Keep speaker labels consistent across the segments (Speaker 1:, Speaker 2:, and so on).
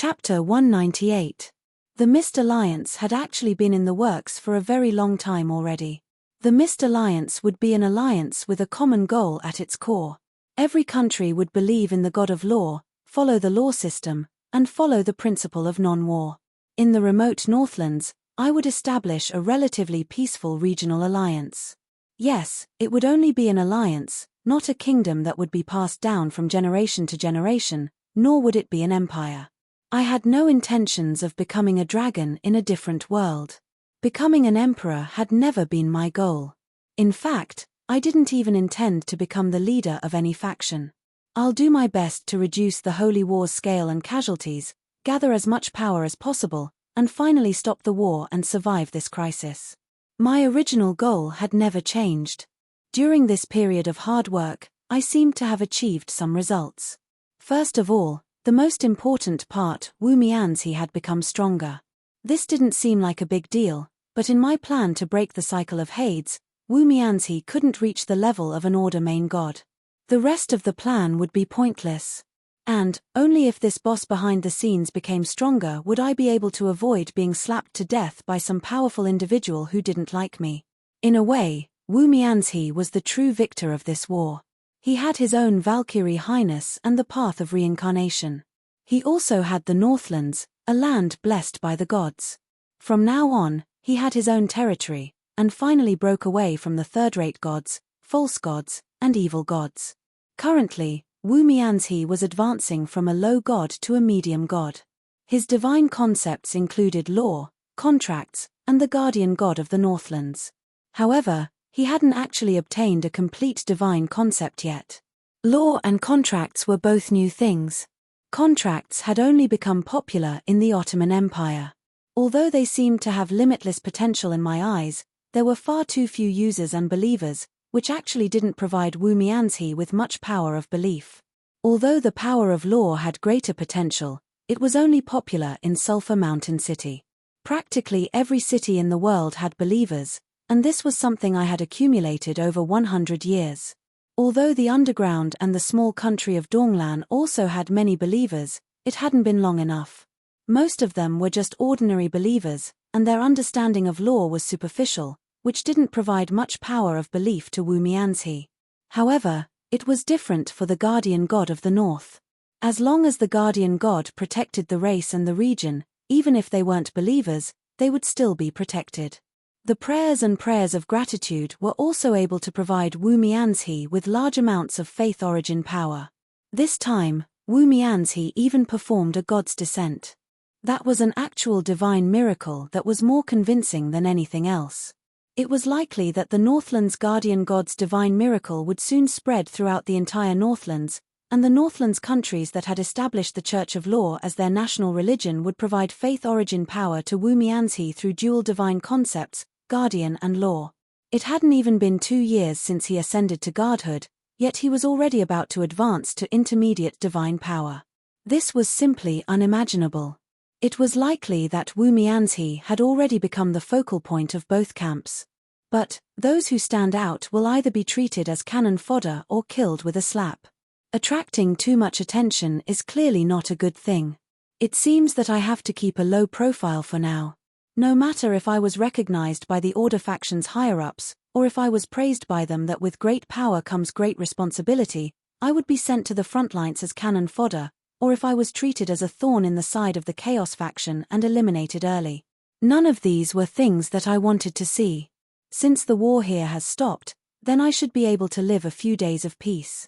Speaker 1: Chapter 198. The Mist Alliance had actually been in the works for a very long time already. The Mist Alliance would be an alliance with a common goal at its core. Every country would believe in the god of law, follow the law system, and follow the principle of non-war. In the remote Northlands, I would establish a relatively peaceful regional alliance. Yes, it would only be an alliance, not a kingdom that would be passed down from generation to generation, nor would it be an empire. I had no intentions of becoming a dragon in a different world. Becoming an emperor had never been my goal. In fact, I didn't even intend to become the leader of any faction. I'll do my best to reduce the Holy War's scale and casualties, gather as much power as possible, and finally stop the war and survive this crisis. My original goal had never changed. During this period of hard work, I seemed to have achieved some results. First of all, the most important part, Wu Mianzi had become stronger. This didn't seem like a big deal, but in my plan to break the cycle of Hades, Wu Mianzi couldn't reach the level of an Order main god. The rest of the plan would be pointless. And, only if this boss behind the scenes became stronger would I be able to avoid being slapped to death by some powerful individual who didn't like me. In a way, Wu Mianzi was the true victor of this war. He had his own Valkyrie Highness and the path of reincarnation. He also had the Northlands, a land blessed by the gods. From now on, he had his own territory, and finally broke away from the third-rate gods, false gods, and evil gods. Currently, Wu Mianzi was advancing from a low god to a medium god. His divine concepts included law, contracts, and the guardian god of the Northlands. However, he hadn't actually obtained a complete divine concept yet. Law and contracts were both new things. Contracts had only become popular in the Ottoman Empire. Although they seemed to have limitless potential in my eyes, there were far too few users and believers, which actually didn't provide Wu Mianzi with much power of belief. Although the power of law had greater potential, it was only popular in Sulphur Mountain City. Practically every city in the world had believers, and this was something I had accumulated over 100 years. Although the underground and the small country of Donglan also had many believers, it hadn't been long enough. Most of them were just ordinary believers, and their understanding of law was superficial, which didn't provide much power of belief to Wu Mianzi. However, it was different for the guardian god of the north. As long as the guardian god protected the race and the region, even if they weren't believers, they would still be protected. The prayers and prayers of gratitude were also able to provide Wu Mianzi with large amounts of faith origin power. This time, Wu Mianzi even performed a god's descent. That was an actual divine miracle that was more convincing than anything else. It was likely that the Northlands guardian god's divine miracle would soon spread throughout the entire Northlands, and the Northlands countries that had established the Church of Law as their national religion would provide faith origin power to Wu Mianzi through dual divine concepts, guardian and law. It hadn't even been 2 years since he ascended to godhood, yet he was already about to advance to intermediate divine power. This was simply unimaginable. It was likely that Wu Mianzi had already become the focal point of both camps. But, those who stand out will either be treated as cannon fodder or killed with a slap. Attracting too much attention is clearly not a good thing. It seems that I have to keep a low profile for now. No matter if I was recognized by the Order faction's higher-ups, or if I was praised by them that with great power comes great responsibility, I would be sent to the front lines as cannon fodder, or if I was treated as a thorn in the side of the Chaos faction and eliminated early. None of these were things that I wanted to see. Since the war here has stopped, then I should be able to live a few days of peace.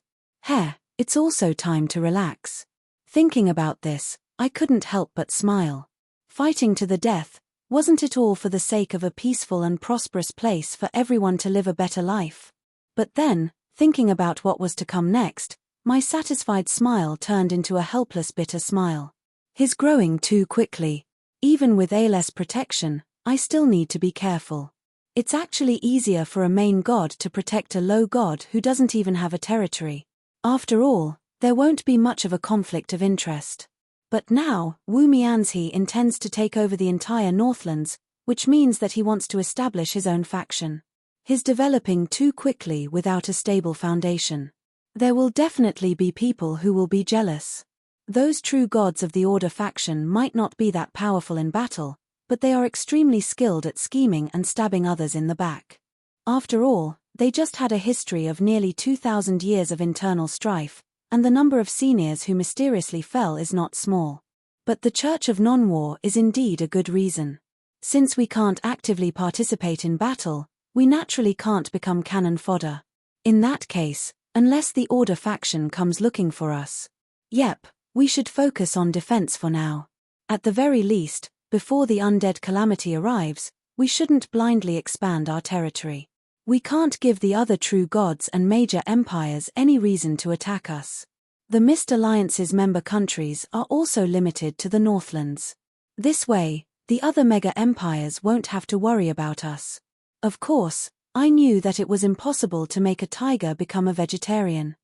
Speaker 1: It's also time to relax. Thinking about this, I couldn't help but smile. Fighting to the death, wasn't it all for the sake of a peaceful and prosperous place for everyone to live a better life? But then, thinking about what was to come next, my satisfied smile turned into a helpless bitter smile. He's growing too quickly. Even with A-less protection, I still need to be careful. It's actually easier for a main god to protect a low god who doesn't even have a territory. After all, there won't be much of a conflict of interest. But now, Wu Mianzi intends to take over the entire Northlands, which means that he wants to establish his own faction. He's developing too quickly without a stable foundation. There will definitely be people who will be jealous. Those true gods of the Order faction might not be that powerful in battle, but they are extremely skilled at scheming and stabbing others in the back. After all, they just had a history of nearly 2,000 years of internal strife, and the number of seniors who mysteriously fell is not small. But the Church of Non-War is indeed a good reason. Since we can't actively participate in battle, we naturally can't become cannon fodder. In that case, unless the Order faction comes looking for us. Yep, we should focus on defense for now. At the very least, before the undead calamity arrives, we shouldn't blindly expand our territory. We can't give the other true gods and major empires any reason to attack us. The Mist Alliance's member countries are also limited to the Northlands. This way, the other mega empires won't have to worry about us. Of course, I knew that it was impossible to make a tiger become a vegetarian.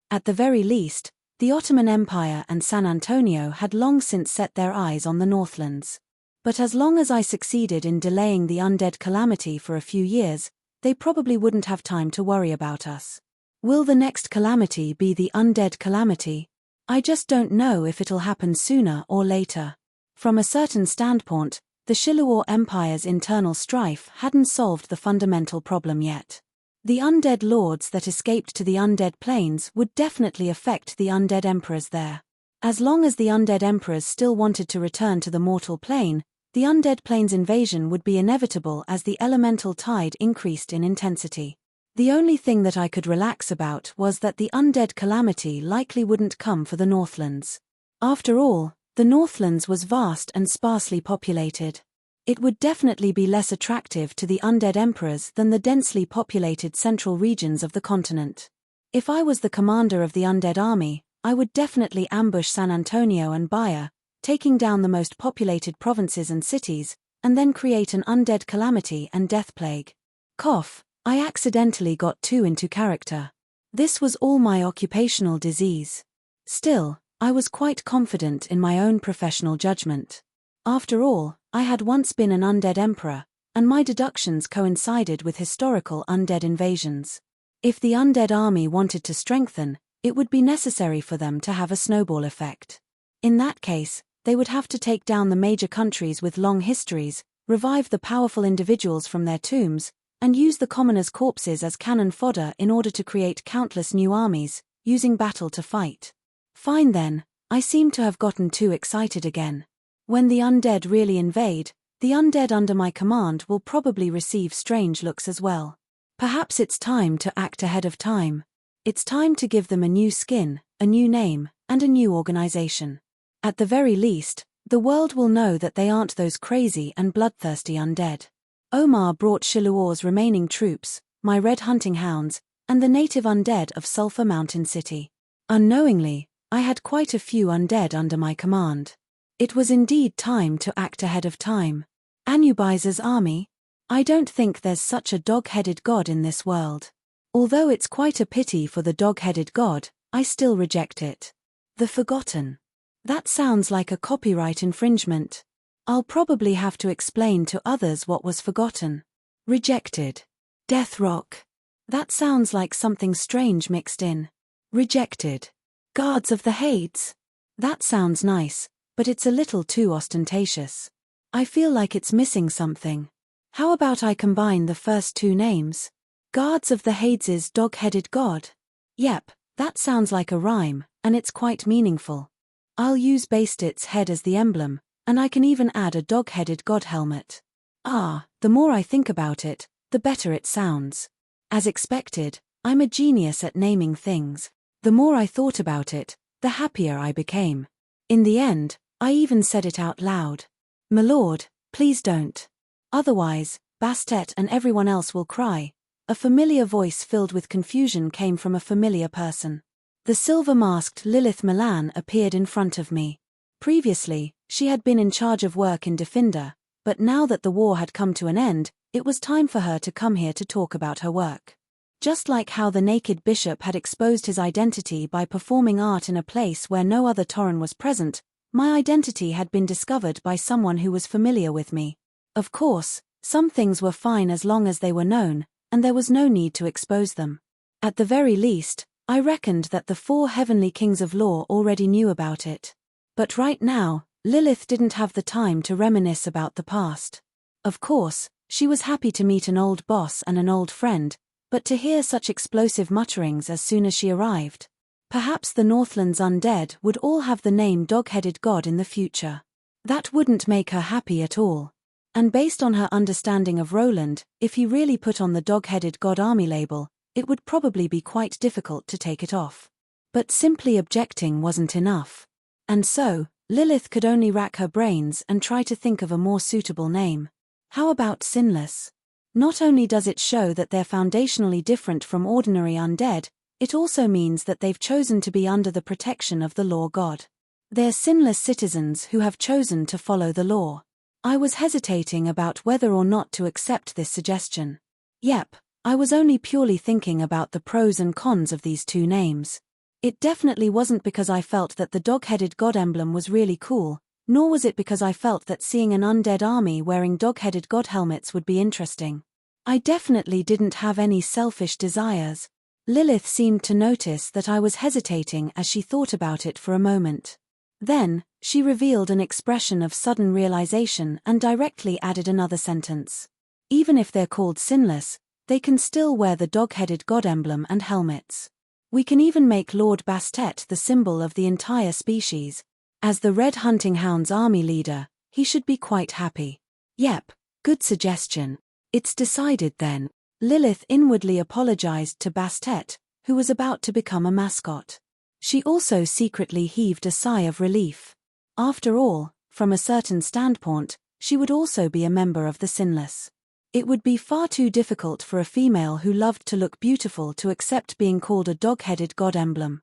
Speaker 1: At the very least, the Ottoman Empire and San Antonio had long since set their eyes on the Northlands. But as long as I succeeded in delaying the undead calamity for a few years, they probably wouldn't have time to worry about us. Will the next calamity be the undead calamity? I just don't know if it'll happen sooner or later. From a certain standpoint, the Shilluor Empire's internal strife hadn't solved the fundamental problem yet. The undead lords that escaped to the undead plains would definitely affect the undead emperors there. As long as the undead emperors still wanted to return to the mortal plane, the undead plains invasion would be inevitable as the elemental tide increased in intensity. The only thing that I could relax about was that the undead calamity likely wouldn't come for the Northlands. After all, the Northlands was vast and sparsely populated. It would definitely be less attractive to the undead emperors than the densely populated central regions of the continent. If I was the commander of the undead army, I would definitely ambush San Antonio and Bahia, taking down the most populated provinces and cities, and then create an undead calamity and death plague. Cough, I accidentally got too into character. This was all my occupational disease. Still, I was quite confident in my own professional judgment. After all, I had once been an undead emperor, and my deductions coincided with historical undead invasions. If the undead army wanted to strengthen, it would be necessary for them to have a snowball effect. In that case, they would have to take down the major countries with long histories, revive the powerful individuals from their tombs, and use the commoners' corpses as cannon fodder in order to create countless new armies, using battle to fight. Fine then, I seem to have gotten too excited again. When the undead really invade, the undead under my command will probably receive strange looks as well. Perhaps it's time to act ahead of time. It's time to give them a new skin, a new name, and a new organization. At the very least, the world will know that they aren't those crazy and bloodthirsty undead. Omar brought Shilluor's remaining troops, my red hunting hounds, and the native undead of Sulphur Mountain City. Unknowingly, I had quite a few undead under my command. It was indeed time to act ahead of time. Anubis's army? I don't think there's such a dog-headed god in this world. Although it's quite a pity for the dog-headed god, I still reject it. The Forgotten. That sounds like a copyright infringement. I'll probably have to explain to others what was forgotten. Rejected. Death Rock. That sounds like something strange mixed in. Rejected. Guards of the Hades. That sounds nice, but it's a little too ostentatious. I feel like it's missing something. How about I combine the first two names? Guards of the Hades' dog-headed god. Yep, that sounds like a rhyme, and it's quite meaningful. I'll use Bastit's head as the emblem, and I can even add a dog-headed god helmet. The more I think about it, the better it sounds. As expected, I'm a genius at naming things. The more I thought about it, the happier I became. In the end, I even said it out loud. My lord, please don't. Otherwise, Bastet and everyone else will cry. A familiar voice filled with confusion came from a familiar person. The silver-masked Lilith Milan appeared in front of me. Previously, she had been in charge of work in Defender, but now that the war had come to an end, it was time for her to come here to talk about her work. Just like how the naked bishop had exposed his identity by performing art in a place where no other Tauren was present, my identity had been discovered by someone who was familiar with me. Of course, some things were fine as long as they were known, and there was no need to expose them. At the very least, I reckoned that the 4 heavenly kings of law already knew about it. But right now, Lilith didn't have the time to reminisce about the past. Of course, she was happy to meet an old boss and an old friend, but to hear such explosive mutterings as soon as she arrived. Perhaps the Northland's undead would all have the name Dog-Headed God in the future. That wouldn't make her happy at all. And based on her understanding of Roland, if he really put on the Dog-Headed God army label, it would probably be quite difficult to take it off. But simply objecting wasn't enough. And so, Lilith could only rack her brains and try to think of a more suitable name. How about Sinless? Not only does it show that they're foundationally different from ordinary undead, it also means that they've chosen to be under the protection of the law god. They're sinless citizens who have chosen to follow the law. I was hesitating about whether or not to accept this suggestion. Yep, I was only purely thinking about the pros and cons of these 2 names. It definitely wasn't because I felt that the dog-headed god emblem was really cool, nor was it because I felt that seeing an undead army wearing dog-headed god helmets would be interesting. I definitely didn't have any selfish desires. Lilith seemed to notice that I was hesitating as she thought about it for a moment. Then, she revealed an expression of sudden realization and directly added another sentence. Even if they're called sinless, they can still wear the dog-headed god emblem and helmets. We can even make Lord Bastet the symbol of the entire species. As the Red Hunting Hound's army leader, he should be quite happy. Yep, good suggestion. It's decided then. Lilith inwardly apologized to Bastet, who was about to become a mascot. She also secretly heaved a sigh of relief. After all, from a certain standpoint, she would also be a member of the Sinless. It would be far too difficult for a female who loved to look beautiful to accept being called a dog-headed god emblem.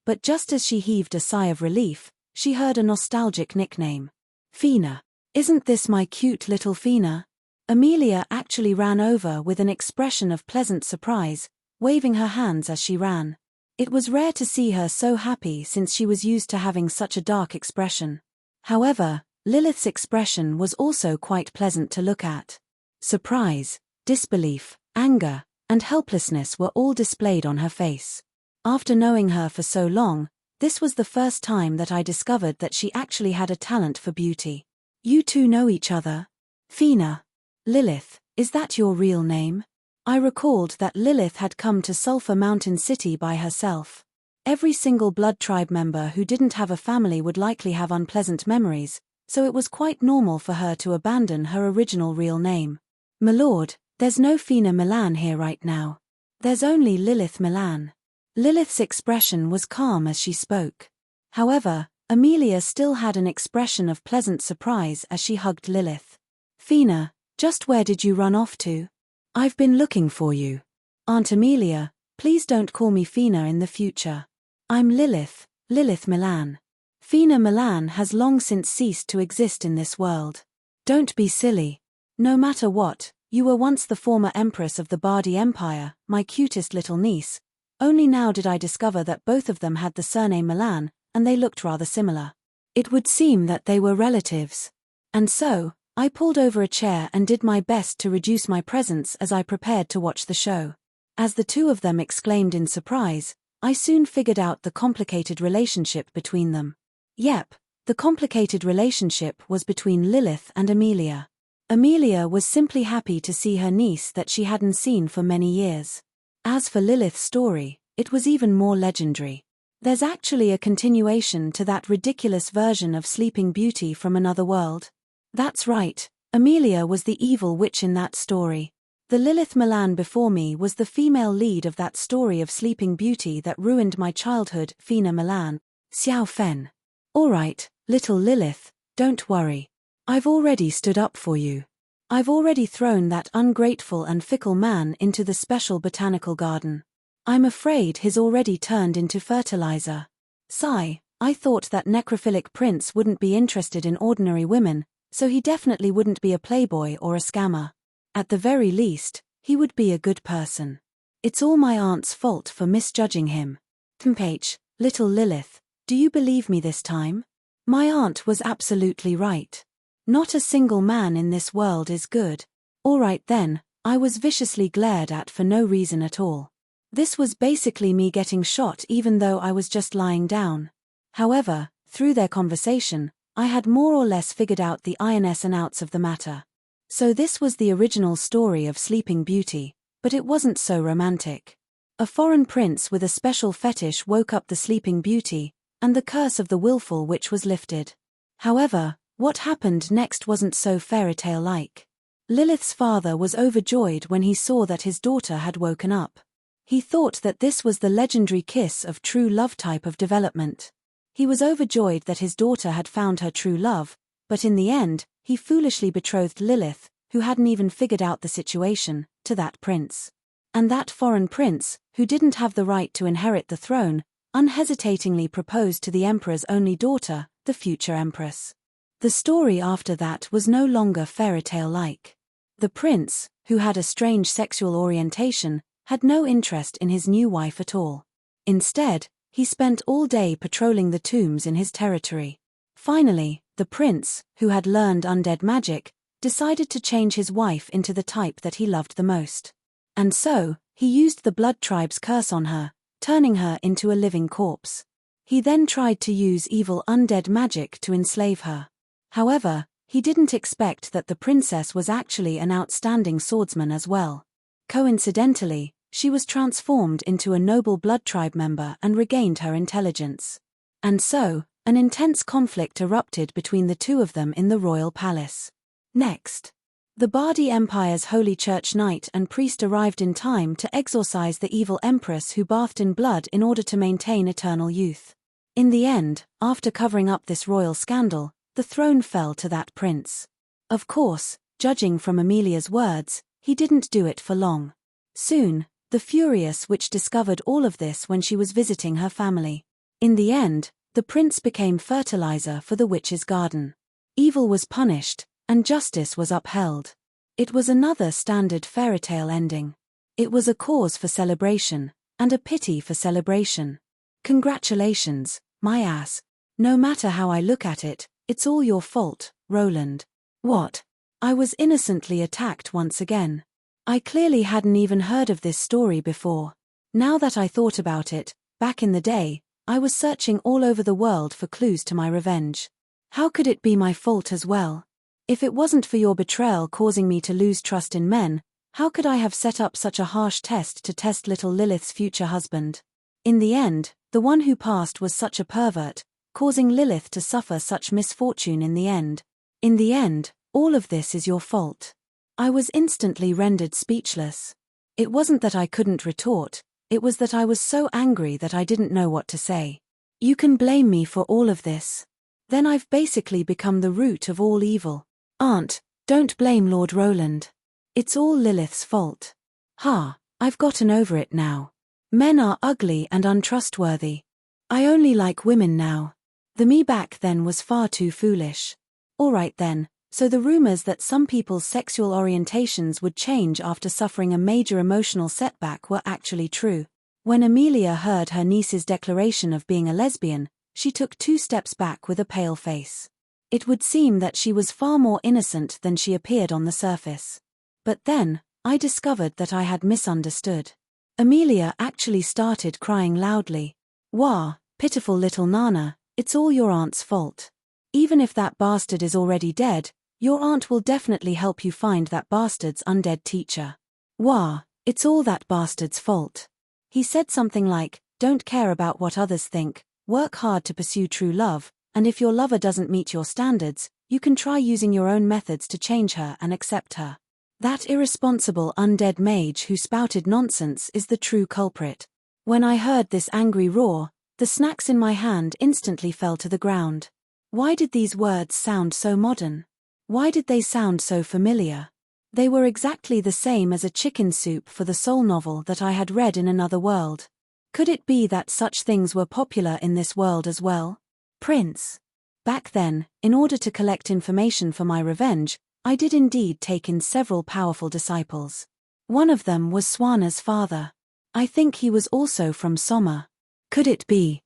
Speaker 1: But just as she heaved a sigh of relief, she heard a nostalgic nickname. Fina. Isn't this my cute little Fina? Amelia actually ran over with an expression of pleasant surprise, waving her hands as she ran. It was rare to see her so happy since she was used to having such a dark expression. However, Lilith's expression was also quite pleasant to look at. Surprise, disbelief, anger, and helplessness were all displayed on her face. After knowing her for so long, this was the first time that I discovered that she actually had a talent for beauty. You 2 know each other? Fina. Lilith, is that your real name? I recalled that Lilith had come to Sulphur Mountain City by herself. Every single blood tribe member who didn't have a family would likely have unpleasant memories, so it was quite normal for her to abandon her original real name. My lord, there's no Fina Milan here right now. There's only Lilith Milan. Lilith's expression was calm as she spoke. However, Amelia still had an expression of pleasant surprise as she hugged Lilith. Fina, just where did you run off to? I've been looking for you. Aunt Amelia, please don't call me Fina in the future. I'm Lilith, Lilith Milan. Fina Milan has long since ceased to exist in this world. Don't be silly. No matter what, you were once the former empress of the Bardi Empire, my cutest little niece. Only now did I discover that both of them had the surname Milan, and they looked rather similar. It would seem that they were relatives. And so, I pulled over a chair and did my best to reduce my presence as I prepared to watch the show. As the 2 of them exclaimed in surprise, I soon figured out the complicated relationship between them. Yep, the complicated relationship was between Lilith and Amelia. Amelia was simply happy to see her niece that she hadn't seen for many years. As for Lilith's story, it was even more legendary. There's actually a continuation to that ridiculous version of Sleeping Beauty from another world. That's right, Amelia was the evil witch in that story. The Lilith Milan before me was the female lead of that story of Sleeping Beauty that ruined my childhood, Fina Milan. Xiao Fen. Alright, little Lilith, don't worry. I've already stood up for you. I've already thrown that ungrateful and fickle man into the special botanical garden. I'm afraid he's already turned into fertilizer. Sigh, I thought that necrophilic prince wouldn't be interested in ordinary women, so he definitely wouldn't be a playboy or a scammer. At the very least, he would be a good person. It's all my aunt's fault for misjudging him. Tempage, little Lilith, do you believe me this time? My aunt was absolutely right. Not a single man in this world is good. All right then, I was viciously glared at for no reason at all. This was basically me getting shot even though I was just lying down. However, through their conversation, I had more or less figured out the ins and outs of the matter. So this was the original story of Sleeping Beauty, but it wasn't so romantic. A foreign prince with a special fetish woke up the Sleeping Beauty, and the curse of the willful witch was lifted. However, what happened next wasn't so fairy-tale-like. Lilith's father was overjoyed when he saw that his daughter had woken up. He thought that this was the legendary kiss of true love type of development. He was overjoyed that his daughter had found her true love, but in the end, he foolishly betrothed Lilith, who hadn't even figured out the situation, to that prince. And that foreign prince, who didn't have the right to inherit the throne, unhesitatingly proposed to the emperor's only daughter, the future empress. The story after that was no longer fairy-tale-like. The prince, who had a strange sexual orientation, had no interest in his new wife at all. Instead, he spent all day patrolling the tombs in his territory. Finally, the prince, who had learned undead magic, decided to change his wife into the type that he loved the most. And so, he used the blood tribe's curse on her, turning her into a living corpse. He then tried to use evil undead magic to enslave her. However, he didn't expect that the princess was actually an outstanding swordsman as well. Coincidentally, she was transformed into a noble blood tribe member and regained her intelligence. And so, an intense conflict erupted between the two of them in the royal palace. Next, the Bardi Empire's Holy Church knight and priest arrived in time to exorcise the evil empress who bathed in blood in order to maintain eternal youth. In the end, after covering up this royal scandal, the throne fell to that prince. Of course, judging from Amelia's words, he didn't do it for long. Soon, the Furious Witch discovered all of this when she was visiting her family. In the end, the prince became fertilizer for the witch's garden. Evil was punished, and justice was upheld. It was another standard fairytale ending. It was a cause for celebration, and a pity for celebration. Congratulations, my ass. No matter how I look at it, it's all your fault, Roland. What? I was innocently attacked once again. I clearly hadn't even heard of this story before. Now that I thought about it, back in the day, I was searching all over the world for clues to my revenge. How could it be my fault as well? If it wasn't for your betrayal causing me to lose trust in men, how could I have set up such a harsh test to test little Lilith's future husband? In the end, the one who passed was such a pervert, causing Lilith to suffer such misfortune in the end. In the end, all of this is your fault. I was instantly rendered speechless. It wasn't that I couldn't retort, it was that I was so angry that I didn't know what to say. You can blame me for all of this. Then I've basically become the root of all evil. Aunt, don't blame Lord Roland. It's all Lilith's fault. Ha, I've gotten over it now. Men are ugly and untrustworthy. I only like women now. The me back then was far too foolish. Alright then, so the rumors that some people's sexual orientations would change after suffering a major emotional setback were actually true. When Amelia heard her niece's declaration of being a lesbian, she took 2 steps back with a pale face. It would seem that she was far more innocent than she appeared on the surface. But then, I discovered that I had misunderstood. Amelia actually started crying loudly. Wah, pitiful little Nana, it's all your aunt's fault. Even if that bastard is already dead, your aunt will definitely help you find that bastard's undead teacher. Wah, it's all that bastard's fault. He said something like, don't care about what others think, work hard to pursue true love, and if your lover doesn't meet your standards, you can try using your own methods to change her and accept her. That irresponsible undead mage who spouted nonsense is the true culprit. When I heard this angry roar, the snacks in my hand instantly fell to the ground. Why did these words sound so modern? Why did they sound so familiar? They were exactly the same as a chicken soup for the soul novel that I had read in another world. Could it be that such things were popular in this world as well? Prince. Back then, in order to collect information for my revenge, I did indeed take in several powerful disciples. One of them was Swanna's father. I think he was also from Sommer. Could it be?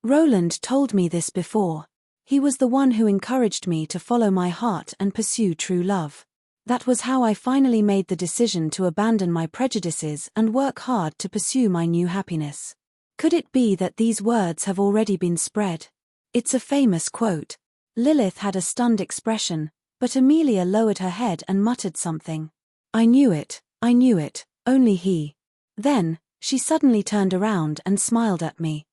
Speaker 1: Roland told me this before. He was the one who encouraged me to follow my heart and pursue true love. That was how I finally made the decision to abandon my prejudices and work hard to pursue my new happiness. Could it be that these words have already been spread? It's a famous quote. Lilith had a stunned expression, but Amelia lowered her head and muttered something. I knew it, only he. Then, she suddenly turned around and smiled at me.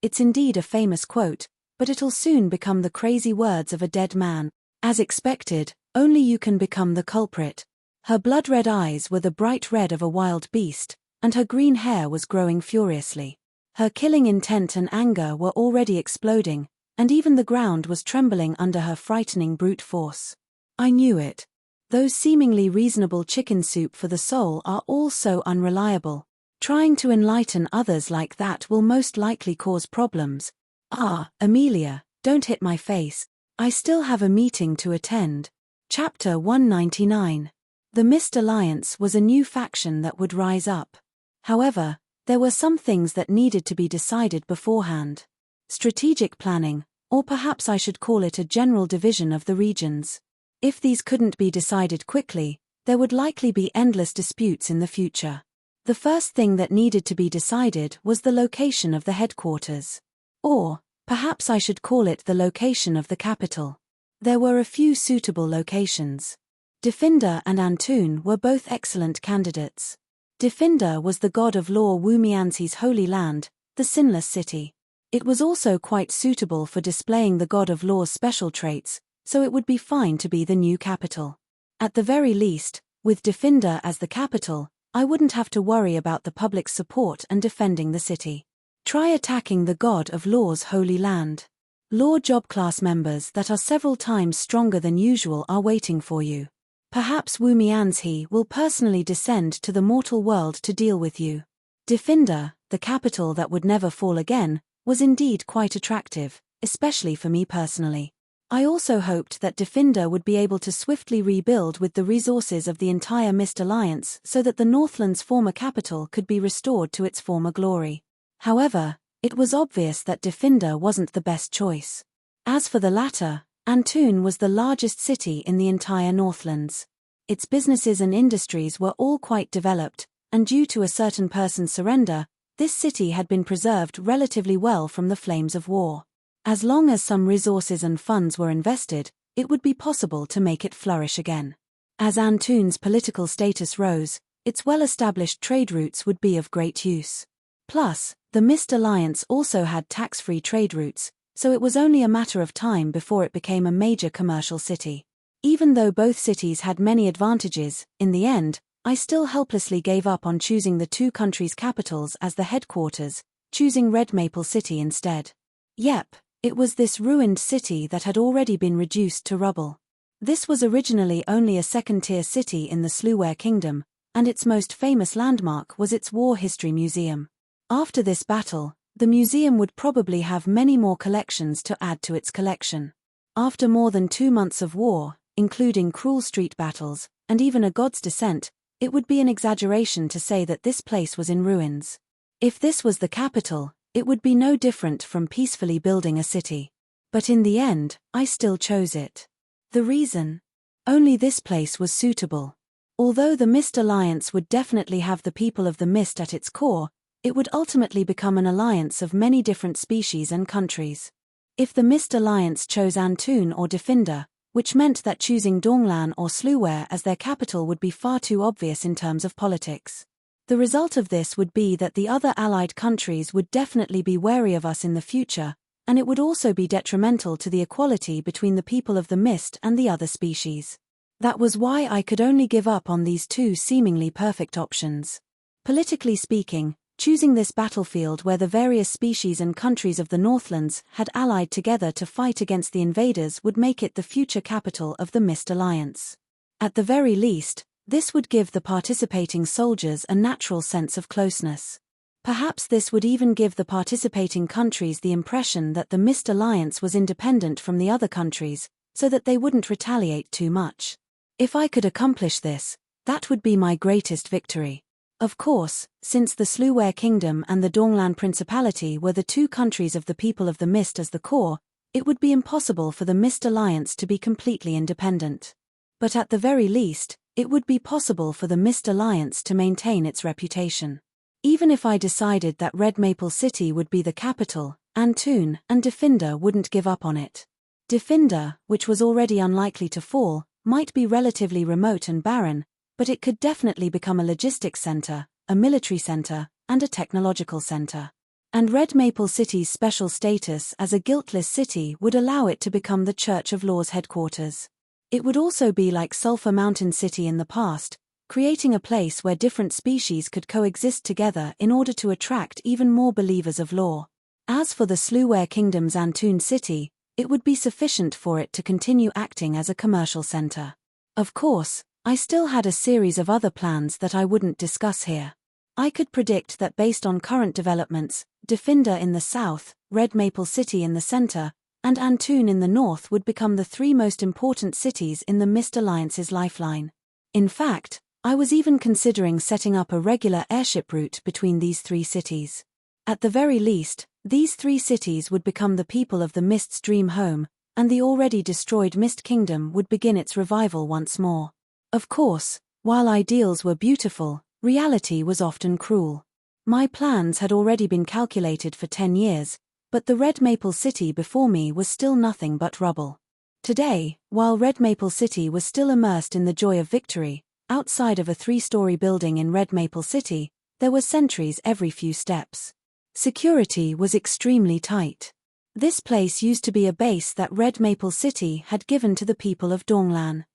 Speaker 1: It's indeed a famous quote, but it'll soon become the crazy words of a dead man. As expected, only you can become the culprit. Her blood-red eyes were the bright red of a wild beast, and her green hair was growing furiously. Her killing intent and anger were already exploding, and even the ground was trembling under her frightening brute force. I knew it. Those seemingly reasonable chicken soup for the soul are all so unreliable. Trying to enlighten others like that will most likely cause problems. Amelia, don't hit my face. I still have a meeting to attend. Chapter 199. The Mist Alliance was a new faction that would rise up. However, there were some things that needed to be decided beforehand. Strategic planning, or perhaps I should call it a general division of the regions. If these couldn't be decided quickly, there would likely be endless disputes in the future. The first thing that needed to be decided was the location of the headquarters. Or, perhaps I should call it the location of the capital. There were a few suitable locations. Definder and Antoon were both excellent candidates. Definder was the god of law Wumianzi's holy land, the Sinless City. It was also quite suitable for displaying the god of law's special traits, so it would be fine to be the new capital. At the very least, with Definder as the capital, I wouldn't have to worry about the public's support and defending the city. Try attacking the god of law's holy land. Law job class members that are several times stronger than usual are waiting for you. Perhaps Wumianzi will personally descend to the mortal world to deal with you. Definder, the capital that would never fall again, was indeed quite attractive, especially for me personally. I also hoped that Definder would be able to swiftly rebuild with the resources of the entire Mist Alliance so that the Northland's former capital could be restored to its former glory. However, it was obvious that Definder wasn't the best choice. As for the latter, Antoon was the largest city in the entire Northlands. Its businesses and industries were all quite developed, and due to a certain person's surrender, this city had been preserved relatively well from the flames of war. As long as some resources and funds were invested, it would be possible to make it flourish again. As Antoon's political status rose, its well-established trade routes would be of great use. Plus, the Mist Alliance also had tax-free trade routes, so it was only a matter of time before it became a major commercial city. Even though both cities had many advantages, in the end, I still helplessly gave up on choosing the two countries' capitals as the headquarters, choosing Red Maple City instead. Yep, it was this ruined city that had already been reduced to rubble. This was originally only a second-tier city in the Sluware Kingdom, and its most famous landmark was its war history museum. After this battle, the museum would probably have many more collections to add to its collection. After more than 2 months of war, including cruel street battles, and even a god's descent, it would be an exaggeration to say that this place was in ruins. If this was the capital, it would be no different from peacefully building a city. But in the end, I still chose it. The reason? Only this place was suitable. Although the Mist Alliance would definitely have the people of the Mist at its core, it would ultimately become an alliance of many different species and countries. If the Mist Alliance chose Antoon or Definder, which meant that choosing Donglan or Sluware as their capital would be far too obvious in terms of politics. The result of this would be that the other allied countries would definitely be wary of us in the future, and it would also be detrimental to the equality between the people of the Mist and the other species. That was why I could only give up on these two seemingly perfect options. Politically speaking, choosing this battlefield where the various species and countries of the Northlands had allied together to fight against the invaders would make it the future capital of the Mist Alliance. At the very least, this would give the participating soldiers a natural sense of closeness. Perhaps this would even give the participating countries the impression that the Mist Alliance was independent from the other countries, so that they wouldn't retaliate too much. If I could accomplish this, that would be my greatest victory. Of course, since the Sluware Kingdom and the Donglan Principality were the two countries of the people of the Mist as the core, it would be impossible for the Mist Alliance to be completely independent. But at the very least, it would be possible for the Mist Alliance to maintain its reputation. Even if I decided that Red Maple City would be the capital, Antoon and Defender wouldn't give up on it. Defender, which was already unlikely to fall, might be relatively remote and barren, but it could definitely become a logistics center, a military center, and a technological center. And Red Maple City's special status as a guiltless city would allow it to become the Church of Law's headquarters. It would also be like Sulphur Mountain City in the past, creating a place where different species could coexist together in order to attract even more believers of law. As for the Sleware Kingdom's Antoon City, it would be sufficient for it to continue acting as a commercial center. Of course, I still had a series of other plans that I wouldn't discuss here. I could predict that based on current developments, Defender in the south, Red Maple City in the center, and Antoon in the north would become the three most important cities in the Mist Alliance's lifeline. In fact, I was even considering setting up a regular airship route between these three cities. At the very least, these three cities would become the people of the Mist's dream home, and the already destroyed Mist Kingdom would begin its revival once more. Of course, while ideals were beautiful, reality was often cruel. My plans had already been calculated for 10 years, but the Red Maple City before me was still nothing but rubble. Today, while Red Maple City was still immersed in the joy of victory, outside of a 3-story building in Red Maple City, there were sentries every few steps. Security was extremely tight. This place used to be a base that Red Maple City had given to the people of Donglan.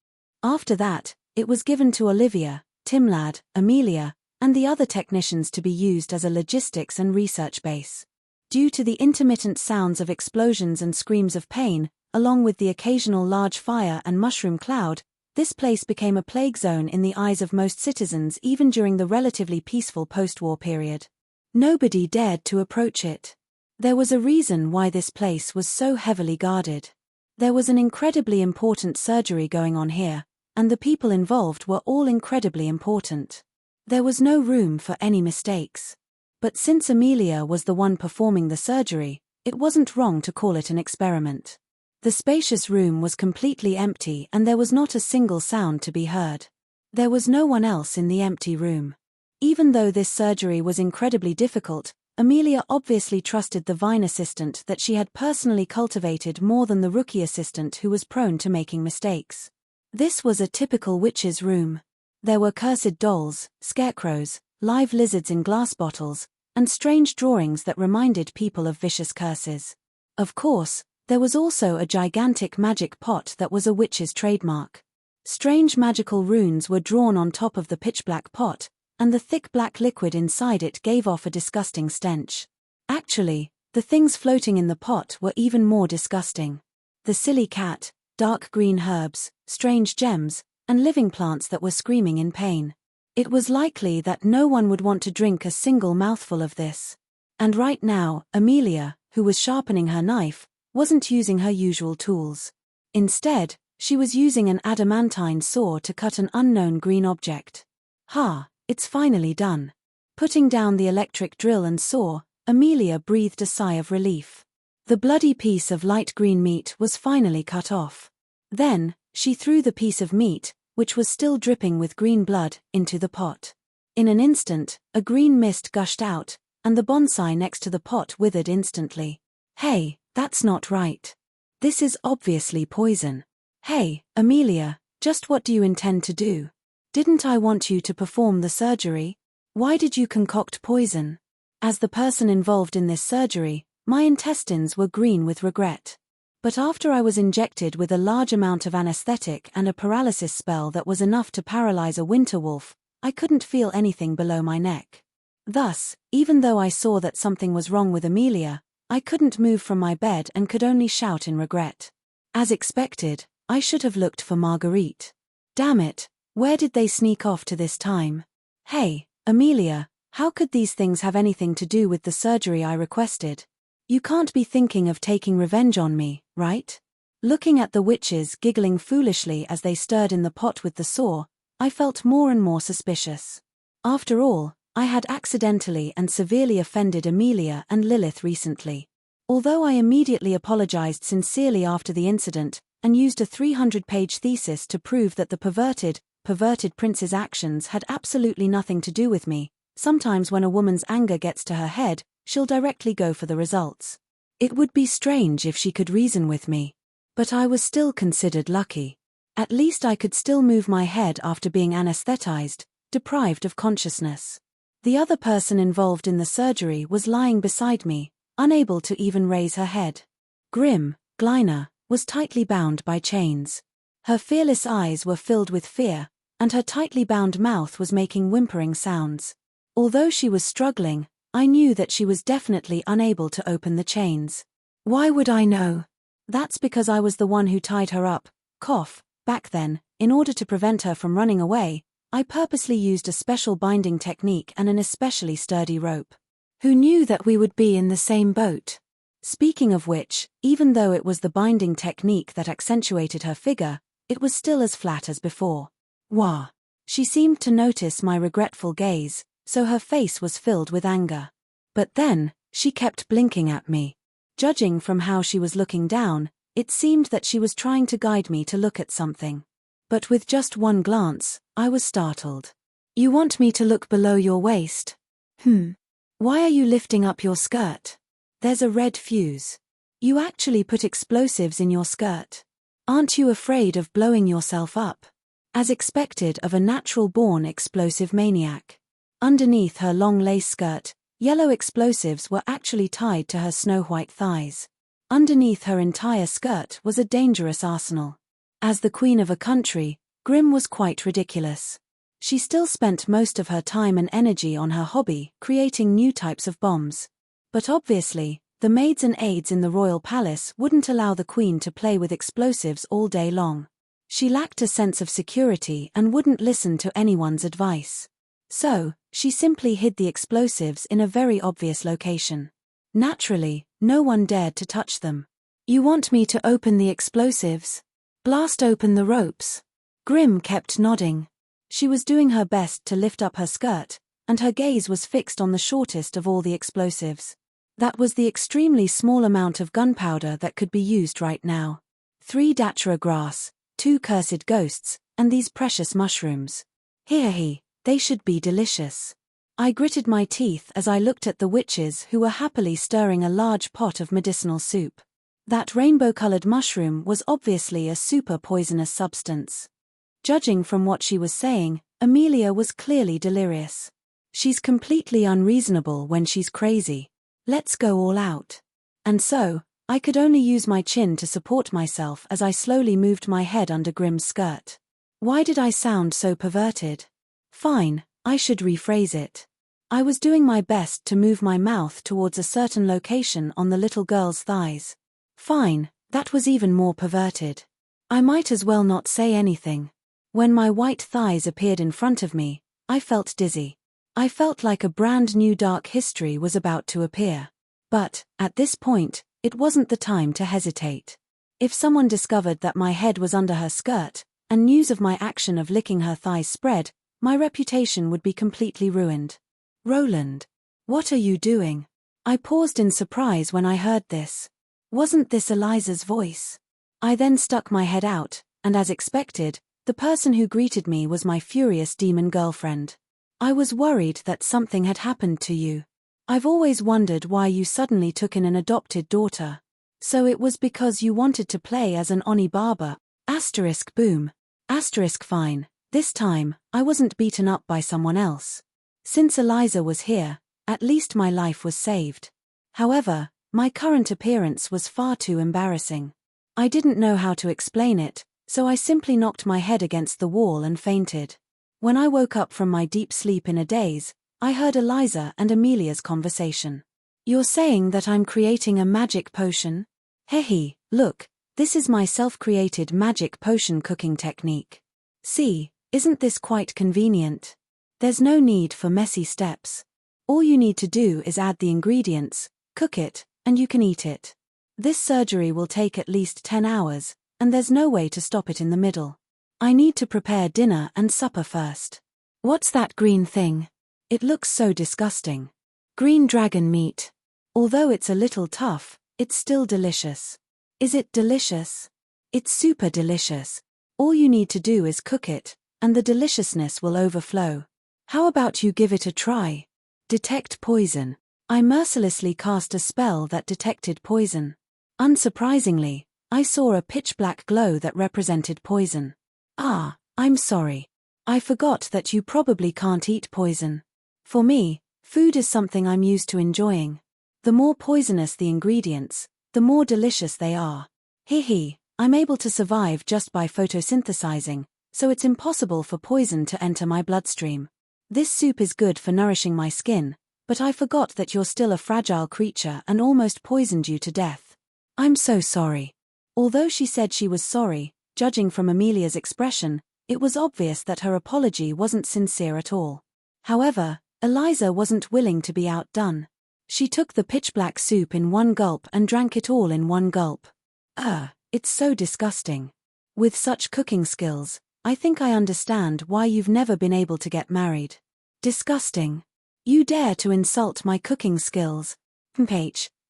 Speaker 1: After that, it was given to Olivia, Timlad, Amelia, and the other technicians to be used as a logistics and research base. Due to the intermittent sounds of explosions and screams of pain, along with the occasional large fire and mushroom cloud, this place became a plague zone in the eyes of most citizens even during the relatively peaceful post-war period. Nobody dared to approach it. There was a reason why this place was so heavily guarded. There was an incredibly important surgery going on here, and the people involved were all incredibly important. There was no room for any mistakes. But since Amelia was the one performing the surgery, it wasn't wrong to call it an experiment. The spacious room was completely empty and there was not a single sound to be heard. There was no one else in the empty room. Even though this surgery was incredibly difficult, Amelia obviously trusted the Vine assistant that she had personally cultivated more than the rookie assistant who was prone to making mistakes. This was a typical witch's room. There were cursed dolls, scarecrows, live lizards in glass bottles, and strange drawings that reminded people of vicious curses. Of course, there was also a gigantic magic pot that was a witch's trademark. Strange magical runes were drawn on top of the pitch-black pot, and the thick black liquid inside it gave off a disgusting stench. Actually, the things floating in the pot were even more disgusting. The silly cat, dark green herbs, strange gems, and living plants that were screaming in pain. It was likely that no one would want to drink a single mouthful of this. And right now, Amelia, who was sharpening her knife, wasn't using her usual tools. Instead, she was using an adamantine saw to cut an unknown green object. It's finally done. Putting down the electric drill and saw, Amelia breathed a sigh of relief. The bloody piece of light green meat was finally cut off. Then, she threw the piece of meat, which was still dripping with green blood, into the pot. In an instant, a green mist gushed out, and the bonsai next to the pot withered instantly. Hey, that's not right. This is obviously poison. Hey, Amelia, just what do you intend to do? Didn't I want you to perform the surgery? Why did you concoct poison? As the person involved in this surgery, my intestines were green with regret. But after I was injected with a large amount of anesthetic and a paralysis spell that was enough to paralyze a winter wolf, I couldn't feel anything below my neck. Thus, even though I saw that something was wrong with Amelia, I couldn't move from my bed and could only shout in regret. As expected, I should have looked for Marguerite. Damn it, where did they sneak off to this time? Hey, Amelia, how could these things have anything to do with the surgery I requested? You can't be thinking of taking revenge on me, right? Looking at the witches giggling foolishly as they stirred in the pot with the saw, I felt more and more suspicious. After all, I had accidentally and severely offended Amelia and Lilith recently. Although I immediately apologized sincerely after the incident, and used a 300-page thesis to prove that the perverted prince's actions had absolutely nothing to do with me. Sometimes when a woman's anger gets to her head, she'll directly go for the results. It would be strange if she could reason with me. But I was still considered lucky. At least I could still move my head after being anesthetized, deprived of consciousness. The other person involved in the surgery was lying beside me, unable to even raise her head. Grim, Glyna, was tightly bound by chains. Her fearless eyes were filled with fear, and her tightly bound mouth was making whimpering sounds. Although she was struggling, I knew that she was definitely unable to open the chains. Why would I know? That's because I was the one who tied her up. Back then, in order to prevent her from running away, I purposely used a special binding technique and an especially sturdy rope. Who knew that we would be in the same boat? Speaking of which, even though it was the binding technique that accentuated her figure, it was still as flat as before. Wah! She seemed to notice my regretful gaze, so her face was filled with anger. But then, she kept blinking at me. Judging from how she was looking down, it seemed that she was trying to guide me to look at something. But with just one glance, I was startled. You want me to look below your waist? Why are you lifting up your skirt? There's a red fuse. You actually put explosives in your skirt. Aren't you afraid of blowing yourself up? As expected of a natural-born explosive maniac. Underneath her long lace skirt, yellow explosives were actually tied to her snow-white thighs. Underneath her entire skirt was a dangerous arsenal. As the queen of a country, Grim was quite ridiculous. She still spent most of her time and energy on her hobby, creating new types of bombs. But obviously, the maids and aides in the royal palace wouldn't allow the queen to play with explosives all day long. She lacked a sense of security and wouldn't listen to anyone's advice. So, she simply hid the explosives in a very obvious location. Naturally, no one dared to touch them. You want me to open the explosives? Blast open the ropes? Grim kept nodding. She was doing her best to lift up her skirt, and her gaze was fixed on the shortest of all the explosives. That was the extremely small amount of gunpowder that could be used right now. 3 datura grass, 2 cursed ghosts, and these precious mushrooms. They should be delicious. I gritted my teeth as I looked at the witches who were happily stirring a large pot of medicinal soup. That rainbow-colored mushroom was obviously a super poisonous substance. Judging from what she was saying, Amelia was clearly delirious. She's completely unreasonable when she's crazy. Let's go all out. And so, I could only use my chin to support myself as I slowly moved my head under Grim's skirt. Why did I sound so perverted? Fine, I should rephrase it. I was doing my best to move my mouth towards a certain location on the little girl's thighs. Fine, that was even more perverted. I might as well not say anything. When my white thighs appeared in front of me, I felt dizzy. I felt like a brand new dark history was about to appear. But, at this point, it wasn't the time to hesitate. If someone discovered that my head was under her skirt, and news of my action of licking her thighs spread, my reputation would be completely ruined. Roland, what are you doing? I paused in surprise when I heard this. Wasn't this Eliza's voice? I then stuck my head out, and as expected, the person who greeted me was my furious demon girlfriend. I was worried that something had happened to you. I've always wondered why you suddenly took in an adopted daughter. So it was because you wanted to play as an Oni barber. Boom. Fine. This time, I wasn't beaten up by someone else. Since Eliza was here, at least my life was saved. However, my current appearance was far too embarrassing. I didn't know how to explain it, so I simply knocked my head against the wall and fainted. When I woke up from my deep sleep in a daze, I heard Eliza and Amelia's conversation. You're saying that I'm creating a magic potion? Look, this is my self-created magic potion cooking technique. See, isn't this quite convenient? There's no need for messy steps. All you need to do is add the ingredients, cook it, and you can eat it. This surgery will take at least 10 hours, and there's no way to stop it in the middle. I need to prepare dinner and supper first. What's that green thing? It looks so disgusting. Green dragon meat. Although it's a little tough, it's still delicious. Is it delicious? It's super delicious. All you need to do is cook it, and the deliciousness will overflow. How about you give it a try? Detect poison. I mercilessly cast a spell that detected poison. Unsurprisingly, I saw a pitch-black glow that represented poison. Ah, I'm sorry. I forgot that you probably can't eat poison. For me, food is something I'm used to enjoying. The more poisonous the ingredients, the more delicious they are. Hee, I'm able to survive just by photosynthesizing, so it's impossible for poison to enter my bloodstream. This soup is good for nourishing my skin, but I forgot that you're still a fragile creature and almost poisoned you to death. I'm so sorry. Although she said she was sorry, judging from Amelia's expression, it was obvious that her apology wasn't sincere at all. However, Eliza wasn't willing to be outdone. She took the pitch-black soup in one gulp and drank it all in one gulp. It's so disgusting. With such cooking skills, I think I understand why you've never been able to get married. Disgusting. You dare to insult my cooking skills.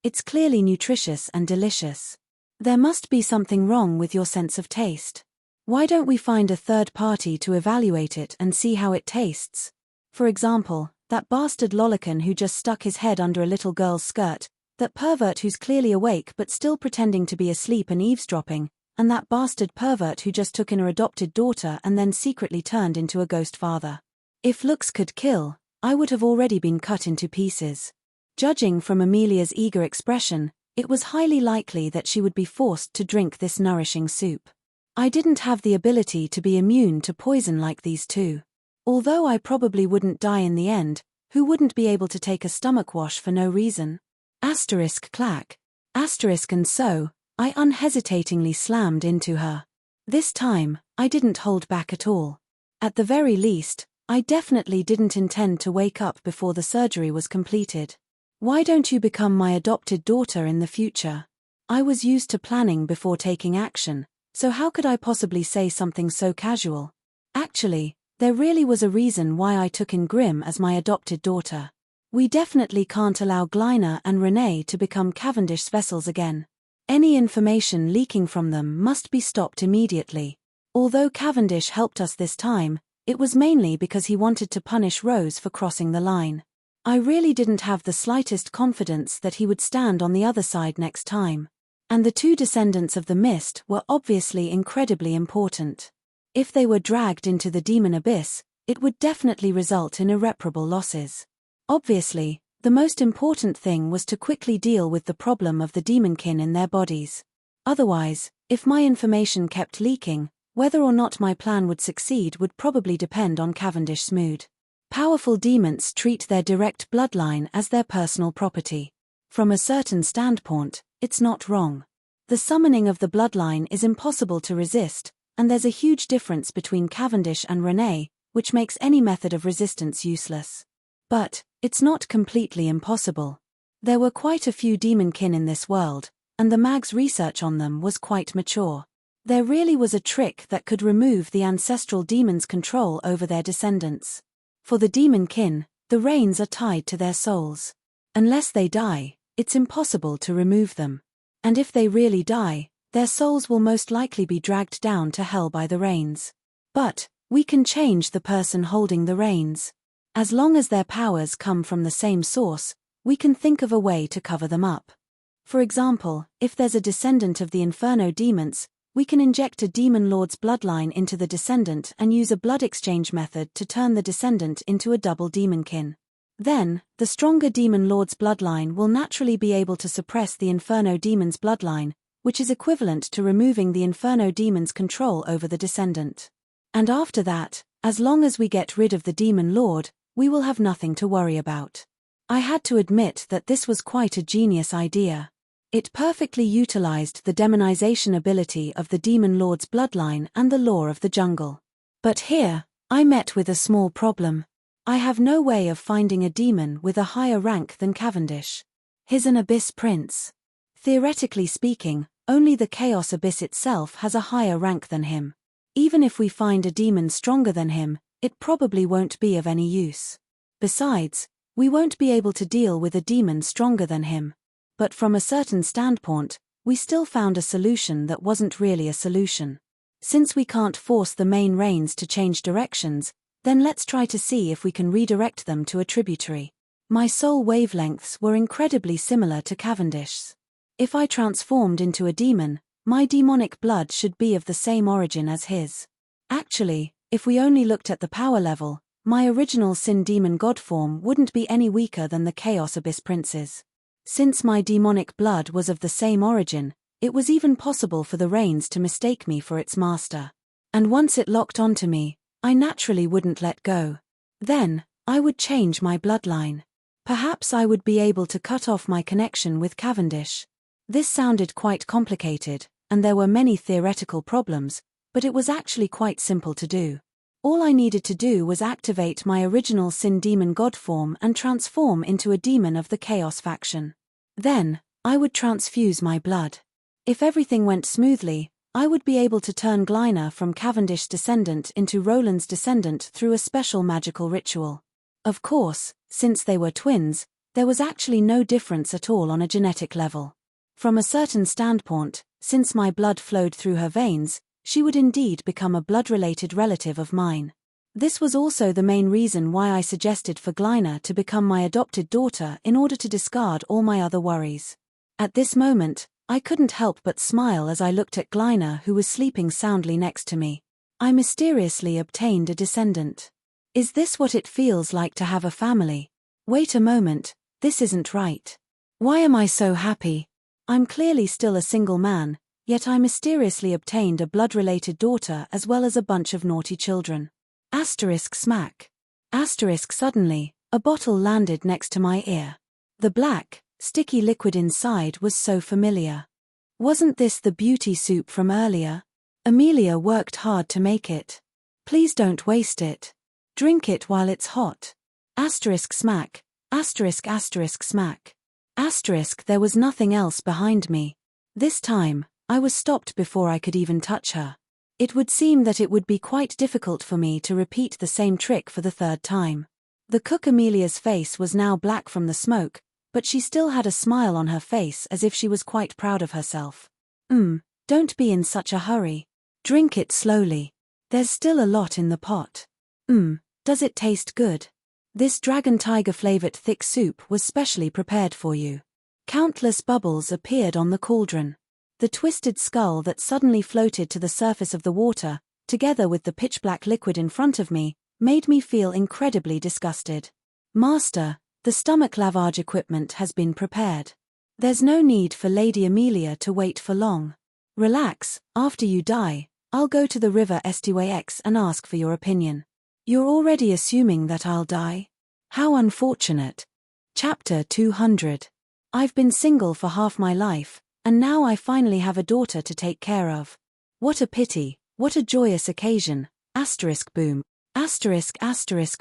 Speaker 1: It's clearly nutritious and delicious. There must be something wrong with your sense of taste. Why don't we find a third party to evaluate it and see how it tastes? For example, that bastard Lolican who just stuck his head under a little girl's skirt, that pervert who's clearly awake but still pretending to be asleep and eavesdropping, and that bastard pervert who just took in her adopted daughter and then secretly turned into a ghost father. If looks could kill, I would have already been cut into pieces. Judging from Amelia's eager expression, it was highly likely that she would be forced to drink this nourishing soup. I didn't have the ability to be immune to poison like these two. Although I probably wouldn't die in the end, who wouldn't be able to take a stomach wash for no reason? Clack. And so, I unhesitatingly slammed into her. This time, I didn't hold back at all. At the very least, I definitely didn't intend to wake up before the surgery was completed. Why don't you become my adopted daughter in the future? I was used to planning before taking action, so how could I possibly say something so casual? Actually, there really was a reason why I took in Grimm as my adopted daughter. We definitely can't allow Glyna and Renee to become Cavendish's vessels again. Any information leaking from them must be stopped immediately. Although Cavendish helped us this time, it was mainly because he wanted to punish Rose for crossing the line. I really didn't have the slightest confidence that he would stand on the other side next time. And the two descendants of the mist were obviously incredibly important. If they were dragged into the demon abyss, it would definitely result in irreparable losses. Obviously, the most important thing was to quickly deal with the problem of the demonkin in their bodies. Otherwise, if my information kept leaking, whether or not my plan would succeed would probably depend on Cavendish's mood. Powerful demons treat their direct bloodline as their personal property. From a certain standpoint, it's not wrong. The summoning of the bloodline is impossible to resist, and there's a huge difference between Cavendish and Renee, which makes any method of resistance useless. But, it's not completely impossible. There were quite a few demonkin in this world, and the mag's research on them was quite mature. There really was a trick that could remove the ancestral demon's control over their descendants. For the demonkin, the reins are tied to their souls. Unless they die, it's impossible to remove them. And if they really die, their souls will most likely be dragged down to hell by the reins. But, we can change the person holding the reins. As long as their powers come from the same source, we can think of a way to cover them up. For example, if there's a descendant of the Inferno demons, we can inject a demon lord's bloodline into the descendant and use a blood exchange method to turn the descendant into a double demonkin. Then, the stronger demon lord's bloodline will naturally be able to suppress the Inferno demon's bloodline, which is equivalent to removing the Inferno demon's control over the descendant. And after that, as long as we get rid of the demon lord, we will have nothing to worry about. I had to admit that this was quite a genius idea. It perfectly utilized the demonization ability of the demon lord's bloodline and the law of the jungle. But here, I met with a small problem. I have no way of finding a demon with a higher rank than Cavendish. He's an Abyss Prince. Theoretically speaking, only the Chaos Abyss itself has a higher rank than him. Even if we find a demon stronger than him, it probably won't be of any use. Besides, we won't be able to deal with a demon stronger than him. But from a certain standpoint, we still found a solution that wasn't really a solution. Since we can't force the main rains to change directions, then let's try to see if we can redirect them to a tributary. My soul wavelengths were incredibly similar to Cavendish's. If I transformed into a demon, my demonic blood should be of the same origin as his. Actually, if we only looked at the power level, my original Sin Demon God form wouldn't be any weaker than the Chaos Abyss Prince's. Since my demonic blood was of the same origin, it was even possible for the rains to mistake me for its master. And once it locked onto me, I naturally wouldn't let go. Then, I would change my bloodline. Perhaps I would be able to cut off my connection with Cavendish. This sounded quite complicated, and there were many theoretical problems, but it was actually quite simple to do. All I needed to do was activate my original Sin Demon God form and transform into a demon of the Chaos faction. Then, I would transfuse my blood. If everything went smoothly, I would be able to turn Glyna from Cavendish's descendant into Roland's descendant through a special magical ritual. Of course, since they were twins, there was actually no difference at all on a genetic level. From a certain standpoint, since my blood flowed through her veins, she would indeed become a blood-related relative of mine. This was also the main reason why I suggested for Glyna to become my adopted daughter in order to discard all my other worries. At this moment, I couldn't help but smile as I looked at Glyna, who was sleeping soundly next to me. I mysteriously obtained a descendant. Is this what it feels like to have a family? Wait a moment, this isn't right. Why am I so happy? I'm clearly still a single man, yet I mysteriously obtained a blood-related daughter as well as a bunch of naughty children. Smack. Suddenly, a bottle landed next to my ear. The black, sticky liquid inside was so familiar. Wasn't this the beauty soup from earlier? Amelia worked hard to make it. Please don't waste it. Drink it while it's hot. Smack. Smack. There was nothing else behind me. This time, I was stopped before I could even touch her. It would seem that it would be quite difficult for me to repeat the same trick for the third time. The cook Amelia's face was now black from the smoke, but she still had a smile on her face as if she was quite proud of herself. Don't be in such a hurry. Drink it slowly. There's still a lot in the pot. Does it taste good? This dragon tiger flavored thick soup was specially prepared for you. Countless bubbles appeared on the cauldron. The twisted skull that suddenly floated to the surface of the water, together with the pitch-black liquid in front of me, made me feel incredibly disgusted. Master, the stomach lavage equipment has been prepared. There's no need for Lady Amelia to wait for long. Relax, after you die, I'll go to the river Styx and ask for your opinion. You're already assuming that I'll die? How unfortunate. Chapter 200. I've been single for half my life, and now I finally have a daughter to take care of. What a pity, what a joyous occasion. Boom.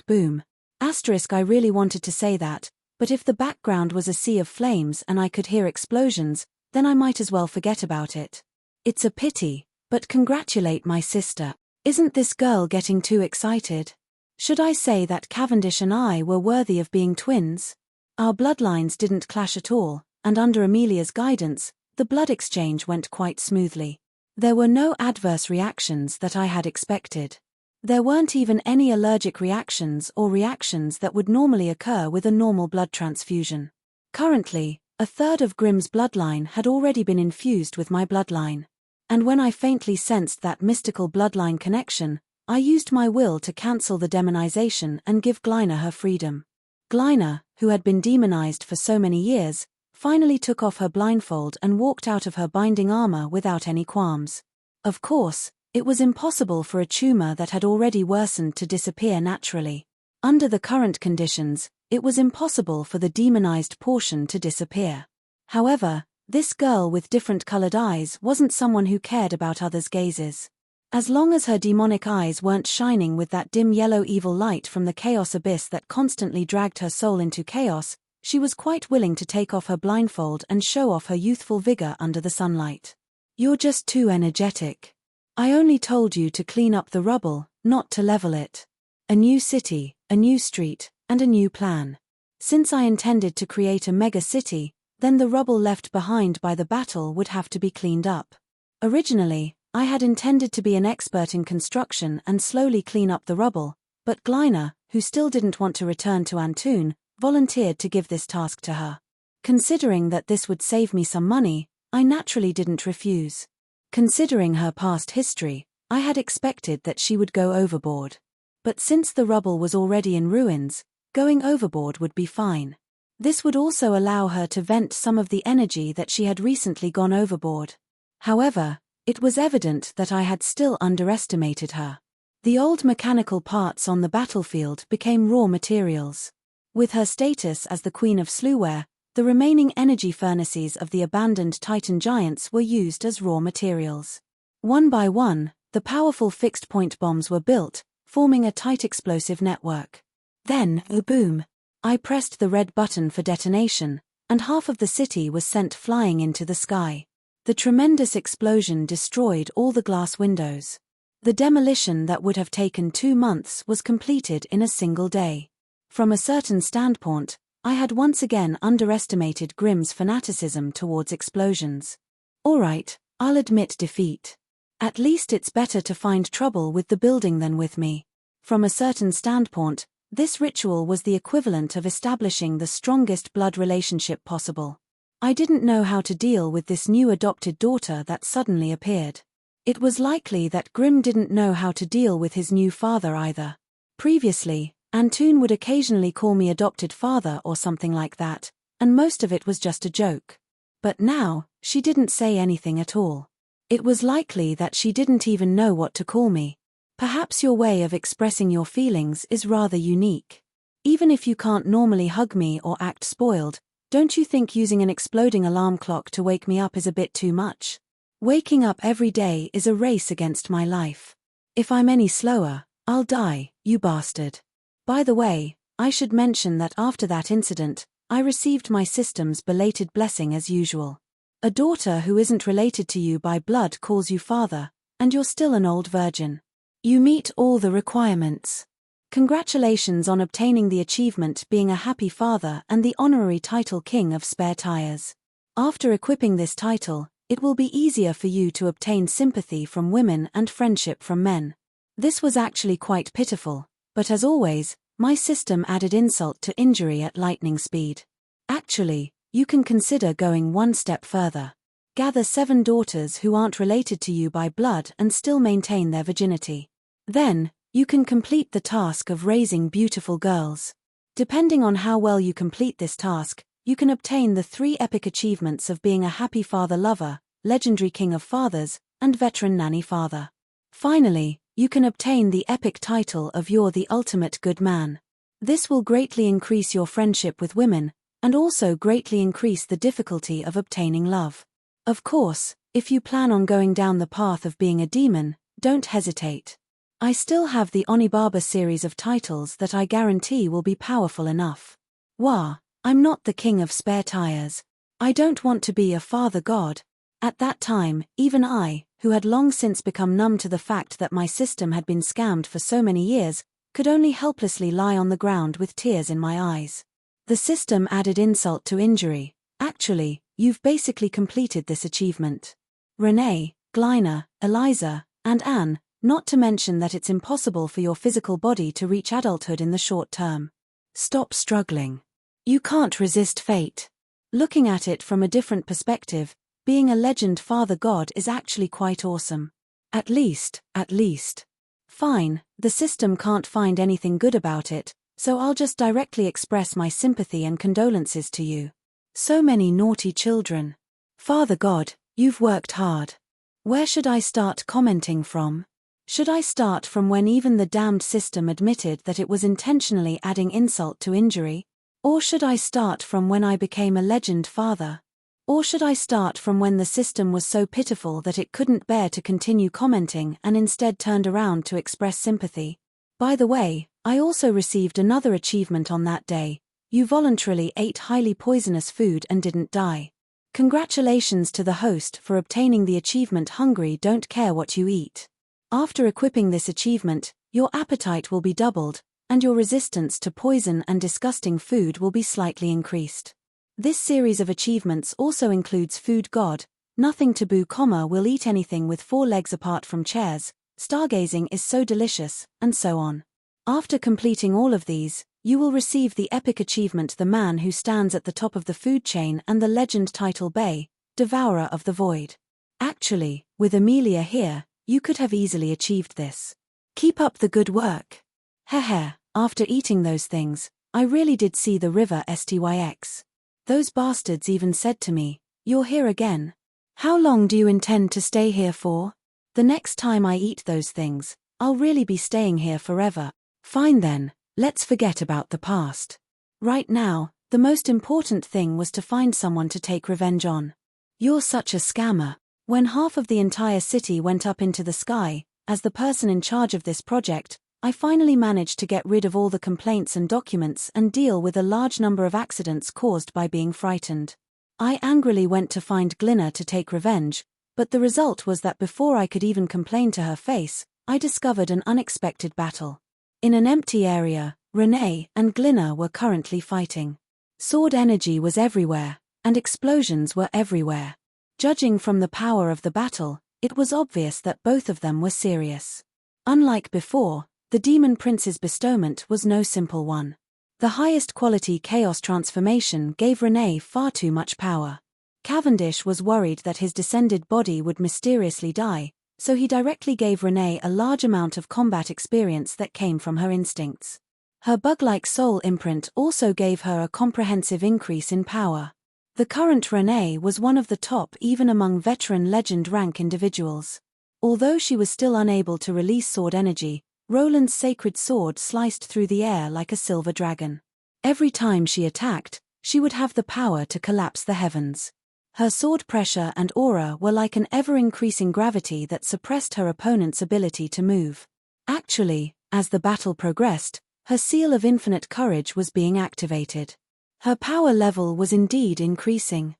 Speaker 1: Boom. I really wanted to say that, but if the background was a sea of flames and I could hear explosions, then I might as well forget about it. It's a pity, but congratulate my sister. Isn't this girl getting too excited? Should I say that Cavendish and I were worthy of being twins? Our bloodlines didn't clash at all, and under Amelia's guidance, the blood exchange went quite smoothly. There were no adverse reactions that I had expected. There weren't even any allergic reactions or reactions that would normally occur with a normal blood transfusion. Currently, a third of Grimm's bloodline had already been infused with my bloodline. And when I faintly sensed that mystical bloodline connection, I used my will to cancel the demonization and give Glyna her freedom. Glyna, who had been demonized for so many years, finally took off her blindfold and walked out of her binding armor without any qualms. Of course, it was impossible for a tumor that had already worsened to disappear naturally. Under the current conditions, it was impossible for the demonized portion to disappear. However, this girl with different colored eyes wasn't someone who cared about others' gazes. As long as her demonic eyes weren't shining with that dim yellow evil light from the chaos abyss that constantly dragged her soul into chaos, she was quite willing to take off her blindfold and show off her youthful vigor under the sunlight. You're just too energetic. I only told you to clean up the rubble, not to level it. A new city, a new street, and a new plan. Since I intended to create a mega city, then the rubble left behind by the battle would have to be cleaned up. Originally, I had intended to be an expert in construction and slowly clean up the rubble, but Glyna, who still didn't want to return to Antoon, volunteered to give this task to her. Considering that this would save me some money, I naturally didn't refuse. Considering her past history, I had expected that she would go overboard. But since the rubble was already in ruins, going overboard would be fine. This would also allow her to vent some of the energy that she had recently gone overboard. However, it was evident that I had still underestimated her. The old mechanical parts on the battlefield became raw materials. With her status as the Queen of Slewware, the remaining energy furnaces of the abandoned Titan giants were used as raw materials. One by one, the powerful fixed-point bombs were built, forming a tight explosive network. Then, boom! I pressed the red button for detonation, and half of the city was sent flying into the sky. The tremendous explosion destroyed all the glass windows. The demolition that would have taken 2 months was completed in a single day. From a certain standpoint, I had once again underestimated Grimm's fanaticism towards explosions. Alright, I'll admit defeat. At least it's better to find trouble with the building than with me. From a certain standpoint, this ritual was the equivalent of establishing the strongest blood relationship possible. I didn't know how to deal with this new adopted daughter that suddenly appeared. It was likely that Grimm didn't know how to deal with his new father either. Previously, Antoon would occasionally call me adopted father or something like that, and most of it was just a joke. But now, she didn't say anything at all. It was likely that she didn't even know what to call me. Perhaps your way of expressing your feelings is rather unique. Even if you can't normally hug me or act spoiled, don't you think using an exploding alarm clock to wake me up is a bit too much? Waking up every day is a race against my life. If I'm any slower, I'll die, you bastard. By the way, I should mention that after that incident, I received my system's belated blessing as usual. A daughter who isn't related to you by blood calls you father, and you're still an old virgin. You meet all the requirements. Congratulations on obtaining the achievement being a happy father and the honorary title King of Spare Tires. After equipping this title, it will be easier for you to obtain sympathy from women and friendship from men. This was actually quite pitiful, but as always, my system added insult to injury at lightning speed. Actually, you can consider going one step further. Gather 7 daughters who aren't related to you by blood and still maintain their virginity. Then, you can complete the task of raising beautiful girls. Depending on how well you complete this task, you can obtain the 3 epic achievements of being a happy father lover, legendary king of fathers, and veteran nanny father. Finally, you can obtain the epic title of You're the Ultimate Good Man. This will greatly increase your friendship with women, and also greatly increase the difficulty of obtaining love. Of course, if you plan on going down the path of being a demon, don't hesitate. I still have the Onibaba series of titles that I guarantee will be powerful enough. Wah, I'm not the king of spare tires. I don't want to be a father god. At that time, even I, who had long since become numb to the fact that my system had been scammed for so many years, could only helplessly lie on the ground with tears in my eyes. The system added insult to injury. Actually, you've basically completed this achievement. Renee, Glyna, Eliza, and Anne, not to mention that it's impossible for your physical body to reach adulthood in the short term. Stop struggling. You can't resist fate. Looking at it from a different perspective, being a legend father god is actually quite awesome. At least. Fine, the system can't find anything good about it, so I'll just directly express my sympathy and condolences to you. So many naughty children. Father God, you've worked hard. Where should I start commenting from? Should I start from when even the damned system admitted that it was intentionally adding insult to injury? Or should I start from when I became a legend father? Or should I start from when the system was so pitiful that it couldn't bear to continue commenting and instead turned around to express sympathy? By the way, I also received another achievement on that day. You voluntarily ate highly poisonous food and didn't die. Congratulations to the host for obtaining the achievement Hungry Don't Care What You Eat. After equipping this achievement, your appetite will be doubled, and your resistance to poison and disgusting food will be slightly increased. This series of achievements also includes Food God, Nothing Taboo, will eat anything with 4 legs apart from chairs, Stargazing is so delicious, and so on. After completing all of these, you will receive the epic achievement The Man Who Stands at the Top of the Food Chain and the legend title Bay, Devourer of the Void. Actually, with Amelia here, you could have easily achieved this. Keep up the good work. Heh, after eating those things, I really did see the river Styx. Those bastards even said to me, "You're here again. How long do you intend to stay here for?" The next time I eat those things, I'll really be staying here forever. Fine then, let's forget about the past. Right now, the most important thing was to find someone to take revenge on. You're such a scammer. When half of the entire city went up into the sky, as the person in charge of this project, I finally managed to get rid of all the complaints and documents and deal with a large number of accidents caused by being frightened. I angrily went to find Glinna to take revenge, but the result was that before I could even complain to her face, I discovered an unexpected battle. In an empty area, Renee and Glinna were currently fighting. Sword energy was everywhere, and explosions were everywhere. Judging from the power of the battle, it was obvious that both of them were serious. Unlike before, the Demon Prince's bestowment was no simple one. The highest quality chaos transformation gave Renee far too much power. Cavendish was worried that his descended body would mysteriously die, so he directly gave Renee a large amount of combat experience that came from her instincts. Her bug-like soul imprint also gave her a comprehensive increase in power. The current Renee was one of the top even among veteran legend rank individuals. Although she was still unable to release sword energy, Roland's sacred sword sliced through the air like a silver dragon. Every time she attacked, she would have the power to collapse the heavens. Her sword pressure and aura were like an ever-increasing gravity that suppressed her opponent's ability to move. Actually, as the battle progressed, her seal of infinite courage was being activated. Her power level was indeed increasing.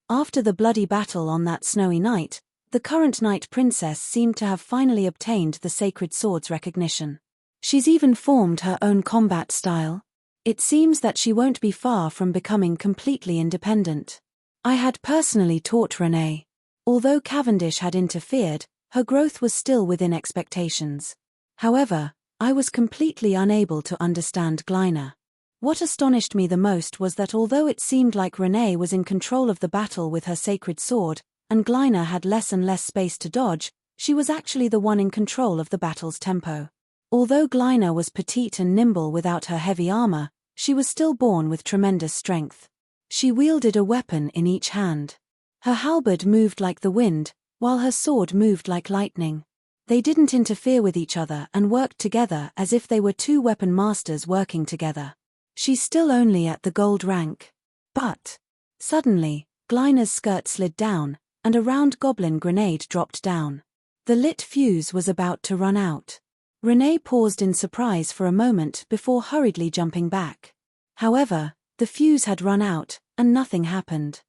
Speaker 1: After the bloody battle on that snowy night, the current Night Princess seemed to have finally obtained the sacred sword's recognition. She's even formed her own combat style. It seems that she won't be far from becoming completely independent. I had personally taught Renee. Although Cavendish had interfered, her growth was still within expectations. However, I was completely unable to understand Glinna. What astonished me the most was that although it seemed like Renee was in control of the battle with her sacred sword, and Glinna had less and less space to dodge, she was actually the one in control of the battle's tempo. Although Glinna was petite and nimble without her heavy armor, she was still born with tremendous strength. She wielded a weapon in each hand. Her halberd moved like the wind, while her sword moved like lightning. They didn't interfere with each other and worked together as if they were two weapon masters working together. She's still only at the gold rank. But suddenly, Glinna's skirt slid down, and a round goblin grenade dropped down. The lit fuse was about to run out. Renee paused in surprise for a moment before hurriedly jumping back. However, the fuse had run out, and nothing happened.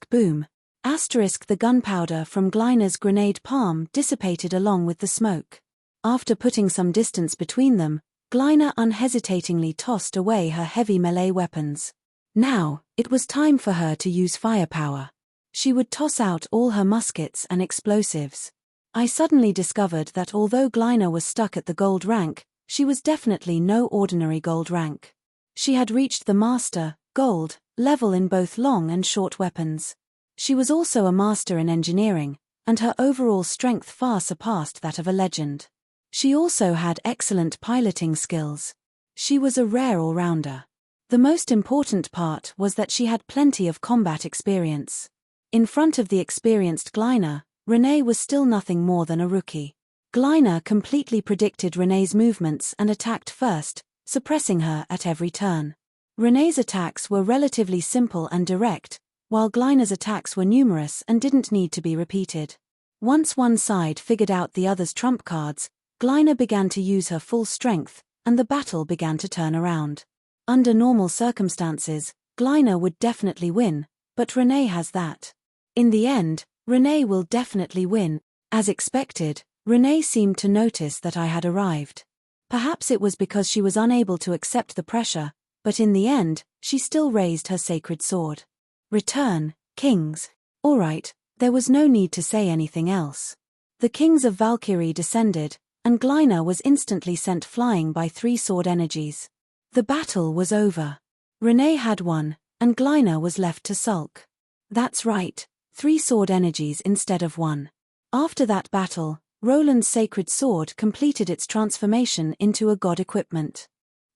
Speaker 1: Boom. The gunpowder from Glinna's grenade palm dissipated along with the smoke. After putting some distance between them, Glinna unhesitatingly tossed away her heavy melee weapons. Now, it was time for her to use firepower. She would toss out all her muskets and explosives. I suddenly discovered that although Glinna was stuck at the gold rank, she was definitely no ordinary gold rank. She had reached the master, gold, level in both long and short weapons. She was also a master in engineering, and her overall strength far surpassed that of a legend. She also had excellent piloting skills. She was a rare all-rounder. The most important part was that she had plenty of combat experience. In front of the experienced Glinna, Renee was still nothing more than a rookie. Glinna completely predicted Renee's movements and attacked first, suppressing her at every turn. Renee's attacks were relatively simple and direct, while Glinna's attacks were numerous and didn't need to be repeated. Once one side figured out the other's trump cards, Glinna began to use her full strength, and the battle began to turn around. Under normal circumstances, Glinna would definitely win, but Renee has that. In the end, Renee will definitely win. As expected, Renee seemed to notice that I had arrived. Perhaps it was because she was unable to accept the pressure, But in the end, she still raised her sacred sword. Return, kings. All right, there was no need to say anything else. The kings of Valkyrie descended, and Gleina was instantly sent flying by 3 sword energies. The battle was over. Renee had won, and Gleina was left to sulk. That's right, 3 sword energies instead of 1. After that battle, Roland's sacred sword completed its transformation into a god equipment.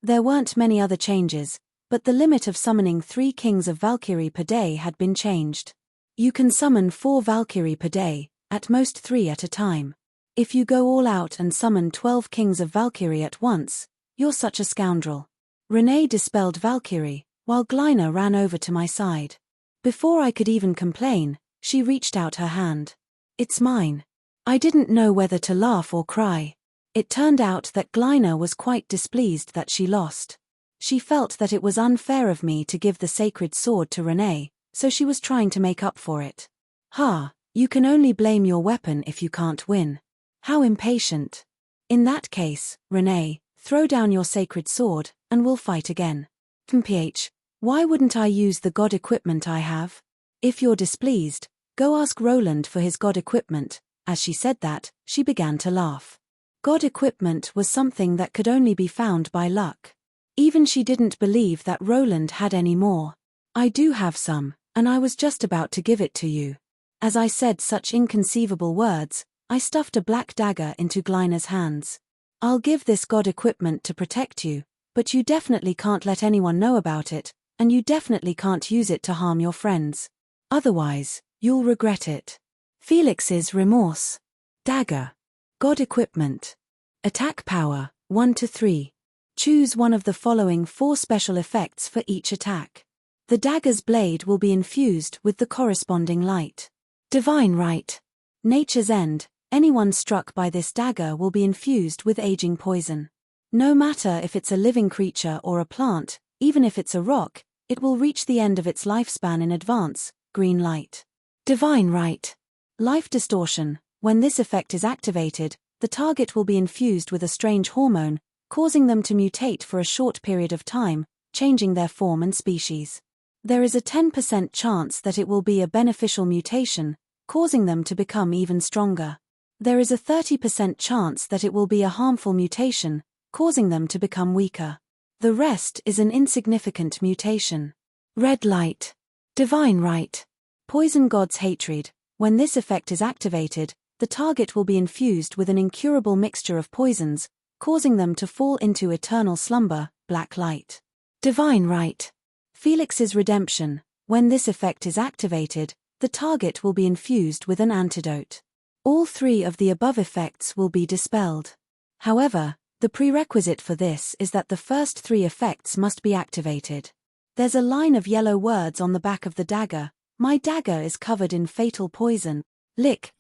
Speaker 1: There weren't many other changes, but the limit of summoning 3 kings of Valkyrie per day had been changed. You can summon 4 Valkyrie per day, at most 3 at a time. If you go all out and summon 12 kings of Valkyrie at once, you're such a scoundrel. Renee dispelled Valkyrie, while Gleina ran over to my side. Before I could even complain, she reached out her hand. It's mine. I didn't know whether to laugh or cry. It turned out that Gleina was quite displeased that she lost. She felt that it was unfair of me to give the sacred sword to Renee, so she was trying to make up for it. Ha, you can only blame your weapon if you can't win. How impatient. In that case, Renee, throw down your sacred sword, and we'll fight again. PH, why wouldn't I use the god equipment I have? If you're displeased, go ask Roland for his god equipment. As she said that, she began to laugh. God equipment was something that could only be found by luck. Even she didn't believe that Roland had any more. I do have some, and I was just about to give it to you. As I said such inconceivable words, I stuffed a black dagger into Gleina's hands. I'll give this god equipment to protect you, but you definitely can't let anyone know about it, and you definitely can't use it to harm your friends. Otherwise, you'll regret it. Felix's remorse. Dagger. God equipment. Attack power, 1 to 3. Choose one of the following 4 special effects for each attack. The dagger's blade will be infused with the corresponding light. Divine right. Nature's end, anyone struck by this dagger will be infused with aging poison. No matter if it's a living creature or a plant, even if it's a rock, it will reach the end of its lifespan in advance. Green light. Divine right. Life distortion. When this effect is activated, the target will be infused with a strange hormone, causing them to mutate for a short period of time, changing their form and species. There is a 10% chance that it will be a beneficial mutation, causing them to become even stronger. There is a 30% chance that it will be a harmful mutation, causing them to become weaker. The rest is an insignificant mutation. Red light. Divine right. Poison god's hatred. When this effect is activated, the target will be infused with an incurable mixture of poisons, causing them to fall into eternal slumber. Black light. Divine right. Felix's redemption. When this effect is activated, the target will be infused with an antidote. All 3 of the above effects will be dispelled. However, the prerequisite for this is that the first 3 effects must be activated. There's a line of yellow words on the back of the dagger. My dagger is covered in fatal poison. Lick,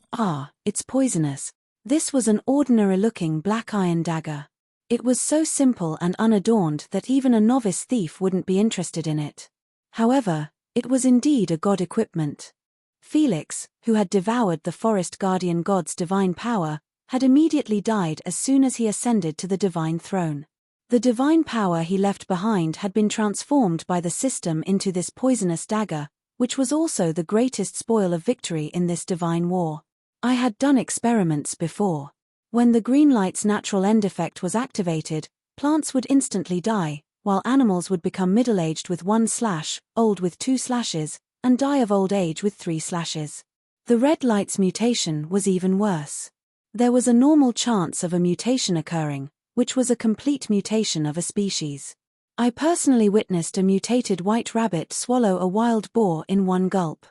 Speaker 1: it's poisonous. This was an ordinary-looking black iron dagger. It was so simple and unadorned that even a novice thief wouldn't be interested in it. However, it was indeed a god equipment. Felix, who had devoured the forest guardian god's divine power, had immediately died as soon as he ascended to the divine throne. The divine power he left behind had been transformed by the system into this poisonous dagger, which was also the greatest spoil of victory in this divine war. I had done experiments before. When the green light's natural end effect was activated, plants would instantly die, while animals would become middle-aged with 1 slash, old with 2 slashes, and die of old age with 3 slashes. The red light's mutation was even worse. There was a normal chance of a mutation occurring, which was a complete mutation of a species. I personally witnessed a mutated white rabbit swallow a wild boar in 1 gulp.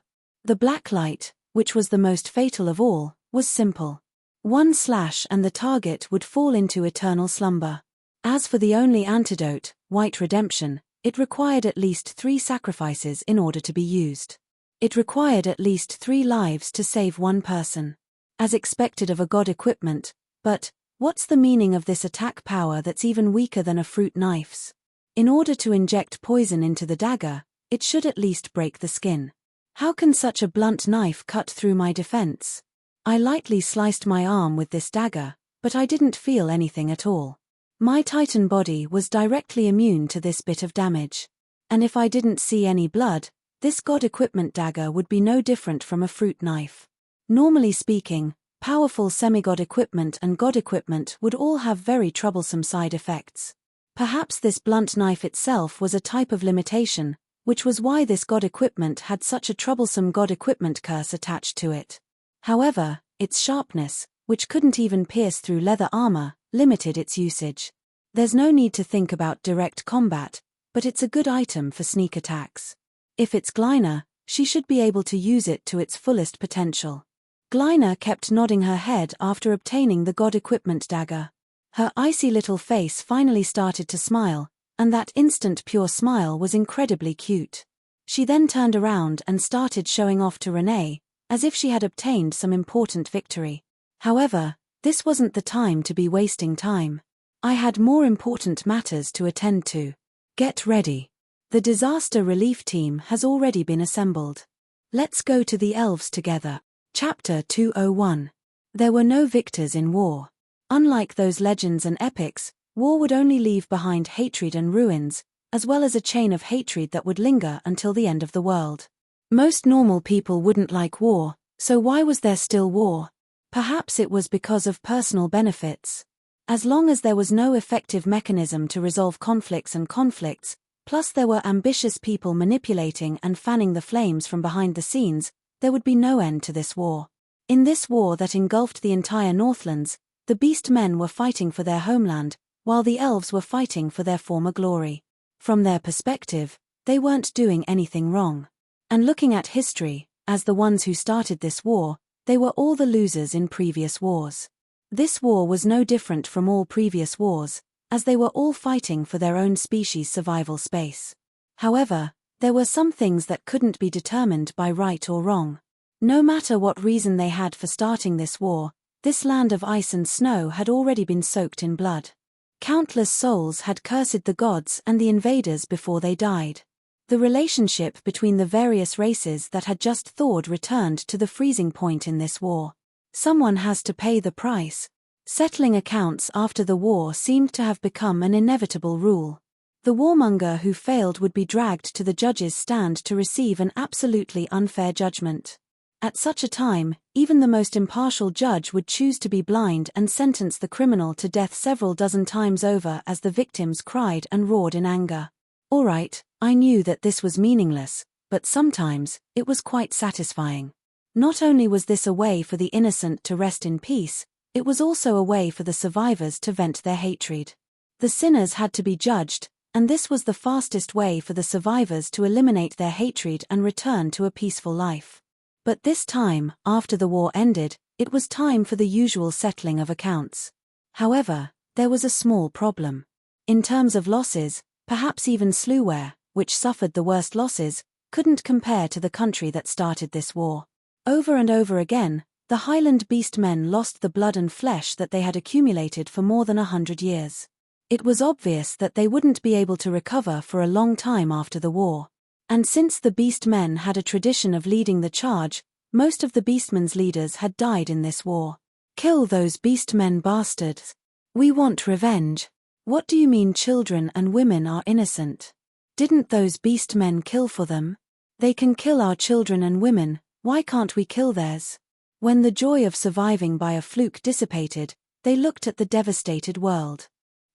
Speaker 1: The black light, which was the most fatal of all, was simple. 1 slash and the target would fall into eternal slumber. As for the only antidote, white redemption, it required at least 3 sacrifices in order to be used. It required at least 3 lives to save 1 person. As expected of a god equipment, but what's the meaning of this attack power that's even weaker than a fruit knife's? In order to inject poison into the dagger, it should at least break the skin. How can such a blunt knife cut through my defense? I lightly sliced my arm with this dagger, but I didn't feel anything at all. My Titan body was directly immune to this bit of damage. And if I didn't see any blood, this god equipment dagger would be no different from a fruit knife. Normally speaking, powerful semigod equipment and god equipment would all have very troublesome side effects. Perhaps this blunt knife itself was a type of limitation, which was why this god equipment had such a troublesome god equipment curse attached to it. However, its sharpness, which couldn't even pierce through leather armor, limited its usage. There's no need to think about direct combat, but it's a good item for sneak attacks. If it's Glyna, she should be able to use it to its fullest potential. Glyna kept nodding her head after obtaining the god equipment dagger. Her icy little face finally started to smile, and that instant pure smile was incredibly cute. She then turned around and started showing off to Renee, as if she had obtained some important victory. However, this wasn't the time to be wasting time. I had more important matters to attend to. Get ready. The disaster relief team has already been assembled. Let's go to the elves together. Chapter 201. There were no victors in war. Unlike those legends and epics, war would only leave behind hatred and ruins, as well as a chain of hatred that would linger until the end of the world. Most normal people wouldn't like war, so why was there still war? Perhaps it was because of personal benefits. As long as there was no effective mechanism to resolve conflicts, plus there were ambitious people manipulating and fanning the flames from behind the scenes, there would be no end to this war. In this war that engulfed the entire Northlands, the beast men were fighting for their homeland, while the elves were fighting for their former glory. From their perspective, they weren't doing anything wrong. And looking at history, as the ones who started this war, they were all the losers in previous wars. This war was no different from all previous wars, as they were all fighting for their own species' survival space. However, there were some things that couldn't be determined by right or wrong. No matter what reason they had for starting this war, this land of ice and snow had already been soaked in blood. Countless souls had cursed the gods and the invaders before they died. The relationship between the various races that had just thawed returned to the freezing point in this war. Someone has to pay the price. Settling accounts after the war seemed to have become an inevitable rule. The warmonger who failed would be dragged to the judge's stand to receive an absolutely unfair judgment. At such a time, even the most impartial judge would choose to be blind and sentence the criminal to death several dozen times over as the victims cried and roared in anger. All right, I knew that this was meaningless, but sometimes, it was quite satisfying. Not only was this a way for the innocent to rest in peace, it was also a way for the survivors to vent their hatred. The sinners had to be judged, and this was the fastest way for the survivors to eliminate their hatred and return to a peaceful life. But this time, after the war ended, it was time for the usual settling of accounts. However, there was a small problem. In terms of losses, perhaps even Slewware, which suffered the worst losses, couldn't compare to the country that started this war. Over and over again, the Highland Beastmen lost the blood and flesh that they had accumulated for more than 100 years. It was obvious that they wouldn't be able to recover for a long time after the war. And since the Beastmen had a tradition of leading the charge, most of the Beastmen's leaders had died in this war. Kill those Beastmen bastards. We want revenge. What do you mean children and women are innocent? Didn't those Beastmen kill for them? They can kill our children and women, why can't we kill theirs? When the joy of surviving by a fluke dissipated, they looked at the devastated world.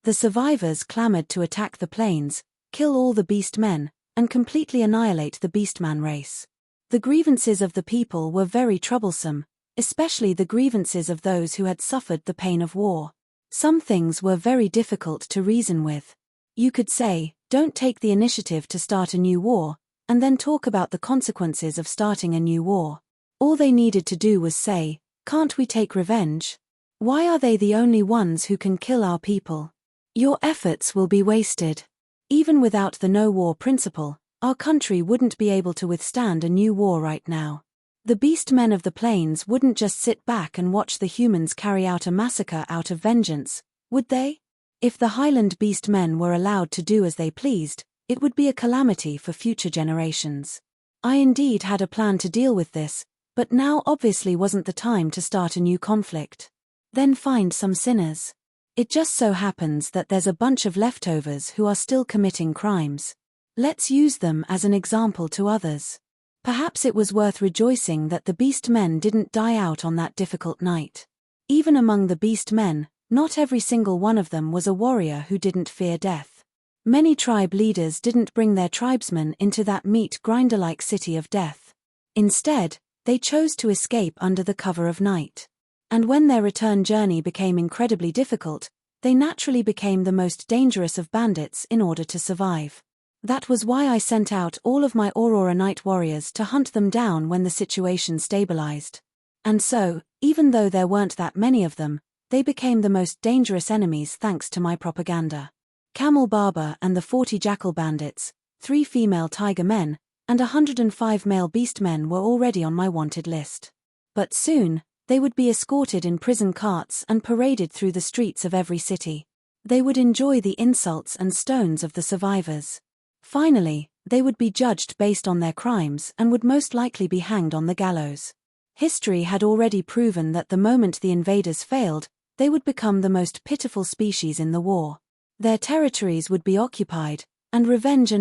Speaker 1: The survivors clamored to attack the plains, kill all the Beastmen, and completely annihilate the Beastman race. The grievances of the people were very troublesome, especially the grievances of those who had suffered the pain of war. Some things were very difficult to reason with. You could say, don't take the initiative to start a new war, and then talk about the consequences of starting a new war. All they needed to do was say, can't we take revenge? Why are they the only ones who can kill our people? Your efforts will be wasted. Even without the no-war principle, our country wouldn't be able to withstand a new war right now. The Beastmen of the plains wouldn't just sit back and watch the humans carry out a massacre out of vengeance, would they? If the Highland Beastmen were allowed to do as they pleased, it would be a calamity for future generations. I indeed had a plan to deal with this, but now obviously wasn't the time to start a new conflict. Then find some sinners. It just so happens that there's a bunch of leftovers who are still committing crimes. Let's use them as an example to others. Perhaps it was worth rejoicing that the beast men didn't die out on that difficult night. Even among the beast men, not every single one of them was a warrior who didn't fear death. Many tribe leaders didn't bring their tribesmen into that meat grinder-like city of death. Instead, they chose to escape under the cover of night. And when their return journey became incredibly difficult, they naturally became the most dangerous of bandits in order to survive. That was why I sent out all of my Aurora Night warriors to hunt them down when the situation stabilized. And so, even though there weren't that many of them, they became the most dangerous enemies thanks to my propaganda. Camel Barber and the 40 Jackal Bandits, 3 female Tiger Men, and 105 male Beast Men were already on my wanted list. But soon, they would be escorted in prison carts and paraded through the streets of every city. They would enjoy the insults and stones of the survivors. Finally, they would be judged based on their crimes and would most likely be hanged on the gallows. History had already proven that the moment the invaders failed, they would become the most pitiful species in the war. Their territories would be occupied, and revenge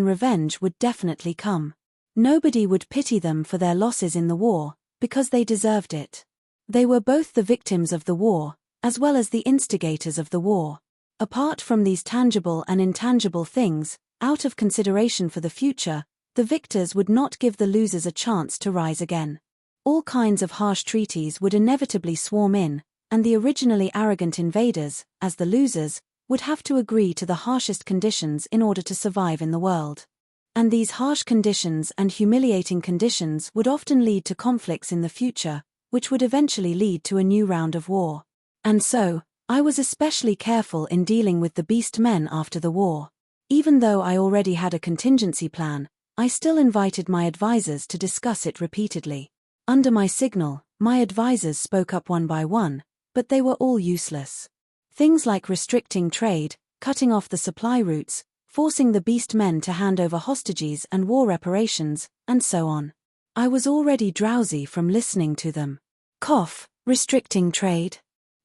Speaker 1: would definitely come. Nobody would pity them for their losses in the war, because they deserved it. They were both the victims of the war, as well as the instigators of the war. Apart from these tangible and intangible things, out of consideration for the future, the victors would not give the losers a chance to rise again. All kinds of harsh treaties would inevitably swarm in, and the originally arrogant invaders, as the losers, would have to agree to the harshest conditions in order to survive in the world. And these harsh conditions and humiliating conditions would often lead to conflicts in the future, which would eventually lead to a new round of war. And so, I was especially careful in dealing with the beast men after the war. Even though I already had a contingency plan, I still invited my advisors to discuss it repeatedly. Under my signal, my advisors spoke up one by one, but they were all useless. Things like restricting trade, cutting off the supply routes, forcing the beast men to hand over hostages and war reparations, and so on. I was already drowsy from listening to them. Restricting trade.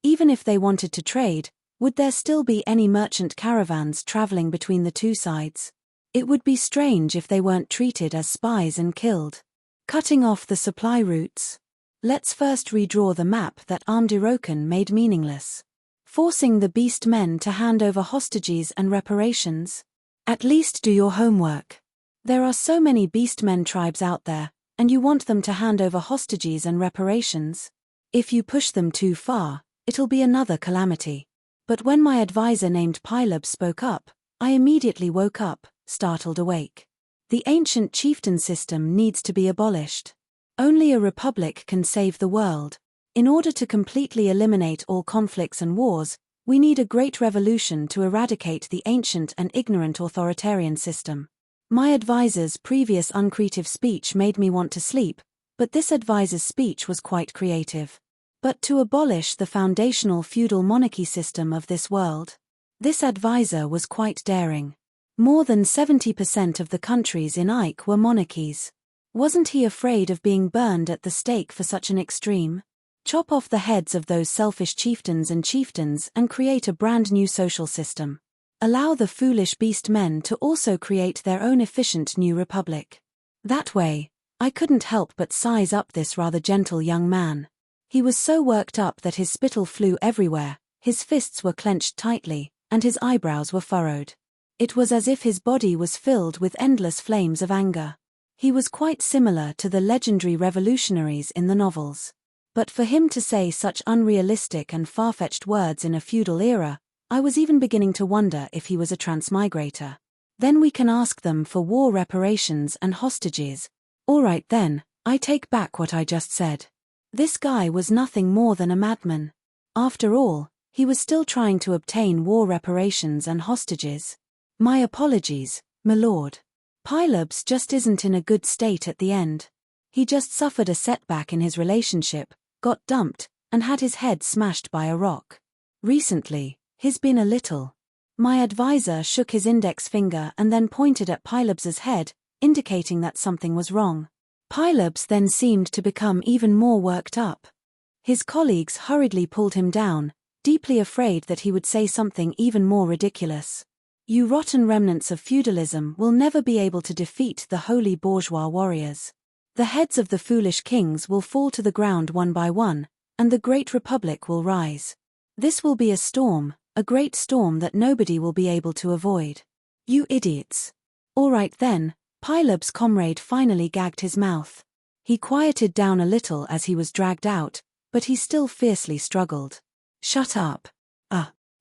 Speaker 1: Even if they wanted to trade, would there still be any merchant caravans traveling between the two sides? It would be strange if they weren't treated as spies and killed. Cutting off the supply routes. Let's first redraw the map that Amdirokan made meaningless. Forcing the beast men to hand over hostages and reparations. At least do your homework. There are so many beast men tribes out there, and you want them to hand over hostages and reparations. If you push them too far, it'll be another calamity. But when my advisor named Pylab spoke up, I immediately woke up, startled awake. The ancient chieftain system needs to be abolished. Only a republic can save the world. In order to completely eliminate all conflicts and wars, we need a great revolution to eradicate the ancient and ignorant authoritarian system. My advisor's previous uncreative speech made me want to sleep, but this advisor's speech was quite creative. But to abolish the foundational feudal monarchy system of this world. This advisor was quite daring. More than 70% of the countries in Ike were monarchies. Wasn't he afraid of being burned at the stake for such an extreme? Chop off the heads of those selfish chieftains and create a brand new social system. Allow the foolish beast men to also create their own efficient new republic. That way, I couldn't help but size up this rather gentle young man. He was so worked up that his spittle flew everywhere, his fists were clenched tightly, and his eyebrows were furrowed. It was as if his body was filled with endless flames of anger. He was quite similar to the legendary revolutionaries in the novels. But for him to say such unrealistic and far-fetched words in a feudal era, I was even beginning to wonder if he was a transmigrator. Then we can ask them for war reparations and hostages. All right then, I take back what I just said. This guy was nothing more than a madman. After all, he was still trying to obtain war reparations and hostages. My apologies, my lord. Pylab's just isn't in a good state at the end. He just suffered a setback in his relationship, got dumped, and had his head smashed by a rock. Recently, he's been a little. My advisor shook his index finger and then pointed at Pylab's head, indicating that something was wrong. Pylab's then seemed to become even more worked up. His colleagues hurriedly pulled him down, deeply afraid that he would say something even more ridiculous. You rotten remnants of feudalism will never be able to defeat the holy bourgeois warriors. The heads of the foolish kings will fall to the ground one by one, and the great republic will rise. This will be a storm, a great storm that nobody will be able to avoid. You idiots. All right then, Pylob's comrade finally gagged his mouth. He quieted down a little as he was dragged out, but he still fiercely struggled. Shut up.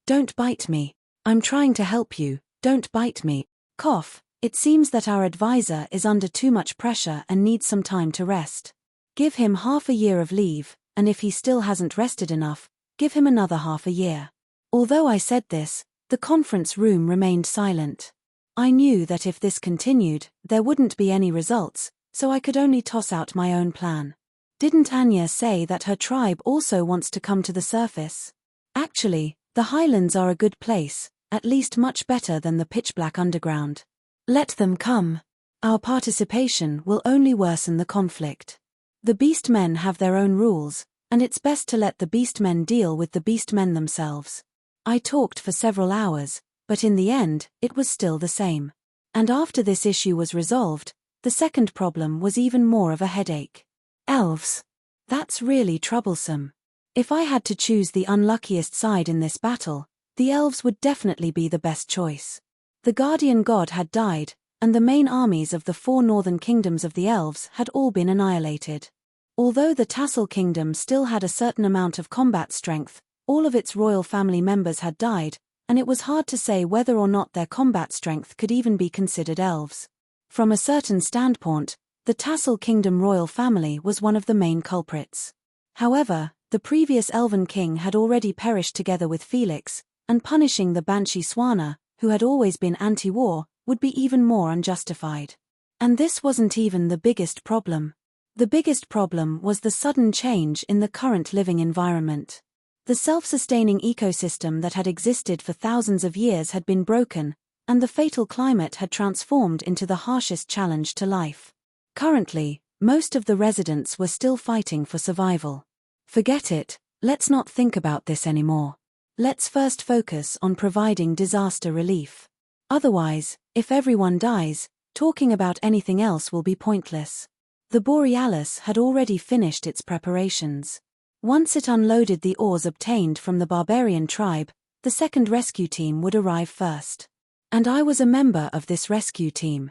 Speaker 1: Don't bite me. I'm trying to help you, don't bite me. Cough, it seems that our advisor is under too much pressure and needs some time to rest. Give him half a year of leave, and if he still hasn't rested enough, give him another half a year. Although I said this, the conference room remained silent. I knew that if this continued, there wouldn't be any results, so I could only toss out my own plan. Didn't Anya say that her tribe also wants to come to the surface? Actually, the highlands are a good place, at least much better than the pitch-black underground. Let them come. Our participation will only worsen the conflict. The beastmen have their own rules, and it's best to let the beastmen deal with the beastmen themselves. I talked for several hours, but in the end, it was still the same. And after this issue was resolved, the second problem was even more of a headache. Elves. That's really troublesome. If I had to choose the unluckiest side in this battle, the elves would definitely be the best choice. The guardian god had died, and the main armies of the 4 northern kingdoms of the elves had all been annihilated. Although the Tassel kingdom still had a certain amount of combat strength, all of its royal family members had died, and it was hard to say whether or not their combat strength could even be considered elves. From a certain standpoint, the Tassel kingdom royal family was one of the main culprits. However, the previous elven king had already perished together with Felix, and punishing the Banshee Swana, who had always been anti-war, would be even more unjustified. And this wasn't even the biggest problem. The biggest problem was the sudden change in the current living environment. The self-sustaining ecosystem that had existed for thousands of years had been broken, and the fatal climate had transformed into the harshest challenge to life. Currently, most of the residents were still fighting for survival. Forget it, let's not think about this anymore. Let's first focus on providing disaster relief. Otherwise, if everyone dies, talking about anything else will be pointless. The Borealis had already finished its preparations. Once it unloaded the ores obtained from the barbarian tribe, the second rescue team would arrive first. And I was a member of this rescue team.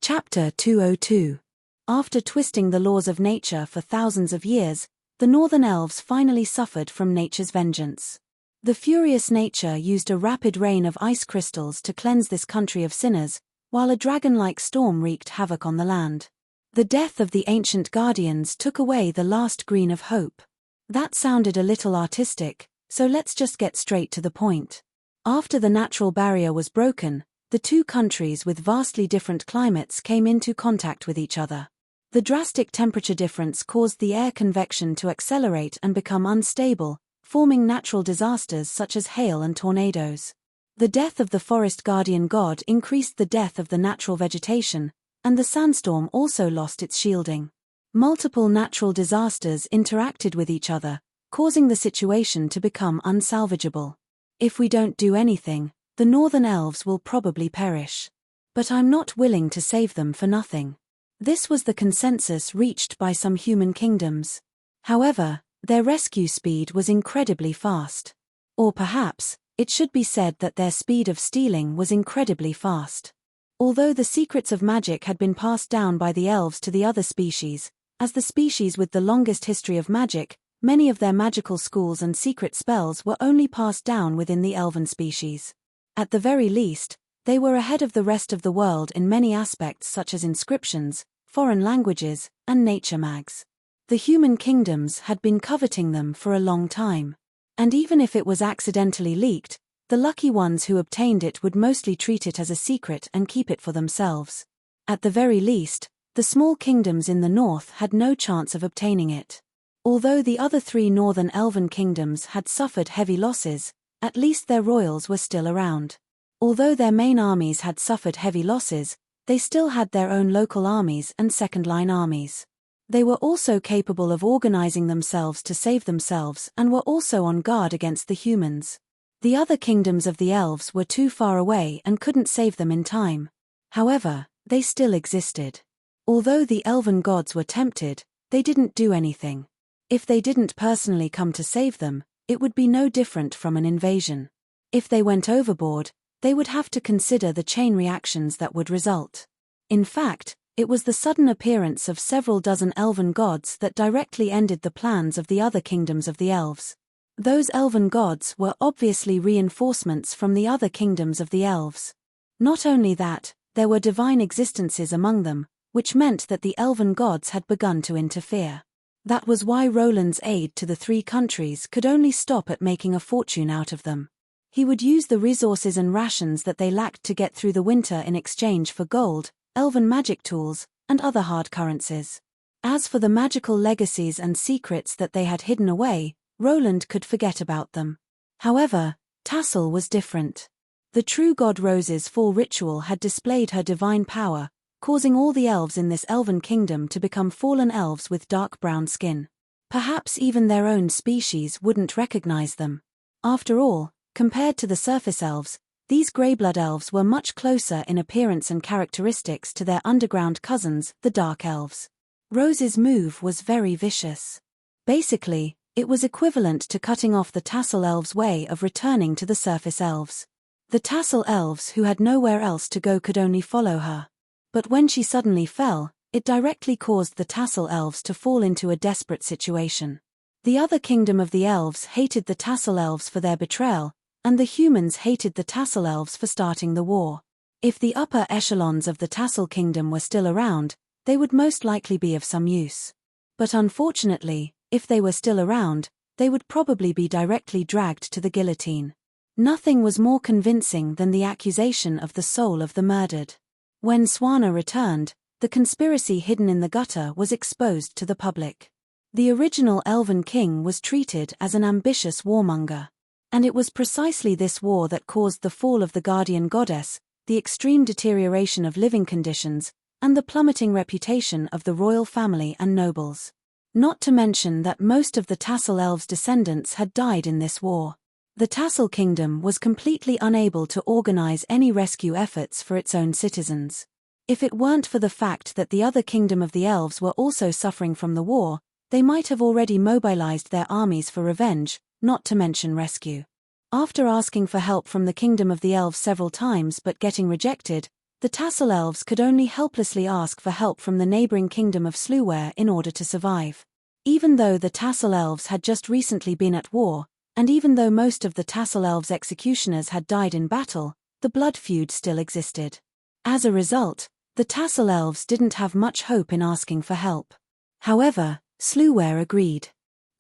Speaker 1: Chapter 202. After twisting the laws of nature for thousands of years, the northern elves finally suffered from nature's vengeance. The furious nature used a rapid rain of ice crystals to cleanse this country of sinners, while a dragon-like storm wreaked havoc on the land. The death of the ancient guardians took away the last green of hope. That sounded a little artistic, so let's just get straight to the point. After the natural barrier was broken, the two countries with vastly different climates came into contact with each other. The drastic temperature difference caused the air convection to accelerate and become unstable, forming natural disasters such as hail and tornadoes. The death of the forest guardian god increased the death of the natural vegetation, and the sandstorm also lost its shielding. Multiple natural disasters interacted with each other, causing the situation to become unsalvageable. If we don't do anything, the northern elves will probably perish. But I'm not willing to save them for nothing. This was the consensus reached by some human kingdoms. However, their rescue speed was incredibly fast. Or perhaps, it should be said that their speed of stealing was incredibly fast. Although the secrets of magic had been passed down by the elves to the other species, as the species with the longest history of magic, many of their magical schools and secret spells were only passed down within the elven species. At the very least, they were ahead of the rest of the world in many aspects such as inscriptions, foreign languages, and nature mags. The human kingdoms had been coveting them for a long time. And even if it was accidentally leaked, the lucky ones who obtained it would mostly treat it as a secret and keep it for themselves. At the very least, the small kingdoms in the north had no chance of obtaining it. Although the other 3 northern elven kingdoms had suffered heavy losses, at least their royals were still around. Although their main armies had suffered heavy losses, they still had their own local armies and second-line armies. They were also capable of organizing themselves to save themselves and were also on guard against the humans. The other kingdoms of the elves were too far away and couldn't save them in time. However, they still existed. Although the elven gods were tempted, they didn't do anything. If they didn't personally come to save them, it would be no different from an invasion. If they went overboard, they would have to consider the chain reactions that would result. In fact, it was the sudden appearance of several dozen elven gods that directly ended the plans of the other kingdoms of the elves. Those elven gods were obviously reinforcements from the other kingdoms of the elves. Not only that, there were divine existences among them, which meant that the elven gods had begun to interfere. That was why Roland's aid to the three countries could only stop at making a fortune out of them. He would use the resources and rations that they lacked to get through the winter in exchange for gold, elven magic tools, and other hard currencies. As for the magical legacies and secrets that they had hidden away, Roland could forget about them. However, Tassel was different. The true god Rose's fall ritual had displayed her divine power, causing all the elves in this elven kingdom to become fallen elves with dark brown skin. Perhaps even their own species wouldn't recognize them. After all, compared to the surface elves, these Greyblood elves were much closer in appearance and characteristics to their underground cousins, the Dark Elves. Rose's move was very vicious. Basically, it was equivalent to cutting off the Tassel elves' way of returning to the surface elves. The Tassel elves who had nowhere else to go could only follow her. But when she suddenly fell, it directly caused the Tassel elves to fall into a desperate situation. The other kingdom of the elves hated the Tassel elves for their betrayal, and the humans hated the Tassel elves for starting the war. If the upper echelons of the Tassel kingdom were still around, they would most likely be of some use. But unfortunately, if they were still around, they would probably be directly dragged to the guillotine. Nothing was more convincing than the accusation of the soul of the murdered. When Swana returned, the conspiracy hidden in the gutter was exposed to the public. The original Elven king was treated as an ambitious warmonger. And it was precisely this war that caused the fall of the guardian goddess, the extreme deterioration of living conditions, and the plummeting reputation of the royal family and nobles. Not to mention that most of the Tassel elves' descendants had died in this war. The Tassel kingdom was completely unable to organize any rescue efforts for its own citizens. If it weren't for the fact that the other kingdom of the elves were also suffering from the war, they might have already mobilized their armies for revenge, not to mention rescue. After asking for help from the kingdom of the elves several times but getting rejected, the Tassel elves could only helplessly ask for help from the neighboring kingdom of Sleware in order to survive. Even though the Tassel elves had just recently been at war, and even though most of the Tassel elves' executioners had died in battle, the blood feud still existed. As a result, the Tassel elves didn't have much hope in asking for help. However, Sleware agreed.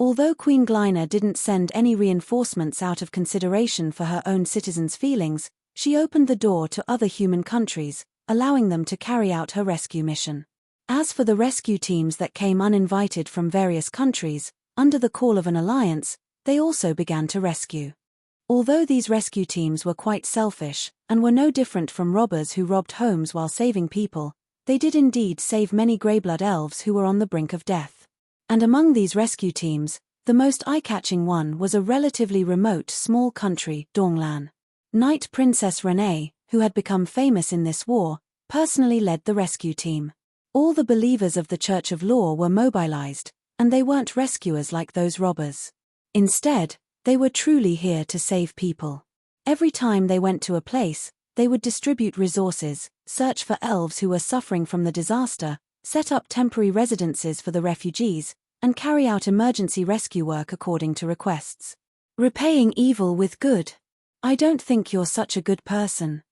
Speaker 1: Although Queen Glyna didn't send any reinforcements out of consideration for her own citizens' feelings, she opened the door to other human countries, allowing them to carry out her rescue mission. As for the rescue teams that came uninvited from various countries, under the call of an alliance, they also began to rescue. Although these rescue teams were quite selfish, and were no different from robbers who robbed homes while saving people, they did indeed save many Greyblood elves who were on the brink of death. And among these rescue teams, the most eye-catching one was a relatively remote small country, Donglan. Knight Princess Renee, who had become famous in this war, personally led the rescue team. All the believers of the Church of Law were mobilized, and they weren't rescuers like those robbers. Instead, they were truly here to save people. Every time they went to a place, they would distribute resources, search for elves who were suffering from the disaster, set up temporary residences for the refugees, and carry out emergency rescue work according to requests. Repaying evil with good. I don't think you're such a good person.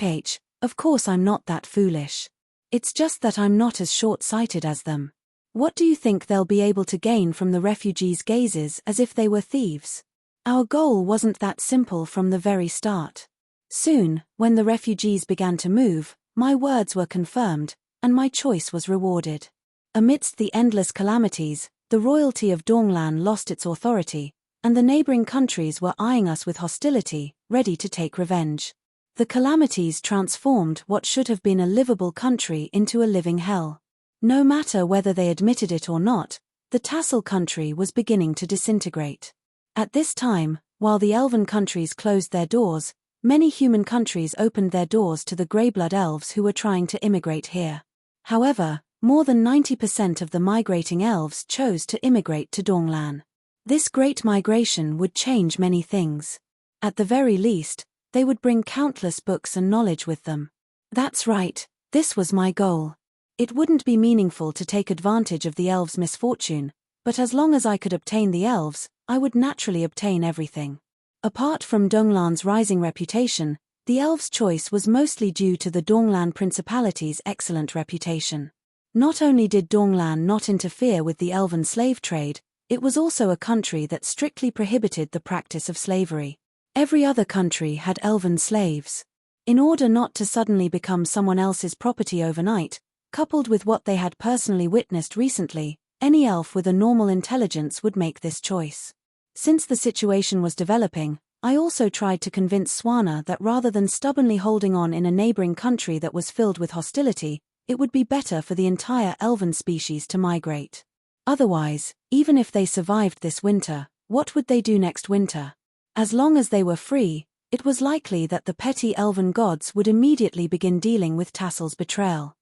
Speaker 1: H. Of course I'm not that foolish. It's just that I'm not as short-sighted as them. What do you think they'll be able to gain from the refugees' gazes as if they were thieves? Our goal wasn't that simple from the very start. Soon, when the refugees began to move, my words were confirmed, and my choice was rewarded. Amidst the endless calamities, the royalty of Donglan lost its authority, and the neighboring countries were eyeing us with hostility, ready to take revenge. The calamities transformed what should have been a livable country into a living hell. No matter whether they admitted it or not, the Tassel country was beginning to disintegrate. At this time, while the elven countries closed their doors, many human countries opened their doors to the Greyblood elves who were trying to immigrate here. However, more than 90% of the migrating elves chose to immigrate to Donglan. This great migration would change many things. At the very least, they would bring countless books and knowledge with them. That's right, this was my goal. It wouldn't be meaningful to take advantage of the elves' misfortune, but as long as I could obtain the elves, I would naturally obtain everything. Apart from Donglan's rising reputation, the elves' choice was mostly due to the Donglan Principality's excellent reputation. Not only did Donglan not interfere with the elven slave trade, it was also a country that strictly prohibited the practice of slavery. Every other country had elven slaves. In order not to suddenly become someone else's property overnight, coupled with what they had personally witnessed recently, any elf with a normal intelligence would make this choice. Since the situation was developing, I also tried to convince Swana that rather than stubbornly holding on in a neighboring country that was filled with hostility, it would be better for the entire elven species to migrate. Otherwise, even if they survived this winter, what would they do next winter? As long as they were free, it was likely that the petty elven gods would immediately begin dealing with Tassel's betrayal.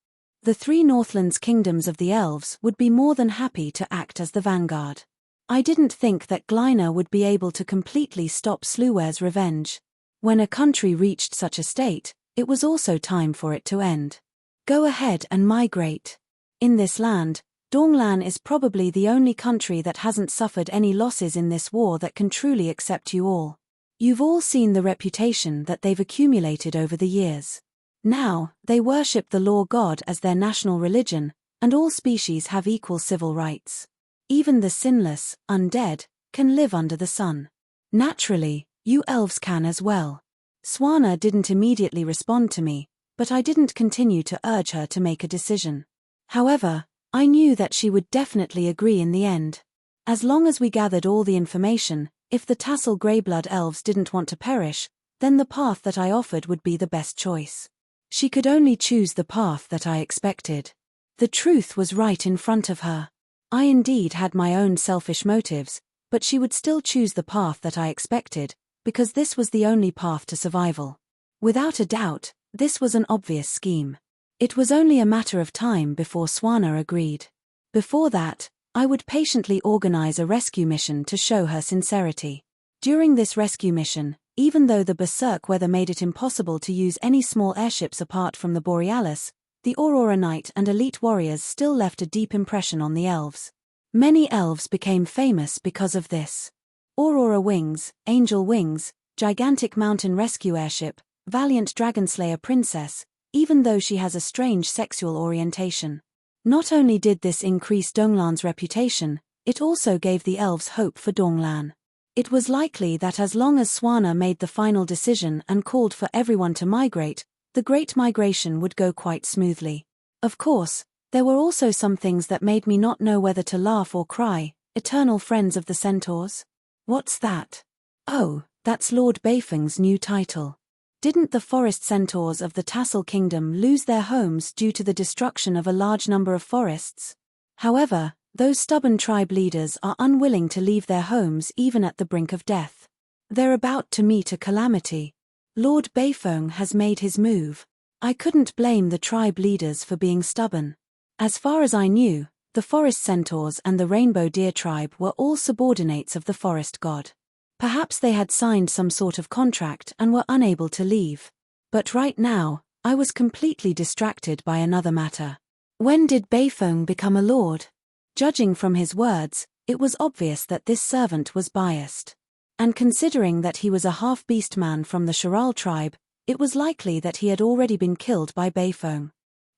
Speaker 1: The three Northlands kingdoms of the elves would be more than happy to act as the vanguard. I didn't think that Glyna would be able to completely stop Sluware's revenge. When a country reached such a state, it was also time for it to end. Go ahead and migrate. In this land, Donglan is probably the only country that hasn't suffered any losses in this war that can truly accept you all. You've all seen the reputation that they've accumulated over the years. Now, they worship the law god as their national religion, and all species have equal civil rights. Even the sinless, undead, can live under the sun. Naturally, you elves can as well. Swana didn't immediately respond to me, but I didn't continue to urge her to make a decision. However, I knew that she would definitely agree in the end. As long as we gathered all the information, if the Tassel Greyblood elves didn't want to perish, then the path that I offered would be the best choice. She could only choose the path that I expected. The truth was right in front of her. I indeed had my own selfish motives, but she would still choose the path that I expected, because this was the only path to survival. Without a doubt, this was an obvious scheme. It was only a matter of time before Swana agreed. Before that, I would patiently organize a rescue mission to show her sincerity. During this rescue mission, even though the berserk weather made it impossible to use any small airships apart from the Borealis, the Aurora Knight and elite warriors still left a deep impression on the elves. Many elves became famous because of this. Aurora Wings, Angel Wings, gigantic mountain rescue airship, valiant dragonslayer princess, even though she has a strange sexual orientation. Not only did this increase Donglan's reputation, it also gave the elves hope for Donglan. It was likely that as long as Swana made the final decision and called for everyone to migrate, the Great Migration would go quite smoothly. Of course, there were also some things that made me not know whether to laugh or cry. Eternal Friends of the Centaurs? What's that? Oh, that's Lord Beifeng's new title. Didn't the forest centaurs of the Tassel Kingdom lose their homes due to the destruction of a large number of forests? However, those stubborn tribe leaders are unwilling to leave their homes even at the brink of death. They're about to meet a calamity. Lord Beifeng has made his move. I couldn't blame the tribe leaders for being stubborn. As far as I knew, the forest centaurs and the rainbow deer tribe were all subordinates of the forest god. Perhaps they had signed some sort of contract and were unable to leave. But right now, I was completely distracted by another matter. When did Beifeng become a lord? Judging from his words, it was obvious that this servant was biased. And considering that he was a half-beast man from the Sharal tribe, it was likely that he had already been killed by Beifeng.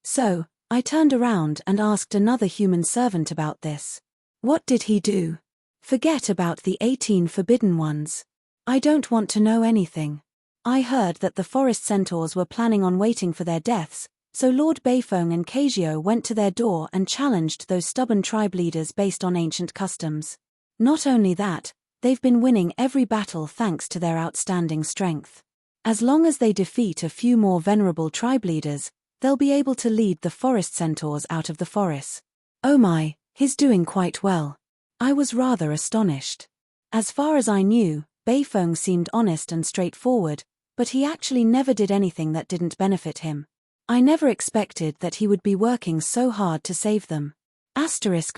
Speaker 1: So, I turned around and asked another human servant about this. What did he do? Forget about the 18 forbidden ones. I don't want to know anything. I heard that the forest centaurs were planning on waiting for their deaths, so Lord Beifeng and Kageo went to their door and challenged those stubborn tribe leaders based on ancient customs. Not only that, they've been winning every battle thanks to their outstanding strength. As long as they defeat a few more venerable tribe leaders, They'll be able to lead the forest centaurs out of the forest. Oh my, he's doing quite well. I was rather astonished. As far as I knew, Beifeng seemed honest and straightforward, but he actually never did anything that didn't benefit him. I never expected that he would be working so hard to save them.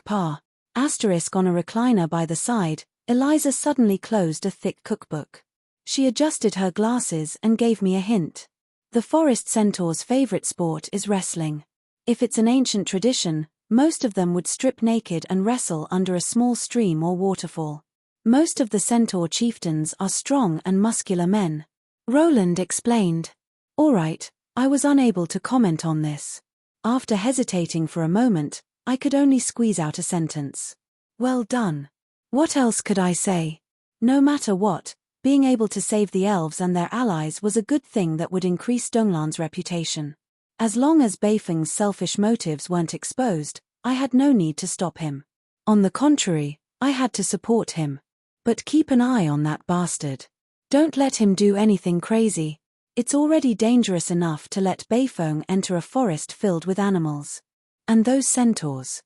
Speaker 1: Pa. On a recliner by the side, Eliza suddenly closed a thick cookbook. She adjusted her glasses and gave me a hint. The forest centaur's favorite sport is wrestling. If it's an ancient tradition, most of them would strip naked and wrestle under a small stream or waterfall. Most of the centaur chieftains are strong and muscular men. Roland explained. All right, I was unable to comment on this. After hesitating for a moment, I could only squeeze out a sentence. Well done. What else could I say? No matter what, being able to save the elves and their allies was a good thing that would increase Donglan's reputation. As long as Beifeng's selfish motives weren't exposed, I had no need to stop him. On the contrary, I had to support him. But keep an eye on that bastard. Don't let him do anything crazy. It's already dangerous enough to let Beifeng enter a forest filled with animals. And those centaurs.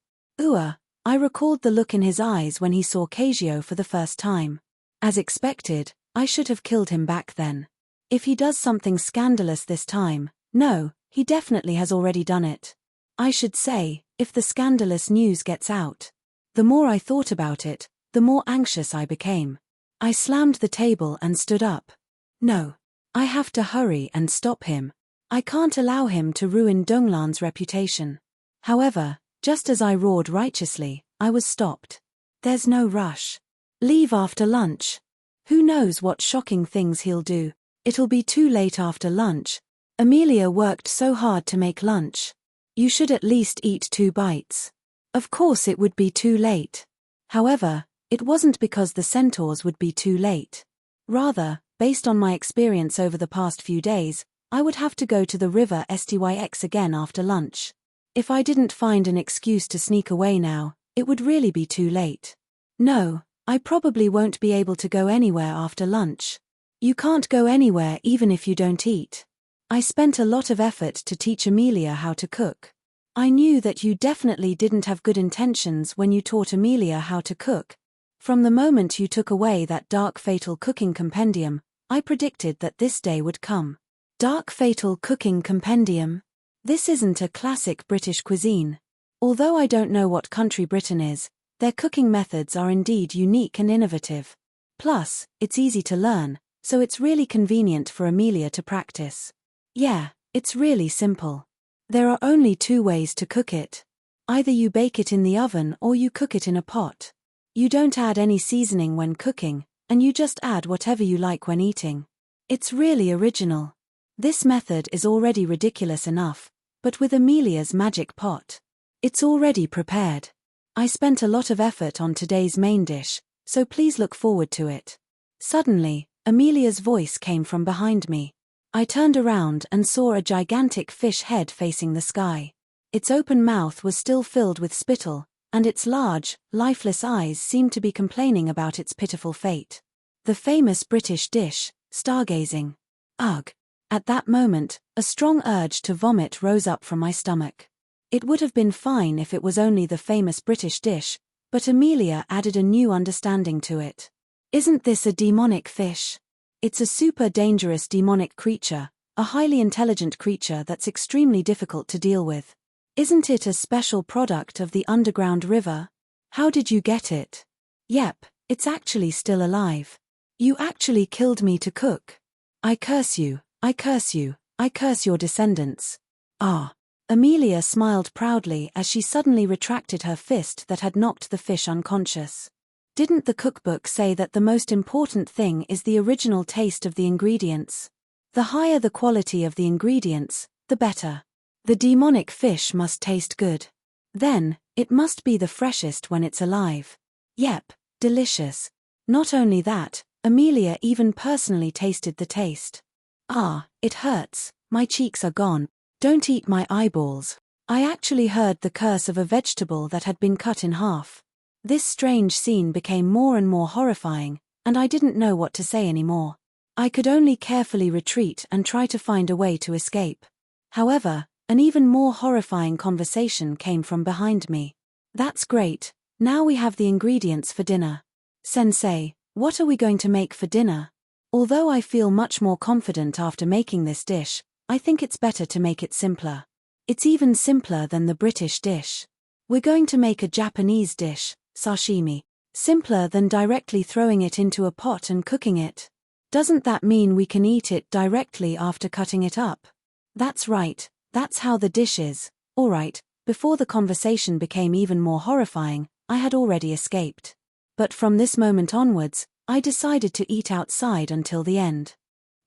Speaker 1: I recalled the look in his eyes when he saw Kageo for the first time. As expected, I should have killed him back then. If he does something scandalous this time, no, he definitely has already done it. I should say, if the scandalous news gets out. The more I thought about it, the more anxious I became. I slammed the table and stood up. No. I have to hurry and stop him. I can't allow him to ruin Donglan's reputation. However, just as I roared righteously, I was stopped. There's no rush. Leave after lunch. Who knows what shocking things he'll do. It'll be too late after lunch. Amelia worked so hard to make lunch. You should at least eat 2 bites. Of course it would be too late. However, it wasn't because the centaurs would be too late. Rather, based on my experience over the past few days, I would have to go to the river Styx again after lunch. If I didn't find an excuse to sneak away now, it would really be too late. No, I probably won't be able to go anywhere after lunch. You can't go anywhere even if you don't eat. I spent a lot of effort to teach Amelia how to cook. I knew that you definitely didn't have good intentions when you taught Amelia how to cook. From the moment you took away that dark fatal cooking compendium, I predicted that this day would come. Dark fatal cooking compendium? This isn't a classic British cuisine. Although I don't know what country Britain is, their cooking methods are indeed unique and innovative. Plus, it's easy to learn, so it's really convenient for Amelia to practice. Yeah, it's really simple. There are only 2 ways to cook it. Either you bake it in the oven or you cook it in a pot. You don't add any seasoning when cooking, and you just add whatever you like when eating. It's really original. This method is already ridiculous enough, but with Amelia's magic pot, it's already prepared. I spent a lot of effort on today's main dish, so please look forward to it. Suddenly, Amelia's voice came from behind me. I turned around and saw a gigantic fish head facing the sky. Its open mouth was still filled with spittle, and its large, lifeless eyes seemed to be complaining about its pitiful fate. The famous British dish, stargazing. Ugh. At that moment, a strong urge to vomit rose up from my stomach. It would have been fine if it was only the famous British dish, but Amelia added a new understanding to it. Isn't this a demonic fish? It's a super dangerous demonic creature, a highly intelligent creature that's extremely difficult to deal with. Isn't it a special product of the underground river? How did you get it? Yep, it's actually still alive. You actually killed me to cook. I curse you, I curse you, I curse your descendants. Ah. Amelia smiled proudly as she suddenly retracted her fist that had knocked the fish unconscious. Didn't the cookbook say that the most important thing is the original taste of the ingredients? The higher the quality of the ingredients, the better. The demonic fish must taste good. Then, it must be the freshest when it's alive. Yep, delicious. Not only that, Amelia even personally tasted the taste. Ah, it hurts, my cheeks are gone. Don't eat my eyeballs. I actually heard the curse of a vegetable that had been cut in half. This strange scene became more and more horrifying, and I didn't know what to say anymore. I could only carefully retreat and try to find a way to escape. However, An even more horrifying conversation came from behind me. That's great. Now we have the ingredients for dinner. Sensei, what are we going to make for dinner? Although I feel much more confident after making this dish, I think it's better to make it simpler. It's even simpler than the British dish. We're going to make a Japanese dish, sashimi. Simpler than directly throwing it into a pot and cooking it. Doesn't that mean we can eat it directly after cutting it up? That's right, that's how the dish is. Alright, before the conversation became even more horrifying, I had already escaped. But from this moment onwards, I decided to eat outside until the end.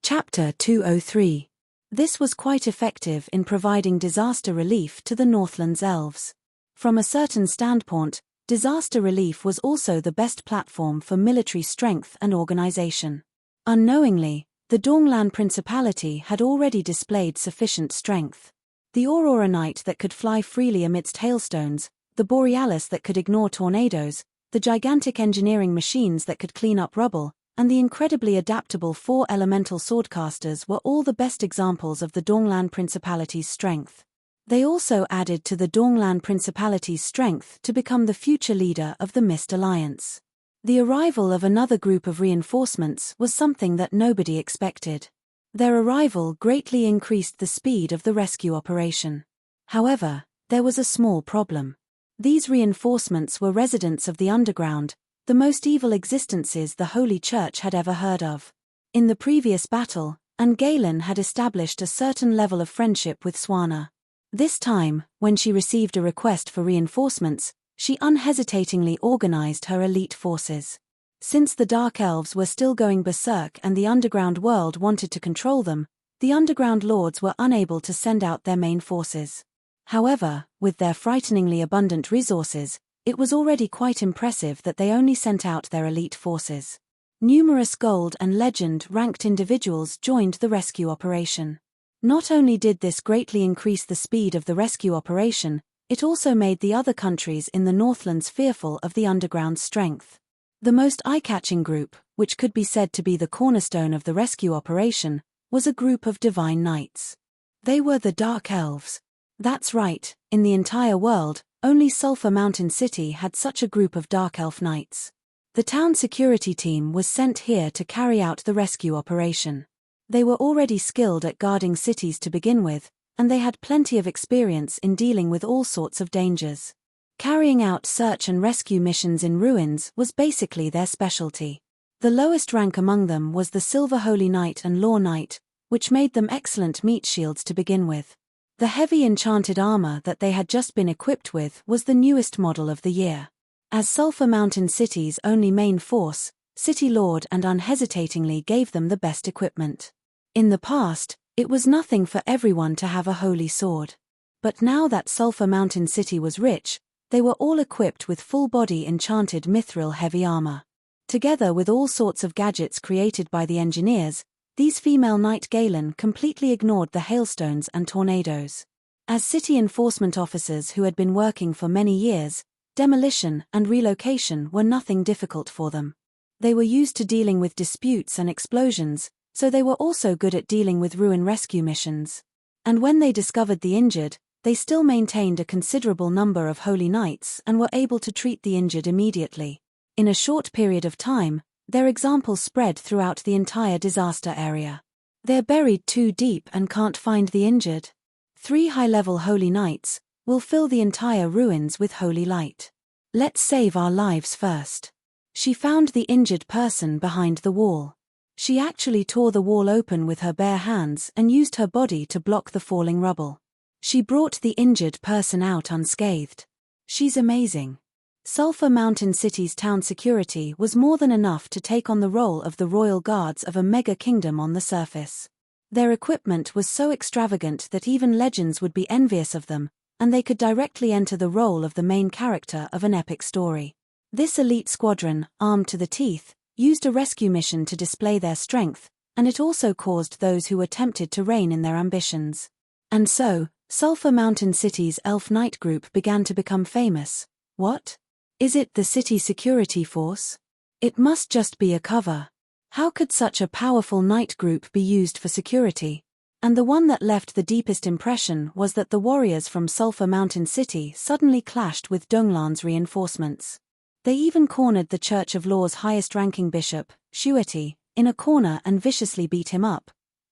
Speaker 1: Chapter 203. This was quite effective in providing disaster relief to the Northlands elves. From a certain standpoint, disaster relief was also the best platform for military strength and organization. Unknowingly, the Donglan Principality had already displayed sufficient strength. The Aurora Knight that could fly freely amidst hailstones, the Borealis that could ignore tornadoes, the gigantic engineering machines that could clean up rubble, and the incredibly adaptable 4 elemental swordcasters were all the best examples of the Donglan Principality's strength. They also added to the Donglan Principality's strength to become the future leader of the Mist Alliance. The arrival of another group of reinforcements was something that nobody expected. Their arrival greatly increased the speed of the rescue operation. However, there was a small problem. These reinforcements were residents of the underground, the most evil existences the Holy Church had ever heard of. In the previous battle, Galen had established a certain level of friendship with Swana. This time, when she received a request for reinforcements, she unhesitatingly organized her elite forces. Since the Dark Elves were still going berserk and the underground world wanted to control them, the underground lords were unable to send out their main forces. However, with their frighteningly abundant resources, it was already quite impressive that they only sent out their elite forces. Numerous gold and legend-ranked individuals joined the rescue operation. Not only did this greatly increase the speed of the rescue operation, it also made the other countries in the Northlands fearful of the underground's strength. The most eye-catching group, which could be said to be the cornerstone of the rescue operation, was a group of divine knights. They were the Dark Elves. That's right, in the entire world, only Sulphur Mountain City had such a group of Dark Elf knights. The town security team was sent here to carry out the rescue operation. They were already skilled at guarding cities to begin with, and they had plenty of experience in dealing with all sorts of dangers. Carrying out search and rescue missions in ruins was basically their specialty. The lowest rank among them was the Silver Holy Knight and Law Knight, which made them excellent meat shields to begin with. The heavy enchanted armor that they had just been equipped with was the newest model of the year. As Sulphur Mountain City's only main force, City Lord and unhesitatingly gave them the best equipment. In the past, it was nothing for everyone to have a holy sword. But now that Sulphur Mountain City was rich, they were all equipped with full-body enchanted mithril heavy armor. Together with all sorts of gadgets created by the engineers, these female Knight Galen completely ignored the hailstones and tornadoes. As city enforcement officers who had been working for many years, demolition and relocation were nothing difficult for them. They were used to dealing with disputes and explosions, so they were also good at dealing with ruin rescue missions. And when they discovered the injured, they still maintained a considerable number of holy knights and were able to treat the injured immediately. In a short period of time, their example spread throughout the entire disaster area. They're buried too deep and can't find the injured. 3 high-level holy knights will fill the entire ruins with holy light. Let's save our lives first. She found the injured person behind the wall. She actually tore the wall open with her bare hands and used her body to block the falling rubble. She brought the injured person out unscathed. She's amazing. Sulphur Mountain City's town security was more than enough to take on the role of the royal guards of a mega kingdom on the surface. Their equipment was so extravagant that even legends would be envious of them, and they could directly enter the role of the main character of an epic story. This elite squadron, armed to the teeth, used a rescue mission to display their strength, and it also caused those who were tempted to rein in their ambitions. And so, Sulphur Mountain City's Elf Knight group began to become famous. What? Is it the city security force? It must just be a cover. How could such a powerful knight group be used for security? And the one that left the deepest impression was that the warriors from Sulphur Mountain City suddenly clashed with Donglan's reinforcements. They even cornered the Church of Law's highest-ranking bishop, Shueti, in a corner and viciously beat him up.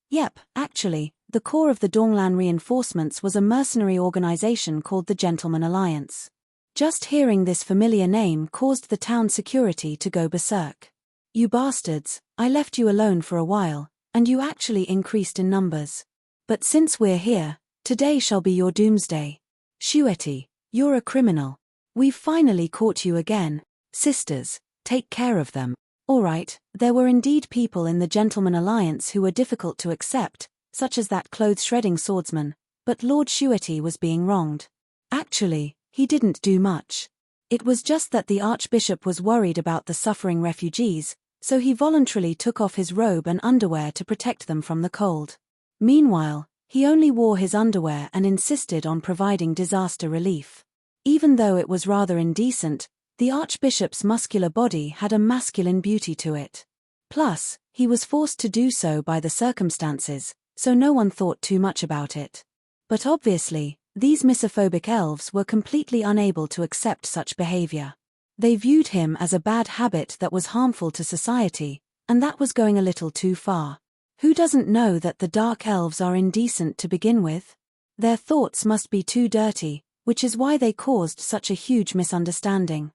Speaker 1: Yep, actually, the core of the Donglan reinforcements was a mercenary organization called the Gentleman Alliance. Just hearing this familiar name caused the town security to go berserk. You bastards, I left you alone for a while, and you actually increased in numbers. But since we're here, today shall be your doomsday. Shueti, you're a criminal. We've finally caught you again. Sisters, take care of them. Alright, there were indeed people in the Gentleman Alliance who were difficult to accept, such as that clothes-shredding swordsman, but Lord Shueti was being wronged. Actually, he didn't do much. It was just that the Archbishop was worried about the suffering refugees, so he voluntarily took off his robe and underwear to protect them from the cold. Meanwhile, he only wore his underwear and insisted on providing disaster relief. Even though it was rather indecent, the Archbishop's muscular body had a masculine beauty to it. Plus, he was forced to do so by the circumstances, so no one thought too much about it. But obviously, these misophobic elves were completely unable to accept such behavior. They viewed him as a bad habit that was harmful to society, and that was going a little too far. Who doesn't know that the dark elves are indecent to begin with? Their thoughts must be too dirty, which is why they caused such a huge misunderstanding.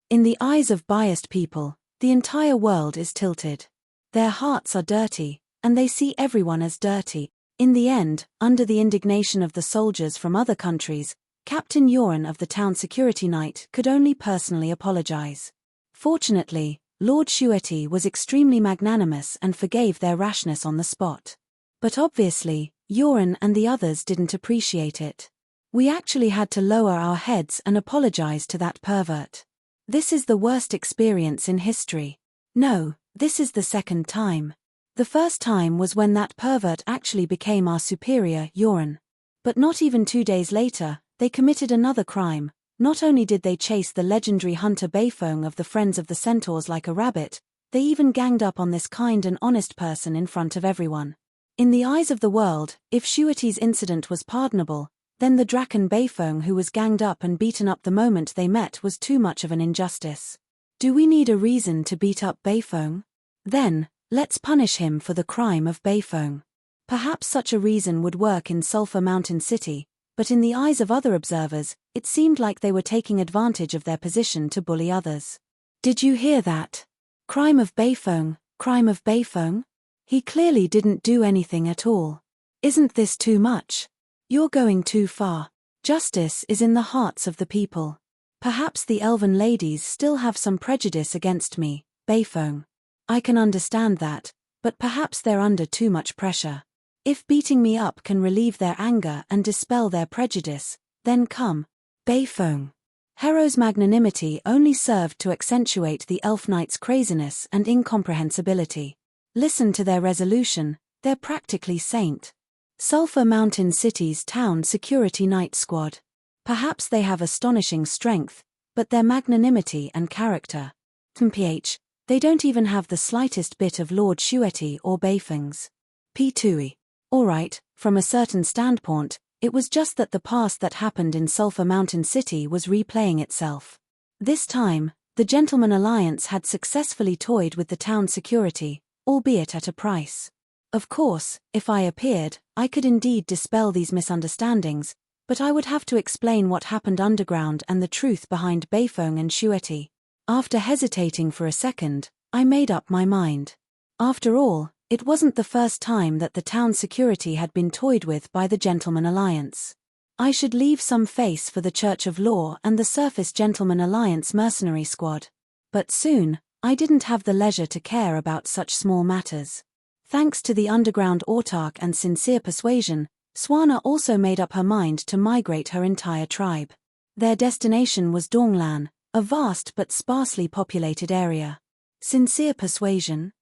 Speaker 1: In the eyes of biased people, the entire world is tilted. Their hearts are dirty, and they see everyone as dirty. In the end, under the indignation of the soldiers from other countries, Captain Yoren of the town security knight could only personally apologize. Fortunately, Lord Shueti was extremely magnanimous and forgave their rashness on the spot. But obviously, Yoren and the others didn't appreciate it. We actually had to lower our heads and apologize to that pervert. This is the worst experience in history. No, this is the second time. The first time was when that pervert actually became our superior, Yoren. But not even 2 days later, they committed another crime. Not only did they chase the legendary hunter Beifong of the Friends of the Centaurs like a rabbit, they even ganged up on this kind and honest person in front of everyone. In the eyes of the world, if Shueti's incident was pardonable, then the Draken Beifong who was ganged up and beaten up the moment they met was too much of an injustice. Do we need a reason to beat up Beifong? Then, let's punish him for the crime of Beifong. Perhaps such a reason would work in Sulphur Mountain City, but in the eyes of other observers, it seemed like they were taking advantage of their position to bully others. Did you hear that? Crime of Beifong, crime of Beifong? He clearly didn't do anything at all. Isn't this too much? You're going too far. Justice is in the hearts of the people. Perhaps the elven ladies still have some prejudice against me, Beifong. I can understand that, but perhaps they're under too much pressure. If beating me up can relieve their anger and dispel their prejudice, then come, Beifong. Hero's magnanimity only served to accentuate the elf knight's craziness and incomprehensibility. Listen to their resolution, they're practically saint. Sulphur Mountain City's town security night squad. Perhaps they have astonishing strength, but their magnanimity and character. Mph, they don't even have the slightest bit of Lord Shueti or Beifong's. P2e. Alright, from a certain standpoint, it was just that the past that happened in Sulphur Mountain City was replaying itself. This time, the Gentleman Alliance had successfully toyed with the town security, albeit at a price. Of course, if I appeared, I could indeed dispel these misunderstandings, but I would have to explain what happened underground and the truth behind Beifong and Shueti. After hesitating for a second, I made up my mind. After all, it wasn't the first time that the town security had been toyed with by the Gentleman Alliance. I should leave some face for the Church of Law and the Surface Gentleman Alliance mercenary squad. But soon, I didn't have the leisure to care about such small matters. Thanks to the underground autarch and sincere persuasion, Swana also made up her mind to migrate her entire tribe. Their destination was Donglan, a vast but sparsely populated area. Sincere persuasion?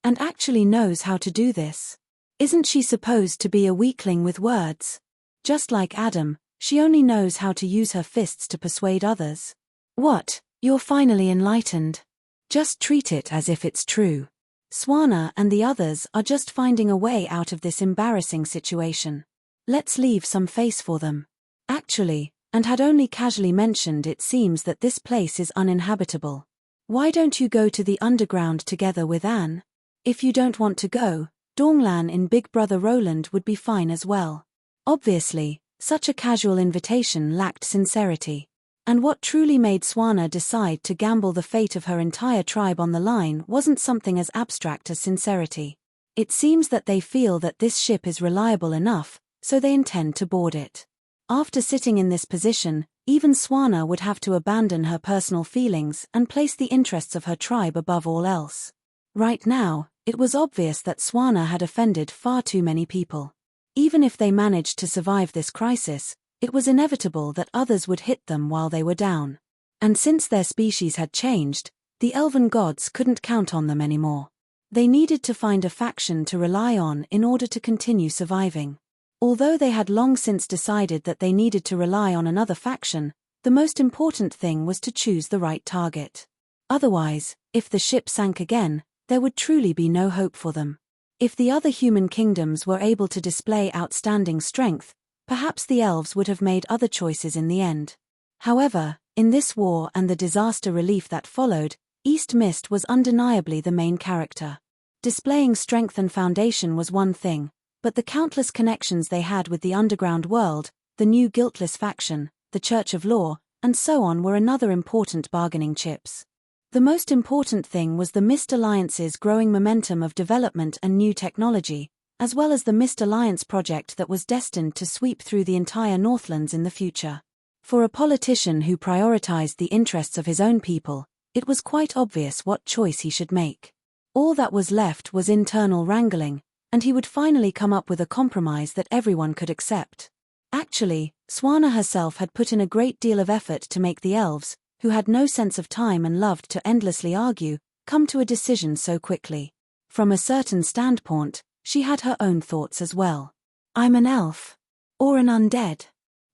Speaker 1: And actually knows how to do this. Isn't she supposed to be a weakling with words? Just like Adam, she only knows how to use her fists to persuade others. What, you're finally enlightened? Just treat it as if it's true. Swana and the others are just finding a way out of this embarrassing situation. Let's leave some face for them. Actually, and had only casually mentioned, it seems that this place is uninhabitable. Why don't you go to the underground together with Anne? If you don't want to go, Donglan in Big Brother Roland would be fine as well. Obviously, such a casual invitation lacked sincerity. And what truly made Swana decide to gamble the fate of her entire tribe on the line wasn't something as abstract as sincerity. It seems that they feel that this ship is reliable enough, so they intend to board it. After sitting in this position, even Swana would have to abandon her personal feelings and place the interests of her tribe above all else. Right now, it was obvious that Swana had offended far too many people. Even if they managed to survive this crisis, it was inevitable that others would hit them while they were down. And since their species had changed, the elven gods couldn't count on them anymore. They needed to find a faction to rely on in order to continue surviving. Although they had long since decided that they needed to rely on another faction, the most important thing was to choose the right target. Otherwise, if the ship sank again, there would truly be no hope for them. If the other human kingdoms were able to display outstanding strength, perhaps the elves would have made other choices in the end. However, in this war and the disaster relief that followed, East Mist was undeniably the main character. Displaying strength and foundation was one thing, but the countless connections they had with the underground world, the new guiltless faction, the Church of Law, and so on were another important bargaining chips. The most important thing was the Mist Alliance's growing momentum of development and new technology, as well as the Mist Alliance project that was destined to sweep through the entire Northlands in the future. For a politician who prioritized the interests of his own people, it was quite obvious what choice he should make. All that was left was internal wrangling, and he would finally come up with a compromise that everyone could accept. Actually, Swana herself had put in a great deal of effort to make the elves, who had no sense of time and loved to endlessly argue, come to a decision so quickly. From a certain standpoint, she had her own thoughts as well. I'm an elf. Or an undead.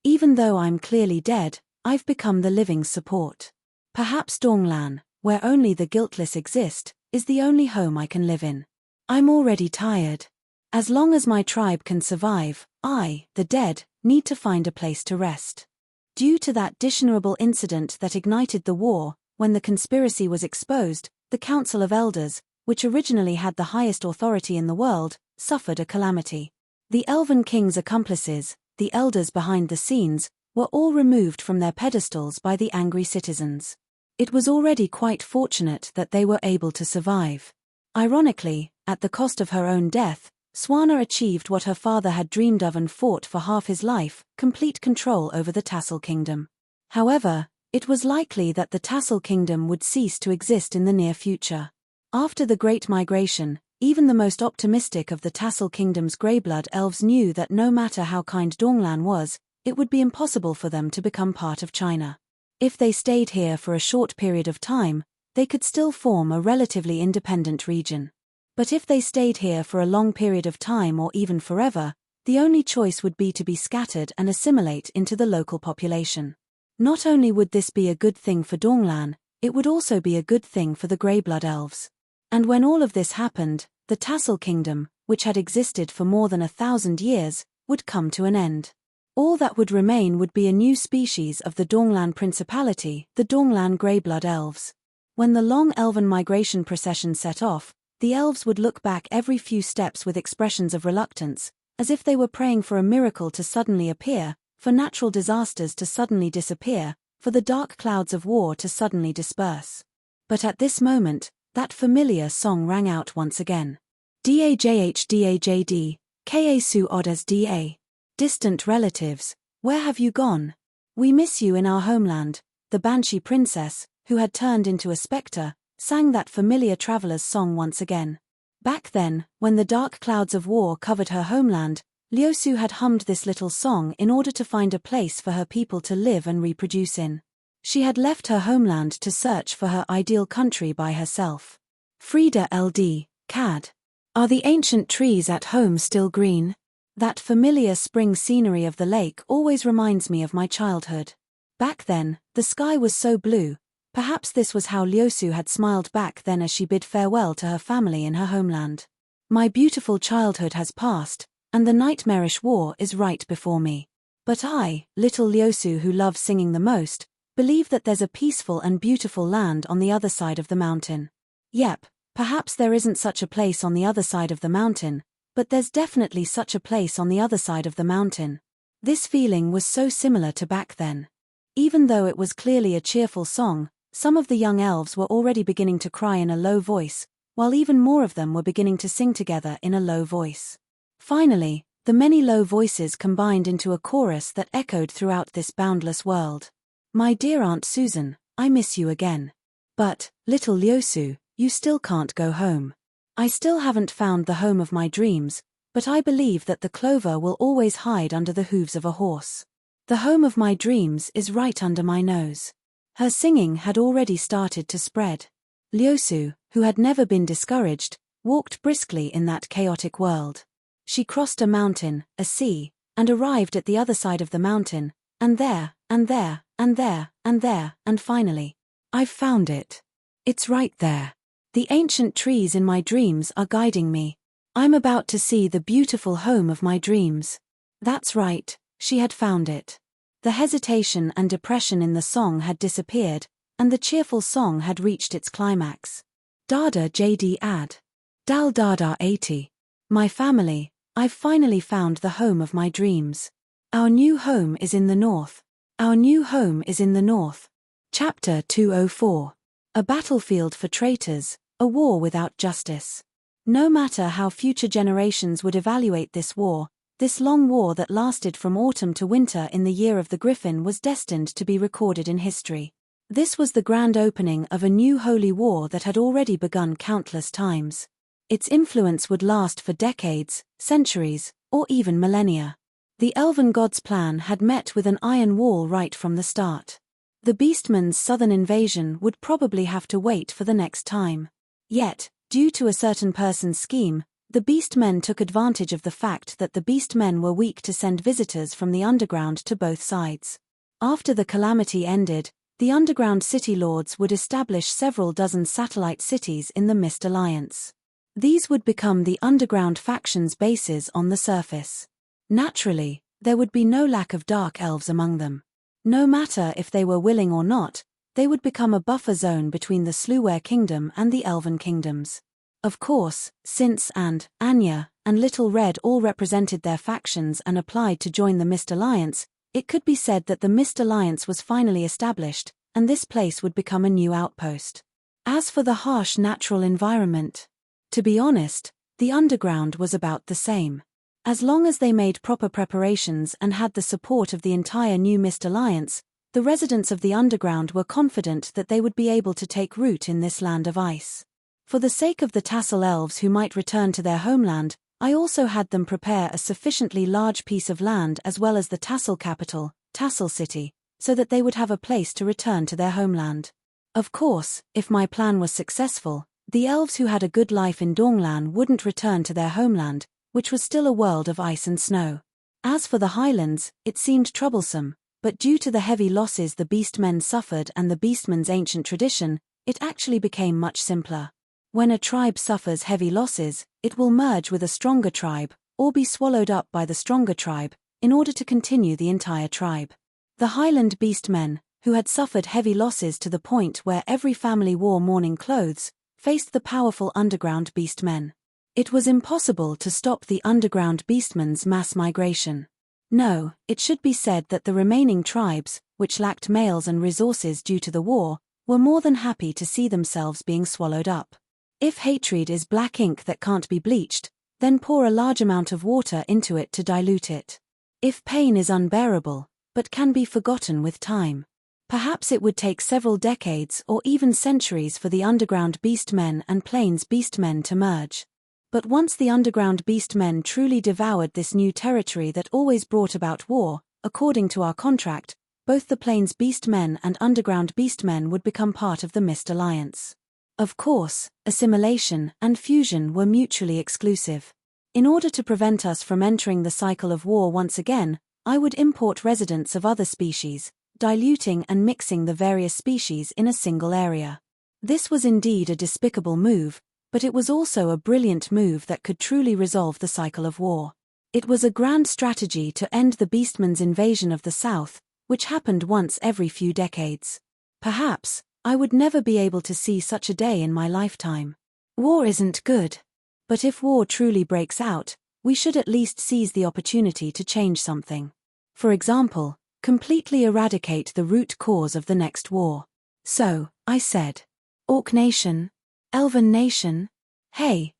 Speaker 1: Even though I'm clearly dead, I've become the living support. Perhaps Donglan, where only the guiltless exist, is the only home I can live in. I'm already tired. As long as my tribe can survive, I, the dead, need to find a place to rest. Due to that dishonorable incident that ignited the war, when the conspiracy was exposed, the Council of Elders, which originally had the highest authority in the world, suffered a calamity. The Elven King's accomplices, the elders behind the scenes, were all removed from their pedestals by the angry citizens. It was already quite fortunate that they were able to survive. Ironically, at the cost of her own death, Swana achieved what her father had dreamed of and fought for half his life, complete control over the Tassel Kingdom. However, it was likely that the Tassel Kingdom would cease to exist in the near future. After the Great Migration, even the most optimistic of the Tassel Kingdom's Greyblood elves knew that no matter how kind Donglan was, it would be impossible for them to become part of China. If they stayed here for a short period of time, they could still form a relatively independent region. But if they stayed here for a long period of time or even forever, the only choice would be to be scattered and assimilate into the local population. Not only would this be a good thing for Donglan, it would also be a good thing for the Greyblood elves. And when all of this happened, the Tassel Kingdom, which had existed for more than 1,000 years, would come to an end. All that would remain would be a new species of the Donglan Principality, the Donglan Greyblood elves. When the long elven migration procession set off, the elves would look back every few steps with expressions of reluctance, as if they were praying for a miracle to suddenly appear, for natural disasters to suddenly disappear, for the dark clouds of war to suddenly disperse. But at this moment, that familiar song rang out once again. Dajhdajd, ka su odas da. Distant relatives, where have you gone? We miss you in our homeland. The Banshee princess, who had turned into a spectre, sang that familiar traveler's song once again. Back then, when the dark clouds of war covered her homeland, Liusu had hummed this little song in order to find a place for her people to live and reproduce in. She had left her homeland to search for her ideal country by herself. Frida LD, CAD. Are the ancient trees at home still green? That familiar spring scenery of the lake always reminds me of my childhood. Back then, the sky was so blue, Perhaps this was how Lyosu had smiled back then as she bid farewell to her family in her homeland. My beautiful childhood has passed, and the nightmarish war is right before me. But I, little Lyosu who loves singing the most, believe that there's a peaceful and beautiful land on the other side of the mountain. Yep, perhaps there isn't such a place on the other side of the mountain, but there's definitely such a place on the other side of the mountain. This feeling was so similar to back then. Even though it was clearly a cheerful song, some of the young elves were already beginning to cry in a low voice, while even more of them were beginning to sing together in a low voice. Finally, the many low voices combined into a chorus that echoed throughout this boundless world. My dear Aunt Susan, I miss you again. But, little Lyosu, you still can't go home. I still haven't found the home of my dreams, but I believe that the clover will always hide under the hooves of a horse. The home of my dreams is right under my nose. Her singing had already started to spread. Lyosu, who had never been discouraged, walked briskly in that chaotic world. She crossed a mountain, a sea, and arrived at the other side of the mountain, and there, and there, and there, and there, and finally. I've found it. It's right there. The ancient trees in my dreams are guiding me. I'm about to see the beautiful home of my dreams. That's right, she had found it. The hesitation and depression in the song had disappeared, and the cheerful song had reached its climax. Dada JD ad. Dal Dada 80. My family, I've finally found the home of my dreams. Our new home is in the north. Our new home is in the north. Chapter 204. A battlefield for traitors, a war without justice. No matter how future generations would evaluate this war, this long war that lasted from autumn to winter in the year of the Griffin was destined to be recorded in history. This was the grand opening of a new holy war that had already begun countless times. Its influence would last for decades, centuries, or even millennia. The elven god's plan had met with an iron wall right from the start. The beastmen's southern invasion would probably have to wait for the next time. Yet, due to a certain person's scheme, the beastmen took advantage of the fact that the beastmen were weak to send visitors from the underground to both sides. After the calamity ended, the underground city lords would establish several dozen satellite cities in the Mist Alliance. These would become the underground factions' bases on the surface. Naturally, there would be no lack of dark elves among them. No matter if they were willing or not, they would become a buffer zone between the Sluware Kingdom and the Elven Kingdoms. Of course, since Anya, and Little Red all represented their factions and applied to join the Mist Alliance, it could be said that the Mist Alliance was finally established, and this place would become a new outpost. As for the harsh natural environment, to be honest, the underground was about the same. As long as they made proper preparations and had the support of the entire new Mist Alliance, the residents of the underground were confident that they would be able to take root in this land of ice. For the sake of the Tassel Elves who might return to their homeland, I also had them prepare a sufficiently large piece of land as well as the Tassel capital, Tassel City, so that they would have a place to return to their homeland. Of course, if my plan was successful, the elves who had a good life in Donglan wouldn't return to their homeland, which was still a world of ice and snow. As for the highlands, it seemed troublesome, but due to the heavy losses the beastmen suffered and the beastmen's ancient tradition, it actually became much simpler. When a tribe suffers heavy losses, it will merge with a stronger tribe, or be swallowed up by the stronger tribe, in order to continue the entire tribe. The Highland beastmen, who had suffered heavy losses to the point where every family wore mourning clothes, faced the powerful underground beastmen. It was impossible to stop the underground beastmen's mass migration. No, it should be said that the remaining tribes, which lacked males and resources due to the war, were more than happy to see themselves being swallowed up. If hatred is black ink that can't be bleached, then pour a large amount of water into it to dilute it. If pain is unbearable, but can be forgotten with time, perhaps it would take several decades or even centuries for the underground beastmen and plains beastmen to merge. But once the underground beastmen truly devoured this new territory that always brought about war, according to our contract, both the plains beastmen and underground beastmen would become part of the Mist Alliance. Of course, assimilation and fusion were mutually exclusive. In order to prevent us from entering the cycle of war once again, I would import residents of other species, diluting and mixing the various species in a single area. This was indeed a despicable move, but it was also a brilliant move that could truly resolve the cycle of war. It was a grand strategy to end the beastmen's invasion of the South, which happened once every few decades. Perhaps, I would never be able to see such a day in my lifetime. War isn't good. But if war truly breaks out, we should at least seize the opportunity to change something. For example, completely eradicate the root cause of the next war. So, I said. Orc Nation? Elven Nation? Hey,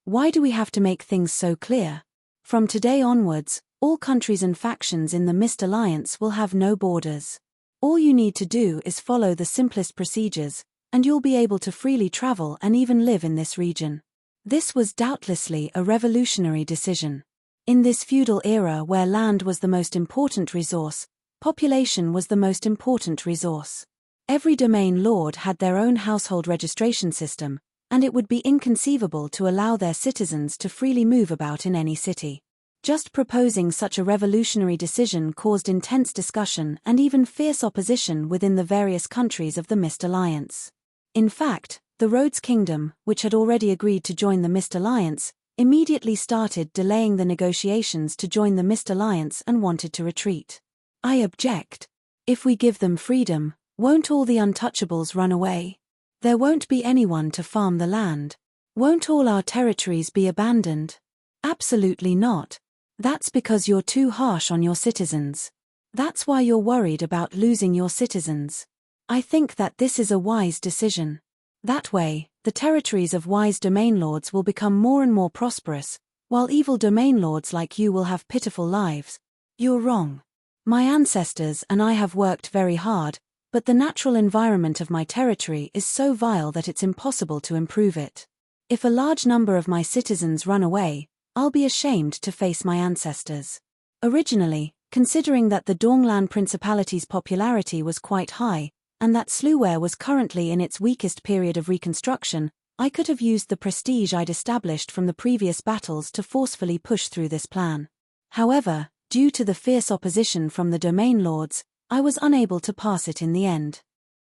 Speaker 1: why do we have to make things so clear? From today onwards, all countries and factions in the Mist Alliance will have no borders. All you need to do is follow the simplest procedures, and you'll be able to freely travel and even live in this region. This was doubtlessly a revolutionary decision. In this feudal era where land was the most important resource, population was the most important resource. Every domain lord had their own household registration system, and it would be inconceivable to allow their citizens to freely move about in any city. Just proposing such a revolutionary decision caused intense discussion and even fierce opposition within the various countries of the Mist Alliance. In fact, the Rhodes Kingdom, which had already agreed to join the Mist Alliance, immediately started delaying the negotiations to join the Mist Alliance and wanted to retreat. I object. If we give them freedom, won't all the untouchables run away? There won't be anyone to farm the land. Won't all our territories be abandoned? Absolutely not. That's because you're too harsh on your citizens. That's why you're worried about losing your citizens. I think that this is a wise decision. That way, the territories of wise domain lords will become more and more prosperous, while evil domain lords like you will have pitiful lives. You're wrong. My ancestors and I have worked very hard, but the natural environment of my territory is so vile that it's impossible to improve it. If a large number of my citizens run away, I'll be ashamed to face my ancestors. Originally, considering that the Donglan Principality's popularity was quite high, and that Sluware was currently in its weakest period of reconstruction, I could have used the prestige I'd established from the previous battles to forcefully push through this plan. However, due to the fierce opposition from the domain lords, I was unable to pass it in the end.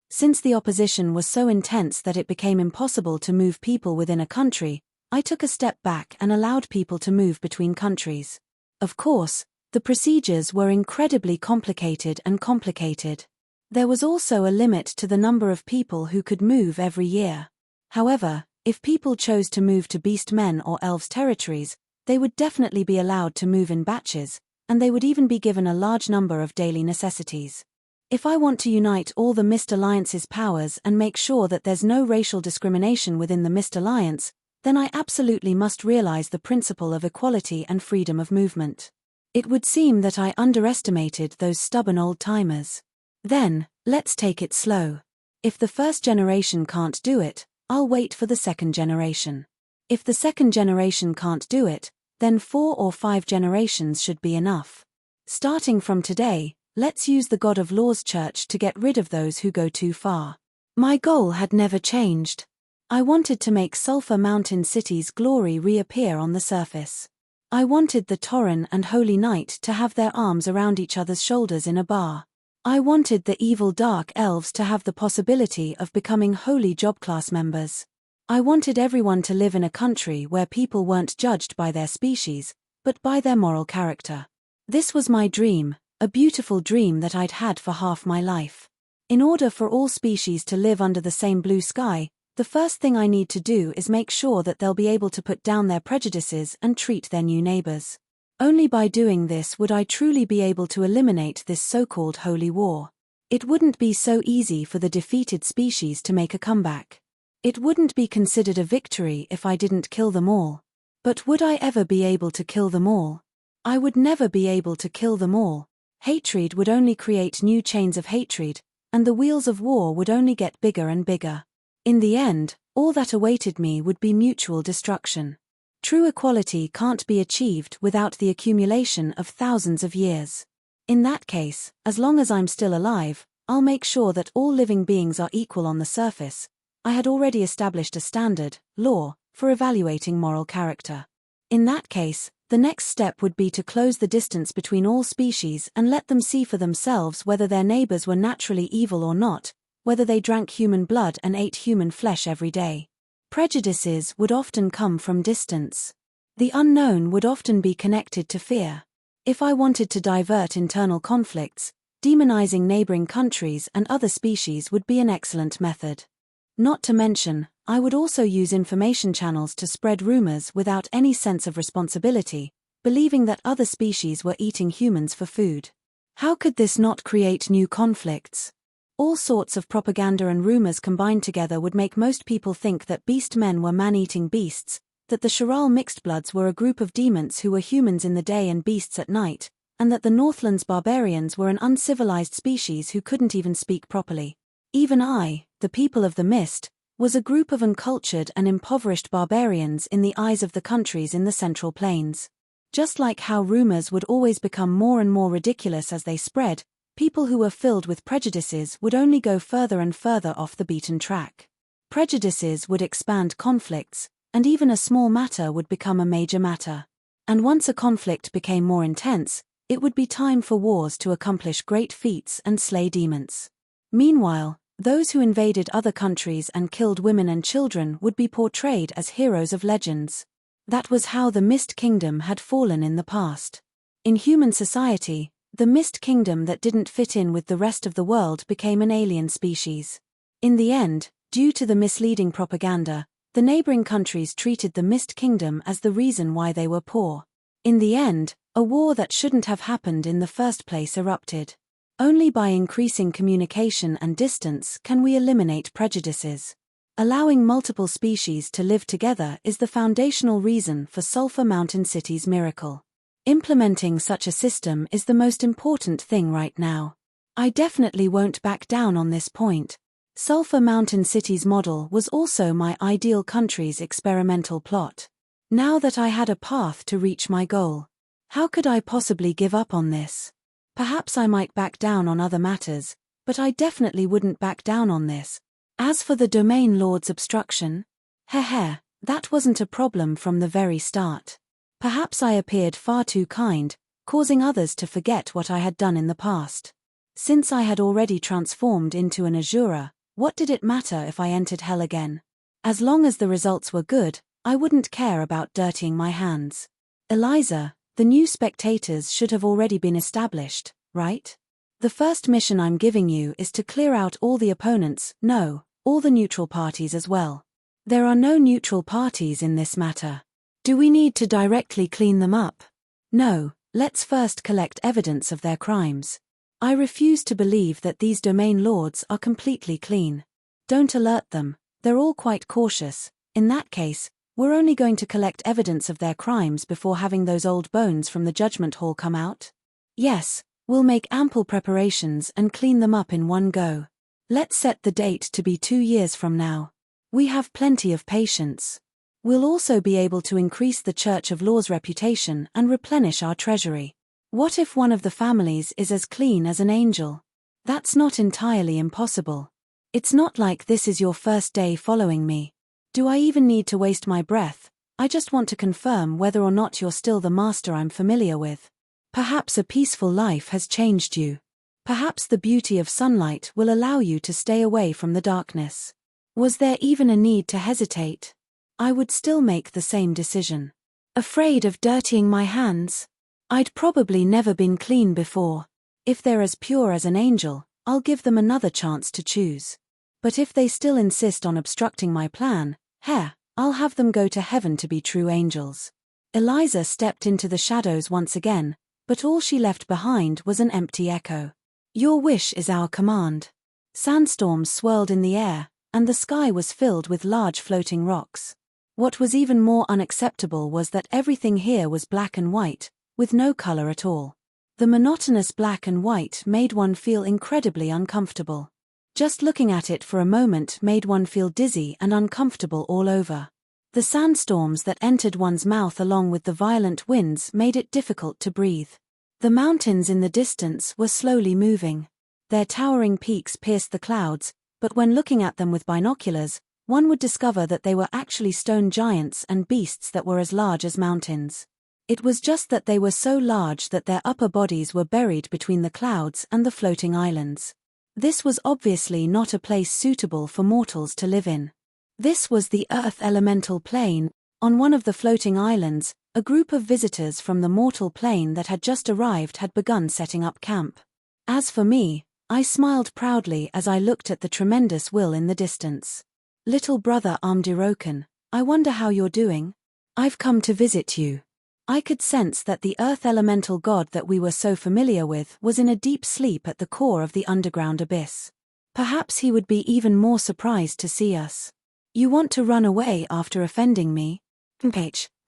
Speaker 1: Since the opposition was so intense that it became impossible to move people within a country, I took a step back and allowed people to move between countries. Of course, the procedures were incredibly complicated. There was also a limit to the number of people who could move every year. However, if people chose to move to beastmen or elves' territories, they would definitely be allowed to move in batches, and they would even be given a large number of daily necessities. If I want to unite all the Mist Alliance's powers and make sure that there's no racial discrimination within the Mist Alliance, then I absolutely must realize the principle of equality and freedom of movement. It would seem that I underestimated those stubborn old-timers. Then, let's take it slow. If the first generation can't do it, I'll wait for the second generation. If the second generation can't do it, then 4 or 5 generations should be enough. Starting from today, let's use the God of Law's church to get rid of those who go too far. My goal had never changed. I wanted to make Sulphur Mountain City's glory reappear on the surface. I wanted the Tauren and Holy Knight to have their arms around each other's shoulders in a bar. I wanted the evil dark elves to have the possibility of becoming holy job class members. I wanted everyone to live in a country where people weren't judged by their species, but by their moral character. This was my dream, a beautiful dream that I'd had for half my life. In order for all species to live under the same blue sky, the first thing I need to do is make sure that they'll be able to put down their prejudices and treat their new neighbors. Only by doing this would I truly be able to eliminate this so-called holy war. It wouldn't be so easy for the defeated species to make a comeback. It wouldn't be considered a victory if I didn't kill them all. But would I ever be able to kill them all? I would never be able to kill them all. Hatred would only create new chains of hatred, and the wheels of war would only get bigger and bigger. In the end, all that awaited me would be mutual destruction. True equality can't be achieved without the accumulation of thousands of years. In that case, as long as I'm still alive, I'll make sure that all living beings are equal on the surface. I had already established a standard, law, for evaluating moral character. In that case, The next step would be to close the distance between all species and let them see for themselves whether their neighbors were naturally evil or not, whether they drank human blood and ate human flesh every day. Prejudices would often come from distance. The unknown would often be connected to fear. If I wanted to divert internal conflicts, demonizing neighboring countries and other species would be an excellent method. Not to mention, I would also use information channels to spread rumors without any sense of responsibility, believing that other species were eating humans for food. How could this not create new conflicts? All sorts of propaganda and rumors combined together would make most people think that beast men were man-eating beasts, that the Shiral mixedbloods were a group of demons who were humans in the day and beasts at night, and that the Northlands barbarians were an uncivilized species who couldn't even speak properly. Even I, the people of the mist, was a group of uncultured and impoverished barbarians in the eyes of the countries in the Central Plains. Just like how rumors would always become more and more ridiculous as they spread, people who were filled with prejudices would only go further and further off the beaten track. Prejudices would expand conflicts, and even a small matter would become a major matter. And once a conflict became more intense, it would be time for wars to accomplish great feats and slay demons. Meanwhile, those who invaded other countries and killed women and children would be portrayed as heroes of legends. That was how the Mist Kingdom had fallen in the past. In human society, the Mist Kingdom that didn't fit in with the rest of the world became an alien species. In the end, due to the misleading propaganda, the neighboring countries treated the Mist Kingdom as the reason why they were poor. In the end, a war that shouldn't have happened in the first place erupted. Only by increasing communication and distance can we eliminate prejudices. Allowing multiple species to live together is the foundational reason for Sulphur Mountain City's miracle. Implementing such a system is the most important thing right now. I definitely won't back down on this point. Sulphur Mountain City's model was also my ideal country's experimental plot. Now that I had a path to reach my goal, how could I possibly give up on this? Perhaps I might back down on other matters, but I definitely wouldn't back down on this. As for the Domain Lord's obstruction, that wasn't a problem from the very start. Perhaps I appeared far too kind, causing others to forget what I had done in the past. Since I had already transformed into an Azura, what did it matter if I entered hell again? As long as the results were good, I wouldn't care about dirtying my hands. Eliza, the new spectators should have already been established, right? The first mission I'm giving you is to clear out all the opponents, no, all the neutral parties as well. There are no neutral parties in this matter. Do we need to directly clean them up? No, let's first collect evidence of their crimes. I refuse to believe that these domain lords are completely clean. Don't alert them, they're all quite cautious. In that case, we're only going to collect evidence of their crimes before having those old bones from the judgment hall come out? Yes, we'll make ample preparations and clean them up in one go. Let's set the date to be 2 years from now. We have plenty of patience. We'll also be able to increase the Church of Law's reputation and replenish our treasury. What if one of the families is as clean as an angel? That's not entirely impossible. It's not like this is your first day following me. Do I even need to waste my breath? I just want to confirm whether or not you're still the master I'm familiar with. Perhaps a peaceful life has changed you. Perhaps the beauty of sunlight will allow you to stay away from the darkness. Was there even a need to hesitate? I would still make the same decision. Afraid of dirtying my hands? I'd probably never been clean before. If they're as pure as an angel, I'll give them another chance to choose. But if they still insist on obstructing my plan, I'll have them go to heaven to be true angels. Eliza stepped into the shadows once again, but all she left behind was an empty echo. Your wish is our command. Sandstorms swirled in the air, and the sky was filled with large floating rocks. What was even more unacceptable was that everything here was black and white, with no color at all. The monotonous black and white made one feel incredibly uncomfortable. Just looking at it for a moment made one feel dizzy and uncomfortable all over. The sandstorms that entered one's mouth along with the violent winds made it difficult to breathe. The mountains in the distance were slowly moving. Their towering peaks pierced the clouds, but when looking at them with binoculars, one would discover that they were actually stone giants and beasts that were as large as mountains. It was just that they were so large that their upper bodies were buried between the clouds and the floating islands. This was obviously not a place suitable for mortals to live in. This was the Earth elemental plane. On one of the floating islands, a group of visitors from the mortal plane that had just arrived had begun setting up camp. As for me, I smiled proudly as I looked at the tremendous will in the distance. Little brother Amdirokan, I wonder how you're doing? I've come to visit you. I could sense that the earth elemental god that we were so familiar with was in a deep sleep at the core of the underground abyss. Perhaps he would be even more surprised to see us. You want to run away after offending me?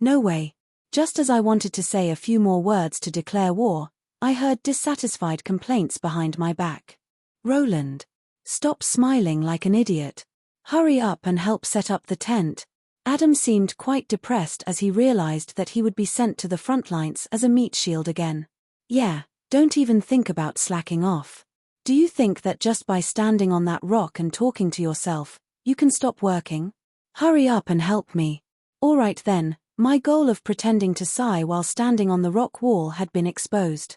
Speaker 1: No way. Just as I wanted to say a few more words to declare war, I heard dissatisfied complaints behind my back. Roland. Stop smiling like an idiot. Hurry up and help set up the tent. Adam seemed quite depressed as he realized that he would be sent to the front lines as a meat shield again. Yeah, don't even think about slacking off. Do you think that just by standing on that rock and talking to yourself, you can stop working? Hurry up and help me. All right then, my goal of pretending to sigh while standing on the rock wall had been exposed.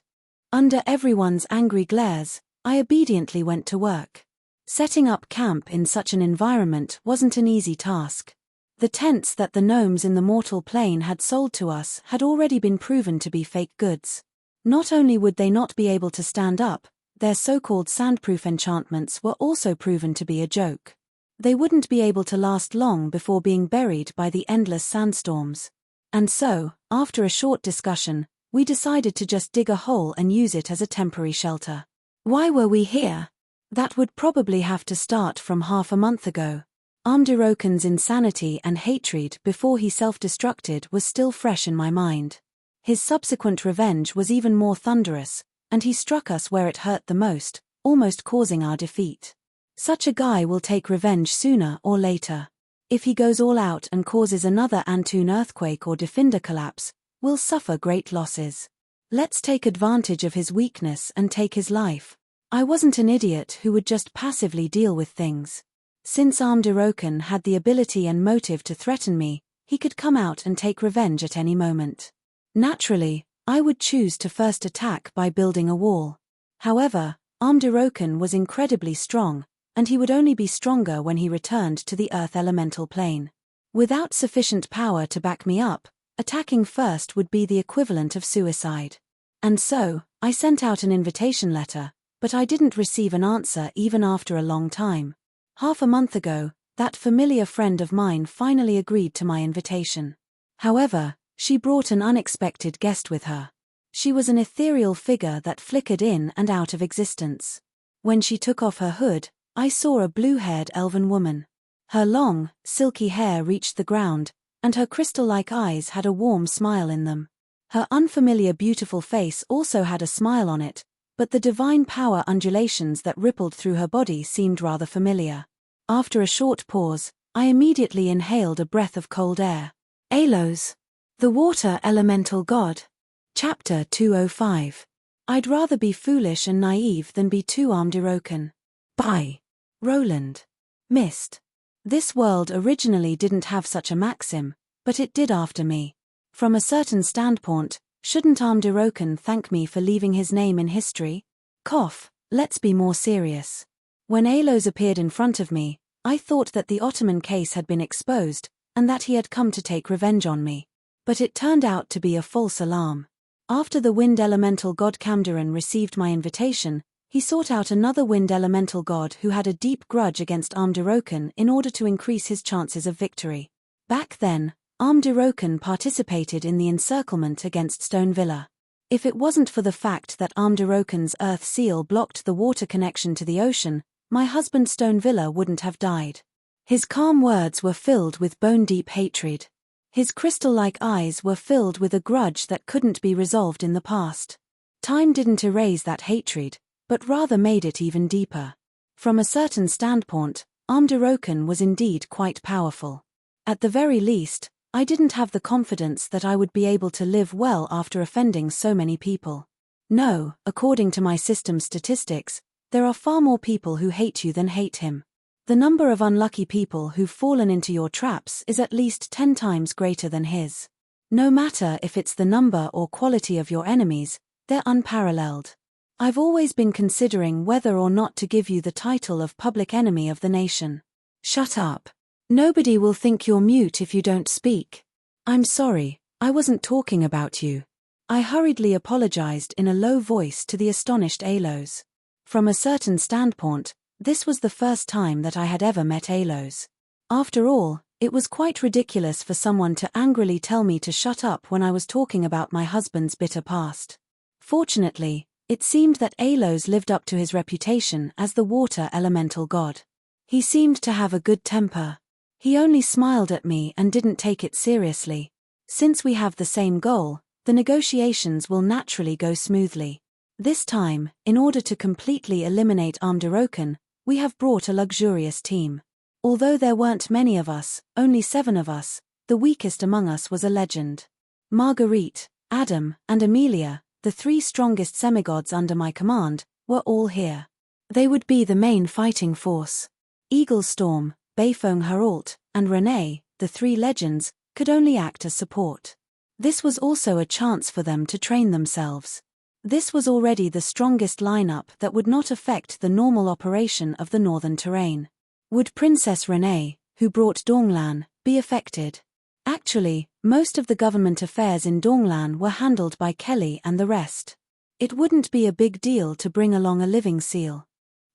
Speaker 1: Under everyone's angry glares, I obediently went to work. Setting up camp in such an environment wasn't an easy task. The tents that the gnomes in the mortal plane had sold to us had already been proven to be fake goods. Not only would they not be able to stand up, their so-called sandproof enchantments were also proven to be a joke. They wouldn't be able to last long before being buried by the endless sandstorms. And so, after a short discussion, we decided to just dig a hole and use it as a temporary shelter. Why were we here? That would probably have to start from half a month ago. Amdirokan's insanity and hatred before he self-destructed was still fresh in my mind. His subsequent revenge was even more thunderous, and he struck us where it hurt the most, almost causing our defeat. Such a guy will take revenge sooner or later. If he goes all out and causes another Antoon earthquake or Definder collapse, we'll suffer great losses. Let's take advantage of his weakness and take his life. I wasn't an idiot who would just passively deal with things. Since Amdirokan had the ability and motive to threaten me, he could come out and take revenge at any moment. Naturally, I would choose to first attack by building a wall. However, Amdirokan was incredibly strong, and he would only be stronger when he returned to the earth elemental plane. Without sufficient power to back me up, attacking first would be the equivalent of suicide. And so, I sent out an invitation letter, but I didn't receive an answer even after a long time. Half a month ago, that familiar friend of mine finally agreed to my invitation. However, she brought an unexpected guest with her. She was an ethereal figure that flickered in and out of existence. When she took off her hood, I saw a blue-haired elven woman. Her long, silky hair reached the ground, and her crystal-like eyes had a warm smile in them. Her unfamiliar beautiful face also had a smile on it, but the divine power undulations that rippled through her body seemed rather familiar. After a short pause, I immediately inhaled a breath of cold air. Alos. The Water Elemental God. Chapter 205. I'd rather be foolish and naive than be too Amdirokan. By Roland. Mist. This world originally didn't have such a maxim, but it did after me. From a certain standpoint, shouldn't Amdirokan thank me for leaving his name in history? Let's be more serious. When Alos appeared in front of me, I thought that the Ottoman case had been exposed, and that he had come to take revenge on me. But it turned out to be a false alarm. After the wind elemental god Kamdaran received my invitation, he sought out another wind elemental god who had a deep grudge against Amdirokan in order to increase his chances of victory. Back then, Amdirokan participated in the encirclement against Stone Villa. If it wasn't for the fact that Amdirokan's earth seal blocked the water connection to the ocean, my husband Stone Villa wouldn't have died. His calm words were filled with bone-deep hatred. His crystal-like eyes were filled with a grudge that couldn't be resolved in the past. Time didn't erase that hatred, but rather made it even deeper. From a certain standpoint, Amdirokan was indeed quite powerful. At the very least, I didn't have the confidence that I would be able to live well after offending so many people. No, according to my system statistics, there are far more people who hate you than hate him. The number of unlucky people who've fallen into your traps is at least 10 times greater than his. No matter if it's the number or quality of your enemies, they're unparalleled. I've always been considering whether or not to give you the title of public enemy of the nation. Shut up. Nobody will think you're mute if you don't speak. I'm sorry, I wasn't talking about you. I hurriedly apologized in a low voice to the astonished Alos. From a certain standpoint, this was the first time that I had ever met Alos. After all, it was quite ridiculous for someone to angrily tell me to shut up when I was talking about my husband's bitter past. Fortunately, it seemed that Alos lived up to his reputation as the water elemental god. He seemed to have a good temper. He only smiled at me and didn't take it seriously. Since we have the same goal, the negotiations will naturally go smoothly. This time, in order to completely eliminate Amdaroken, we have brought a luxurious team. Although there weren't many of us, only 7 of us, the weakest among us was a legend. Marguerite, Adam, and Amelia, the 3 strongest semigods under my command, were all here. They would be the main fighting force. Eaglestorm, Beifong Herald, and Renee, the 3 legends, could only act as support. This was also a chance for them to train themselves. This was already the strongest lineup that would not affect the normal operation of the northern terrain. Would Princess Renee, who brought Donglan, be affected? Actually, most of the government affairs in Donglan were handled by Kelly and the rest. It wouldn't be a big deal to bring along a living seal.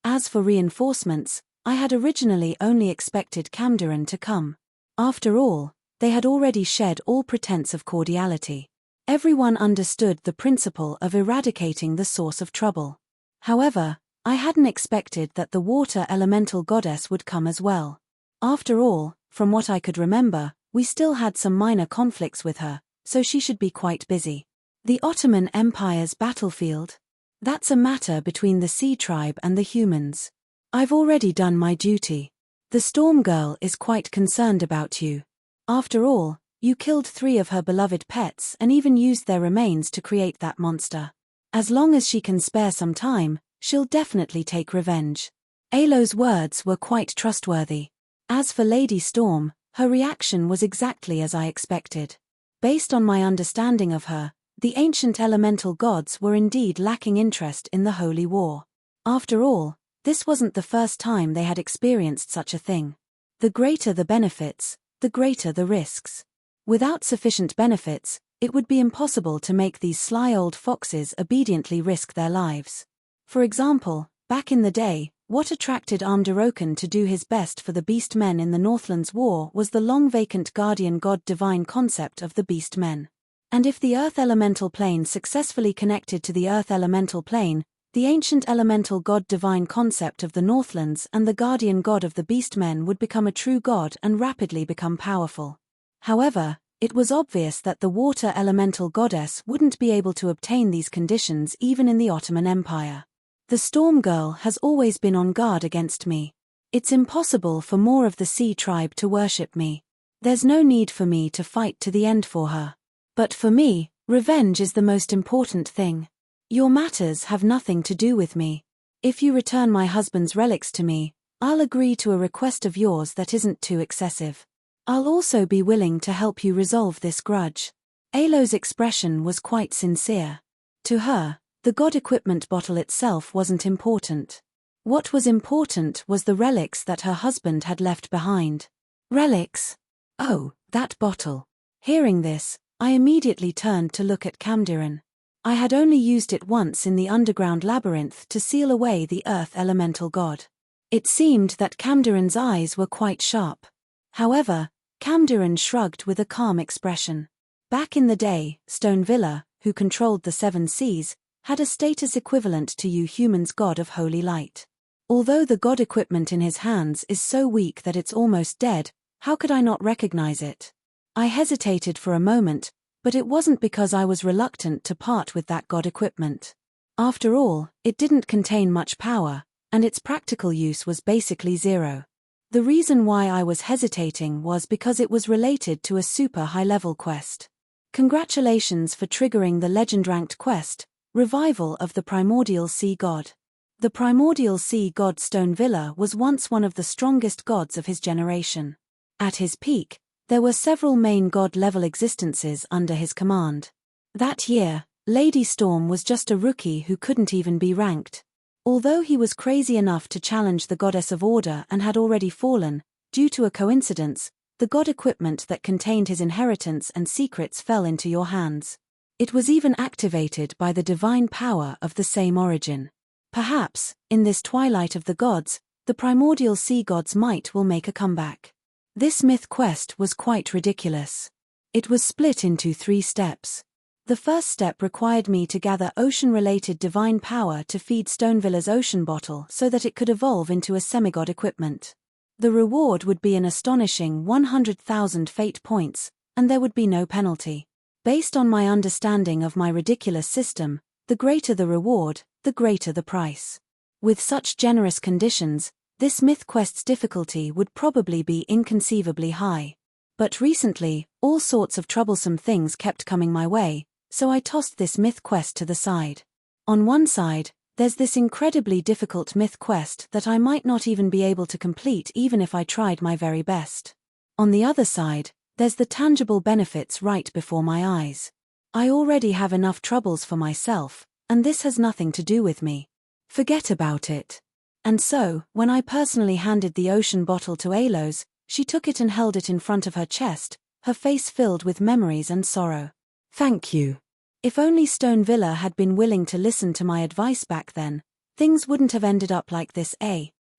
Speaker 1: As for reinforcements, I had originally only expected Camderon to come. After all, they had already shed all pretense of cordiality. Everyone understood the principle of eradicating the source of trouble. However, I hadn't expected that the water elemental goddess would come as well. After all, from what I could remember, we still had some minor conflicts with her, so she should be quite busy. The Ottoman Empire's battlefield? That's a matter between the Sea Tribe and the humans. I've already done my duty. The Storm Girl is quite concerned about you. After all, you killed 3 of her beloved pets and even used their remains to create that monster. As long as she can spare some time, she'll definitely take revenge. Alo's words were quite trustworthy. As for Lady Storm, her reaction was exactly as I expected. Based on my understanding of her, the ancient elemental gods were indeed lacking interest in the Holy War. After all, this wasn't the first time they had experienced such a thing. The greater the benefits, the greater the risks. Without sufficient benefits, it would be impossible to make these sly old foxes obediently risk their lives. For example, back in the day, what attracted Amdaroken to do his best for the Beastmen in the Northlands War was the long-vacant guardian god divine concept of the Beastmen. And if the Earth Elemental Plane successfully connected to the Earth Elemental Plane, the ancient elemental god divine concept of the Northlands and the guardian god of the Beastmen would become a true god and rapidly become powerful. However, it was obvious that the water elemental goddess wouldn't be able to obtain these conditions even in the Ottoman Empire. The Storm Girl has always been on guard against me. It's impossible for more of the Sea Tribe to worship me. There's no need for me to fight to the end for her. But for me, revenge is the most important thing. Your matters have nothing to do with me. If you return my husband's relics to me, I'll agree to a request of yours that isn't too excessive. I'll also be willing to help you resolve this grudge. Alo's expression was quite sincere. To her, the god equipment bottle itself wasn't important. What was important was the relics that her husband had left behind. Relics? Oh, that bottle. Hearing this, I immediately turned to look at Camderon. I had only used it once in the underground labyrinth to seal away the earth elemental god. It seemed that Camderon's eyes were quite sharp. However, Camderon shrugged with a calm expression. Back in the day, Stone Villa, who controlled the 7 seas, had a status equivalent to you humans' god of holy light. Although the god equipment in his hands is so weak that it's almost dead, how could I not recognize it? I hesitated for a moment, but it wasn't because I was reluctant to part with that god equipment. After all, it didn't contain much power, and its practical use was basically 0. The reason why I was hesitating was because it was related to a super high-level quest. Congratulations for triggering the legend-ranked quest, Revival of the Primordial Sea God. The Primordial Sea God Stone Villa was once one of the strongest gods of his generation. At his peak, There were several main god-level existences under his command. That year, Lady Storm was just a rookie who couldn't even be ranked. Although he was crazy enough to challenge the Goddess of Order and had already fallen, due to a coincidence, the god equipment that contained his inheritance and secrets fell into your hands. It was even activated by the divine power of the same origin. Perhaps, in this twilight of the gods, the primordial sea gods' might will make a comeback. This myth quest was quite ridiculous. It was split into 3 steps. The first step required me to gather ocean-related divine power to feed Stonevilla's ocean bottle so that it could evolve into a semigod equipment. The reward would be an astonishing 100,000 fate points, and there would be no penalty. Based on my understanding of my ridiculous system, the greater the reward, the greater the price. With such generous conditions, this myth quest's difficulty would probably be inconceivably high. But recently, all sorts of troublesome things kept coming my way, so I tossed this myth quest to the side. On one side, there's this incredibly difficult myth quest that I might not even be able to complete even if I tried my very best. On the other side, there's the tangible benefits right before my eyes. I already have enough troubles for myself, and this has nothing to do with me. Forget about it. And so, when I personally handed the ocean bottle to Alos, she took it and held it in front of her chest, her face filled with memories and sorrow. Thank you. If only Stonevilla had been willing to listen to my advice back then, things wouldn't have ended up like this.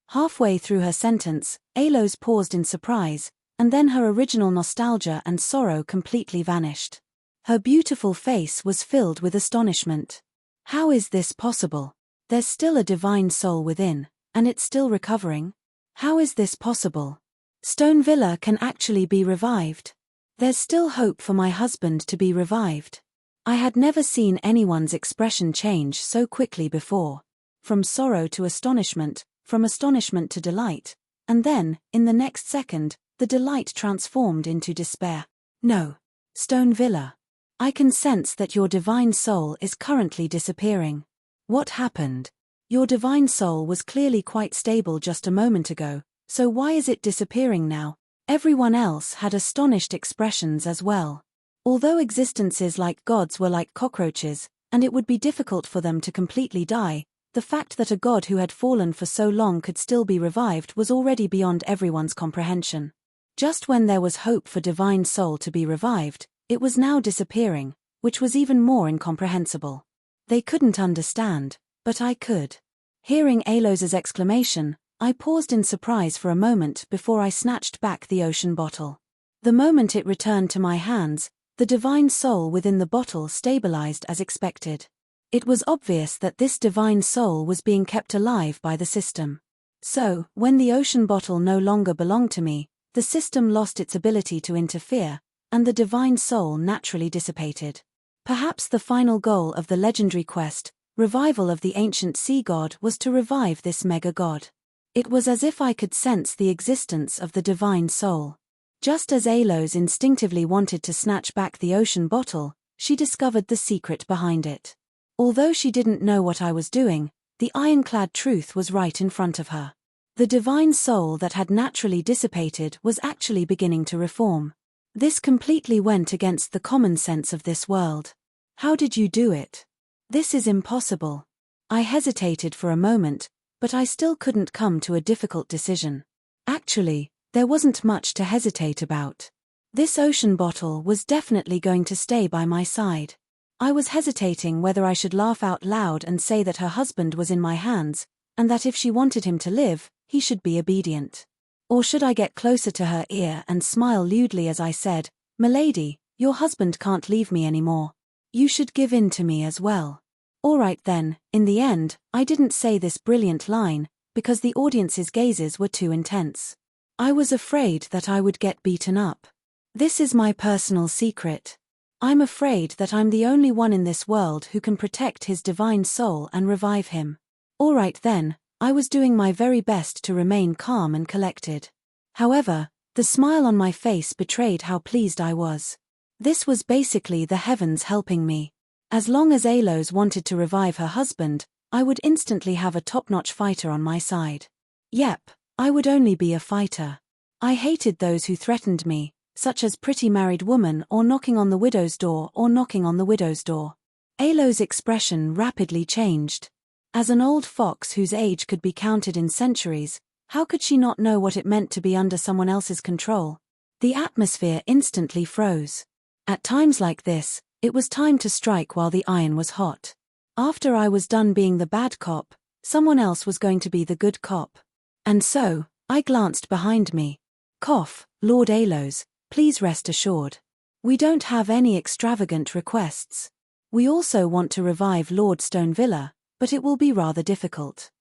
Speaker 1: Halfway through her sentence, Alos paused in surprise, and then her original nostalgia and sorrow completely vanished. Her beautiful face was filled with astonishment. How is this possible? There's still a divine soul within, and it's still recovering? How is this possible? Stonevilla can actually be revived. There's still hope for my husband to be revived. I had never seen anyone's expression change so quickly before. From sorrow to astonishment, from astonishment to delight, and then, in the next second, the delight transformed into despair. No. Stonevilla. I can sense that your divine soul is currently disappearing. What happened? Your divine soul was clearly quite stable just a moment ago, so why is it disappearing now? Everyone else had astonished expressions as well. Although existences like gods were like cockroaches, and it would be difficult for them to completely die, the fact that a god who had fallen for so long could still be revived was already beyond everyone's comprehension. Just when there was hope for divine soul to be revived, it was now disappearing, which was even more incomprehensible. They couldn't understand, but I could. Hearing Alos's exclamation, I paused in surprise for a moment before I snatched back the ocean bottle. The moment it returned to my hands, the divine soul within the bottle stabilized as expected. It was obvious that this divine soul was being kept alive by the system. So, when the ocean bottle no longer belonged to me, the system lost its ability to interfere, and the divine soul naturally dissipated. Perhaps the final goal of the legendary quest, revival of the ancient sea god, was to revive this mega god. It was as if I could sense the existence of the divine soul. Just as Alos instinctively wanted to snatch back the ocean bottle, she discovered the secret behind it. Although she didn't know what I was doing, the ironclad truth was right in front of her. The divine soul that had naturally dissipated was actually beginning to reform. This completely went against the common sense of this world. How did you do it? This is impossible. I hesitated for a moment, but I still couldn't come to a difficult decision. Actually, there wasn't much to hesitate about. This ocean bottle was definitely going to stay by my side. I was hesitating whether I should laugh out loud and say that her husband was in my hands, and that if she wanted him to live, he should be obedient. Or should I get closer to her ear and smile lewdly as I said, "Milady, your husband can't leave me anymore. You should give in to me as well." All right then, in the end, I didn't say this brilliant line, because the audience's gazes were too intense. I was afraid that I would get beaten up. This is my personal secret. I'm afraid that I'm the only one in this world who can protect his divine soul and revive him. All right then, I was doing my very best to remain calm and collected. However, the smile on my face betrayed how pleased I was. This was basically the heavens helping me. As long as Alos wanted to revive her husband, I would instantly have a top-notch fighter on my side. Yep, I would only be a fighter. I hated those who threatened me, such as pretty married woman or knocking on the widow's door or knocking on the widow's door. Alo's expression rapidly changed. As an old fox whose age could be counted in centuries, how could she not know what it meant to be under someone else's control? The atmosphere instantly froze. At times like this, it was time to strike while the iron was hot. After I was done being the bad cop, someone else was going to be the good cop. And so, I glanced behind me. Cough, Lord Alos, please rest assured. We don't have any extravagant requests. We also want to revive Lord Stonevilla, but it will be rather difficult.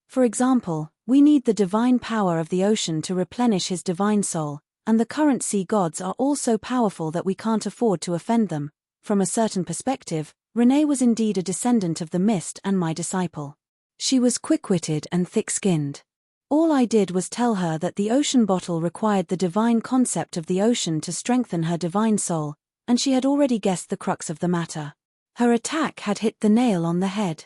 Speaker 1: For example, we need the divine power of the ocean to replenish his divine soul, and the current sea gods are all so powerful that we can't afford to offend them. From a certain perspective, Renee was indeed a descendant of the mist and my disciple. She was quick-witted and thick-skinned. All I did was tell her that the ocean bottle required the divine concept of the ocean to strengthen her divine soul, and she had already guessed the crux of the matter. Her attack had hit the nail on the head.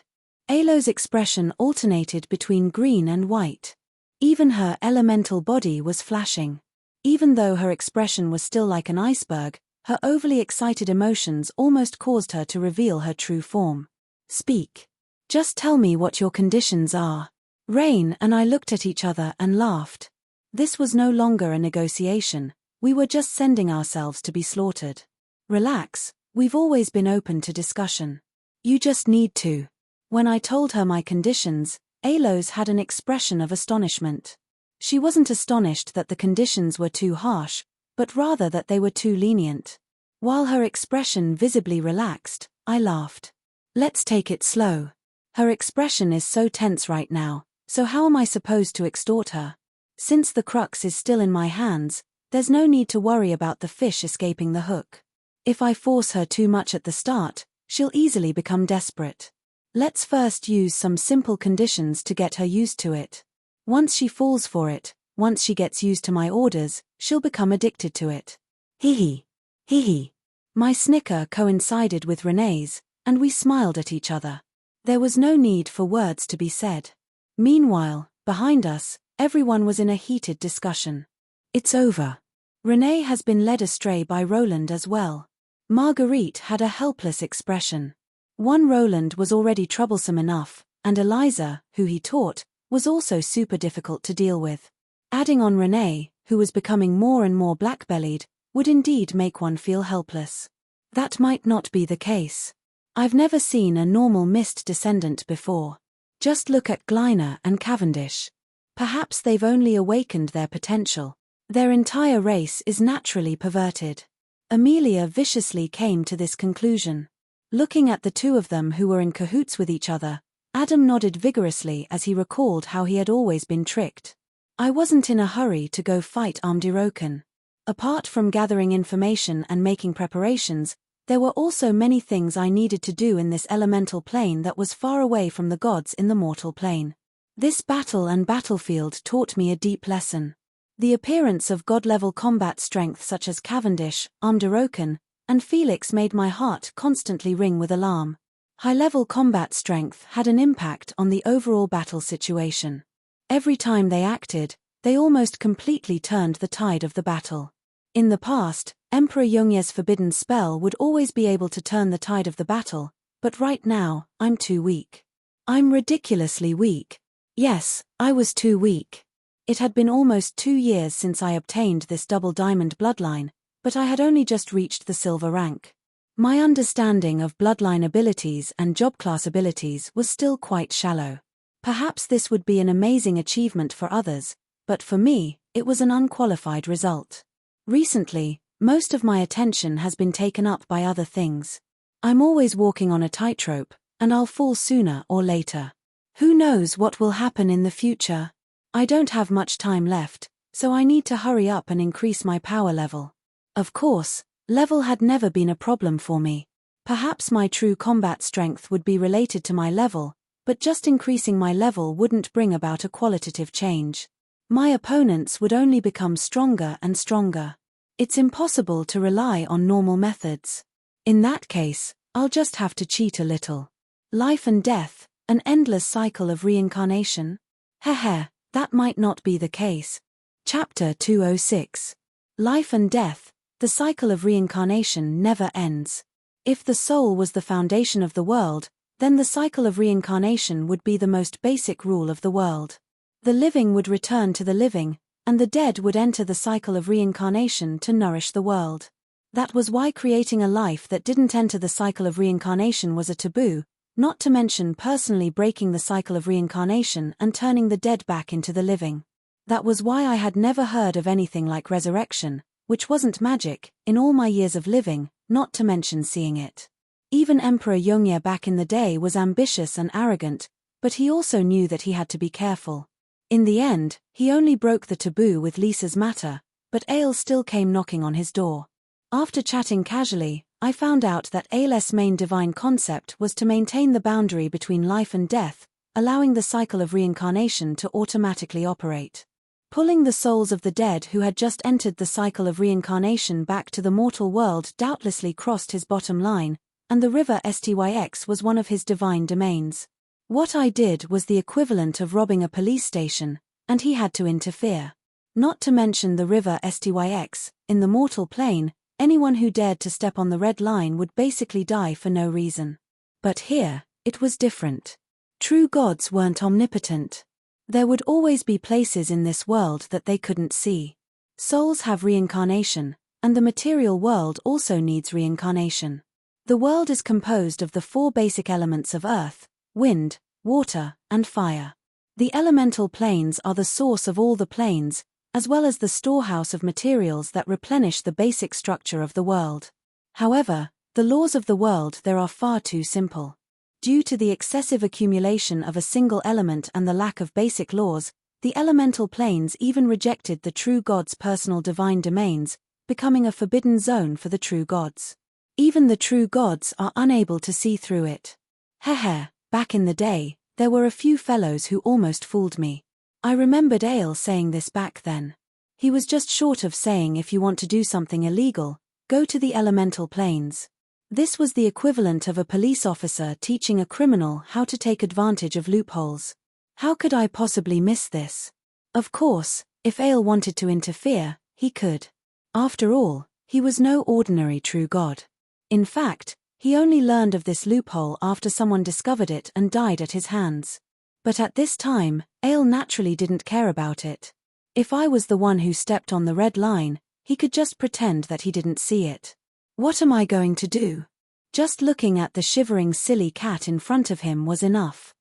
Speaker 1: Alo's expression alternated between green and white. Even her elemental body was flashing. Even though her expression was still like an iceberg, her overly excited emotions almost caused her to reveal her true form. Speak. Just tell me what your conditions are. Rain and I looked at each other and laughed. This was no longer a negotiation, we were just sending ourselves to be slaughtered. Relax, we've always been open to discussion. You just need to. When I told her my conditions, Alo's had an expression of astonishment. She wasn't astonished that the conditions were too harsh, but rather that they were too lenient. While her expression visibly relaxed, I laughed. Let's take it slow. Her expression is so tense right now, so how am I supposed to extort her? Since the crux is still in my hands, there's no need to worry about the fish escaping the hook. If I force her too much at the start, she'll easily become desperate. Let's first use some simple conditions to get her used to it. Once she falls for it, once she gets used to my orders, she'll become addicted to it. Hee hee. My snicker coincided with Renee's, and we smiled at each other. There was no need for words to be said. Meanwhile, behind us, everyone was in a heated discussion. It's over. Renee has been led astray by Roland as well. Marguerite had a helpless expression. One Roland was already troublesome enough, and Eliza, who he taught, was also super difficult to deal with. Adding on Renee, who was becoming more and more black-bellied, would indeed make one feel helpless. That might not be the case. I've never seen a normal mist descendant before. Just look at Glyna and Cavendish. Perhaps they've only awakened their potential. Their entire race is naturally perverted. Amelia viciously came to this conclusion. Looking at the two of them who were in cahoots with each other, Adam nodded vigorously as he recalled how he had always been tricked. I wasn't in a hurry to go fight Amdiroken. Apart from gathering information and making preparations, there were also many things I needed to do in this elemental plane that was far away from the gods in the mortal plane. This battle and battlefield taught me a deep lesson. The appearance of god-level combat strength such as Cavendish, Amdiroken, and Felix made my heart constantly ring with alarm. High-level combat strength had an impact on the overall battle situation. Every time they acted, they almost completely turned the tide of the battle. In the past, Emperor Yongye's forbidden spell would always be able to turn the tide of the battle, but right now, I'm too weak. I'm ridiculously weak. Yes, I was too weak. It had been almost 2 years since I obtained this double diamond bloodline, but I had only just reached the silver rank. My understanding of bloodline abilities and job class abilities was still quite shallow. Perhaps this would be an amazing achievement for others, but for me, it was an unqualified result. Recently, most of my attention has been taken up by other things. I'm always walking on a tightrope, and I'll fall sooner or later. Who knows what will happen in the future? I don't have much time left, so I need to hurry up and increase my power level. Of course, level had never been a problem for me. Perhaps my true combat strength would be related to my level, but just increasing my level wouldn't bring about a qualitative change. My opponents would only become stronger and stronger. It's impossible to rely on normal methods. In that case, I'll just have to cheat a little. Life and death, an endless cycle of reincarnation? Heh, that might not be the case. Chapter 206. Life and death, The cycle of reincarnation never ends. If the soul was the foundation of the world, then the cycle of reincarnation would be the most basic rule of the world. The living would return to the living, and the dead would enter the cycle of reincarnation to nourish the world. That was why creating a life that didn't enter the cycle of reincarnation was a taboo, not to mention personally breaking the cycle of reincarnation and turning the dead back into the living. That was why I had never heard of anything like resurrection, which wasn't magic, in all my years of living, not to mention seeing it. Even Emperor Yongye back in the day was ambitious and arrogant, but he also knew that he had to be careful. In the end, he only broke the taboo with Lisa's matter, but Ale still came knocking on his door. After chatting casually, I found out that Ale's main divine concept was to maintain the boundary between life and death, allowing the cycle of reincarnation to automatically operate. Pulling the souls of the dead who had just entered the cycle of reincarnation back to the mortal world doubtlessly crossed his bottom line, and the river Styx was one of his divine domains. What I did was the equivalent of robbing a police station, and he had to interfere. Not to mention the river Styx, in the mortal plane, anyone who dared to step on the red line would basically die for no reason. But here, it was different. True gods weren't omnipotent. There would always be places in this world that they couldn't see. Souls have reincarnation, and the material world also needs reincarnation. The world is composed of the four basic elements of earth, wind, water, and fire. The elemental planes are the source of all the planes, as well as the storehouse of materials that replenish the basic structure of the world. However, the laws of the world there are far too simple. Due to the excessive accumulation of a single element and the lack of basic laws, the elemental planes even rejected the true god's personal divine domains, becoming a forbidden zone for the true gods. Even the true gods are unable to see through it. Hehe, back in the day, there were a few fellows who almost fooled me. I remembered Ale saying this back then. He was just short of saying if you want to do something illegal, go to the elemental planes. This was the equivalent of a police officer teaching a criminal how to take advantage of loopholes. How could I possibly miss this? Of course, if Ale wanted to interfere, he could. After all, he was no ordinary true god. In fact, he only learned of this loophole after someone discovered it and died at his hands. But at this time, Ale naturally didn't care about it. If I was the one who stepped on the red line, he could just pretend that he didn't see it. What am I going to do? Just looking at the shivering silly cat in front of him was enough.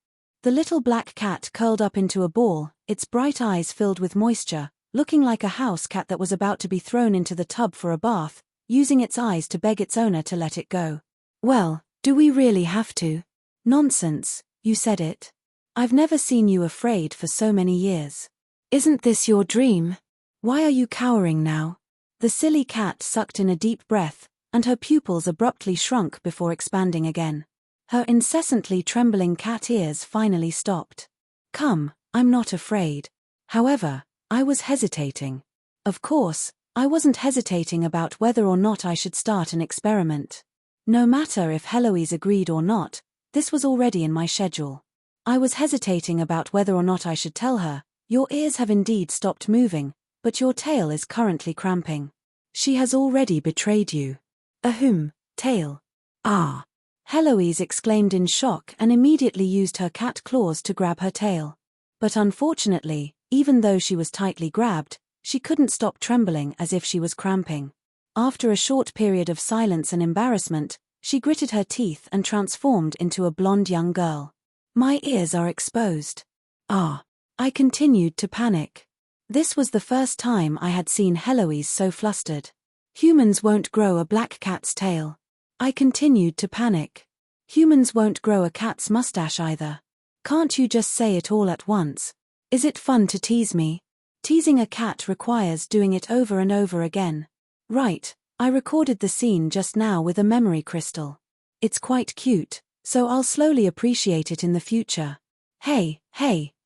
Speaker 1: The little black cat curled up into a ball, its bright eyes filled with moisture, looking like a house cat that was about to be thrown into the tub for a bath, using its eyes to beg its owner to let it go. Well, do we really have to? Nonsense, you said it. I've never seen you afraid for so many years. Isn't this your dream? Why are you cowering now? The silly cat sucked in a deep breath, and her pupils abruptly shrunk before expanding again. Her incessantly trembling cat ears finally stopped. Come, I'm not afraid. However, I was hesitating. Of course, I wasn't hesitating about whether or not I should start an experiment. No matter if Heloise agreed or not, this was already in my schedule. I was hesitating about whether or not I should tell her, your ears have indeed stopped moving, but your tail is currently cramping. She has already betrayed you. Ahem, tail. Ah. Heloise exclaimed in shock and immediately used her cat claws to grab her tail. But unfortunately, even though she was tightly grabbed, she couldn't stop trembling as if she was cramping. After a short period of silence and embarrassment, she gritted her teeth and transformed into a blonde young girl. My ears are exposed. Ah. I continued to panic. This was the first time I had seen Heloise so flustered. Humans won't grow a black cat's tail. I continued to panic. Humans won't grow a cat's mustache either. Can't you just say it all at once? Is it fun to tease me? Teasing a cat requires doing it over and over again. Right, I recorded the scene just now with a memory crystal. It's quite cute, so I'll slowly appreciate it in the future. Hey,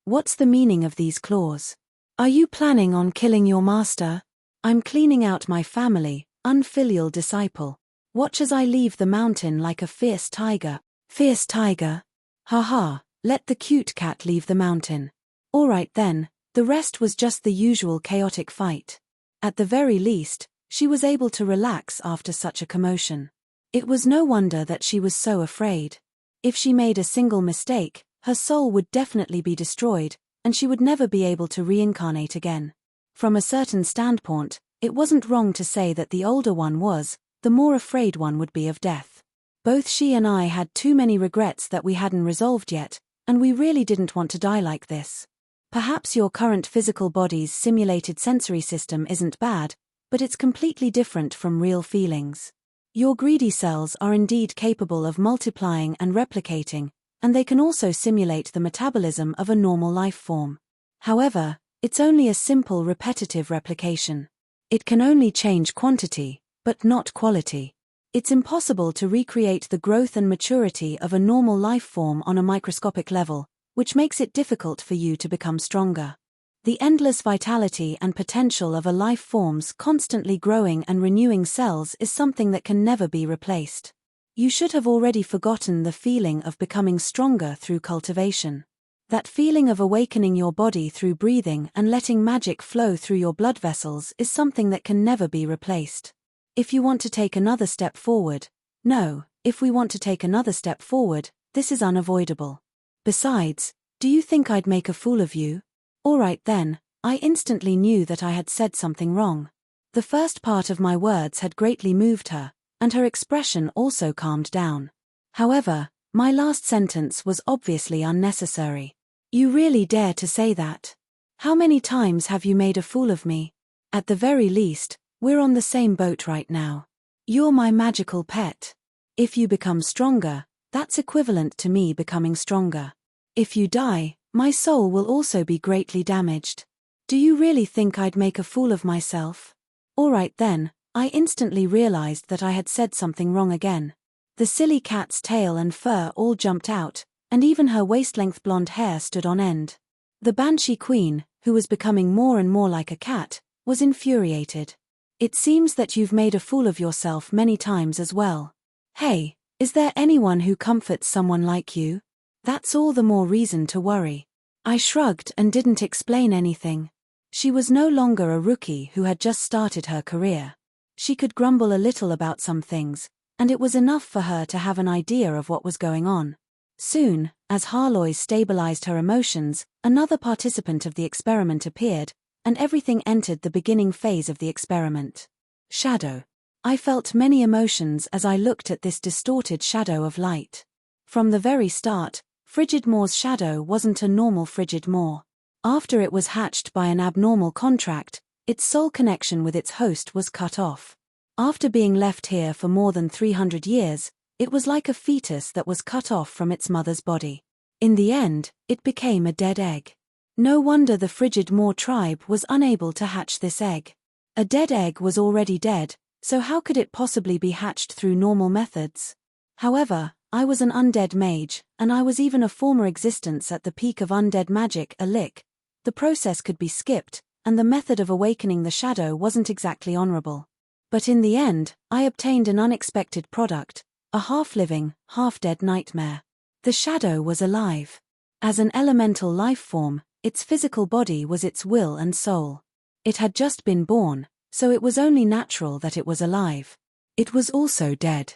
Speaker 1: what's the meaning of these claws? Are you planning on killing your master? I'm cleaning out my family, unfilial disciple. Watch as I leave the mountain like a fierce tiger. Fierce tiger? Haha, let the cute cat leave the mountain. Alright then, the rest was just the usual chaotic fight. At the very least, She was able to relax after such a commotion. It was no wonder that she was so afraid. If she made a single mistake, her soul would definitely be destroyed, and she would never be able to reincarnate again. From a certain standpoint, it wasn't wrong to say that the older one was, the more afraid one would be of death. Both she and I had too many regrets that we hadn't resolved yet, and we really didn't want to die like this. Perhaps your current physical body's simulated sensory system isn't bad, but it's completely different from real feelings. Your greedy cells are indeed capable of multiplying and replicating, and they can also simulate the metabolism of a normal life form. However, it's only a simple repetitive replication. It can only change quantity, but not quality. It's impossible to recreate the growth and maturity of a normal life form on a microscopic level, which makes it difficult for you to become stronger. The endless vitality and potential of a life form's constantly growing and renewing cells is something that can never be replaced. You should have already forgotten the feeling of becoming stronger through cultivation. That feeling of awakening your body through breathing and letting magic flow through your blood vessels is something that can never be replaced. If you want to take another step forward, if we want to take another step forward, this is unavoidable. Besides, do you think I'd make a fool of you? Alright then, I instantly knew that I had said something wrong. The first part of my words had greatly moved her, and her expression also calmed down. However, my last sentence was obviously unnecessary. You really dare to say that? How many times have you made a fool of me? At the very least, we're on the same boat right now. You're my magical pet. If you become stronger, that's equivalent to me becoming stronger. If you die, my soul will also be greatly damaged. Do you really think I'd make a fool of myself? Alright then, I instantly realized that I had said something wrong again. The silly cat's tail and fur all jumped out, and even her waist-length blonde hair stood on end. The Banshee Queen, who was becoming more and more like a cat, was infuriated. It seems that you've made a fool of yourself many times as well. Hey, is there anyone who comforts someone like you? That's all the more reason to worry. I shrugged and didn't explain anything. She was no longer a rookie who had just started her career. She could grumble a little about some things, and it was enough for her to have an idea of what was going on. Soon, as Harloy stabilized her emotions, another participant of the experiment appeared, and everything entered the beginning phase of the experiment. Shadow. I felt many emotions as I looked at this distorted shadow of light. From the very start, Frigid Moor's shadow wasn't a normal Frigid Moor. After it was hatched by an abnormal contract, its soul connection with its host was cut off. After being left here for more than 300 years, it was like a fetus that was cut off from its mother's body. In the end, it became a dead egg. No wonder the Frigid Moor tribe was unable to hatch this egg. A dead egg was already dead, so how could it possibly be hatched through normal methods? However, I was an undead mage, and I was even a former existence at the peak of undead magic, a Lich. The process could be skipped, and the method of awakening the shadow wasn't exactly honorable. But in the end, I obtained an unexpected product, a half-living, half-dead nightmare. The shadow was alive. As an elemental life form, its physical body was its will and soul. It had just been born, so it was only natural that it was alive. It was also dead.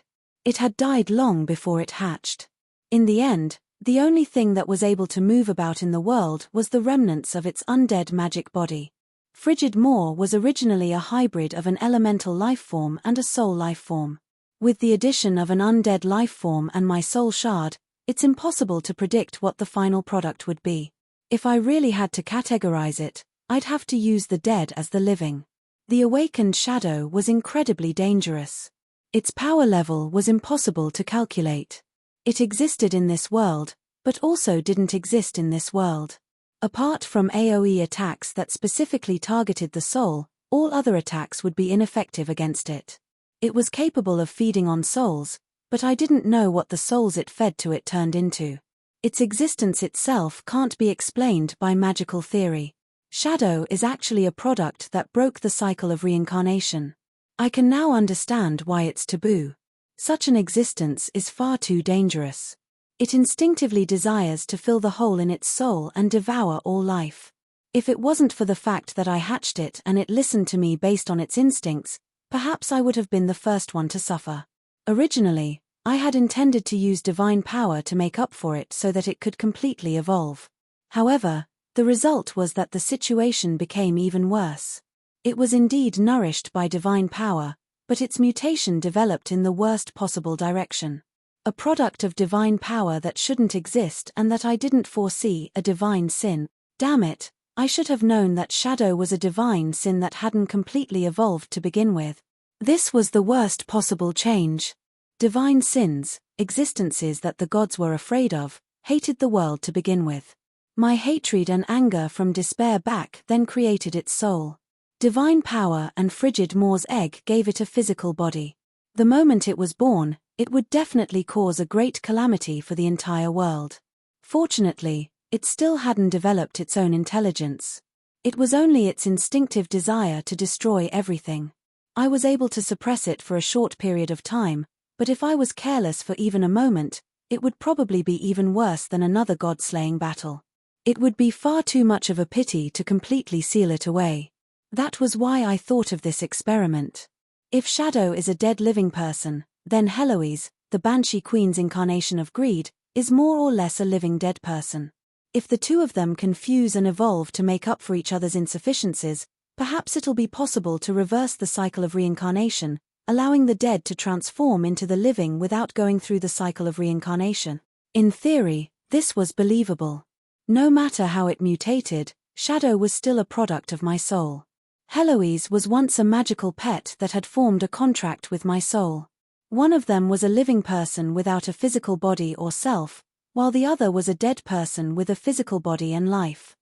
Speaker 1: It had died long before it hatched. In the end, the only thing that was able to move about in the world was the remnants of its undead magic body. Frigid Moor was originally a hybrid of an elemental life form and a soul life form. With the addition of an undead life form and my soul shard, it's impossible to predict what the final product would be. If I really had to categorize it, I'd have to use the dead as the living. The awakened shadow was incredibly dangerous. Its power level was impossible to calculate. It existed in this world, but also didn't exist in this world. Apart from AoE attacks that specifically targeted the soul, all other attacks would be ineffective against it. It was capable of feeding on souls, but I didn't know what the souls it fed to it turned into. Its existence itself can't be explained by magical theory. Shadow is actually a product that broke the cycle of reincarnation. I can now understand why it's taboo. Such an existence is far too dangerous. It instinctively desires to fill the hole in its soul and devour all life. If it wasn't for the fact that I hatched it and it listened to me based on its instincts, perhaps I would have been the first one to suffer. Originally, I had intended to use divine power to make up for it so that it could completely evolve. However, the result was that the situation became even worse. It was indeed nourished by divine power, but its mutation developed in the worst possible direction. A product of divine power that shouldn't exist and that I didn't foresee, a divine sin. Damn it, I should have known that shadow was a divine sin that hadn't completely evolved to begin with. This was the worst possible change. Divine sins, existences that the gods were afraid of, hated the world to begin with. My hatred and anger from despair back then created its soul. Divine power and frigid Moor's egg gave it a physical body. The moment it was born, it would definitely cause a great calamity for the entire world. Fortunately, it still hadn't developed its own intelligence. It was only its instinctive desire to destroy everything. I was able to suppress it for a short period of time, but if I was careless for even a moment, it would probably be even worse than another god-slaying battle. It would be far too much of a pity to completely seal it away. That was why I thought of this experiment. If Shadow is a dead living person, then Heloise, the Banshee Queen's incarnation of greed, is more or less a living dead person. If the two of them can fuse and evolve to make up for each other's insufficiencies, perhaps it'll be possible to reverse the cycle of reincarnation, allowing the dead to transform into the living without going through the cycle of reincarnation. In theory, this was believable. No matter how it mutated, Shadow was still a product of my soul. Heloise was once a magical pet that had formed a contract with my soul. One of them was a living person without a physical body or self, while the other was a dead person with a physical body and life.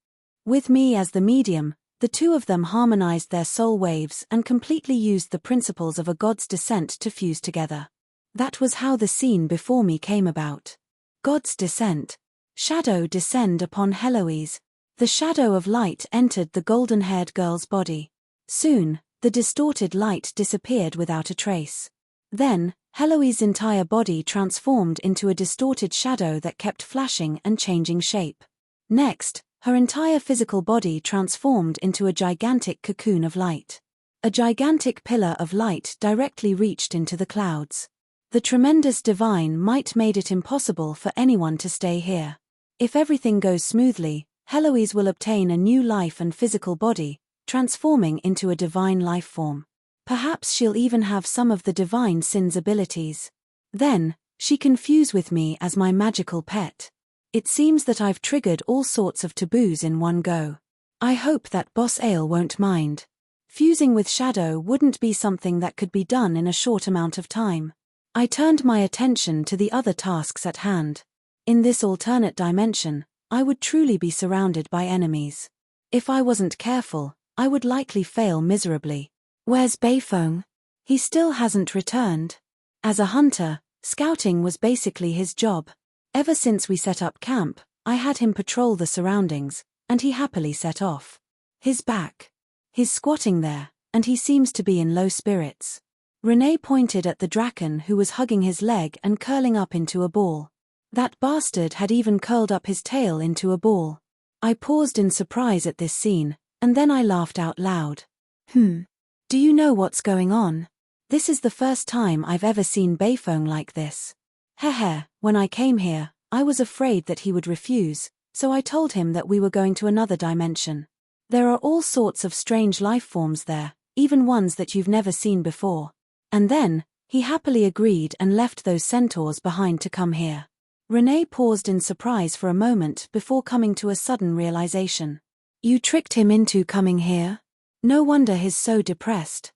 Speaker 1: With me as the medium, the two of them harmonized their soul waves and completely used the principles of a god's descent to fuse together. That was how the scene before me came about. God's descent. Shadow descend upon Heloise. The shadow of light entered the golden-haired girl's body. Soon, the distorted light disappeared without a trace. Then, Heloise's entire body transformed into a distorted shadow that kept flashing and changing shape. Next, her entire physical body transformed into a gigantic cocoon of light. A gigantic pillar of light directly reached into the clouds. The tremendous divine might made it impossible for anyone to stay here. If everything goes smoothly, Heloise will obtain a new life and physical body, transforming into a divine life form. Perhaps she'll even have some of the divine sin's abilities. Then, she can fuse with me as my magical pet. It seems that I've triggered all sorts of taboos in one go. I hope that Boss Ale won't mind. Fusing with Shadow wouldn't be something that could be done in a short amount of time. I turned my attention to the other tasks at hand. In this alternate dimension, I would truly be surrounded by enemies. If I wasn't careful, I would likely fail miserably. Where's Beifong? He still hasn't returned. As a hunter, scouting was basically his job. Ever since we set up camp, I had him patrol the surroundings, and he happily set off. He's back. He's squatting there, and he seems to be in low spirits. Renee pointed at the Draken who was hugging his leg and curling up into a ball. That bastard had even curled up his tail into a ball. I paused in surprise at this scene, and then I laughed out loud. Do you know what's going on? This is the first time I've ever seen Beifong like this. When I came here, I was afraid that he would refuse, so I told him that we were going to another dimension. There are all sorts of strange life forms there, even ones that you've never seen before. And then, he happily agreed and left those centaurs behind to come here. Renee paused in surprise for a moment before coming to a sudden realization. You tricked him into coming here? No wonder he's so depressed.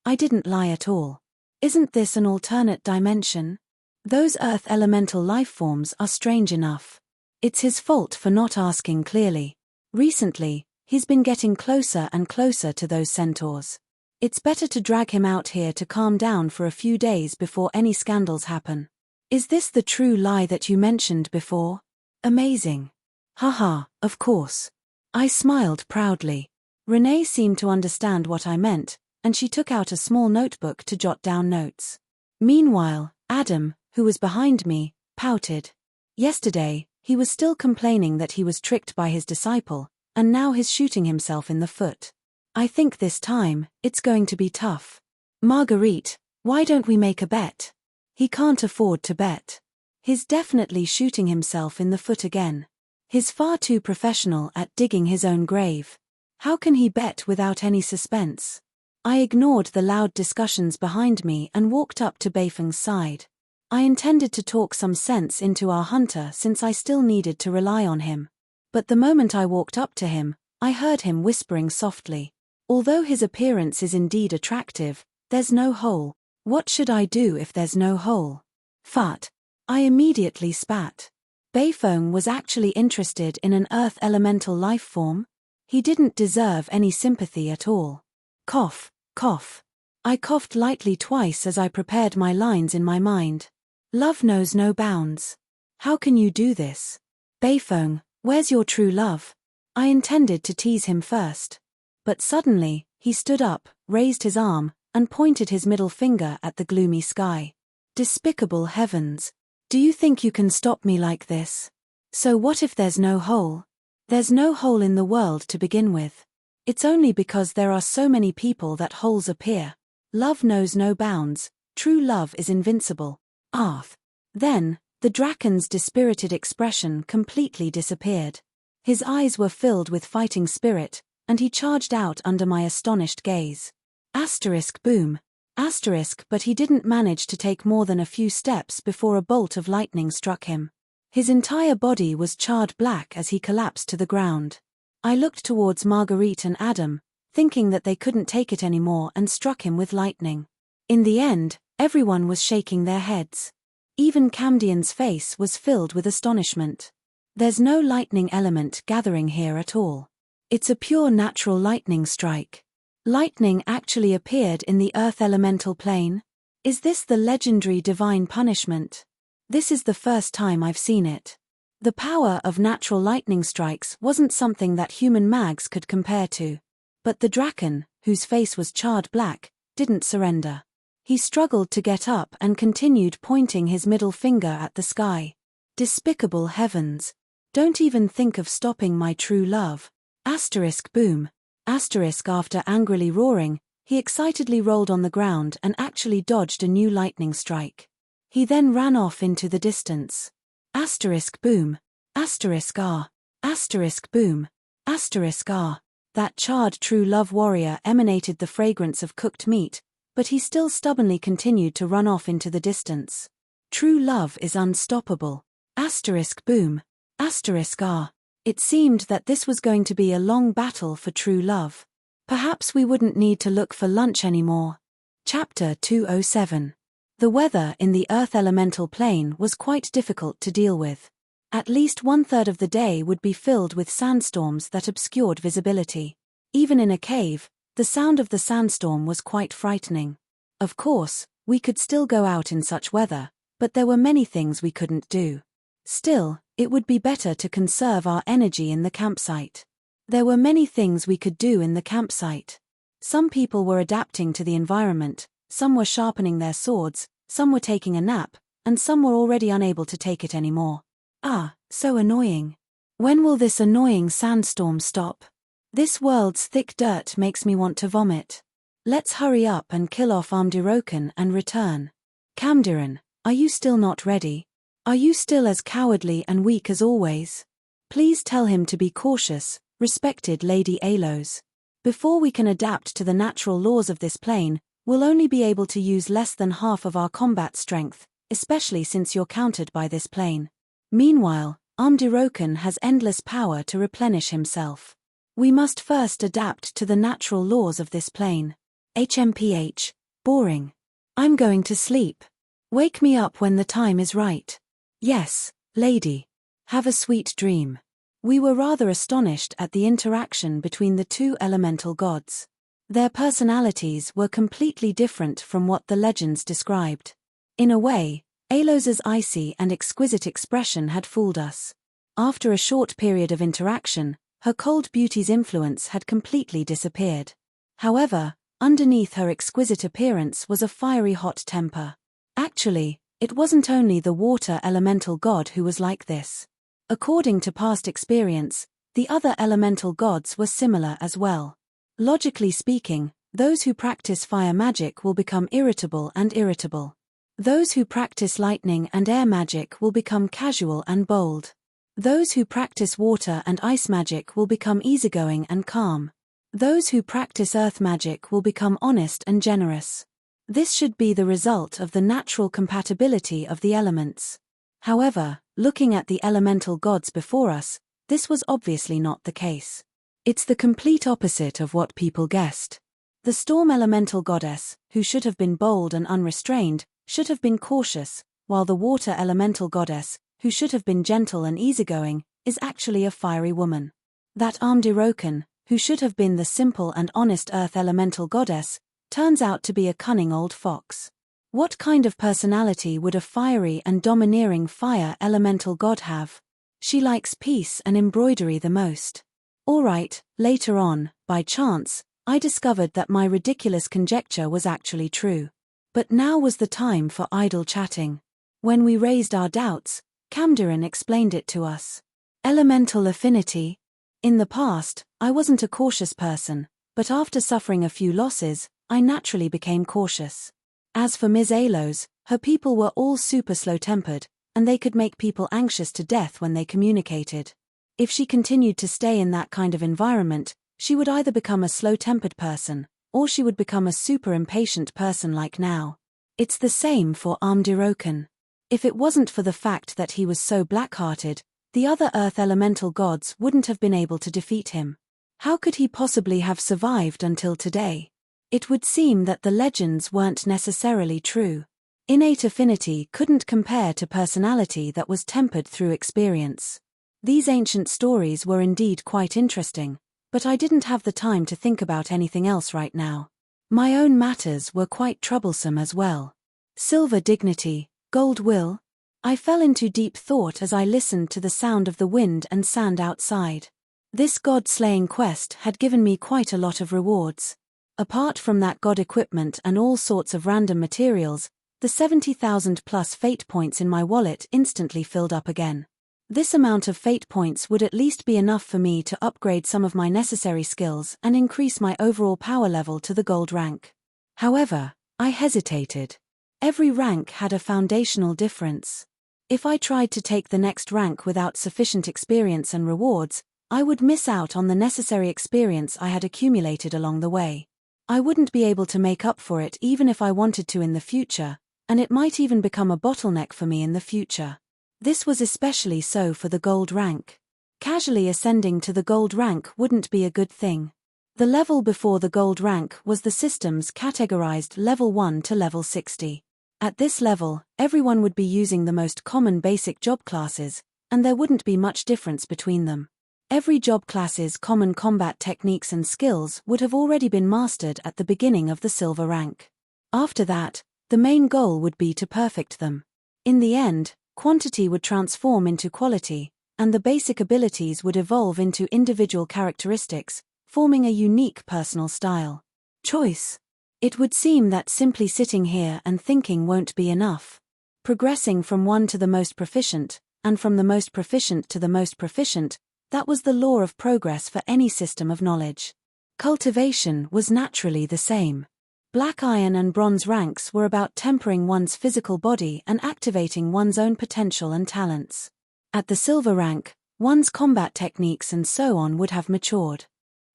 Speaker 1: I didn't lie at all. Isn't this an alternate dimension? Those earth elemental life forms are strange enough. It's his fault for not asking clearly. Recently, he's been getting closer and closer to those centaurs. It's better to drag him out here to calm down for a few days before any scandals happen. Is this the true lie that you mentioned before? Amazing. Haha, of course. I smiled proudly. Renee seemed to understand what I meant, and she took out a small notebook to jot down notes. Meanwhile, Adam, who was behind me, pouted. Yesterday, he was still complaining that he was tricked by his disciple, and now he's shooting himself in the foot. I think this time, it's going to be tough. Marguerite, why don't we make a bet? He can't afford to bet. He's definitely shooting himself in the foot again. He's far too professional at digging his own grave. How can he bet without any suspense? I ignored the loud discussions behind me and walked up to Beifeng's side. I intended to talk some sense into our hunter since I still needed to rely on him. But the moment I walked up to him, I heard him whispering softly. Although his appearance is indeed attractive, there's no hole. What should I do if there's no hole? Fart. I immediately spat. Beifeng was actually interested in an earth elemental life form? He didn't deserve any sympathy at all. Cough, cough. I coughed lightly twice as I prepared my lines in my mind. Love knows no bounds. How can you do this? Beifeng, where's your true love? I intended to tease him first. But suddenly, he stood up, raised his arm, and pointed his middle finger at the gloomy sky. Despicable heavens. Do you think you can stop me like this? So what if there's no hole? There's no hole in the world to begin with. It's only because there are so many people that holes appear. Love knows no bounds, true love is invincible. Arth. Then, the Draken's dispirited expression completely disappeared. His eyes were filled with fighting spirit, and he charged out under my astonished gaze. Asterisk boom. Asterisk, but he didn't manage to take more than a few steps before a bolt of lightning struck him. His entire body was charred black as he collapsed to the ground. I looked towards Marguerite and Adam, thinking that they couldn't take it anymore, and struck him with lightning. In the end, everyone was shaking their heads. Even Camdian's face was filled with astonishment. There's no lightning element gathering here at all. It's a pure natural lightning strike. Lightning actually appeared in the earth elemental plane? Is this the legendary divine punishment? This is the first time I've seen it. The power of natural lightning strikes wasn't something that human mags could compare to. But the Draken, whose face was charred black, didn't surrender. He struggled to get up and continued pointing his middle finger at the sky. Despicable heavens. Don't even think of stopping my true love. Asterisk boom. Asterisk after angrily roaring, he excitedly rolled on the ground and actually dodged a new lightning strike. He then ran off into the distance. Asterisk boom. Asterisk ah. Asterisk boom. Asterisk ah. That charred true love warrior emanated the fragrance of cooked meat, but he still stubbornly continued to run off into the distance. True love is unstoppable. Asterisk boom. Asterisk ah. It seemed that this was going to be a long battle for true love. Perhaps we wouldn't need to look for lunch anymore. Chapter 207. The weather in the earth elemental plane was quite difficult to deal with. At least 1/3 of the day would be filled with sandstorms that obscured visibility. Even in a cave, the sound of the sandstorm was quite frightening. Of course, we could still go out in such weather, but there were many things we couldn't do. Still, it would be better to conserve our energy in the campsite. There were many things we could do in the campsite. Some people were adapting to the environment, some were sharpening their swords, some were taking a nap, and some were already unable to take it anymore. Ah, so annoying. When will this annoying sandstorm stop? This world's thick dirt makes me want to vomit. Let's hurry up and kill off Amdirokan and return. Camdiran, are you still not ready? Are you still as cowardly and weak as always? Please tell him to be cautious, respected Lady Alos. Before we can adapt to the natural laws of this plane, we'll only be able to use less than half of our combat strength, especially since you're countered by this plane. Meanwhile, Amdirokan has endless power to replenish himself. We must first adapt to the natural laws of this plane. HMPH. Boring. I'm going to sleep. Wake me up when the time is right. Yes, lady. Have a sweet dream. We were rather astonished at the interaction between the two elemental gods. Their personalities were completely different from what the legends described. In a way, Alos's icy and exquisite expression had fooled us. After a short period of interaction, her cold beauty's influence had completely disappeared. However, underneath her exquisite appearance was a fiery hot temper. Actually, it wasn't only the water elemental god who was like this. According to past experience, the other elemental gods were similar as well. Logically speaking, those who practice fire magic will become irritable and irritable. Those who practice lightning and air magic will become casual and bold. Those who practice water and ice magic will become easygoing and calm. Those who practice earth magic will become honest and generous. This should be the result of the natural compatibility of the elements. However, looking at the elemental gods before us, this was obviously not the case. It's the complete opposite of what people guessed. The storm elemental goddess, who should have been bold and unrestrained, should have been cautious, while the water elemental goddess, who should have been gentle and easygoing, is actually a fiery woman. That Amdiroken, who should have been the simple and honest earth elemental goddess, turns out to be a cunning old fox. What kind of personality would a fiery and domineering fire elemental god have? She likes peace and embroidery the most. Alright, later on, by chance, I discovered that my ridiculous conjecture was actually true. But now was the time for idle chatting. When we raised our doubts, Camdiran explained it to us. Elemental affinity. In the past, I wasn't a cautious person, but after suffering a few losses, I naturally became cautious. As for Ms. Alos, her people were all super slow-tempered, and they could make people anxious to death when they communicated. If she continued to stay in that kind of environment, she would either become a slow-tempered person, or she would become a super impatient person like now. It's the same for Amdiroken. If it wasn't for the fact that he was so black-hearted, the other earth elemental gods wouldn't have been able to defeat him. How could he possibly have survived until today? It would seem that the legends weren't necessarily true. Innate affinity couldn't compare to personality that was tempered through experience. These ancient stories were indeed quite interesting, but I didn't have the time to think about anything else right now. My own matters were quite troublesome as well. Silver dignity, gold will. I fell into deep thought as I listened to the sound of the wind and sand outside. This god-slaying quest had given me quite a lot of rewards. Apart from that god equipment and all sorts of random materials, the 70,000 plus fate points in my wallet instantly filled up again. This amount of fate points would at least be enough for me to upgrade some of my necessary skills and increase my overall power level to the gold rank. However, I hesitated. Every rank had a foundational difference. If I tried to take the next rank without sufficient experience and rewards, I would miss out on the necessary experience I had accumulated along the way. I wouldn't be able to make up for it even if I wanted to in the future, and it might even become a bottleneck for me in the future. This was especially so for the gold rank. Casually ascending to the gold rank wouldn't be a good thing. The level before the gold rank was the system's categorized level 1 to level 60. At this level, everyone would be using the most common basic job classes, and there wouldn't be much difference between them. Every job class's common combat techniques and skills would have already been mastered at the beginning of the silver rank. After that, the main goal would be to perfect them. In the end, quantity would transform into quality, and the basic abilities would evolve into individual characteristics, forming a unique personal style. Choice. It would seem that simply sitting here and thinking won't be enough. Progressing from one to the most proficient, and from the most proficient to the most proficient, that was the law of progress for any system of knowledge. Cultivation was naturally the same. Black iron and bronze ranks were about tempering one's physical body and activating one's own potential and talents. At the silver rank, one's combat techniques and so on would have matured.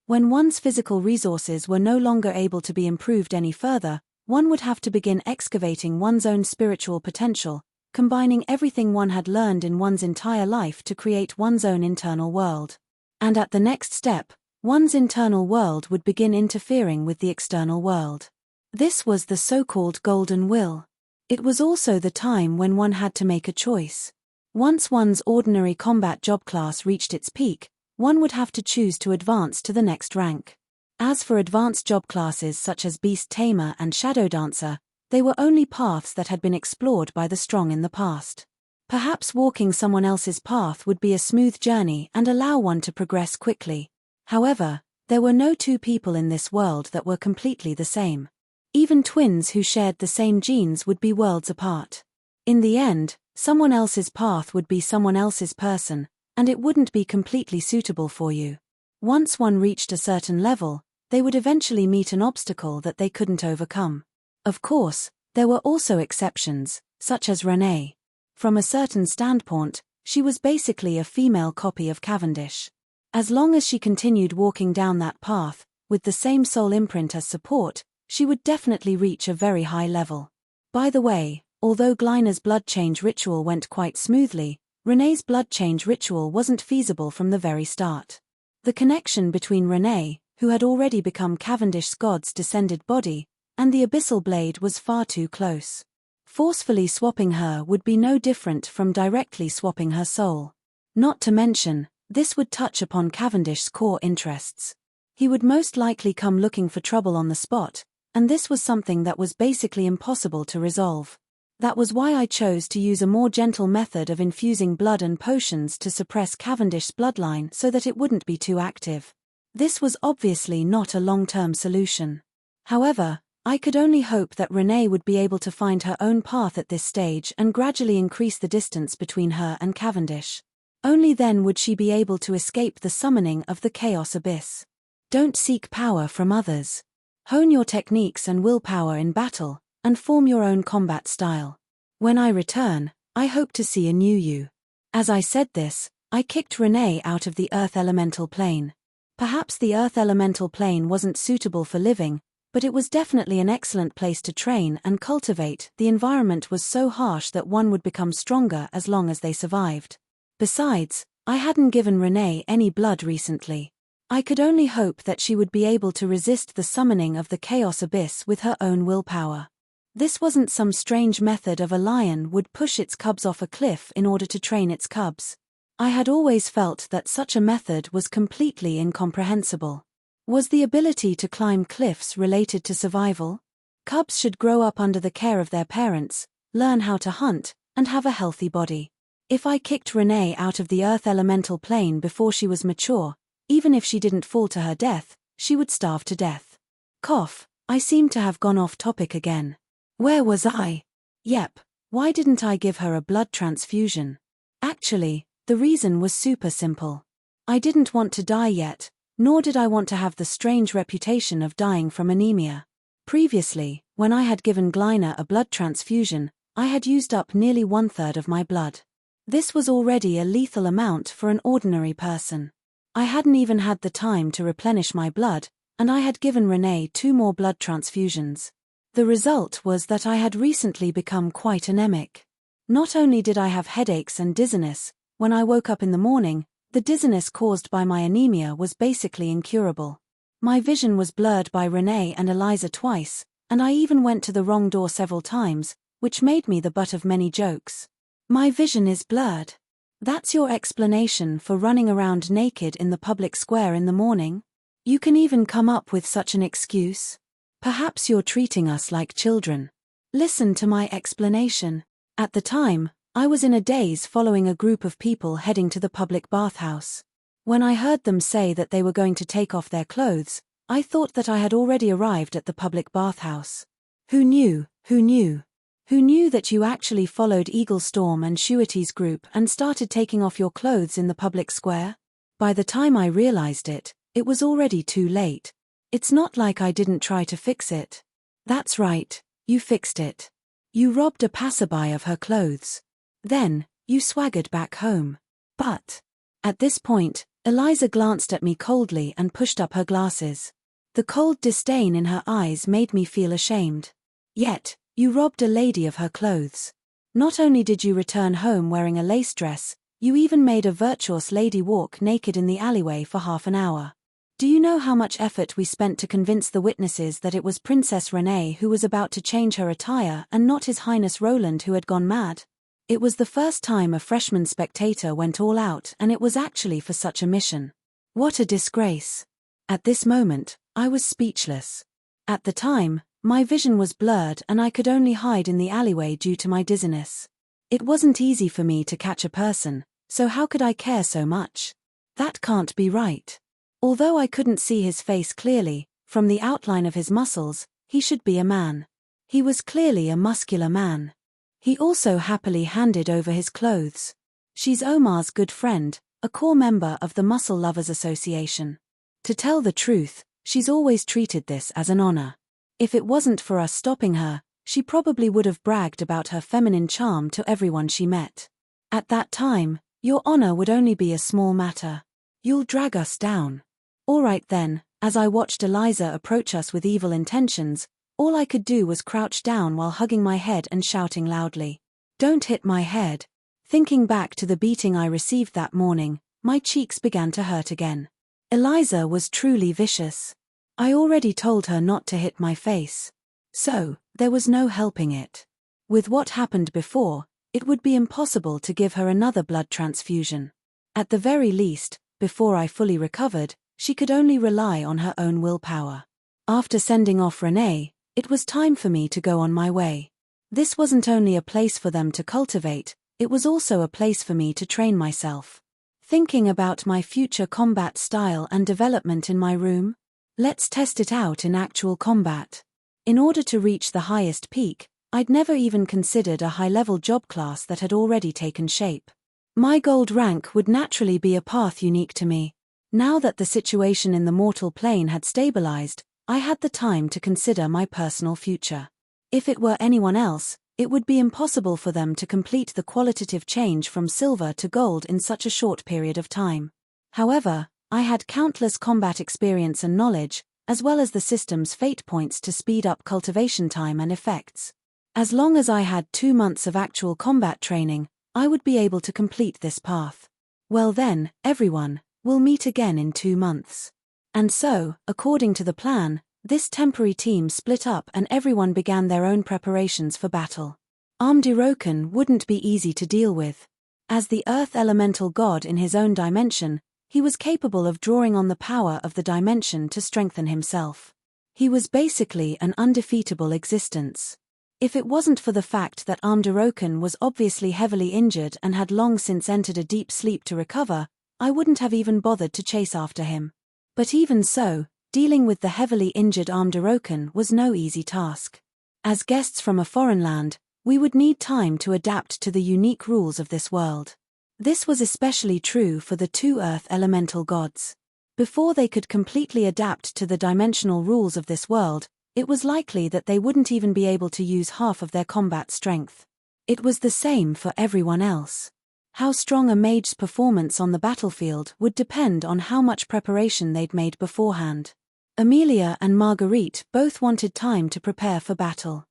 Speaker 1: When one's physical resources were no longer able to be improved any further, one would have to begin excavating one's own spiritual potential, combining everything one had learned in one's entire life to create one's own internal world. And at the next step, one's internal world would begin interfering with the external world. This was the so-called golden will. It was also the time when one had to make a choice. Once one's ordinary combat job class reached its peak, one would have to choose to advance to the next rank. As for advanced job classes such as Beast Tamer and Shadow Dancer, they were only paths that had been explored by the strong in the past. Perhaps walking someone else's path would be a smooth journey and allow one to progress quickly. However, there were no two people in this world that were completely the same. Even twins who shared the same genes would be worlds apart. In the end, someone else's path would be someone else's person, and it wouldn't be completely suitable for you. Once one reached a certain level, they would eventually meet an obstacle that they couldn't overcome. Of course, there were also exceptions, such as Renee. From a certain standpoint, she was basically a female copy of Cavendish. As long as she continued walking down that path, with the same soul imprint as support, she would definitely reach a very high level. By the way, although Glyna's blood change ritual went quite smoothly, Renee's blood change ritual wasn't feasible from the very start. The connection between Renee, who had already become Cavendish's god's descended body, and the abyssal blade was far too close. Forcefully swapping her would be no different from directly swapping her soul. Not to mention, this would touch upon Cavendish's core interests. He would most likely come looking for trouble on the spot, and this was something that was basically impossible to resolve. That was why I chose to use a more gentle method of infusing blood and potions to suppress Cavendish's bloodline so that it wouldn't be too active. This was obviously not a long-term solution. However, I could only hope that Renee would be able to find her own path at this stage and gradually increase the distance between her and Cavendish. Only then would she be able to escape the summoning of the Chaos Abyss. Don't seek power from others. Hone your techniques and willpower in battle, and form your own combat style. When I return, I hope to see a new you. As I said this, I kicked Renee out of the Earth Elemental Plane. Perhaps the Earth Elemental Plane wasn't suitable for living, but it was definitely an excellent place to train and cultivate. The environment was so harsh that one would become stronger as long as they survived. Besides, I hadn't given Renee any blood recently. I could only hope that she would be able to resist the summoning of the Chaos Abyss with her own willpower. This wasn't some strange method of a lion would push its cubs off a cliff in order to train its cubs. I had always felt that such a method was completely incomprehensible. Was the ability to climb cliffs related to survival? Cubs should grow up under the care of their parents, learn how to hunt, and have a healthy body. If I kicked Renee out of the Earth Elemental Plane before she was mature, even if she didn't fall to her death, she would starve to death. Cough, I seem to have gone off topic again. Where was I? Yep, why didn't I give her a blood transfusion? Actually, the reason was super simple. I didn't want to die yet, nor did I want to have the strange reputation of dying from anemia. Previously, when I had given Glyna a blood transfusion, I had used up nearly 1/3 of my blood. This was already a lethal amount for an ordinary person. I hadn't even had the time to replenish my blood, and I had given Renee 2 more blood transfusions. The result was that I had recently become quite anemic. Not only did I have headaches and dizziness, when I woke up in the morning, the dizziness caused by my anemia was basically incurable. My vision was blurred by Renee and Eliza twice, and I even went to the wrong door several times, which made me the butt of many jokes. My vision is blurred. That's your explanation for running around naked in the public square in the morning? You can even come up with such an excuse? Perhaps you're treating us like children. Listen to my explanation. At the time, I was in a daze following a group of people heading to the public bathhouse. When I heard them say that they were going to take off their clothes, I thought that I had already arrived at the public bathhouse. Who knew? Who knew? Who knew that you actually followed Eagle Storm and Shuity's group and started taking off your clothes in the public square? By the time I realized it, it was already too late. It's not like I didn't try to fix it. That's right, you fixed it. You robbed a passerby of her clothes. Then, you swaggered back home. But, at this point, Eliza glanced at me coldly and pushed up her glasses. The cold disdain in her eyes made me feel ashamed. Yet, you robbed a lady of her clothes. Not only did you return home wearing a lace dress, you even made a virtuous lady walk naked in the alleyway for half an hour. Do you know how much effort we spent to convince the witnesses that it was Princess Renee who was about to change her attire and not His Highness Roland who had gone mad? It was the first time a freshman spectator went all out, and it was actually for such a mission. What a disgrace. At this moment, I was speechless. At the time, my vision was blurred and I could only hide in the alleyway due to my dizziness. It wasn't easy for me to catch a person, so how could I care so much? That can't be right. Although I couldn't see his face clearly, from the outline of his muscles, he should be a man. He was clearly a muscular man. He also happily handed over his clothes. She's Omar's good friend, a core member of the Muscle Lovers Association. To tell the truth, She's always treated this as an honor. If it wasn't for us stopping her, she probably would have bragged about her feminine charm to everyone she met. At that time, your honor would only be a small matter. You'll drag us down. All right then. As I watched Eliza approach us with evil intentions, all I could do was crouch down while hugging my head and shouting loudly, "Don't hit my head." Thinking back to the beating I received that morning, my cheeks began to hurt again. Eliza was truly vicious. I already told her not to hit my face. So, there was no helping it. With what happened before, it would be impossible to give her another blood transfusion. At the very least, before I fully recovered, she could only rely on her own willpower. After sending off Renee, it was time for me to go on my way. This wasn't only a place for them to cultivate, it was also a place for me to train myself. Thinking about my future combat style and development in my room? Let's test it out in actual combat. In order to reach the highest peak, I'd never even considered a high-level job class that had already taken shape. My gold rank would naturally be a path unique to me. Now that the situation in the mortal plane had stabilized, I had the time to consider my personal future. If it were anyone else, it would be impossible for them to complete the qualitative change from silver to gold in such a short period of time. However, I had countless combat experience and knowledge, as well as the system's fate points to speed up cultivation time and effects. As long as I had 2 months of actual combat training, I would be able to complete this path. Well then, everyone, we'll meet again in 2 months. And so, according to the plan, this temporary team split up and everyone began their own preparations for battle. Amdirokan wouldn't be easy to deal with. As the earth elemental god in his own dimension, he was capable of drawing on the power of the dimension to strengthen himself. He was basically an undefeatable existence. If it wasn't for the fact that Amdirokan was obviously heavily injured and had long since entered a deep sleep to recover, I wouldn't have even bothered to chase after him. But even so, dealing with the heavily injured Amdirokan was no easy task. As guests from a foreign land, we would need time to adapt to the unique rules of this world. This was especially true for the 2 earth elemental gods. Before they could completely adapt to the dimensional rules of this world, it was likely that they wouldn't even be able to use half of their combat strength. It was the same for everyone else. How strong a mage's performance on the battlefield would depend on how much preparation they'd made beforehand. Amelia and Marguerite both wanted time to prepare for battle.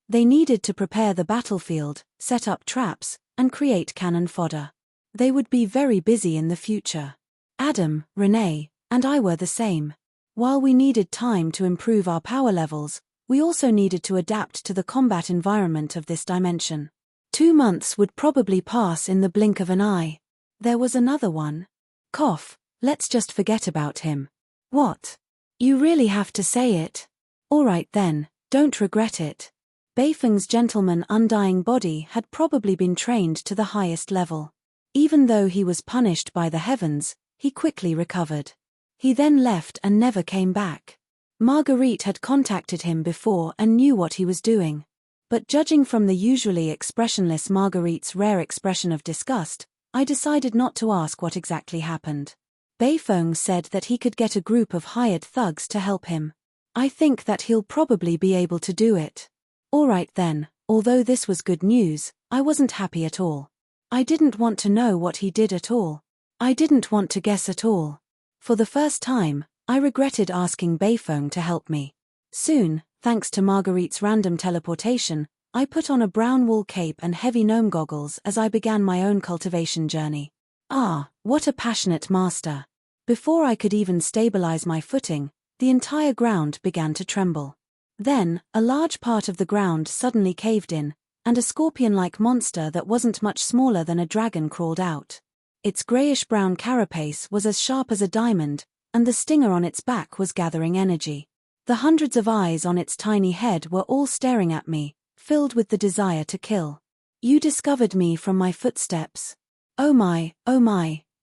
Speaker 1: They needed to prepare the battlefield, set up traps, and create cannon fodder. They would be very busy in the future. Adam, Renee, and I were the same. While we needed time to improve our power levels, we also needed to adapt to the combat environment of this dimension. 2 months would probably pass in the blink of an eye. There was another one. Cough, let's just forget about him. What? You really have to say it? All right then, don't regret it. Beifeng's gentleman undying body had probably been trained to the highest level. Even though he was punished by the heavens, he quickly recovered. He then left and never came back. Marguerite had contacted him before and knew what he was doing. But judging from the usually expressionless Marguerite's rare expression of disgust, I decided not to ask what exactly happened. Beifeng said that he could get a group of hired thugs to help him. I think that he'll probably be able to do it. All right then, although this was good news, I wasn't happy at all. I didn't want to know what he did at all. I didn't want to guess at all. For the first time, I regretted asking Beifeng to help me. Soon, thanks to Marguerite's random teleportation, I put on a brown wool cape and heavy gnome goggles as I began my own cultivation journey. Ah, what a passionate master. Before I could even stabilize my footing, the entire ground began to tremble. Then, a large part of the ground suddenly caved in, and a scorpion-like monster that wasn't much smaller than a dragon crawled out. Its grayish-brown carapace was as sharp as a diamond, and the stinger on its back was gathering energy. The hundreds of eyes on its tiny head were all staring at me, filled with the desire to kill. You discovered me from my footsteps. Oh my,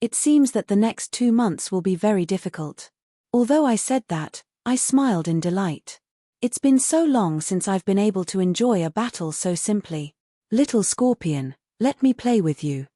Speaker 1: it seems that the next 2 months will be very difficult. Although I said that, I smiled in delight. It's been so long since I've been able to enjoy a battle so simply. Little scorpion, let me play with you.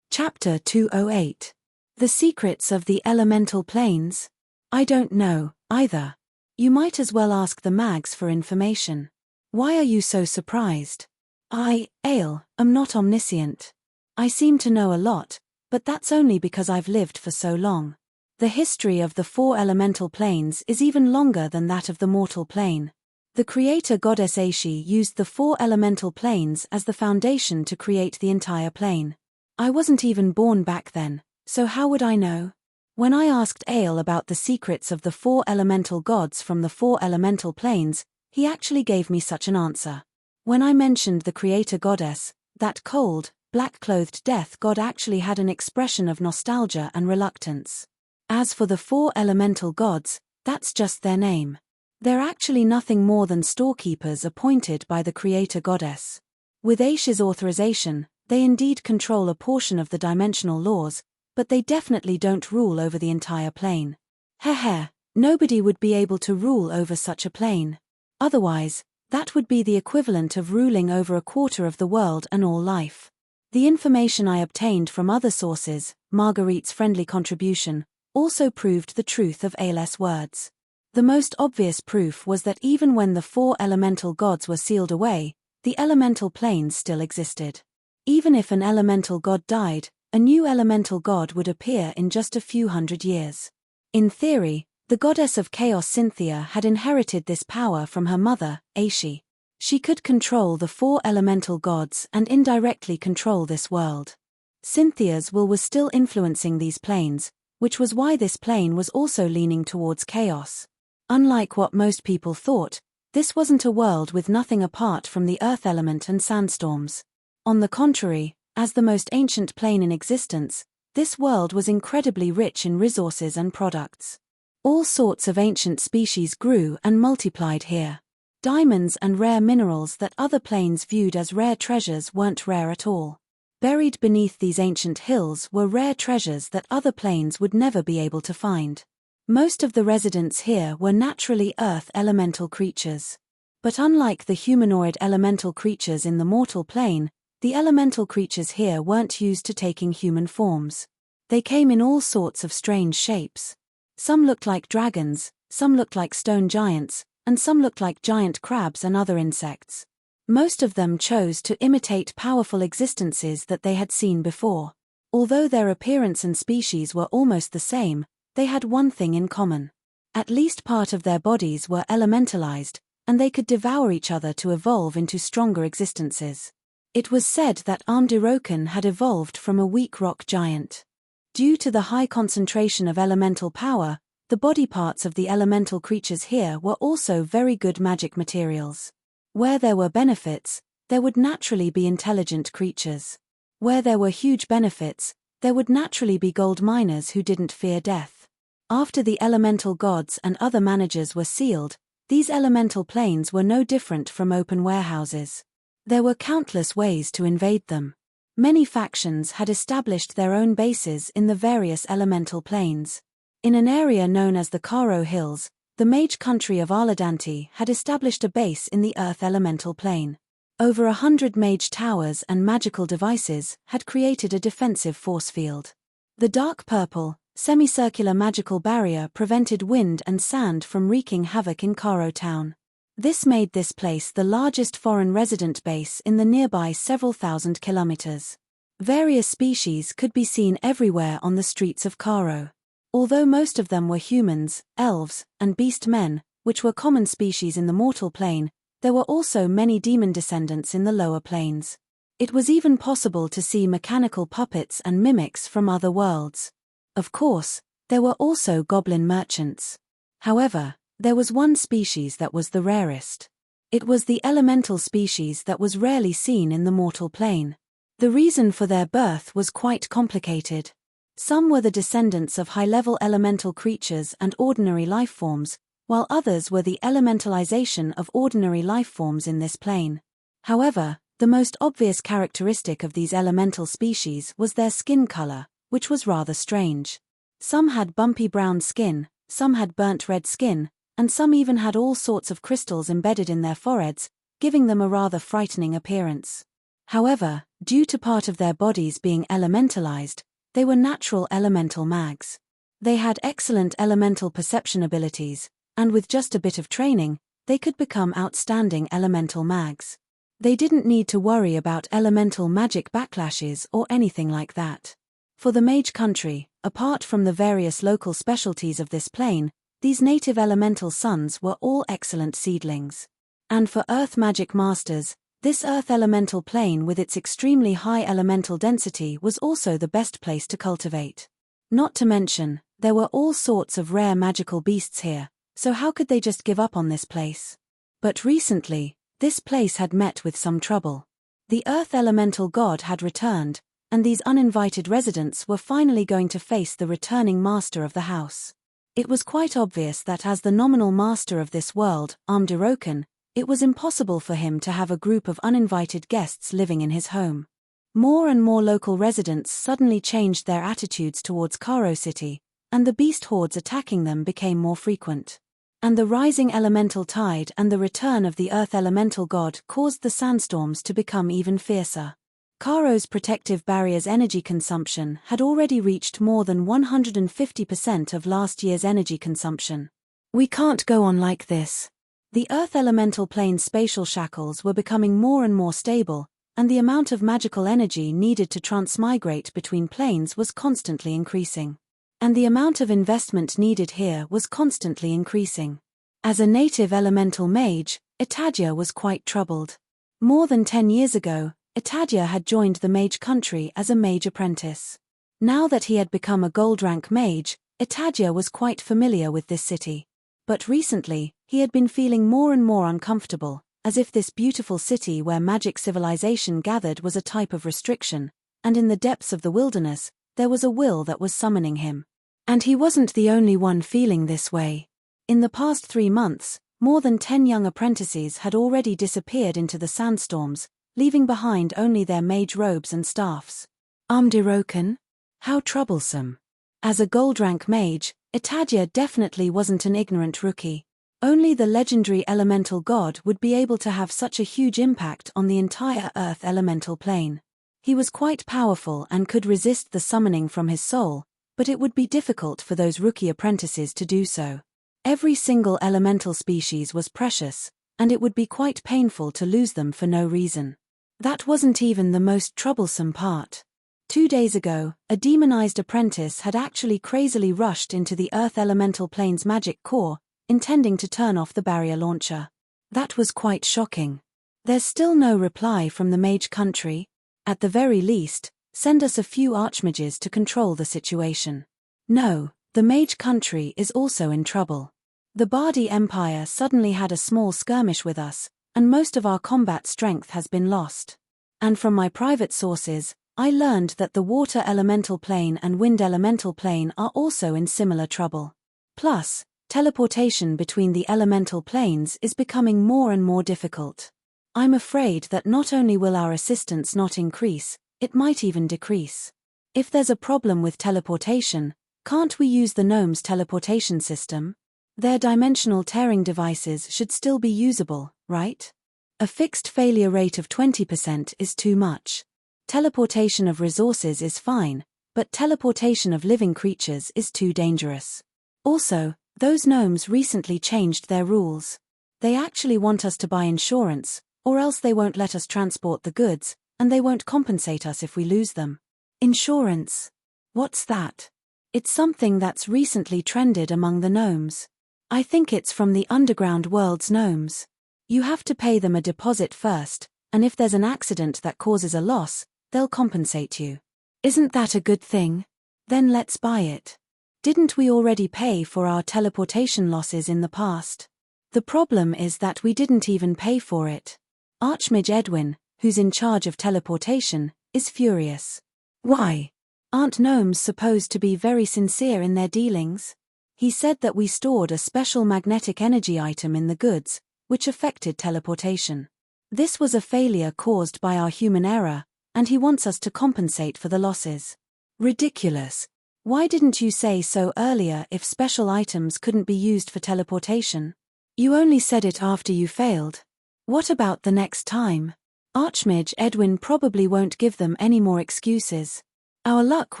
Speaker 1: Chapter 208. The Secrets of the Elemental Planes? I don't know, either. You might as well ask the mags for information. Why are you so surprised? I, Ale, am not omniscient. I seem to know a lot, but that's only because I've lived for so long. The history of the 4 elemental planes is even longer than that of the mortal plane. The creator goddess Aishi used the 4 elemental planes as the foundation to create the entire plane. I wasn't even born back then, so how would I know? When I asked Ale about the secrets of the 4 elemental gods from the 4 elemental planes, he actually gave me such an answer. When I mentioned the creator goddess, that cold, black-clothed death god actually had an expression of nostalgia and reluctance. As for the 4 elemental gods, that's just their name. They're actually nothing more than storekeepers appointed by the creator goddess. With Aishi's authorization, they indeed control a portion of the dimensional laws, but they definitely don't rule over the entire plane. Heh, nobody would be able to rule over such a plane. Otherwise, that would be the equivalent of ruling over a quarter of the world and all life. The information I obtained from other sources, Marguerite's friendly contribution, also proved the truth of Ale's words. The most obvious proof was that even when the 4 elemental gods were sealed away, the elemental planes still existed. Even if an elemental god died, a new elemental god would appear in just a few hundred years. In theory, the goddess of chaos Cynthia had inherited this power from her mother, Aishi. She could control the 4 elemental gods and indirectly control this world. Cynthia's will was still influencing these planes, which was why this plane was also leaning towards chaos. Unlike what most people thought, this wasn't a world with nothing apart from the earth element and sandstorms. On the contrary, as the most ancient plane in existence, this world was incredibly rich in resources and products. All sorts of ancient species grew and multiplied here. Diamonds and rare minerals that other planes viewed as rare treasures weren't rare at all. Buried beneath these ancient hills were rare treasures that other planes would never be able to find. Most of the residents here were naturally earth elemental creatures. But unlike the humanoid elemental creatures in the mortal plane, the elemental creatures here weren't used to taking human forms. They came in all sorts of strange shapes. Some looked like dragons, some looked like stone giants, and some looked like giant crabs and other insects. Most of them chose to imitate powerful existences that they had seen before. Although their appearance and species were almost the same, they had one thing in common. At least part of their bodies were elementalized, and they could devour each other to evolve into stronger existences. It was said that Amdirokan had evolved from a weak rock giant. Due to the high concentration of elemental power, the body parts of the elemental creatures here were also very good magic materials. Where there were benefits, there would naturally be intelligent creatures. Where there were huge benefits, there would naturally be gold miners who didn't fear death. After the elemental gods and other managers were sealed, these elemental planes were no different from open warehouses. There were countless ways to invade them. Many factions had established their own bases in the various elemental planes. In an area known as the Karo Hills, the mage country of Arladanti had established a base in the earth elemental plane. Over 100 mage towers and magical devices had created a defensive force field. The dark purple, semicircular magical barrier prevented wind and sand from wreaking havoc in Karo town. This made this place the largest foreign resident base in the nearby several thousand kilometers. Various species could be seen everywhere on the streets of Karo. Although most of them were humans, elves, and beast men, which were common species in the mortal plane, there were also many demon descendants in the lower planes. It was even possible to see mechanical puppets and mimics from other worlds. Of course, there were also goblin merchants. However, there was one species that was the rarest. It was the elemental species that was rarely seen in the mortal plane. The reason for their birth was quite complicated. Some were the descendants of high-level elemental creatures and ordinary life forms, while others were the elementalization of ordinary life forms in this plane. However, the most obvious characteristic of these elemental species was their skin color, which was rather strange. Some had bumpy brown skin, some had burnt red skin, and some even had all sorts of crystals embedded in their foreheads, giving them a rather frightening appearance. However, due to part of their bodies being elementalized, they were natural elemental mags. They had excellent elemental perception abilities, And with just a bit of training, they could become outstanding elemental mags. They didn't need to worry about elemental magic backlashes or anything like that. For the mage country, apart from the various local specialties of this plane, these native elemental sons were all excellent seedlings. And for earth magic masters, this earth elemental plane with its extremely high elemental density was also the best place to cultivate. Not to mention, there were all sorts of rare magical beasts here, so how could they just give up on this place? But recently, this place had met with some trouble. The earth elemental god had returned, and these uninvited residents were finally going to face the returning master of the house. It was quite obvious that as the nominal master of this world, Amdirokan, it was impossible for him to have a group of uninvited guests living in his home. More and more local residents suddenly changed their attitudes towards Karo City, and the beast hordes attacking them became more frequent. And the rising elemental tide and the return of the earth elemental god caused the sandstorms to become even fiercer. Karo's protective barrier's energy consumption had already reached more than 150% of last year's energy consumption. We can't go on like this. The earth elemental plane's spatial shackles were becoming more and more stable, and the amount of magical energy needed to transmigrate between planes was constantly increasing. And the amount of investment needed here was constantly increasing. As a native elemental mage, Itadia was quite troubled. More than 10 years ago, Itadia had joined the mage country as a mage apprentice. Now that he had become a gold rank mage, Itadia was quite familiar with this city. But recently, he had been feeling more and more uncomfortable, as if this beautiful city where magic civilization gathered was a type of restriction, and in the depths of the wilderness, there was a will that was summoning him. And he wasn't the only one feeling this way. In the past 3 months, more than 10 young apprentices had already disappeared into the sandstorms, leaving behind only their mage robes and staffs. Amdirokan? How troublesome. As a gold rank mage, Itadia definitely wasn't an ignorant rookie. Only the legendary elemental god would be able to have such a huge impact on the entire earth elemental plane. He was quite powerful and could resist the summoning from his soul, but it would be difficult for those rookie apprentices to do so. Every single elemental species was precious, and it would be quite painful to lose them for no reason. That wasn't even the most troublesome part. 2 days ago, a demonized apprentice had actually crazily rushed into the earth elemental plane's magic core, intending to turn off the barrier launcher. That was quite shocking. There's still no reply from the mage country. At the very least, send us a few archmages to control the situation. No, the mage country is also in trouble. The Bardi Empire suddenly had a small skirmish with us, and most of our combat strength has been lost. And from my private sources, I learned that the water elemental plane and wind elemental plane are also in similar trouble. Plus, teleportation between the elemental planes is becoming more and more difficult. I'm afraid that not only will our assistance not increase, it might even decrease. If there's a problem with teleportation, can't we use the gnomes' teleportation system? Their dimensional tearing devices should still be usable, right? A fixed failure rate of 20% is too much. Teleportation of resources is fine, but teleportation of living creatures is too dangerous. Also, those gnomes recently changed their rules. They actually want us to buy insurance, or else they won't let us transport the goods, and they won't compensate us if we lose them. Insurance? What's that? It's something that's recently trended among the gnomes. I think it's from the underground world's gnomes. You have to pay them a deposit first, and if there's an accident that causes a loss, they'll compensate you. Isn't that a good thing? Then let's buy it. Didn't we already pay for our teleportation losses in the past? The problem is that we didn't even pay for it. Archmage Edwin, who's in charge of teleportation, is furious. Why? Aren't gnomes supposed to be very sincere in their dealings? He said that we stored a special magnetic energy item in the goods, which affected teleportation. This was a failure caused by our human error, and he wants us to compensate for the losses. Ridiculous. Why didn't you say so earlier if special items couldn't be used for teleportation? You only said it after you failed. What about the next time? Archmage Edwin probably won't give them any more excuses. Our luck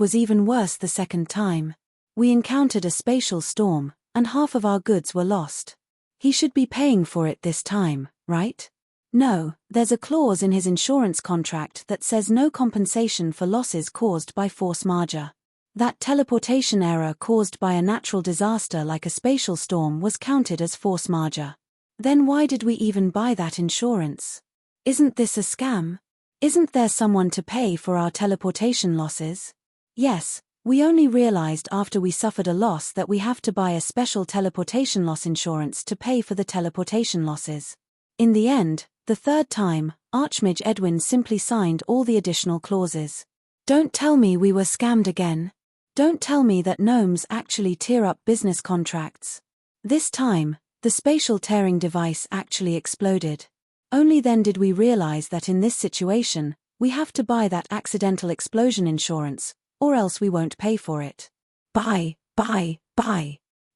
Speaker 1: was even worse the second time. We encountered a spatial storm, and half of our goods were lost. He should be paying for it this time, right? No, there's a clause in his insurance contract that says no compensation for losses caused by force majeure. That teleportation error caused by a natural disaster like a spatial storm was counted as force majeure. Then why did we even buy that insurance? Isn't this a scam? Isn't there someone to pay for our teleportation losses? Yes, we only realized after we suffered a loss that we have to buy a special teleportation loss insurance to pay for the teleportation losses. In the end, the third time, Archmage Edwin simply signed all the additional clauses. Don't tell me we were scammed again. Don't tell me that gnomes actually tear up business contracts. This time, the spatial tearing device actually exploded. Only then did we realize that in this situation, we have to buy that accidental explosion insurance, or else we won't pay for it. Buy.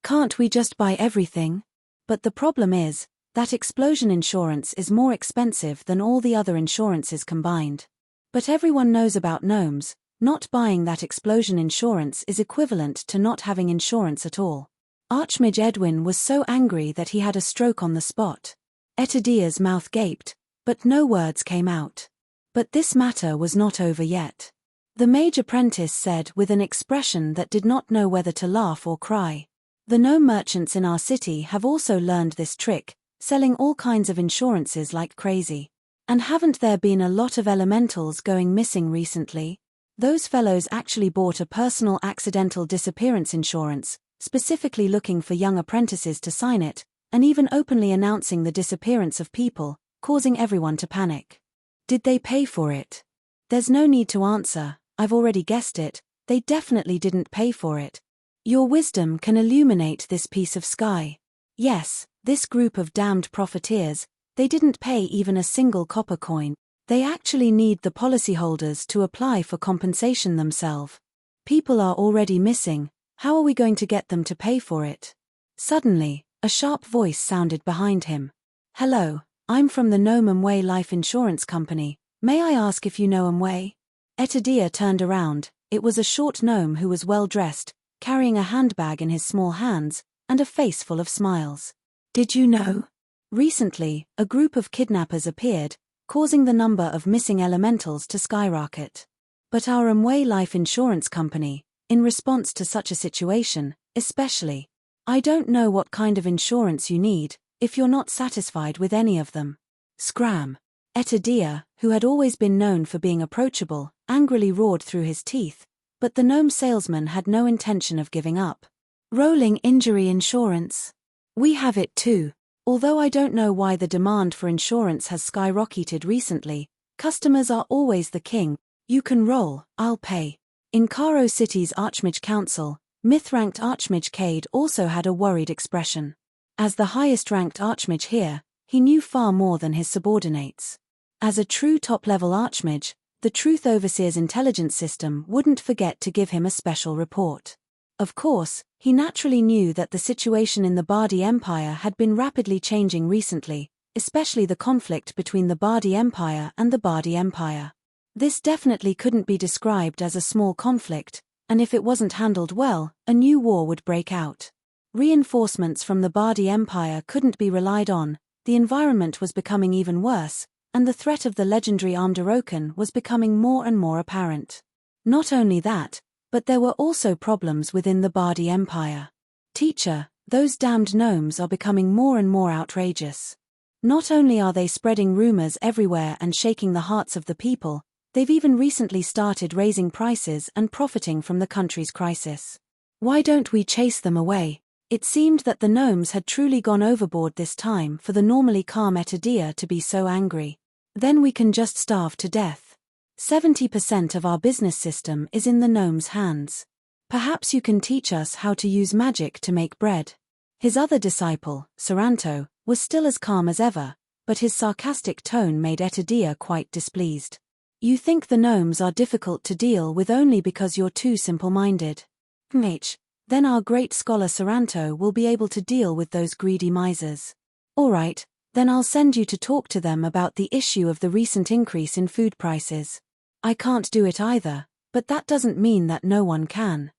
Speaker 1: Can't we just buy everything? But the problem is, that explosion insurance is more expensive than all the other insurances combined. But everyone knows about gnomes, not buying that explosion insurance is equivalent to not having insurance at all. Archmage Edwin was so angry that he had a stroke on the spot. Etadia's mouth gaped, but no words came out. But this matter was not over yet. The mage apprentice said with an expression that did not know whether to laugh or cry. The gnome merchants in our city have also learned this trick, selling all kinds of insurances like crazy. And haven't there been a lot of elementals going missing recently? Those fellows actually bought a personal accidental disappearance insurance, specifically looking for young apprentices to sign it, and even openly announcing the disappearance of people, causing everyone to panic. Did they pay for it? There's no need to answer, I've already guessed it, they definitely didn't pay for it. Your wisdom can illuminate this piece of sky. Yes, this group of damned profiteers, they didn't pay even a single copper coin. They actually need the policyholders to apply for compensation themselves. People are already missing, how are we going to get them to pay for it? Suddenly, a sharp voice sounded behind him. Hello, I'm from the Gnome Way Life Insurance Company, may I ask if you know Way? Etadia turned around, it was a short gnome who was well dressed, carrying a handbag in his small hands, and a face full of smiles. Did you know? Recently, a group of kidnappers appeared, causing the number of missing elementals to skyrocket. But our Way Life Insurance Company, in response to such a situation, especially, I don't know what kind of insurance you need, if you're not satisfied with any of them. Scram. Etadia, who had always been known for being approachable, angrily roared through his teeth, but the gnome salesman had no intention of giving up. Rolling injury insurance. We have it too. Although I don't know why the demand for insurance has skyrocketed recently, customers are always the king. You can roll, I'll pay. In Caro City's Archmage Council, myth-ranked Archmage Cade also had a worried expression. As the highest-ranked Archmage here, he knew far more than his subordinates. As a true top-level Archmage, the Truth Overseer's intelligence system wouldn't forget to give him a special report. Of course, he naturally knew that the situation in the Bardi Empire had been rapidly changing recently, especially the conflict between the Bardi Empire and the Bardi Empire. This definitely couldn't be described as a small conflict, and if it wasn't handled well, a new war would break out. Reinforcements from the Bardi Empire couldn't be relied on, the environment was becoming even worse, and the threat of the legendary armed Orokin was becoming more and more apparent. Not only that, but there were also problems within the Bardi Empire. Teacher, those damned gnomes are becoming more and more outrageous. Not only are they spreading rumors everywhere and shaking the hearts of the people, they've even recently started raising prices and profiting from the country's crisis. Why don't we chase them away? It seemed that the gnomes had truly gone overboard this time for the normally calm Etadia to be so angry. Then we can just starve to death. 70% of our business system is in the gnomes' hands. Perhaps you can teach us how to use magic to make bread. His other disciple, Saranto, was still as calm as ever, but his sarcastic tone made Etadia quite displeased. You think the gnomes are difficult to deal with only because you're too simple-minded. Then our great scholar Saranto will be able to deal with those greedy misers. Alright, then I'll send you to talk to them about the issue of the recent increase in food prices. I can't do it either, but that doesn't mean that no one can.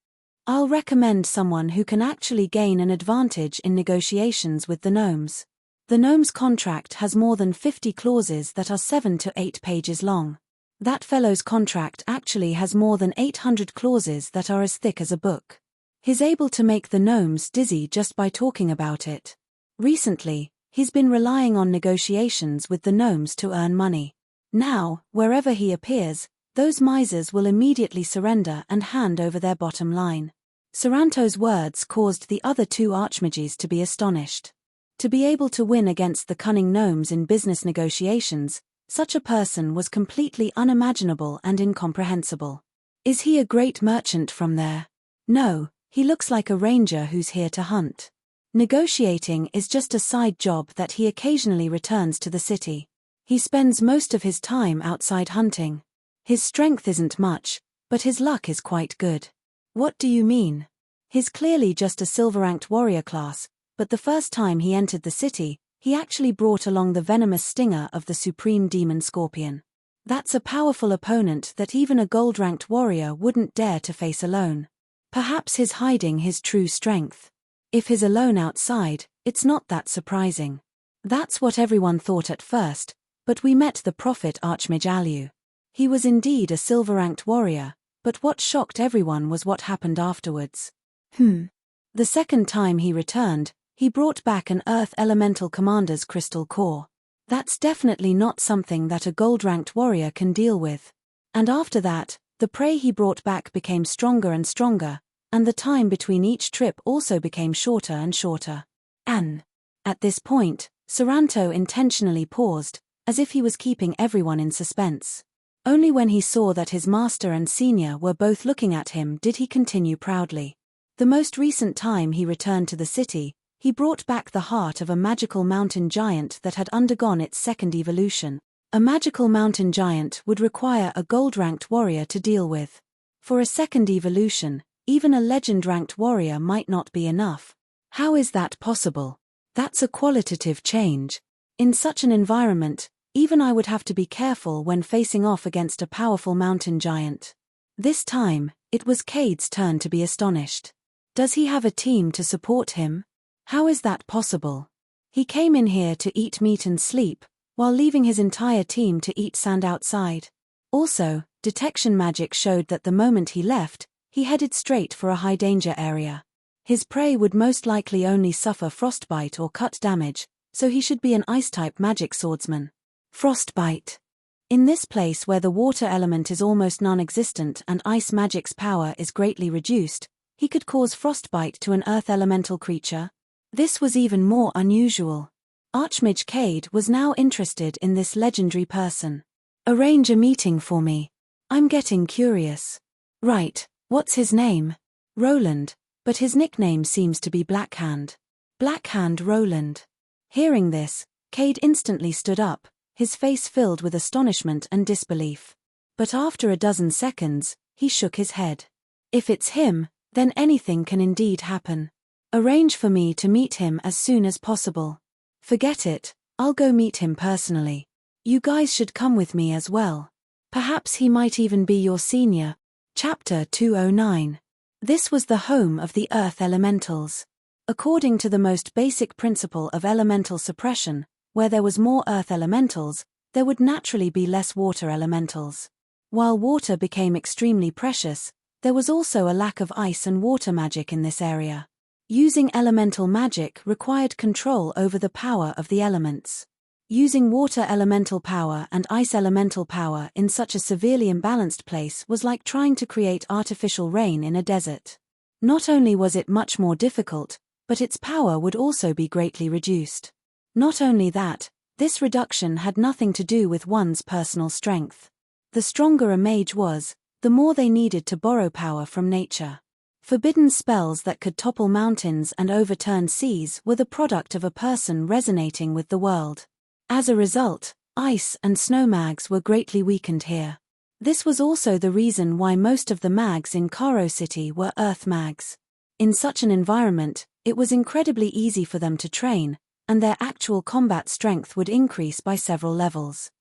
Speaker 1: I'll recommend someone who can actually gain an advantage in negotiations with the gnomes. The gnome's contract has more than 50 clauses that are 7 to 8 pages long. That fellow's contract actually has more than 800 clauses that are as thick as a book. He's able to make the gnomes dizzy just by talking about it. Recently, he's been relying on negotiations with the gnomes to earn money. Now, wherever he appears, those misers will immediately surrender and hand over their bottom line. Saranto's words caused the other two archmages to be astonished. To be able to win against the cunning gnomes in business negotiations, such a person was completely unimaginable and incomprehensible. Is he a great merchant from there? No, he looks like a ranger who's here to hunt. Negotiating is just a side job that he occasionally returns to the city. He spends most of his time outside hunting. His strength isn't much, but his luck is quite good. What do you mean? He's clearly just a silver-ranked warrior class, but the first time he entered the city, he actually brought along the venomous stinger of the supreme demon scorpion. That's a powerful opponent that even a gold-ranked warrior wouldn't dare to face alone. Perhaps he's hiding his true strength. If he's alone outside, it's not that surprising. That's what everyone thought at first, but we met the prophet Archmage Alu. He was indeed a silver-ranked warrior, but what shocked everyone was what happened afterwards. The second time he returned, he brought back an Earth Elemental Commander's crystal core. That's definitely not something that a gold-ranked warrior can deal with. And after that, the prey he brought back became stronger and stronger, and the time between each trip also became shorter and shorter. At this point, Saranto intentionally paused, as if he was keeping everyone in suspense. Only when he saw that his master and senior were both looking at him did he continue proudly. The most recent time he returned to the city, he brought back the heart of a magical mountain giant that had undergone its second evolution. A magical mountain giant would require a gold-ranked warrior to deal with. For a second evolution, even a legend-ranked warrior might not be enough. How is that possible? That's a qualitative change. In such an environment, even I would have to be careful when facing off against a powerful mountain giant. This time, it was Cade's turn to be astonished. Does he have a team to support him? How is that possible? He came in here to eat meat and sleep, while leaving his entire team to eat sand outside. Also, detection magic showed that the moment he left, he headed straight for a high-danger area. His prey would most likely only suffer frostbite or cut damage, so he should be an ice-type magic swordsman. Frostbite. In this place where the water element is almost non-existent and ice magic's power is greatly reduced, he could cause frostbite to an earth elemental creature. This was even more unusual. Archmage Cade was now interested in this legendary person. Arrange a meeting for me. I'm getting curious. Right, what's his name? Roland, but his nickname seems to be Blackhand. Blackhand Roland. Hearing this, Cade instantly stood up, his face filled with astonishment and disbelief. But after a dozen seconds, he shook his head. If it's him, then anything can indeed happen. Arrange for me to meet him as soon as possible. Forget it, I'll go meet him personally. You guys should come with me as well. Perhaps he might even be your senior. Chapter 209. This was the home of the Earth Elementals. According to the most basic principle of elemental suppression, where there was more Earth Elementals, there would naturally be less Water Elementals. While water became extremely precious, there was also a lack of ice and water magic in this area. Using elemental magic required control over the power of the elements. Using water elemental power and ice elemental power in such a severely imbalanced place was like trying to create artificial rain in a desert. Not only was it much more difficult, but its power would also be greatly reduced. Not only that, this reduction had nothing to do with one's personal strength. The stronger a mage was, the more they needed to borrow power from nature. Forbidden spells that could topple mountains and overturn seas were the product of a person resonating with the world. As a result, ice and snow mags were greatly weakened here. This was also the reason why most of the mags in Karo City were earth mags. In such an environment, it was incredibly easy for them to train, and their actual combat strength would increase by several levels.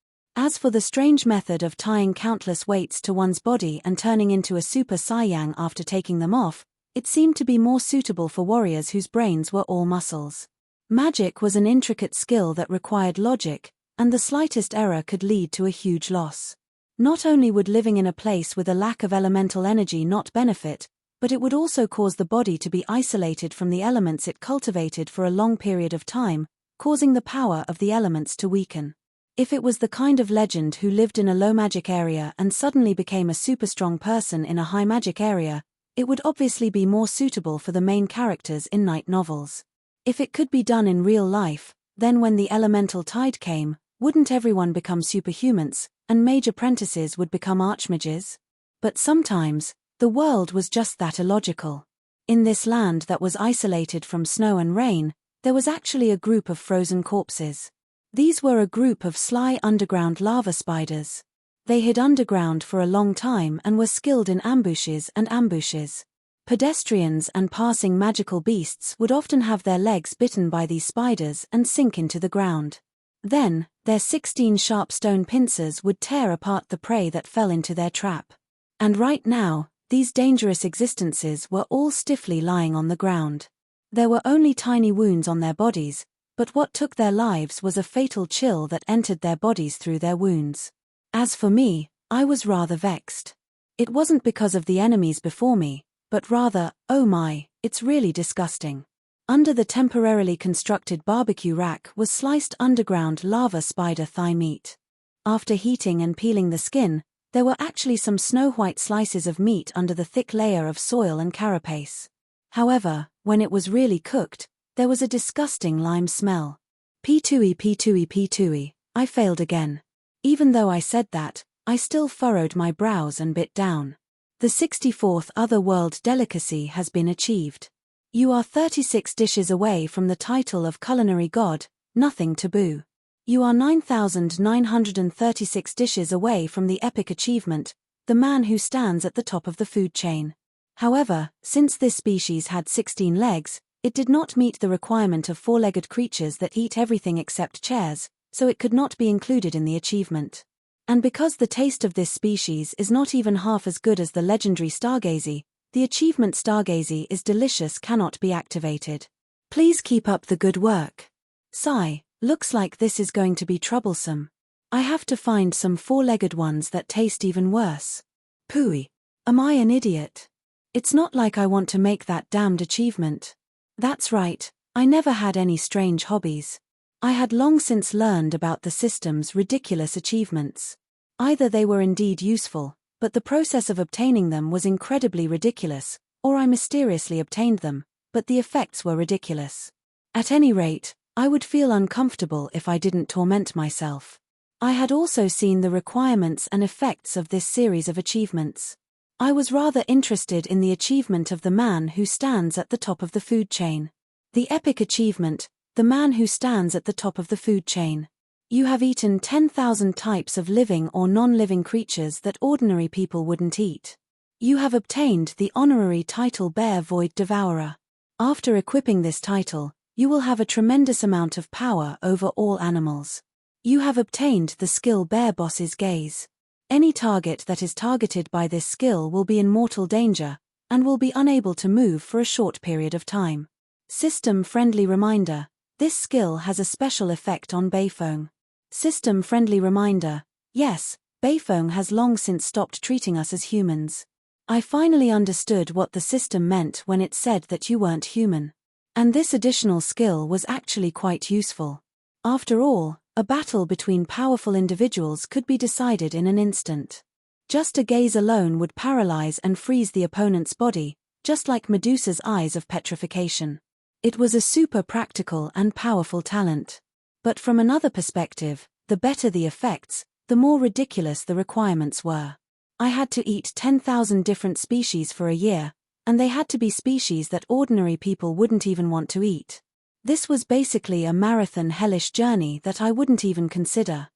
Speaker 1: As for the strange method of tying countless weights to one's body and turning into a Super Saiyang after taking them off, It seemed to be more suitable for warriors whose brains were all muscles. Magic was an intricate skill that required logic, and the slightest error could lead to a huge loss. Not only would living in a place with a lack of elemental energy not benefit, but it would also cause the body to be isolated from the elements it cultivated for a long period of time, causing the power of the elements to weaken. If it was the kind of legend who lived in a low magic area and suddenly became a super strong person in a high magic area, it would obviously be more suitable for the main characters in night novels. If it could be done in real life, then when the elemental tide came, wouldn't everyone become superhumans, and mage apprentices would become archmages? But sometimes, the world was just that illogical. In this land that was isolated from snow and rain, there was actually a group of frozen corpses. These were a group of sly underground lava spiders. They hid underground for a long time and were skilled in ambushes. Pedestrians and passing magical beasts would often have their legs bitten by these spiders and sink into the ground. Then, their 16 sharp stone pincers would tear apart the prey that fell into their trap. And right now, these dangerous existences were all stiffly lying on the ground. There were only tiny wounds on their bodies, but what took their lives was a fatal chill that entered their bodies through their wounds. As for me, I was rather vexed. It wasn't because of the enemies before me, but rather, oh my, it's really disgusting. Under the temporarily constructed barbecue rack was sliced underground lava spider thigh meat. After heating and peeling the skin, there were actually some snow-white slices of meat under the thick layer of soil and carapace. However, when it was really cooked, there was a disgusting lime smell. P2E, I failed again. Even though I said that, I still furrowed my brows and bit down. The 64th otherworld delicacy has been achieved. You are 36 dishes away from the title of culinary god, nothing taboo. You are 9,936 dishes away from the epic achievement, the man who stands at the top of the food chain. However, since this species had 16 legs, it did not meet the requirement of four-legged creatures that eat everything except chairs, so it could not be included in the achievement. And because the taste of this species is not even half as good as the legendary stargazy, the achievement stargazy is delicious cannot be activated. Please keep up the good work. Sigh, looks like this is going to be troublesome. I have to find some four-legged ones that taste even worse. Pooey. Am I an idiot? It's not like I want to make that damned achievement. That's right, I never had any strange hobbies. I had long since learned about the system's ridiculous achievements. Either they were indeed useful, but the process of obtaining them was incredibly ridiculous, or I mysteriously obtained them, but the effects were ridiculous. At any rate, I would feel uncomfortable if I didn't torment myself. I had also seen the requirements and effects of this series of achievements. I was rather interested in the achievement of the man who stands at the top of the food chain. The epic achievement, the man who stands at the top of the food chain. You have eaten 10,000 types of living or non-living creatures that ordinary people wouldn't eat. You have obtained the honorary title Bear Void Devourer. After equipping this title, you will have a tremendous amount of power over all animals. You have obtained the skill Bear Boss's Gaze. Any target that is targeted by this skill will be in mortal danger, and will be unable to move for a short period of time. System-friendly reminder. This skill has a special effect on Beifong. System-friendly reminder. Yes, Beifong has long since stopped treating us as humans. I finally understood what the system meant when it said that you weren't human. And this additional skill was actually quite useful. After all, a battle between powerful individuals could be decided in an instant. Just a gaze alone would paralyze and freeze the opponent's body, just like Medusa's eyes of petrification. It was a super practical and powerful talent. But from another perspective, the better the effects, the more ridiculous the requirements were. I had to eat 10,000 different species for a year, and they had to be species that ordinary people wouldn't even want to eat. This was basically a marathon hellish journey that I wouldn't even consider.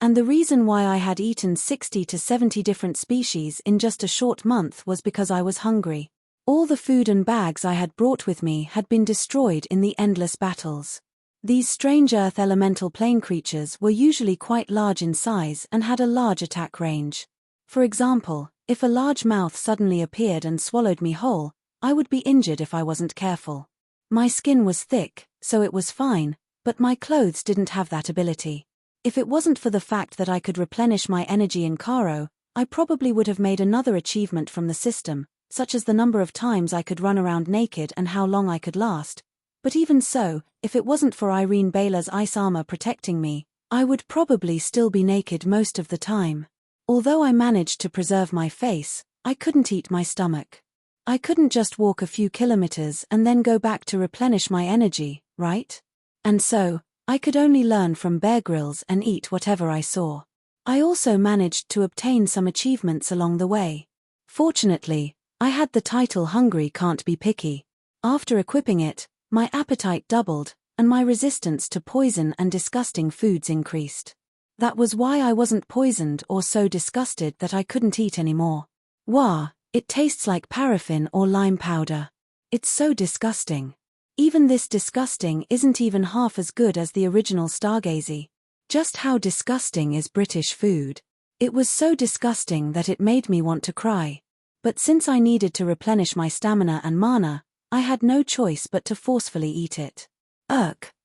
Speaker 1: And the reason why I had eaten 60 to 70 different species in just a short month was because I was hungry. All the food and bags I had brought with me had been destroyed in the endless battles. These strange earth elemental plane creatures were usually quite large in size and had a large attack range. For example, if a large mouth suddenly appeared and swallowed me whole, I would be injured if I wasn't careful. My skin was thick, so it was fine, but my clothes didn't have that ability. If it wasn't for the fact that I could replenish my energy in Karo, I probably would have made another achievement from the system, such as the number of times I could run around naked and how long I could last. But even so, if it wasn't for Irene Baylor's ice armor protecting me, I would probably still be naked most of the time. Although I managed to preserve my face, I couldn't eat my stomach. I couldn't just walk a few kilometers and then go back to replenish my energy, right? And so, I could only learn from Bear Grylls and eat whatever I saw. I also managed to obtain some achievements along the way. Fortunately, I had the title Hungry Can't Be Picky. After equipping it, my appetite doubled, and my resistance to poison and disgusting foods increased. That was why I wasn't poisoned or so disgusted that I couldn't eat anymore. Wah, it tastes like paraffin or lime powder. It's so disgusting. Even this disgusting isn't even half as good as the original Stargazy. Just how disgusting is British food? It was so disgusting that it made me want to cry. But since I needed to replenish my stamina and mana, I had no choice but to forcefully eat it.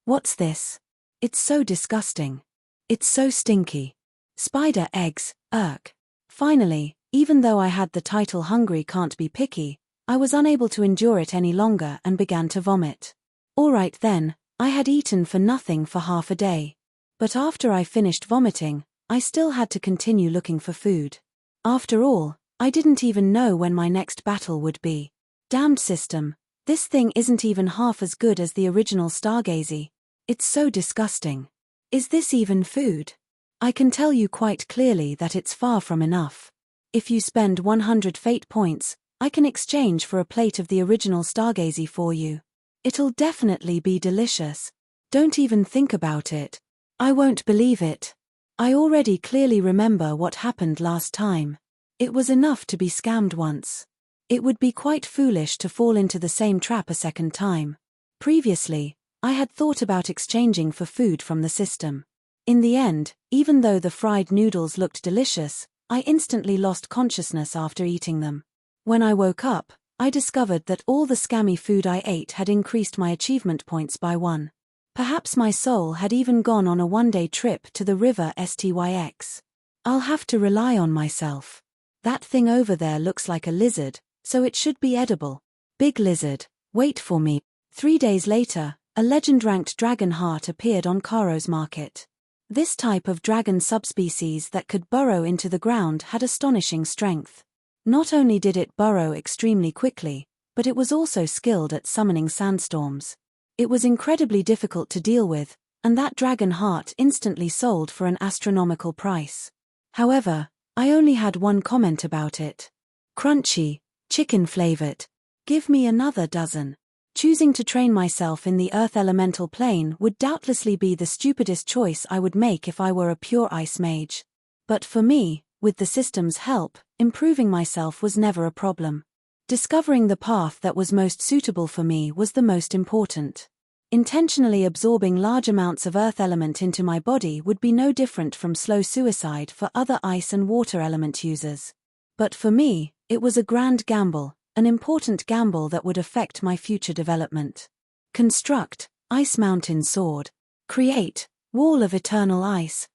Speaker 1: What's this? It's so disgusting. It's so stinky. Spider eggs, Finally, even though I had the title Hungry Can't Be Picky, I was unable to endure it any longer and began to vomit. Alright then, I had eaten for nothing for half a day. But after I finished vomiting, I still had to continue looking for food. After all, I didn't even know when my next battle would be. Damned system, this thing isn't even half as good as the original Stargazy. It's so disgusting. Is this even food? I can tell you quite clearly that it's far from enough. If you spend 100 fate points, I can exchange for a plate of the original Stargazy for you. It'll definitely be delicious. Don't even think about it. I won't believe it. I already clearly remember what happened last time. It was enough to be scammed once. It would be quite foolish to fall into the same trap a second time. Previously, I had thought about exchanging for food from the system. In the end, even though the fried noodles looked delicious, I instantly lost consciousness after eating them. When I woke up, I discovered that all the scammy food I ate had increased my achievement points by 1. Perhaps my soul had even gone on a one-day trip to the river Styx. I'll have to rely on myself. That thing over there looks like a lizard, so it should be edible. Big lizard, wait for me. 3 days later, a legend-ranked dragon heart appeared on Karo's market. This type of dragon subspecies that could burrow into the ground had astonishing strength. Not only did it burrow extremely quickly, but it was also skilled at summoning sandstorms. It was incredibly difficult to deal with, and that dragon heart instantly sold for an astronomical price. However, I only had one comment about it. Crunchy, chicken-flavored. Give me another dozen. Choosing to train myself in the Earth Elemental Plane would doubtlessly be the stupidest choice I would make if I were a pure ice mage. But for me, with the system's help, improving myself was never a problem. Discovering the path that was most suitable for me was the most important. Intentionally absorbing large amounts of earth element into my body would be no different from slow suicide for other ice and water element users. But for me, it was a grand gamble, an important gamble that would affect my future development. Construct, Ice Mountain Sword. Create, Wall of Eternal Ice.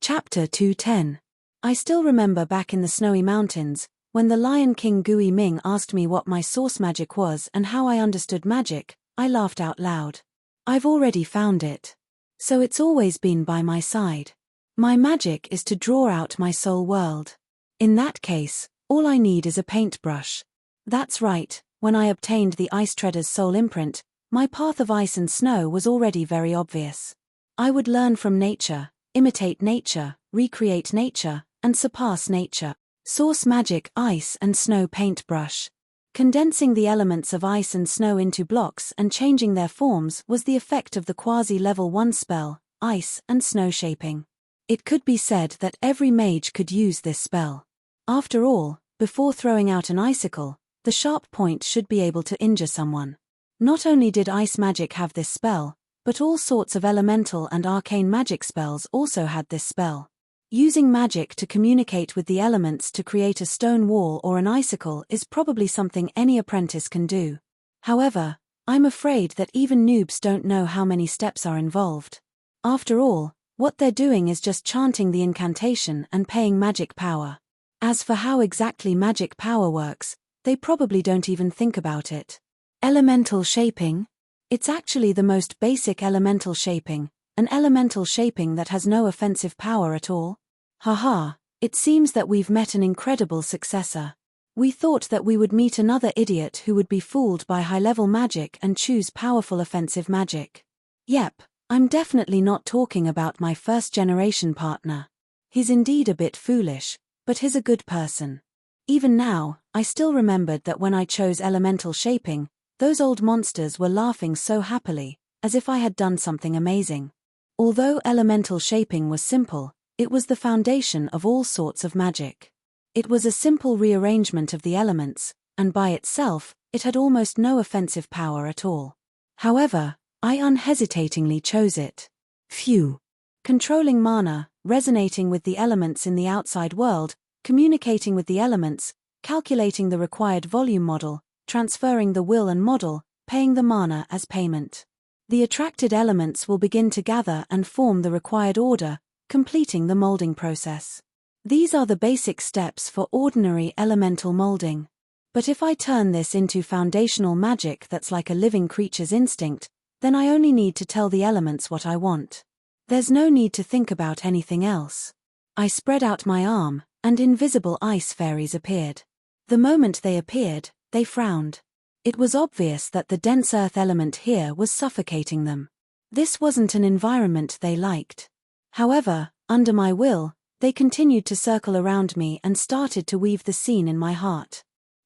Speaker 1: Chapter 210. I still remember back in the snowy mountains, when the Lion King Gui Ming asked me what my source magic was and how I understood magic, I laughed out loud. I've already found it. So it's always been by my side. My magic is to draw out my soul world. In that case, all I need is a paintbrush. That's right, when I obtained the Ice Treader's soul imprint, my path of ice and snow was already very obvious. I would learn from nature, imitate nature, recreate nature, and surpass nature. Source magic ice and snow paintbrush. Condensing the elements of ice and snow into blocks and changing their forms was the effect of the quasi-level 1 spell, Ice and Snow Shaping. It could be said that every mage could use this spell. After all, before throwing out an icicle, the sharp point should be able to injure someone. Not only did ice magic have this spell, but all sorts of elemental and arcane magic spells also had this spell. Using magic to communicate with the elements to create a stone wall or an icicle is probably something any apprentice can do. However, I'm afraid that even noobs don't know how many steps are involved. After all, what they're doing is just chanting the incantation and paying magic power. As for how exactly magic power works, they probably don't even think about it. Elemental shaping? It's actually the most basic elemental shaping, an elemental shaping that has no offensive power at all. Haha, it seems that we've met an incredible successor. We thought that we would meet another idiot who would be fooled by high-level magic and choose powerful offensive magic. Yep, I'm definitely not talking about my first-generation partner. He's indeed a bit foolish, but he's a good person. Even now, I still remembered that when I chose elemental shaping, those old monsters were laughing so happily, as if I had done something amazing. Although elemental shaping was simple, it was the foundation of all sorts of magic. It was a simple rearrangement of the elements, and by itself, it had almost no offensive power at all. However, I unhesitatingly chose it. Phew. Controlling mana, resonating with the elements in the outside world, communicating with the elements, calculating the required volume model, transferring the will and model, paying the mana as payment. The attracted elements will begin to gather and form the required order, completing the molding process. These are the basic steps for ordinary elemental molding. But if I turn this into foundational magic that's like a living creature's instinct, then I only need to tell the elements what I want. There's no need to think about anything else. I spread out my arm, and invisible ice fairies appeared. The moment they appeared, they frowned. It was obvious that the dense earth element here was suffocating them. This wasn't an environment they liked. However, under my will, they continued to circle around me and started to weave the scene in my heart.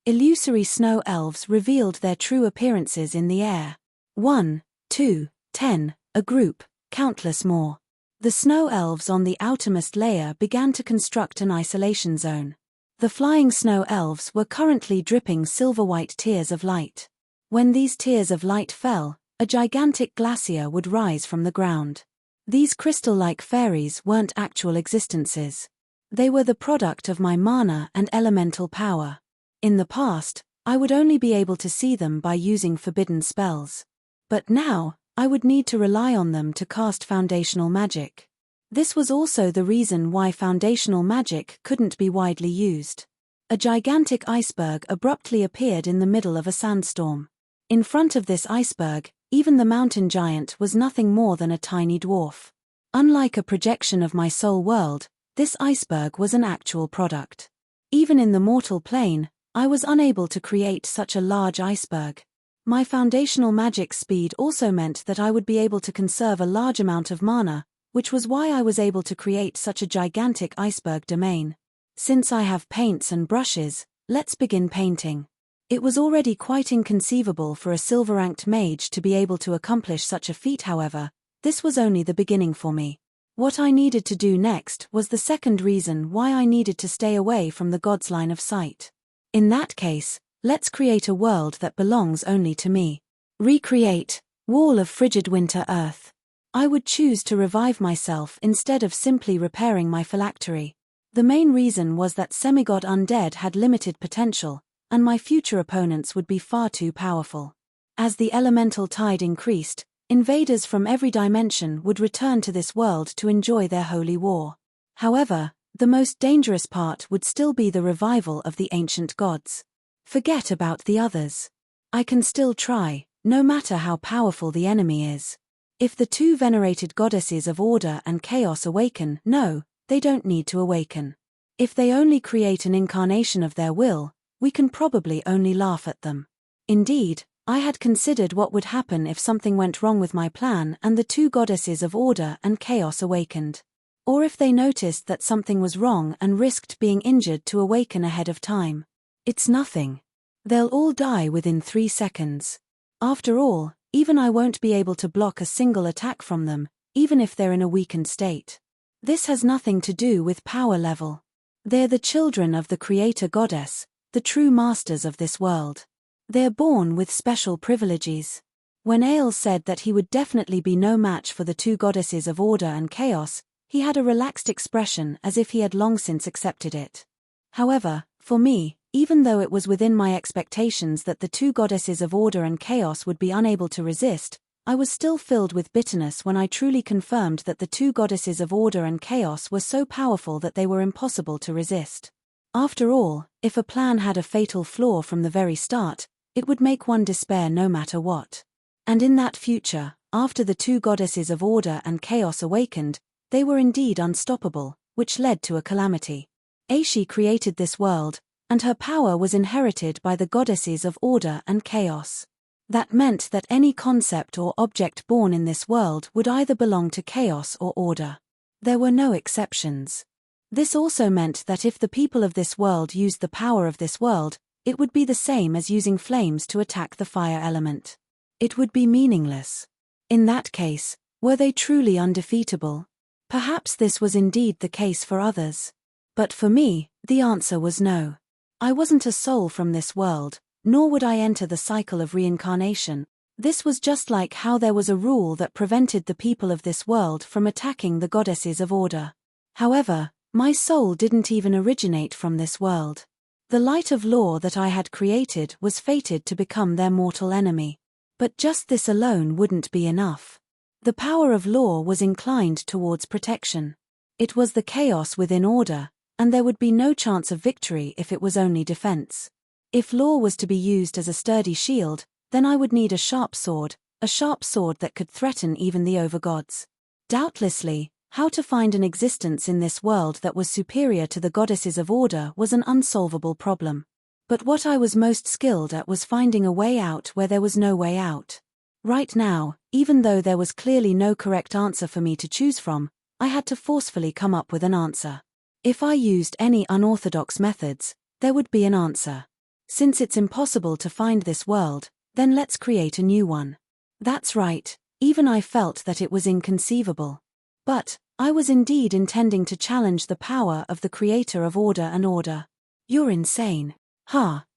Speaker 1: Illusory snow elves revealed their true appearances in the air. 1, 2, 10, a group, countless more. The snow elves on the outermost layer began to construct an isolation zone. The flying snow elves were currently dripping silver-white tears of light. When these tears of light fell, a gigantic glacier would rise from the ground. These crystal-like fairies weren't actual existences. They were the product of my mana and elemental power. In the past, I would only be able to see them by using forbidden spells. But now, I would need to rely on them to cast foundational magic. This was also the reason why foundational magic couldn't be widely used. A gigantic iceberg abruptly appeared in the middle of a sandstorm. In front of this iceberg, even the mountain giant was nothing more than a tiny dwarf. Unlike a projection of my soul world, this iceberg was an actual product. Even in the mortal plane, I was unable to create such a large iceberg. My foundational magic speed also meant that I would be able to conserve a large amount of mana, which was why I was able to create such a gigantic iceberg domain. Since I have paints and brushes, let's begin painting. It was already quite inconceivable for a silver-ranked mage to be able to accomplish such a feat. However, this was only the beginning for me. What I needed to do next was the second reason why I needed to stay away from the god's line of sight. In that case, let's create a world that belongs only to me. Recreate, wall of frigid winter earth. I would choose to revive myself instead of simply repairing my phylactery. The main reason was that semigod undead had limited potential, and my future opponents would be far too powerful. As the elemental tide increased, invaders from every dimension would return to this world to enjoy their holy war. However, the most dangerous part would still be the revival of the ancient gods. Forget about the others. I can still try, no matter how powerful the enemy is. If the two venerated goddesses of order and chaos awaken, no, they don't need to awaken. If they only create an incarnation of their will, we can probably only laugh at them. Indeed, I had considered what would happen if something went wrong with my plan and the two goddesses of order and chaos awakened. Or if they noticed that something was wrong and risked being injured to awaken ahead of time. It's nothing. They'll all die within 3 seconds. After all, even I won't be able to block a single attack from them, even if they're in a weakened state. This has nothing to do with power level. They're the children of the creator goddess, the true masters of this world. They're born with special privileges. When Ale said that he would definitely be no match for the two goddesses of order and chaos, He had a relaxed expression as if he had long since accepted it. However, for me, even though it was within my expectations that the two goddesses of order and chaos would be unable to resist, I was still filled with bitterness when I truly confirmed that the two goddesses of order and chaos were so powerful that they were impossible to resist. After all, if a plan had a fatal flaw from the very start, it would make one despair no matter what. And in that future, after the two goddesses of order and chaos awakened, they were indeed unstoppable, which led to a calamity. Aishi created this world, and her power was inherited by the goddesses of order and chaos. That meant that any concept or object born in this world would either belong to chaos or order. There were no exceptions. This also meant that if the people of this world used the power of this world, it would be the same as using flames to attack the fire element. It would be meaningless. In that case, were they truly undefeatable? Perhaps this was indeed the case for others. But for me, the answer was no. I wasn't a soul from this world, nor would I enter the cycle of reincarnation. This was just like how there was a rule that prevented the people of this world from attacking the goddesses of order. However, my soul didn't even originate from this world. The light of law that I had created was fated to become their mortal enemy. But just this alone wouldn't be enough. The power of law was inclined towards protection. It was the chaos within order, and there would be no chance of victory if it was only defense. If law was to be used as a sturdy shield, then I would need a sharp sword that could threaten even the overgods. Doubtlessly, how to find an existence in this world that was superior to the goddesses of order was an unsolvable problem. But what I was most skilled at was finding a way out where there was no way out. Right now, even though there was clearly no correct answer for me to choose from, I had to forcefully come up with an answer. If I used any unorthodox methods, there would be an answer. Since it's impossible to find this world, then let's create a new one. That's right, even I felt that it was inconceivable. But I was indeed intending to challenge the power of the creator of order and order. You're insane.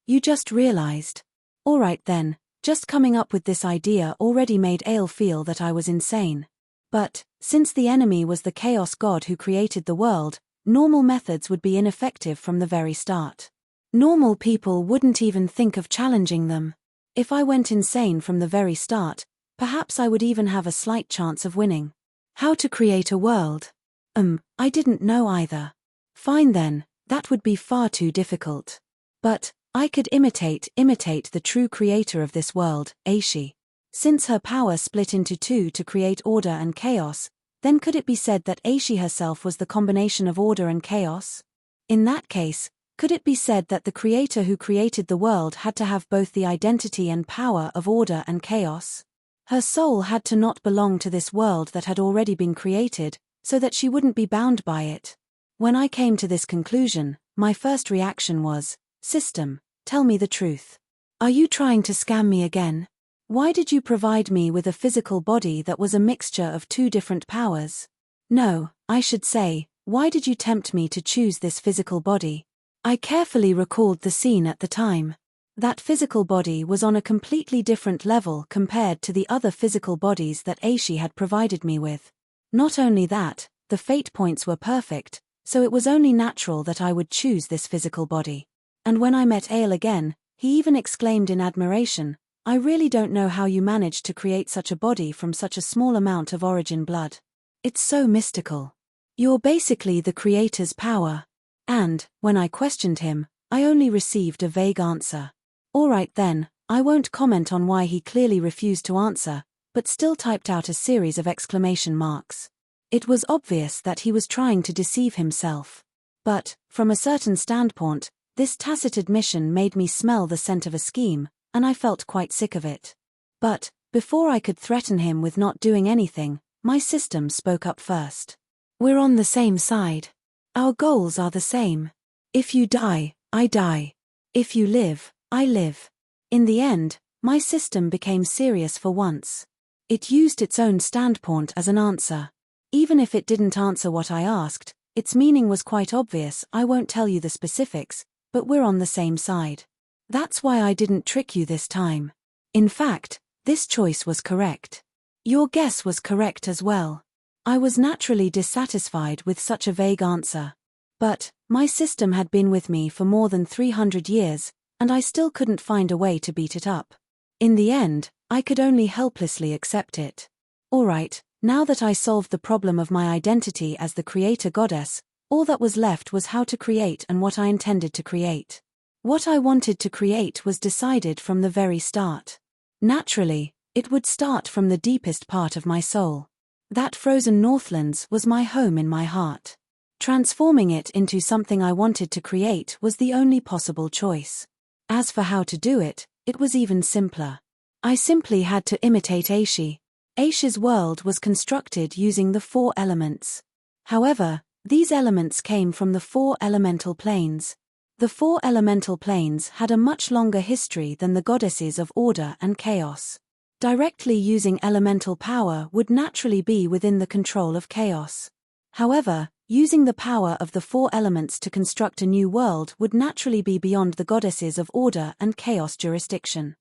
Speaker 1: You just realized. Alright then, just coming up with this idea already made Ale feel that I was insane. But, since the enemy was the chaos god who created the world, normal methods would be ineffective from the very start. Normal people wouldn't even think of challenging them. If I went insane from the very start, perhaps I would even have a slight chance of winning. How to create a world? I didn't know either. Fine then, that would be far too difficult. But I could imitate the true creator of this world, Aishi. Since her power split into two to create order and chaos, then could it be said that Aishi herself was the combination of order and chaos? In that case, could it be said that the creator who created the world had to have both the identity and power of order and chaos? Her soul had to not belong to this world that had already been created, so that she wouldn't be bound by it. When I came to this conclusion, my first reaction was, "System, tell me the truth. Are you trying to scam me again? Why did you provide me with a physical body that was a mixture of two different powers? No, I should say, why did you tempt me to choose this physical body?" I carefully recalled the scene at the time. That physical body was on a completely different level compared to the other physical bodies that Aishi had provided me with. Not only that, the fate points were perfect, so it was only natural that I would choose this physical body. And when I met Ale again, he even exclaimed in admiration, "I really don't know how you managed to create such a body from such a small amount of origin blood. It's so mystical. You're basically the creator's power." And, when I questioned him, I only received a vague answer. Alright then, I won't comment on why he clearly refused to answer, but still typed out a series of exclamation marks. It was obvious that he was trying to deceive himself. But, from a certain standpoint, this tacit admission made me smell the scent of a scheme, and I felt quite sick of it. But, before I could threaten him with not doing anything, my system spoke up first. We're on the same side. Our goals are the same. If you die, I die. If you live, I live. In the end, my system became serious for once. It used its own standpoint as an answer. Even if it didn't answer what I asked, its meaning was quite obvious. I won't tell you the specifics, but we're on the same side. That's why I didn't trick you this time. In fact, this choice was correct. Your guess was correct as well. I was naturally dissatisfied with such a vague answer. But, my system had been with me for more than 300 years, and I still couldn't find a way to beat it up. In the end, I could only helplessly accept it. Alright, now that I solved the problem of my identity as the creator goddess, all that was left was how to create and what I intended to create. What I wanted to create was decided from the very start. Naturally, it would start from the deepest part of my soul. That frozen Northlands was my home in my heart. Transforming it into something I wanted to create was the only possible choice. As for how to do it, it was even simpler. I simply had to imitate Aishi. Aishi's world was constructed using the 4 elements. However, these elements came from the 4 elemental planes. The 4 elemental planes had a much longer history than the goddesses of order and chaos. Directly using elemental power would naturally be within the control of chaos. However, using the power of the 4 elements to construct a new world would naturally be beyond the goddesses of order and chaos jurisdiction.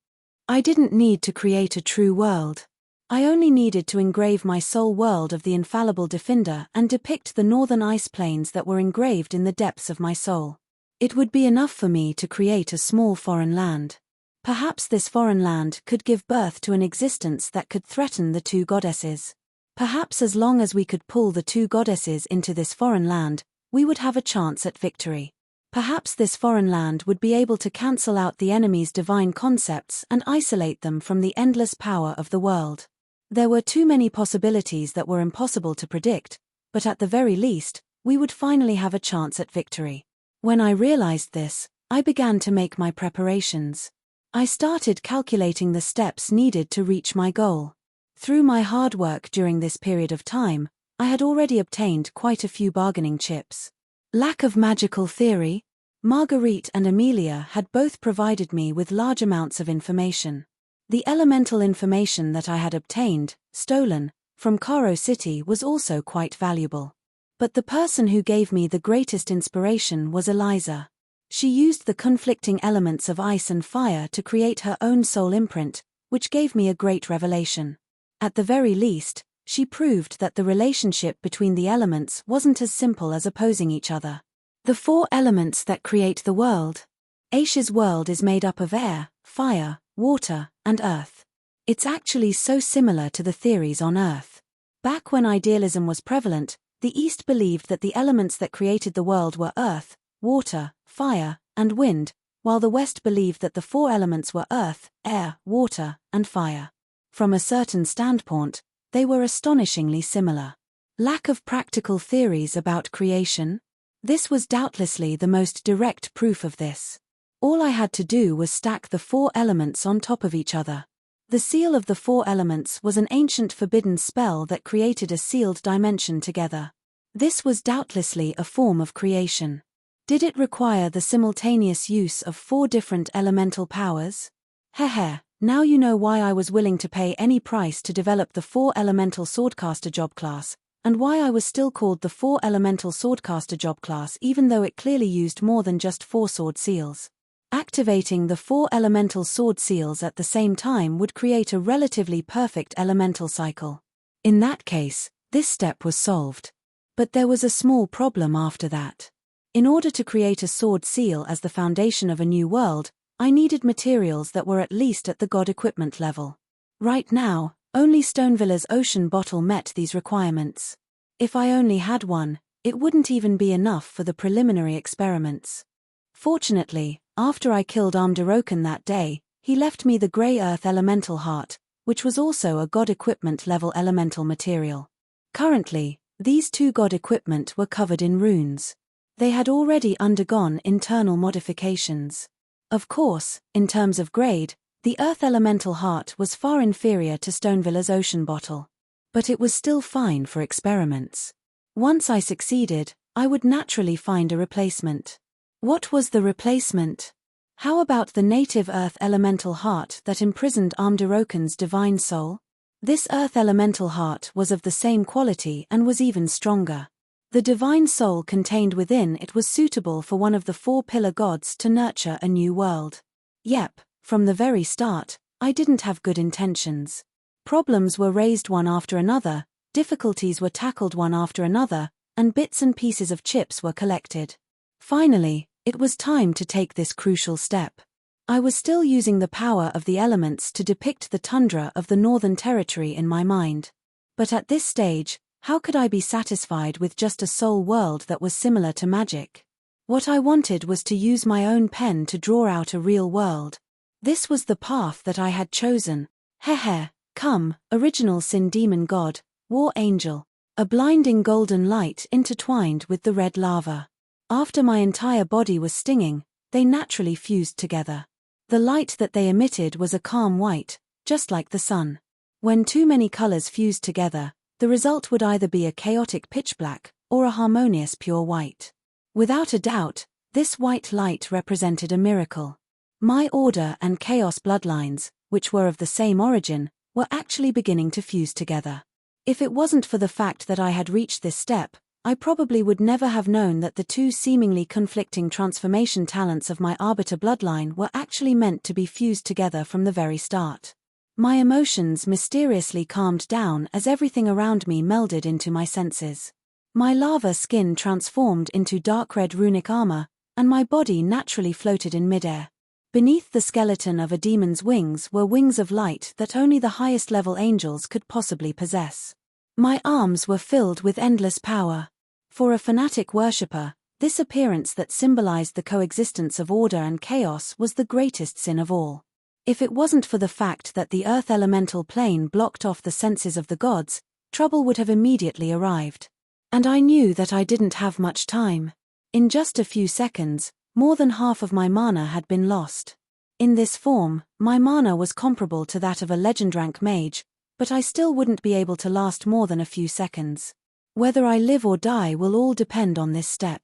Speaker 1: I didn't need to create a true world. I only needed to engrave my soul world of the infallible Defender and depict the northern ice plains that were engraved in the depths of my soul. It would be enough for me to create a small foreign land. Perhaps this foreign land could give birth to an existence that could threaten the 2 goddesses. Perhaps as long as we could pull the 2 goddesses into this foreign land, we would have a chance at victory. Perhaps this foreign land would be able to cancel out the enemy's divine concepts and isolate them from the endless power of the world. There were too many possibilities that were impossible to predict, but at the very least, we would finally have a chance at victory. When I realized this, I began to make my preparations. I started calculating the steps needed to reach my goal. Through my hard work during this period of time, I had already obtained quite a few bargaining chips. Lack of magical theory. Marguerite and Amelia had both provided me with large amounts of information. The elemental information that I had obtained, stolen, from Karo City was also quite valuable. But the person who gave me the greatest inspiration was Eliza. She used the conflicting elements of ice and fire to create her own soul imprint, which gave me a great revelation. At the very least, she proved that the relationship between the elements wasn't as simple as opposing each other. The 4 elements that create the world. Aishi's world is made up of air, fire, water, and earth. It's actually so similar to the theories on Earth. Back when idealism was prevalent, the East believed that the elements that created the world were earth, water, fire, and wind, while the West believed that the 4 elements were earth, air, water, and fire. From a certain standpoint, they were astonishingly similar. Lack of practical theories about creation? This was doubtlessly the most direct proof of this. All I had to do was stack the 4 elements on top of each other. The seal of the 4 elements was an ancient forbidden spell that created a sealed dimension together. This was doubtlessly a form of creation. Did it require the simultaneous use of 4 different elemental powers? Heh. Now you know why I was willing to pay any price to develop the 4 elemental swordcaster job class, and why I was still called the 4 elemental swordcaster job class even though it clearly used more than just 4 sword seals. Activating the 4 elemental sword seals at the same time would create a relatively perfect elemental cycle. In that case, this step was solved. But there was a small problem after that. In order to create a sword seal as the foundation of a new world, I needed materials that were at least at the god equipment level. Right now, only Stonevilla's ocean bottle met these requirements. If I only had one, it wouldn't even be enough for the preliminary experiments. Fortunately, after I killed Amdaroken that day, he left me the grey earth elemental heart, which was also a god equipment level elemental material. Currently, these 2 god equipment were covered in runes. They had already undergone internal modifications. Of course, in terms of grade, the earth elemental heart was far inferior to Stonevilla's ocean bottle. But it was still fine for experiments. Once I succeeded, I would naturally find a replacement. What was the replacement? How about the native earth elemental heart that imprisoned Amdaroken's divine soul? This earth elemental heart was of the same quality and was even stronger. The divine soul contained within it was suitable for one of the 4 pillar gods to nurture a new world. Yep, from the very start, I didn't have good intentions. Problems were raised one after another, Difficulties were tackled one after another, and bits and pieces of chips were collected. Finally, it was time to take this crucial step. I was still using the power of the elements to depict the tundra of the Northern Territory in my mind. But at this stage, how could I be satisfied with just a soul world that was similar to magic? What I wanted was to use my own pen to draw out a real world. This was the path that I had chosen. Hehe, come, original sin demon god, war angel. A blinding golden light intertwined with the red lava. After my entire body was stinging, they naturally fused together. The light that they emitted was a calm white, just like the sun. When too many colors fused together, the result would either be a chaotic pitch black, or a harmonious pure white. Without a doubt, this white light represented a miracle. My order and chaos bloodlines, which were of the same origin, were actually beginning to fuse together. If it wasn't for the fact that I had reached this step, I probably would never have known that the two seemingly conflicting transformation talents of my arbiter bloodline were actually meant to be fused together from the very start. My emotions mysteriously calmed down as everything around me melded into my senses. My lava skin transformed into dark red runic armor, and my body naturally floated in midair. Beneath the skeleton of a demon's wings were wings of light that only the highest level angels could possibly possess. My arms were filled with endless power. For a fanatic worshipper, this appearance that symbolized the coexistence of order and chaos was the greatest sin of all. If it wasn't for the fact that the earth elemental plane blocked off the senses of the gods, trouble would have immediately arrived. And I knew that I didn't have much time. In just a few seconds, more than half of my mana had been lost. In this form, my mana was comparable to that of a legend rank mage, but I still wouldn't be able to last more than a few seconds. Whether I live or die will all depend on this step.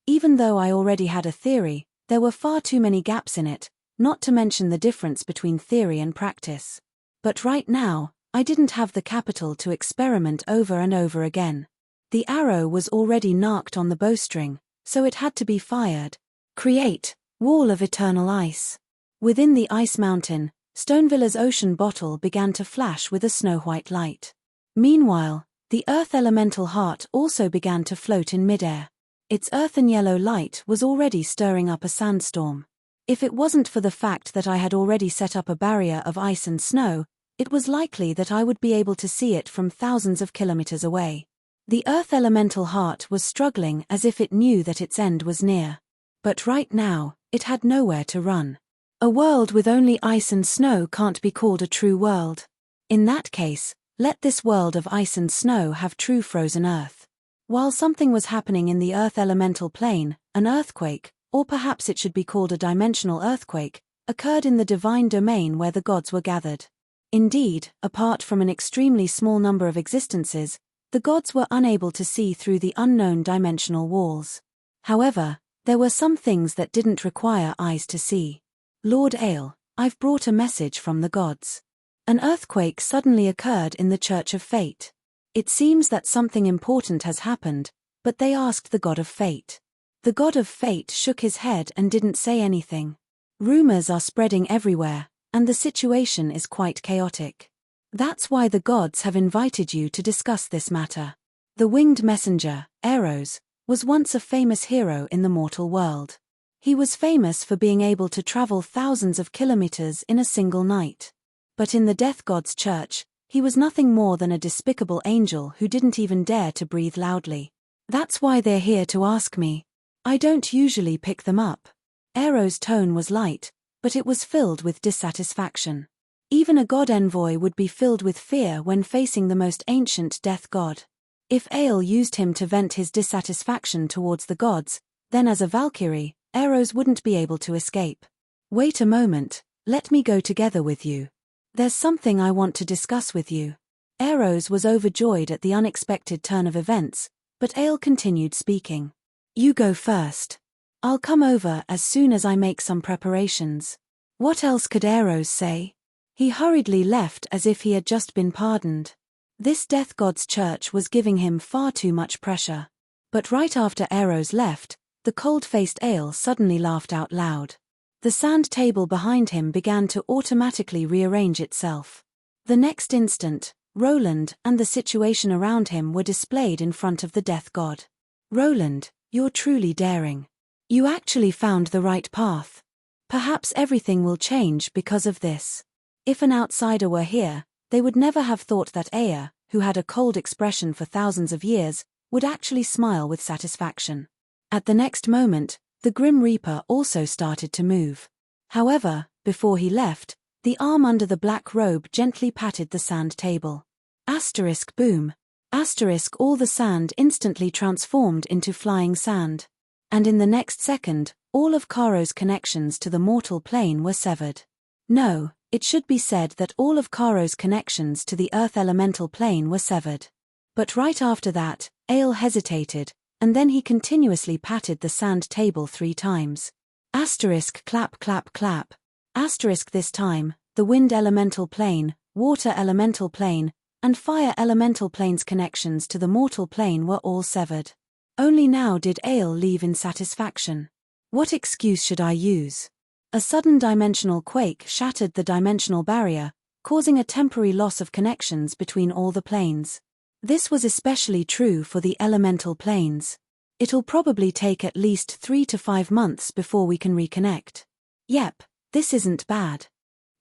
Speaker 1: Even though I already had a theory, there were far too many gaps in it, not to mention the difference between theory and practice. But right now, I didn't have the capital to experiment over and over again. The arrow was already narked on the bowstring, so it had to be fired. Create, wall of eternal ice. Within the ice mountain, Stonevilla's ocean bottle began to flash with a snow-white light. Meanwhile, the earth elemental heart also began to float in midair. Its earthen yellow light was already stirring up a sandstorm. If it wasn't for the fact that I had already set up a barrier of ice and snow, it was likely that I would be able to see it from thousands of kilometers away. The earth elemental heart was struggling as if it knew that its end was near. But right now, it had nowhere to run. A world with only ice and snow can't be called a true world. In that case, let this world of ice and snow have true frozen earth. While something was happening in the earth elemental plane, an earthquake, or perhaps it should be called a dimensional earthquake, occurred in the divine domain where the gods were gathered. Indeed, apart from an extremely small number of existences, the gods were unable to see through the unknown dimensional walls. However, there were some things that didn't require eyes to see. Lord Ale, I've brought a message from the gods. An earthquake suddenly occurred in the Church of Fate. It seems that something important has happened, but they asked the God of Fate. The God of Fate shook his head and didn't say anything. Rumors are spreading everywhere, and the situation is quite chaotic. That's why the gods have invited you to discuss this matter. The winged messenger, Eros, was once a famous hero in the mortal world. He was famous for being able to travel thousands of kilometers in a single night. But in the death god's church, he was nothing more than a despicable angel who didn't even dare to breathe loudly. That's why they're here to ask me. I don't usually pick them up. Eros' tone was light, but it was filled with dissatisfaction. Even a god envoy would be filled with fear when facing the most ancient death god. If Ale used him to vent his dissatisfaction towards the gods, then as a Valkyrie, Eros wouldn't be able to escape. Wait a moment, let me go together with you. There's something I want to discuss with you. Eros was overjoyed at the unexpected turn of events, but Ale continued speaking. You go first. I'll come over as soon as I make some preparations. What else could Eros say? He hurriedly left as if he had just been pardoned. This death god's church was giving him far too much pressure. But right after Eros left, the cold-faced Ale suddenly laughed out loud. The sand table behind him began to automatically rearrange itself. The next instant, Roland and the situation around him were displayed in front of the death god. Roland, you're truly daring. You actually found the right path. Perhaps everything will change because of this. If an outsider were here, they would never have thought that Aya, who had a cold expression for thousands of years, would actually smile with satisfaction. At the next moment, the Grim Reaper also started to move. However, before he left, the arm under the black robe gently patted the sand table. Asterisk boom. Asterisk all the sand instantly transformed into flying sand. And in the next second, all of Karo's connections to the mortal plane were severed. No, it should be said that all of Karo's connections to the earth elemental plane were severed. But right after that, Ale hesitated, and then he continuously patted the sand table 3 times. Asterisk clap clap clap. Asterisk this time, the wind elemental plane, water elemental plane, and fire elemental plane's connections to the mortal plane were all severed. Only now did Ale leave in satisfaction. What excuse should I use? A sudden dimensional quake shattered the dimensional barrier, causing a temporary loss of connections between all the planes. This was especially true for the elemental planes. It'll probably take at least 3 to 5 months before we can reconnect. Yep, this isn't bad.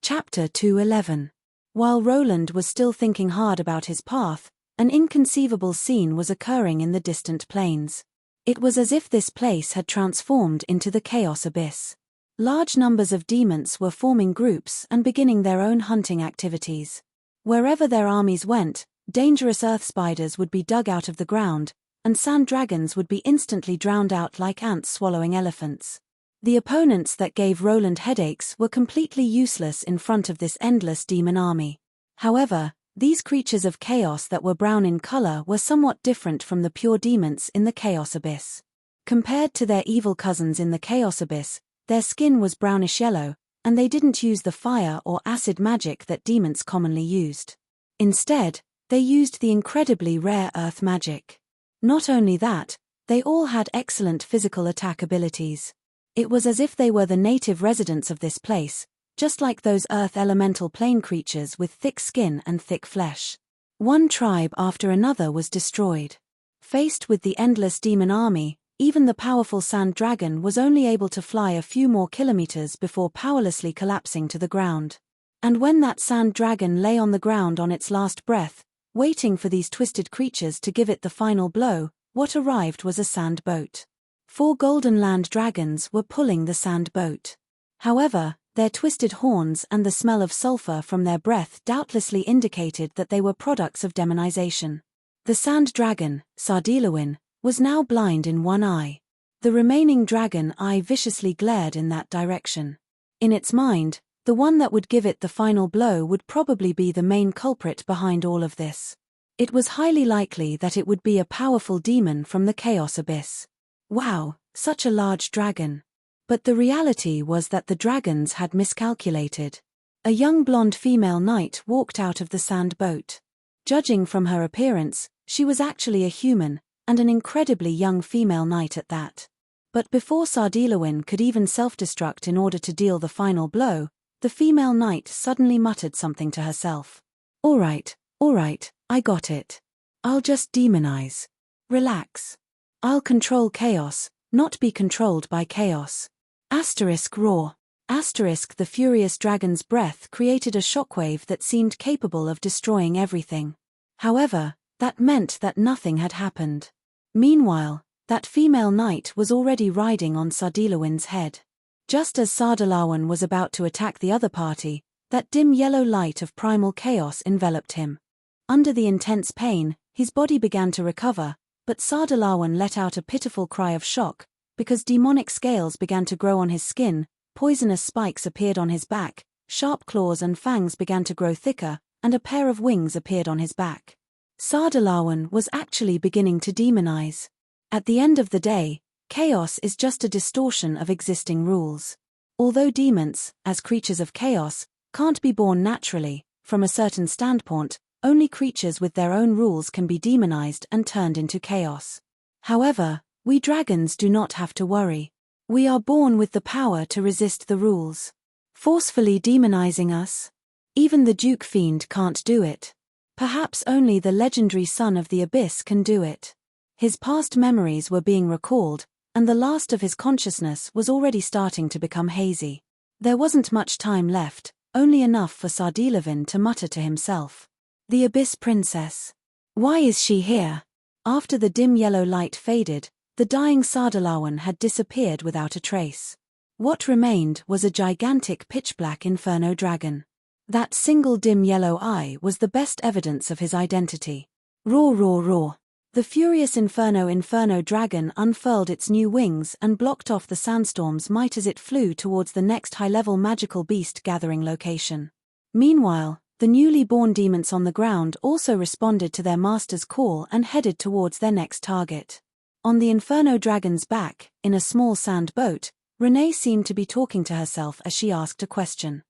Speaker 1: Chapter 211. While Roland was still thinking hard about his path, an inconceivable scene was occurring in the distant plains. It was as if this place had transformed into the chaos abyss. Large numbers of demons were forming groups and beginning their own hunting activities. Wherever their armies went, dangerous earth spiders would be dug out of the ground, and sand dragons would be instantly drowned out like ants swallowing elephants. The opponents that gave Roland headaches were completely useless in front of this endless demon army. However, these creatures of chaos that were brown in color were somewhat different from the pure demons in the chaos abyss. Compared to their evil cousins in the chaos abyss, their skin was brownish yellow, and they didn't use the fire or acid magic that demons commonly used. Instead, they used the incredibly rare earth magic. Not only that, they all had excellent physical attack abilities. It was as if they were the native residents of this place, just like those earth elemental plane creatures with thick skin and thick flesh. One tribe after another was destroyed. Faced with the endless demon army, even the powerful sand dragon was only able to fly a few more kilometers before powerlessly collapsing to the ground. And when that sand dragon lay on the ground on its last breath, waiting for these twisted creatures to give it the final blow, what arrived was a sand boat. 4 golden land dragons were pulling the sand boat. However, their twisted horns and the smell of sulfur from their breath doubtlessly indicated that they were products of demonization. The sand dragon, Sardilawin, was now blind in one eye. The remaining dragon eye viciously glared in that direction. In its mind, the one that would give it the final blow would probably be the main culprit behind all of this. It was highly likely that it would be a powerful demon from the Chaos Abyss. Wow, such a large dragon. But the reality was that the dragons had miscalculated. A young blonde female knight walked out of the sand boat. Judging from her appearance, she was actually a human, and an incredibly young female knight at that. But before Sardilawin could even self-destruct in order to deal the final blow, the female knight suddenly muttered something to herself. All right, I got it. I'll just demonize. Relax. I'll control chaos, not be controlled by chaos. Asterisk roar. Asterisk the furious dragon's breath created a shockwave that seemed capable of destroying everything. However, that meant that nothing had happened. Meanwhile, that female knight was already riding on Sardilawin's head. Just as Sardalawan was about to attack the other party, that dim yellow light of primal chaos enveloped him. Under the intense pain, his body began to recover, but Sardalawan let out a pitiful cry of shock, because demonic scales began to grow on his skin, poisonous spikes appeared on his back, sharp claws and fangs began to grow thicker, and a pair of wings appeared on his back. Sardalawan was actually beginning to demonize. At the end of the day, chaos is just a distortion of existing rules. Although demons, as creatures of chaos, can't be born naturally, from a certain standpoint, only creatures with their own rules can be demonized and turned into chaos. However, we dragons do not have to worry. We are born with the power to resist the rules. Forcefully demonizing us? Even the Duke Fiend can't do it. Perhaps only the legendary son of the abyss can do it. His past memories were being recalled, and the last of his consciousness was already starting to become hazy. There wasn't much time left, only enough for Sardilovin to mutter to himself. The Abyss Princess. Why is she here? After the dim yellow light faded, the dying Sardilawan had disappeared without a trace. What remained was a gigantic pitch-black inferno dragon. That single dim yellow eye was the best evidence of his identity. Roar, roar, roar. The furious inferno dragon unfurled its new wings and blocked off the sandstorm's might as it flew towards the next high-level magical beast gathering location. Meanwhile, the newly born demons on the ground also responded to their master's call and headed towards their next target. On the inferno dragon's back, in a small sand boat, Renee seemed to be talking to herself as she asked a question.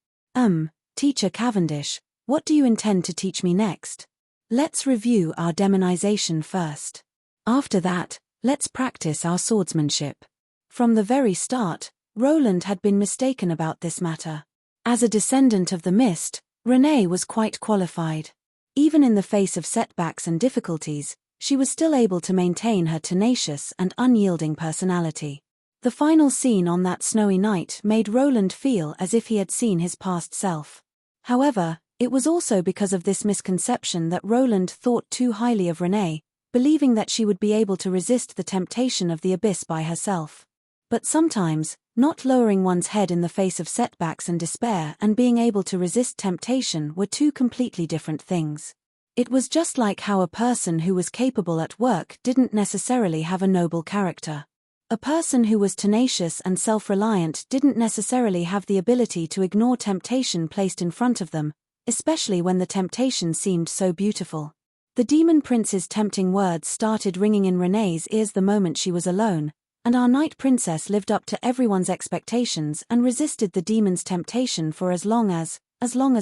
Speaker 1: Teacher Cavendish, what do you intend to teach me next? Let's review our demonization first. After that, let's practice our swordsmanship. From the very start, Roland had been mistaken about this matter. As a descendant of the mist, Renee was quite qualified. Even in the face of setbacks and difficulties, she was still able to maintain her tenacious and unyielding personality. The final scene on that snowy night made Roland feel as if he had seen his past self. However, it was also because of this misconception that Roland thought too highly of Renee, believing that she would be able to resist the temptation of the abyss by herself. But sometimes, not lowering one's head in the face of setbacks and despair and being able to resist temptation were two completely different things. It was just like how a person who was capable at work didn't necessarily have a noble character. A person who was tenacious and self-reliant didn't necessarily have the ability to ignore temptation placed in front of them, especially when the temptation seemed so beautiful. The demon prince's tempting words started ringing in Renee's ears the moment she was alone, and our night princess lived up to everyone's expectations and resisted the demon's temptation for as long as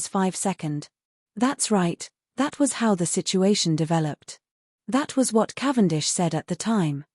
Speaker 1: 5 seconds. That's right, that was how the situation developed. That was what Cavendish said at the time.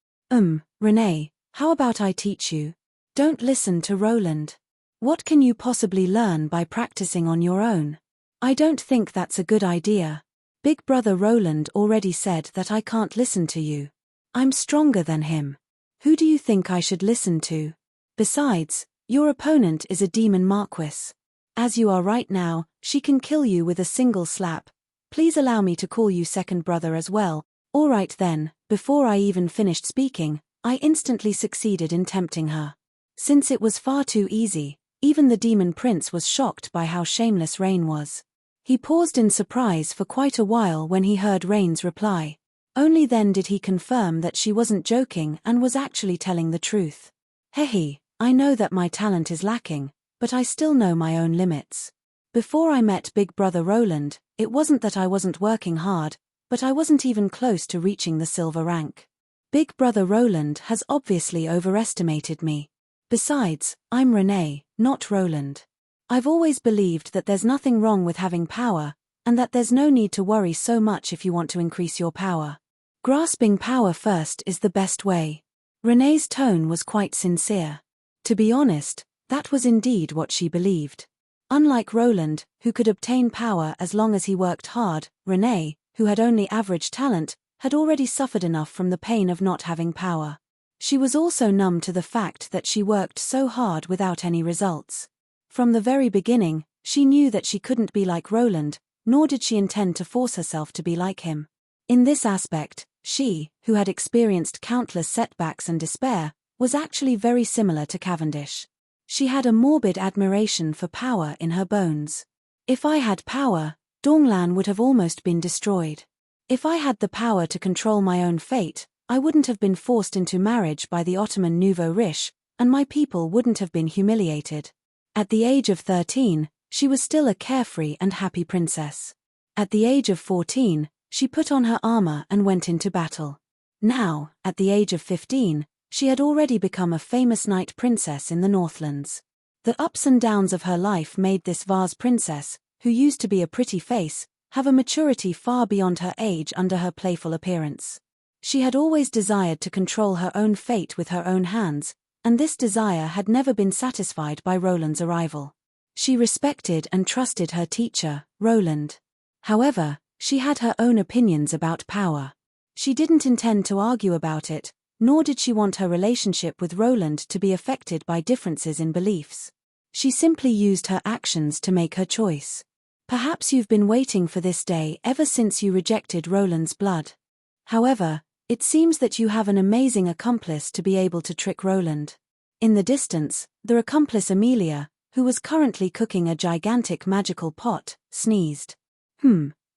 Speaker 1: Renee, how about I teach you? Don't listen to Roland. What can you possibly learn by practicing on your own? I don't think that's a good idea. Big brother Roland already said that I can't listen to you. I'm stronger than him. Who do you think I should listen to? Besides, your opponent is a demon marquis. As you are right now, she can kill you with a single slap. Please allow me to call you second brother as well. All right then, before I even finished speaking, I instantly succeeded in tempting her. Since it was far too easy, even the demon prince was shocked by how shameless Rain was. He paused in surprise for quite a while when he heard Rain's reply. Only then did he confirm that she wasn't joking and was actually telling the truth. Hehe, I know that my talent is lacking, but I still know my own limits. Before I met Big Brother Roland, it wasn't that I wasn't working hard, but I wasn't even close to reaching the silver rank. Big Brother Roland has obviously overestimated me. Besides, I'm Renee, not Roland. I've always believed that there's nothing wrong with having power, and that there's no need to worry so much if you want to increase your power. Grasping power first is the best way. Renee's tone was quite sincere. To be honest, that was indeed what she believed. Unlike Roland, who could obtain power as long as he worked hard, Renee, who had only average talent, had already suffered enough from the pain of not having power. She was also numb to the fact that she worked so hard without any results. From the very beginning, she knew that she couldn't be like Roland, nor did she intend to force herself to be like him. In this aspect, she, who had experienced countless setbacks and despair, was actually very similar to Cavendish. She had a morbid admiration for power in her bones. If I had power, Donglan would have almost been destroyed. If I had the power to control my own fate, I wouldn't have been forced into marriage by the Ottoman nouveau riche, and my people wouldn't have been humiliated. At the age of 13, she was still a carefree and happy princess. At the age of 14, she put on her armor and went into battle. Now, at the age of 15, she had already become a famous knight princess in the Northlands. The ups and downs of her life made this vase princess, who used to be a pretty face, have a maturity far beyond her age under her playful appearance. She had always desired to control her own fate with her own hands, and this desire had never been satisfied by Roland's arrival. She respected and trusted her teacher, Roland. However, She had her own opinions about power. She didn't intend to argue about it, nor did she want her relationship with Roland to be affected by differences in beliefs. She simply used her actions to make her choice. Perhaps you've been waiting for this day ever since you rejected Roland's blood. However, it seems that you have an amazing accomplice to be able to trick Roland. In the distance, their accomplice Amelia, who was currently cooking a gigantic magical pot, sneezed.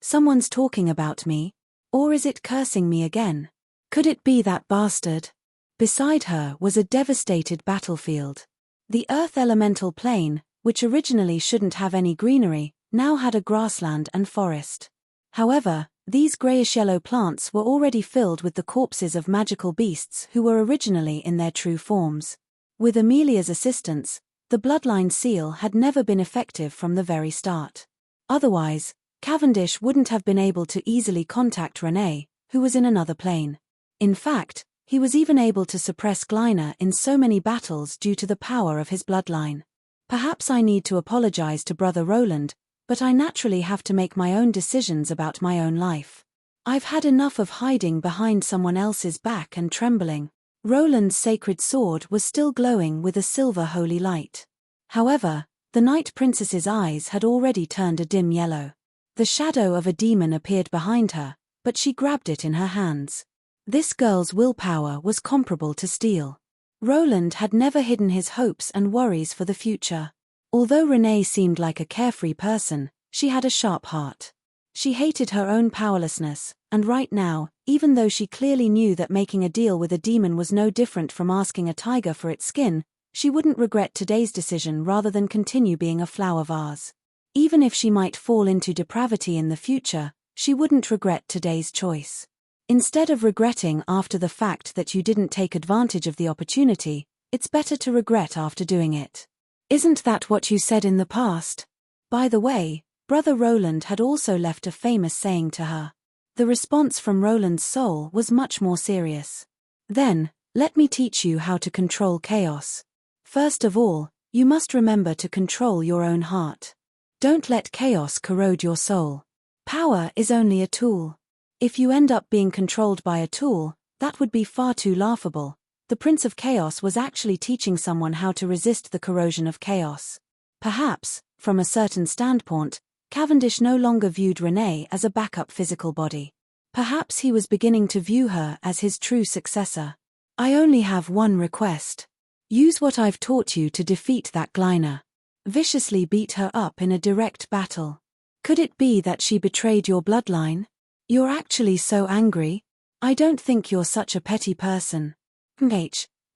Speaker 1: Someone's talking about me. Or is it cursing me again? Could it be that bastard? Beside her was a devastated battlefield. The Earth elemental plane, which originally shouldn't have any greenery, now had a grassland and forest. However, these greyish-yellow plants were already filled with the corpses of magical beasts who were originally in their true forms. With Amelia's assistance, the bloodline seal had never been effective from the very start. Otherwise, Cavendish wouldn't have been able to easily contact Renee, who was in another plane. In fact, he was even able to suppress Glyna in so many battles due to the power of his bloodline. Perhaps I need to apologize to Brother Roland, but I naturally have to make my own decisions about my own life. I've had enough of hiding behind someone else's back and trembling. Roland's sacred sword was still glowing with a silver holy light. However, the Night Princess's eyes had already turned a dim yellow. The shadow of a demon appeared behind her, but she grabbed it in her hands. This girl's willpower was comparable to steel. Roland had never hidden his hopes and worries for the future. Although Renee seemed like a carefree person, she had a sharp heart. She hated her own powerlessness, and right now, even though she clearly knew that making a deal with a demon was no different from asking a tiger for its skin, she wouldn't regret today's decision rather than continue being a flower vase. Even if she might fall into depravity in the future, she wouldn't regret today's choice. Instead of regretting after the fact that you didn't take advantage of the opportunity, it's better to regret after doing it. Isn't that what you said in the past? By the way, Brother Roland had also left a famous saying to her. The response from Roland's soul was much more serious. Then, let me teach you how to control chaos. First of all, you must remember to control your own heart. Don't let chaos corrode your soul. Power is only a tool. If you end up being controlled by a tool, that would be far too laughable. The Prince of Chaos was actually teaching someone how to resist the corrosion of chaos. Perhaps, from a certain standpoint, Cavendish no longer viewed Renee as a backup physical body. Perhaps he was beginning to view her as his true successor. I only have one request. Use what I've taught you to defeat that Glyna. Viciously beat her up in a direct battle. Could it be that she betrayed your bloodline? You're actually so angry? I don't think you're such a petty person.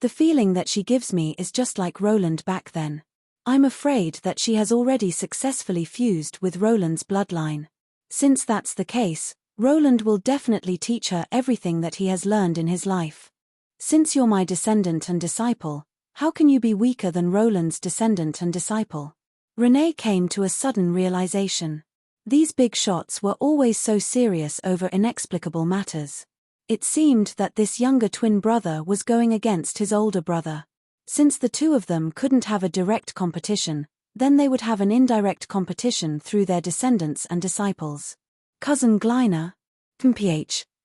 Speaker 1: The feeling that she gives me is just like Roland back then. I'm afraid that she has already successfully fused with Roland's bloodline. Since that's the case, Roland will definitely teach her everything that he has learned in his life. Since you're my descendant and disciple, how can you be weaker than Roland's descendant and disciple? Renee came to a sudden realization. These big shots were always so serious over inexplicable matters. It seemed that this younger twin brother was going against his older brother. Since the two of them couldn't have a direct competition, then they would have an indirect competition through their descendants and disciples. Cousin Glyna?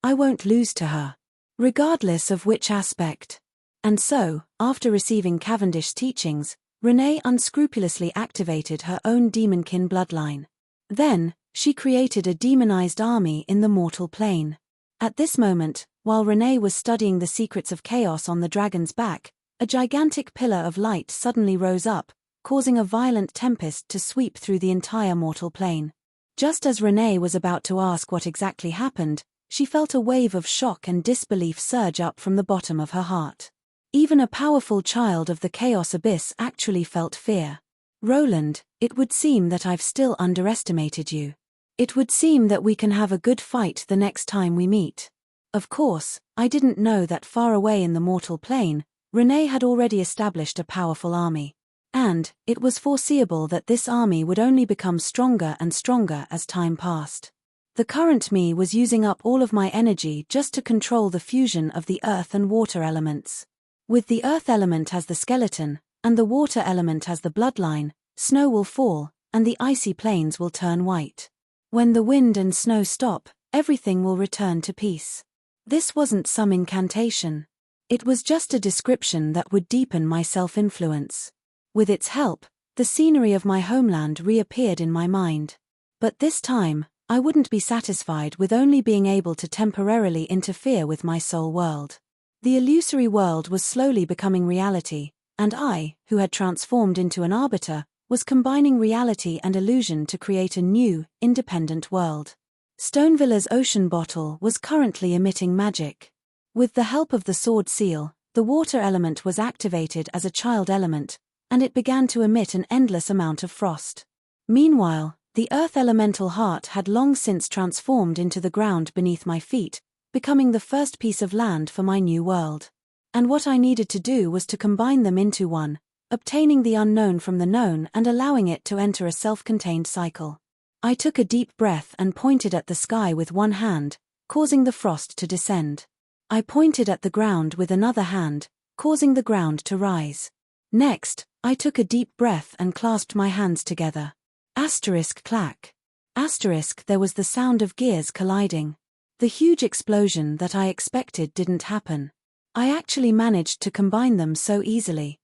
Speaker 1: I won't lose to her. Regardless of which aspect. And so, after receiving Cavendish's teachings, Renee unscrupulously activated her own demonkin bloodline. Then, she created a demonized army in the mortal plane. At this moment, while Renee was studying the secrets of chaos on the dragon's back, a gigantic pillar of light suddenly rose up, causing a violent tempest to sweep through the entire mortal plane. Just as Renee was about to ask what exactly happened, she felt a wave of shock and disbelief surge up from the bottom of her heart. Even a powerful child of the chaos abyss actually felt fear. Roland, it would seem that I've still underestimated you. It would seem that we can have a good fight the next time we meet. Of course, I didn't know that far away in the mortal plane, Renee had already established a powerful army. And, it was foreseeable that this army would only become stronger and stronger as time passed. The current me was using up all of my energy just to control the fusion of the earth and water elements. With the earth element as the skeleton, and the water element as the bloodline, snow will fall, and the icy plains will turn white. When the wind and snow stop, everything will return to peace. This wasn't some incantation. It was just a description that would deepen my self-influence. With its help, the scenery of my homeland reappeared in my mind. But this time, I wouldn't be satisfied with only being able to temporarily interfere with my soul world. The illusory world was slowly becoming reality, and I, who had transformed into an arbiter, was combining reality and illusion to create a new, independent world. Stonevilla's ocean bottle was currently emitting magic. With the help of the sword seal, the water element was activated as a child element, and it began to emit an endless amount of frost. Meanwhile, the earth elemental heart had long since transformed into the ground beneath my feet, becoming the first piece of land for my new world. And what I needed to do was to combine them into one, obtaining the unknown from the known and allowing it to enter a self-contained cycle. I took a deep breath and pointed at the sky with one hand, causing the frost to descend. I pointed at the ground with another hand, causing the ground to rise. Next, I took a deep breath and clasped my hands together. Asterisk clack. Asterisk there was the sound of gears colliding. The huge explosion that I expected didn't happen. I actually managed to combine them so easily.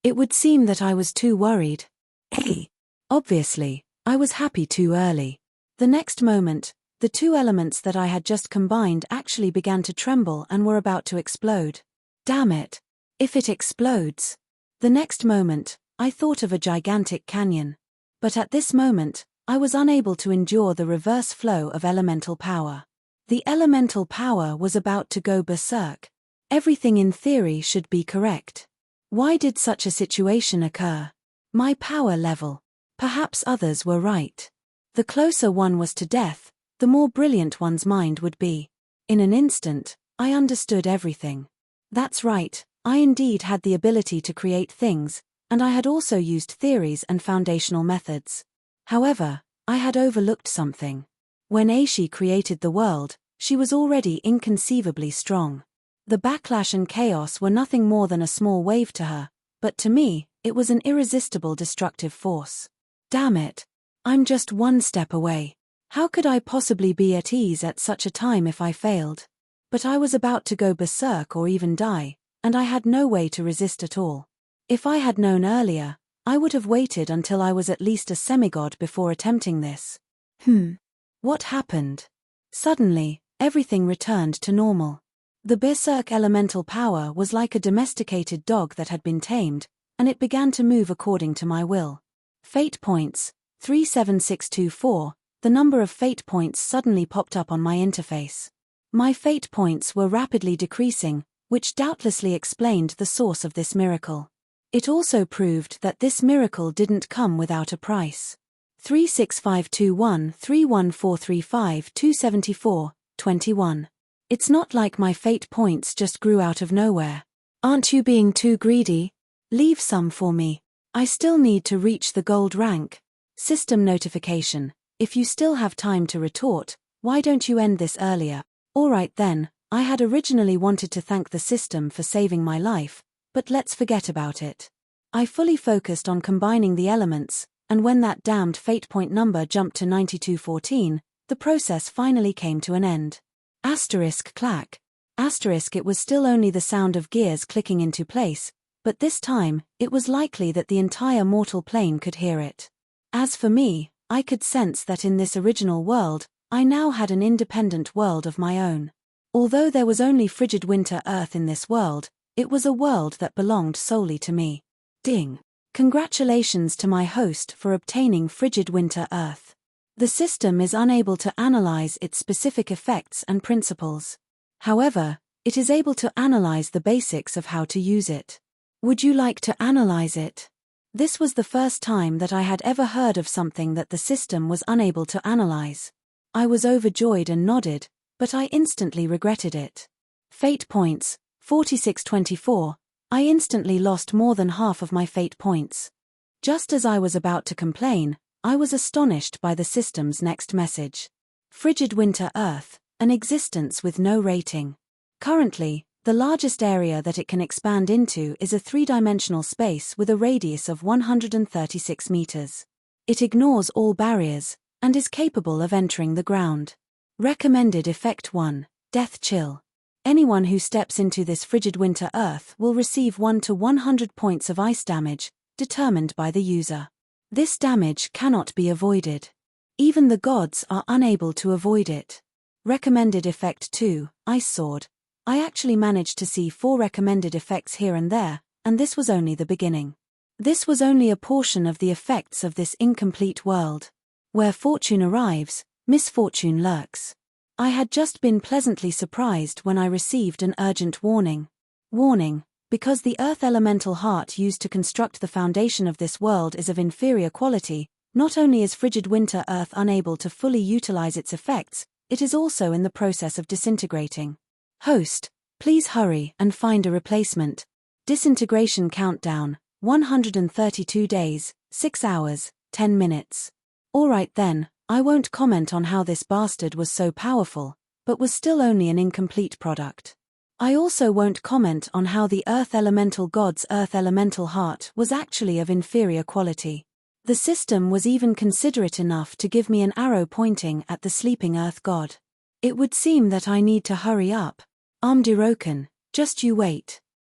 Speaker 1: It would seem that I was too worried. Obviously, I was happy too early. The next moment, the two elements that I had just combined actually began to tremble and were about to explode. Damn it! If it explodes. The next moment, I thought of a gigantic canyon. But at this moment, I was unable to endure the reverse flow of elemental power. The elemental power was about to go berserk. Everything in theory should be correct. Why did such a situation occur? My power level. Perhaps others were right. The closer one was to death, the more brilliant one's mind would be. In an instant, I understood everything. That's right, I indeed had the ability to create things, and I had also used theories and foundational methods. However, I had overlooked something. When Aishi created the world, she was already inconceivably strong. The backlash and chaos were nothing more than a small wave to her, but to me, it was an irresistible destructive force. Damn it! I'm just one step away. How could I possibly be at ease at such a time if I failed? But I was about to go berserk or even die, and I had no way to resist at all. If I had known earlier, I would have waited until I was at least a semigod before attempting this. What happened? Suddenly, everything returned to normal. The berserk elemental power was like a domesticated dog that had been tamed, and it began to move according to my will. Fate points, 37624, the number of fate points suddenly popped up on my interface. My fate points were rapidly decreasing, which doubtlessly explained the source of this miracle. It also proved that this miracle didn't come without a price. 36521 31435 274, 21. It's not like my fate points just grew out of nowhere. Aren't you being too greedy? Leave some for me. I still need to reach the gold rank. System notification. If you still have time to retort, why don't you end this earlier? Alright then, I had originally wanted to thank the system for saving my life, but let's forget about it. I fully focused on combining the elements, and when that damned fate point number jumped to 9214, the process finally came to an end. Asterisk clack. Asterisk it was still only the sound of gears clicking into place, but this time, it was likely that the entire mortal plane could hear it. As for me, I could sense that in this original world, I now had an independent world of my own. Although there was only frigid winter Earth in this world, it was a world that belonged solely to me. Ding! Congratulations to my host for obtaining frigid winter Earth. The system is unable to analyze its specific effects and principles. However, it is able to analyze the basics of how to use it. Would you like to analyze it? This was the first time that I had ever heard of something that the system was unable to analyze. I was overjoyed and nodded, but I instantly regretted it. Fate points, 4624. I instantly lost more than half of my fate points. Just as I was about to complain, I was astonished by the system's next message. Frigid winter Earth, an existence with no rating. Currently, the largest area that it can expand into is a three-dimensional space with a radius of 136 meters. It ignores all barriers, and is capable of entering the ground. Recommended effect 1. Death Chill. Anyone who steps into this frigid winter earth will receive 1 to 100 points of ice damage, determined by the user. This damage cannot be avoided. Even the gods are unable to avoid it. Recommended effect 2. Ice Sword. I actually managed to see 4 recommended effects here and there, and this was only the beginning. This was only a portion of the effects of this incomplete world. Where fortune arrives, misfortune lurks. I had just been pleasantly surprised when I received an urgent warning. Warning, because the earth elemental heart used to construct the foundation of this world is of inferior quality, not only is frigid winter earth unable to fully utilize its effects, it is also in the process of disintegrating. Host, please hurry and find a replacement. Disintegration countdown, 132 days, 6 hours, 10 minutes. Alright then, I won't comment on how this bastard was so powerful, but was still only an incomplete product. I also won't comment on how the Earth Elemental God's Earth Elemental Heart was actually of inferior quality. The system was even considerate enough to give me an arrow pointing at the sleeping Earth God. It would seem that I need to hurry up. Amdiroken, just you wait.